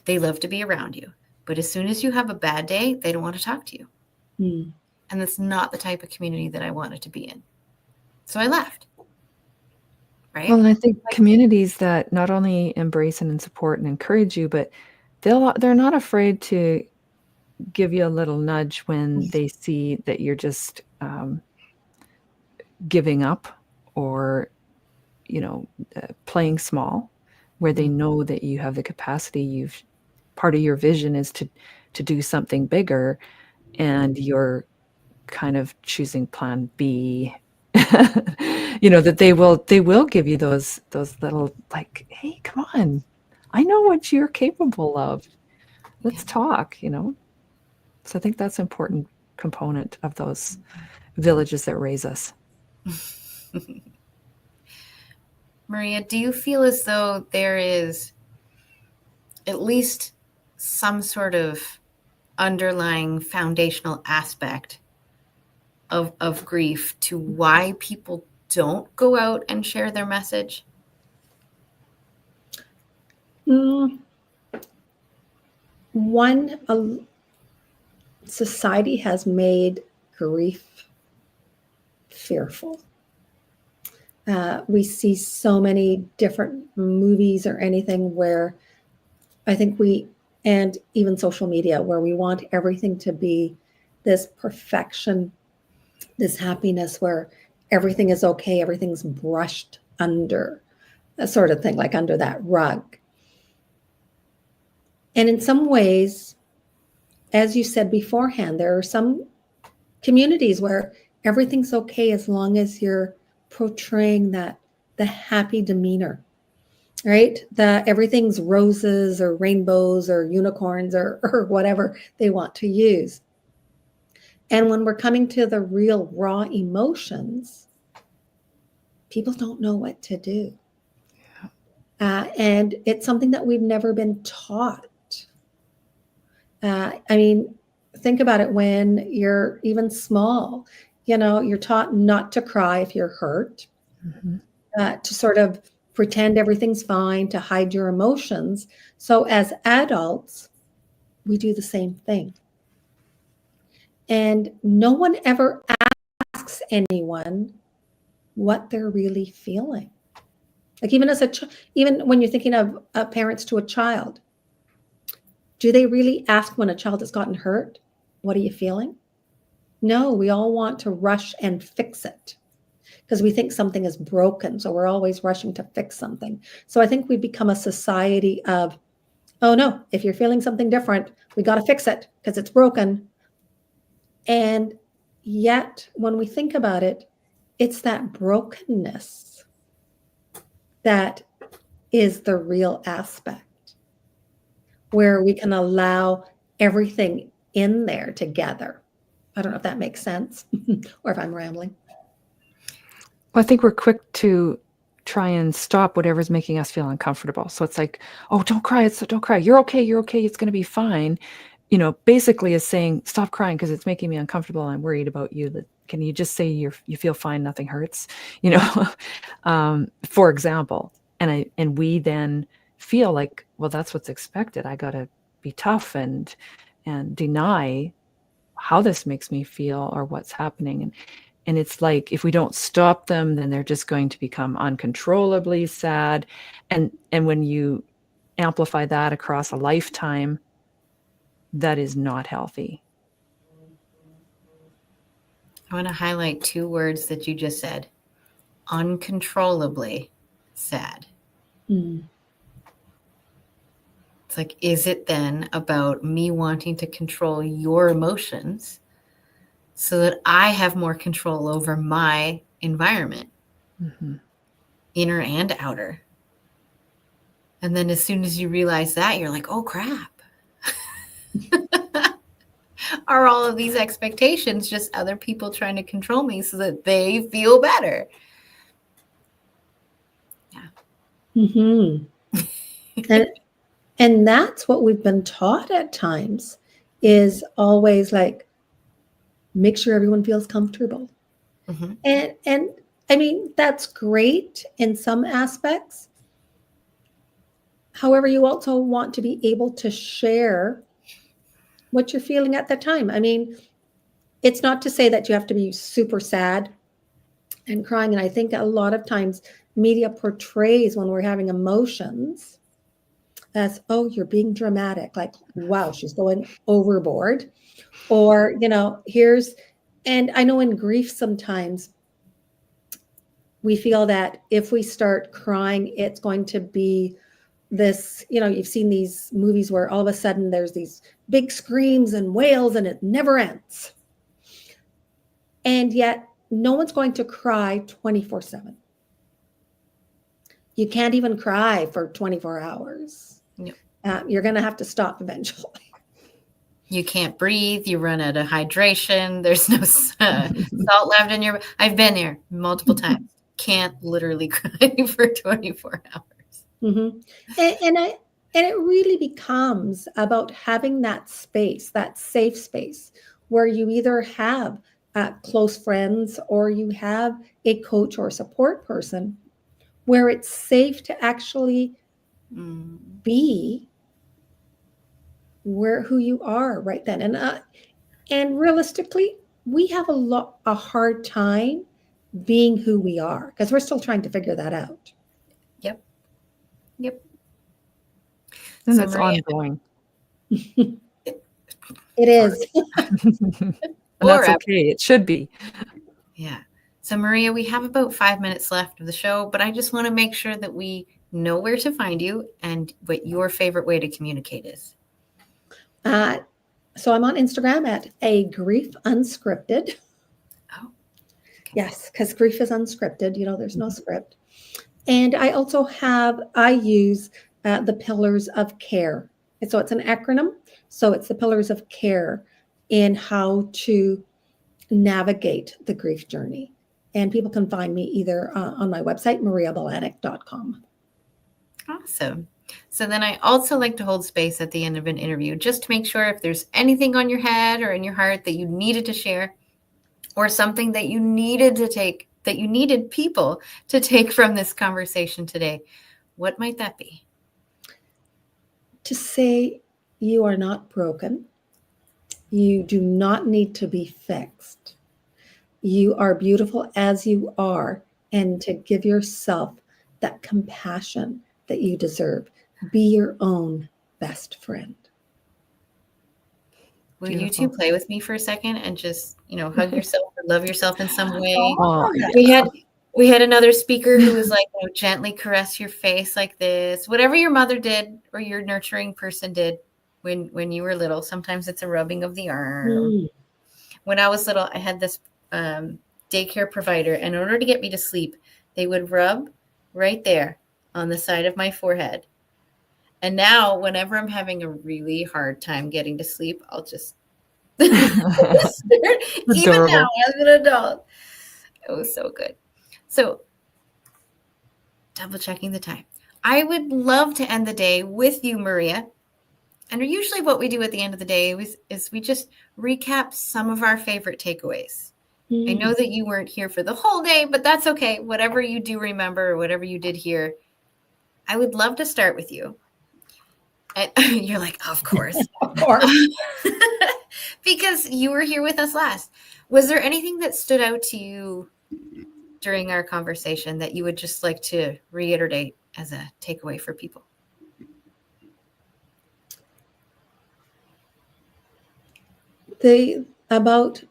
they love to be around you. But as soon as you have a bad day, they don't want to talk to you. Mm. And that's not the type of community that I wanted to be in. So I left. Right? Well, and I think communities that not only embrace and support and encourage you, but they're not afraid to give you a little nudge when they see that you're just giving up or, playing small, where they know that you have the capacity. Part of your vision is to do something bigger, and you're kind of choosing plan B. That they will give you those little, like, hey, come on, I know what you're capable of. Let's talk, So I think that's an important component of those villages that raise us. Maria, do you feel as though there is at least some sort of underlying foundational aspect of grief to why people don't go out and share their message? One, society has made grief fearful. We see so many different movies or anything where I think and even social media, where we want everything to be this perfection, this happiness where everything is okay, everything's brushed under, a sort of thing, like under that rug. And in some ways, as you said beforehand, there are some communities where everything's okay as long as you're portraying the happy demeanor, right? Everything's roses or rainbows or unicorns or whatever they want to use. And when we're coming to the real raw emotions, people don't know what to do. And it's something that we've never been taught. I mean, think about it when you're even small. You're taught not to cry if you're hurt, to sort of pretend everything's fine, to hide your emotions. So as adults, we do the same thing. And no one ever asks anyone what they're really feeling. Like even even when you're thinking of parents to a child, do they really ask when a child has gotten hurt, what are you feeling? No, we all want to rush and fix it because we think something is broken. So we're always rushing to fix something. So I think we've become a society of, oh no, if you're feeling something different, we got to fix it because it's broken. And yet when we think about it, it's that brokenness that is the real aspect, where we can allow everything in there together. I don't know if that makes sense or if I'm rambling. Well, I think we're quick to try and stop whatever's making us feel uncomfortable. So it's like, oh, don't cry. Don't cry. You're okay. You're okay. It's going to be fine. Basically is saying, stop crying because it's making me uncomfortable. I'm worried about you. Can you just say you feel fine? Nothing hurts, for example. And we then feel like, well, that's what's expected. I got to be tough and deny how this makes me feel or what's happening. And it's like, if we don't stop them, then they're just going to become uncontrollably sad. And when you amplify that across a lifetime, that is not healthy. I want to highlight two words that you just said. Uncontrollably sad. Mm. It's like, is it then about me wanting to control your emotions so that I have more control over my environment, inner and outer? And then as soon as you realize that, you're like, oh crap. Are all of these expectations just other people trying to control me so that they feel better? And that's what we've been taught at times, is always like, make sure everyone feels comfortable. And I mean, that's great in some aspects. However, you also want to be able to share what you're feeling at the time. I mean, it's not to say that you have to be super sad and crying. And I think a lot of times media portrays when we're having emotions as, oh, you're being dramatic. Like, wow, she's going overboard. Or, you know, and I know in grief sometimes we feel that if we start crying, it's going to be this, you know, you've seen these movies where all of a sudden there's these big screams and wails and it never ends. And yet no one's going to cry 24/7. You can't even cry for 24 hours. Yep. You're going to have to stop eventually. You can't breathe. You run out of hydration. There's no salt left in your. I've been there multiple times. Can't literally cry for 24 hours. And it really becomes about having that space, that safe space, where you either have close friends or you have a coach or a support person, where it's safe to actually be who you are right then. And realistically, we have a hard time being who we are because we're still trying to figure that out. Yep. And so it's ongoing. It is. And that's okay. It should be. Yeah. So Maria, we have about 5 minutes left of the show, but I just want to make sure that we know where to find you and what your favorite way to communicate is. So I'm on Instagram at a grief unscripted. Oh. Okay. Yes, because grief is unscripted. You know, there's no script. And I also I use the pillars of care. And so it's an acronym. So it's the pillars of care in how to navigate the grief journey. And people can find me either on my website, mariabalanek.com. Awesome. So then I also like to hold space at the end of an interview just to make sure if there's anything on your head or in your heart that you needed to share or something that you needed to take, that you needed people to take from this conversation today, what might that be? To say you are not broken. You do not need to be fixed. You are beautiful as you are, and to give yourself that compassion that you deserve. Be your own best friend. Will Beautiful. you two play with me for a second and just, hug yourself or love yourself in some way? Oh, We had another speaker who was like, gently caress your face like this. Whatever your mother did or your nurturing person did when you were little. Sometimes it's a rubbing of the arm. When I was little, I had this daycare provider, and in order to get me to sleep, they would rub right there on the side of my forehead. And now, whenever I'm having a really hard time getting to sleep, I'll just even now as an adult. It was so good. So, double checking the time. I would love to end the day with you, Maria. And usually what we do at the end of the day is we just recap some of our favorite takeaways. I know that you weren't here for the whole day, but that's okay. Whatever you do remember or whatever you did here, I would love to start with you. And you're like, of course. Of course. Because you were here with us last. Was there anything that stood out to you during our conversation that you would just like to reiterate as a takeaway for people? About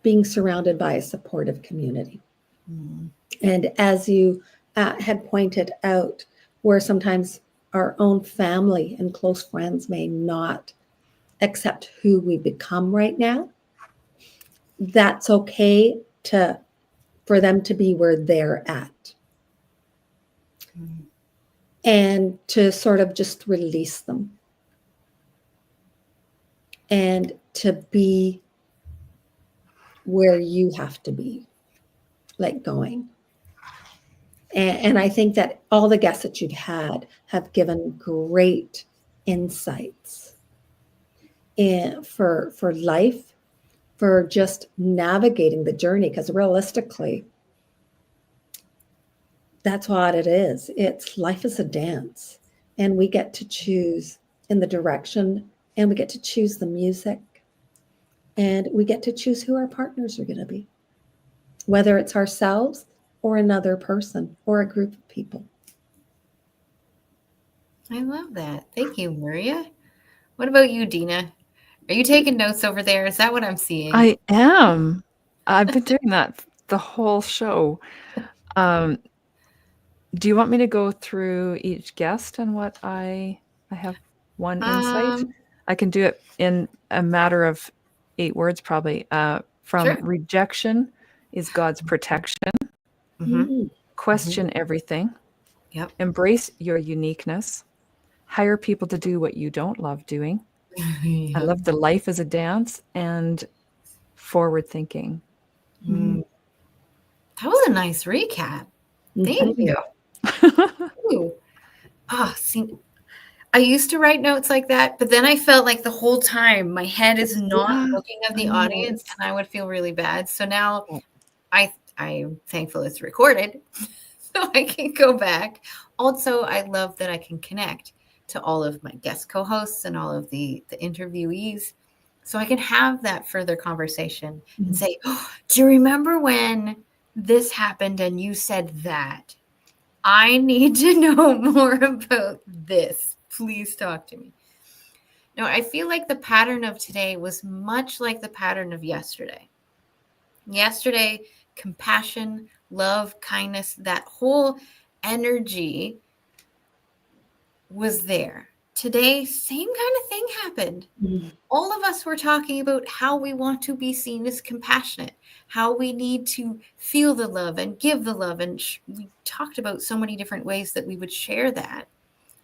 being surrounded by a supportive community. And as you had pointed out, where sometimes our own family and close friends may not accept who we become right now, that's okay for them to be where they're at. And to sort of just release them. And to be where you have to be, like going. And I think that all the guests that you've had have given great insights for life, for just navigating the journey, because realistically, that's what it is. Life is a dance, and we get to choose in the direction, and we get to choose the music, and we get to choose who our partners are going to be, whether it's ourselves or another person or a group of people. I love that. Thank you, Maria. What about you, Dina? Are you taking notes over there? Is that what I'm seeing? I am. I've been doing that the whole show. Do you want me to go through each guest and what I have one insight? I can do it in a matter of 8 words, probably. From Sure. rejection is God's protection. Mm-hmm. Question everything. Yep. Embrace your uniqueness. Hire people to do what you don't love doing. Yep. I love the life as a dance and forward thinking. That was a nice recap. Thank you. Ooh. Oh, see, I used to write notes like that, but then I felt like the whole time my head is not looking at the audience, and I would feel really bad. So now I'm thankful it's recorded, so I can go back. Also, I love that I can connect to all of my guest co-hosts and all of the interviewees, so I can have that further conversation and say, oh, do you remember when this happened and you said that? I need to know more about this. Please talk to me. Now, I feel like the pattern of today was much like the pattern of yesterday. Yesterday, compassion, love, kindness, that whole energy was there. Today, same kind of thing happened. All of us were talking about how we want to be seen as compassionate, how we need to feel the love and give the love. And we talked about so many different ways that we would share that.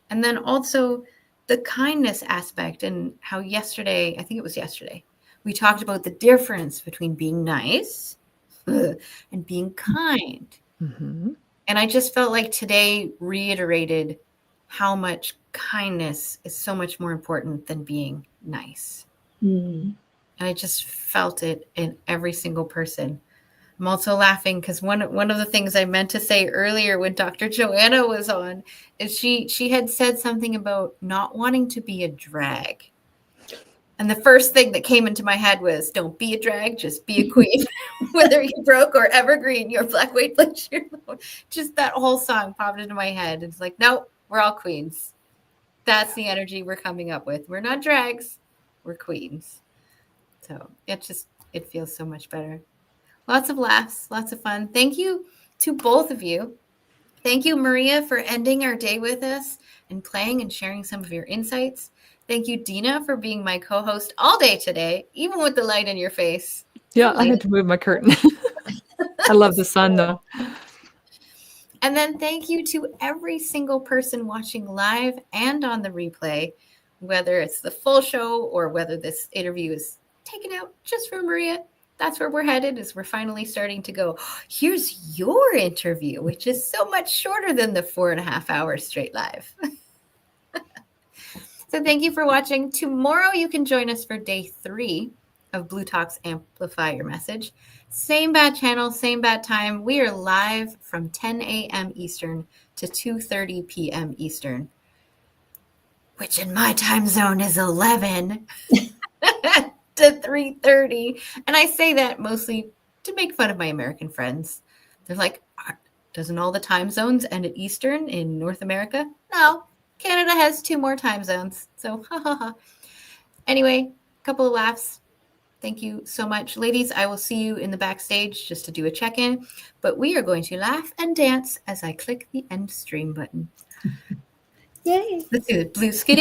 And then also the kindness aspect, and how yesterday, I think it was yesterday, we talked about the difference between being nice and being kind. And I just felt like today reiterated how much kindness is so much more important than being nice. And I just felt it in every single person. I'm also laughing because one of the things I meant to say earlier when Dr. Joanna was on is she had said something about not wanting to be a drag. And the first thing that came into my head was, don't be a drag, just be a queen. Whether you're broke or evergreen, you're black, white, black, just that whole song popped into my head. It's like, nope, we're all queens. That's the energy we're coming up with. We're not drags, we're queens. So it feels so much better. Lots of laughs, lots of fun. Thank you to both of you. Thank you, Maria, for ending our day with us and playing and sharing some of your insights. Thank you, Dina, for being my co-host all day today, even with the light in your face. Yeah, I had to move my curtain. I love the sun, though. And then thank you to every single person watching live and on the replay, whether it's the full show or whether this interview is taken out just for Maria. That's where we're headed, is we're finally starting to go, here's your interview, which is so much shorter than the 4.5 hours straight live. So thank you for watching. Tomorrow you can join us for day 3 of Blue Talks Amplify Your Message. Same bad channel, same bad time. We are live from 10 a.m. Eastern to 2:30 p.m. Eastern, which in my time zone is 11 to 3:30. And I say that mostly to make fun of my American friends. They're like, doesn't all the time zones end at Eastern in North America? No, Canada has 2 more time zones. So, ha ha ha. Anyway, a couple of laughs. Thank you so much. Ladies, I will see you in the backstage just to do a check-in. But we are going to laugh and dance as I click the end stream button. Yay. Let's do it. Blue skitty.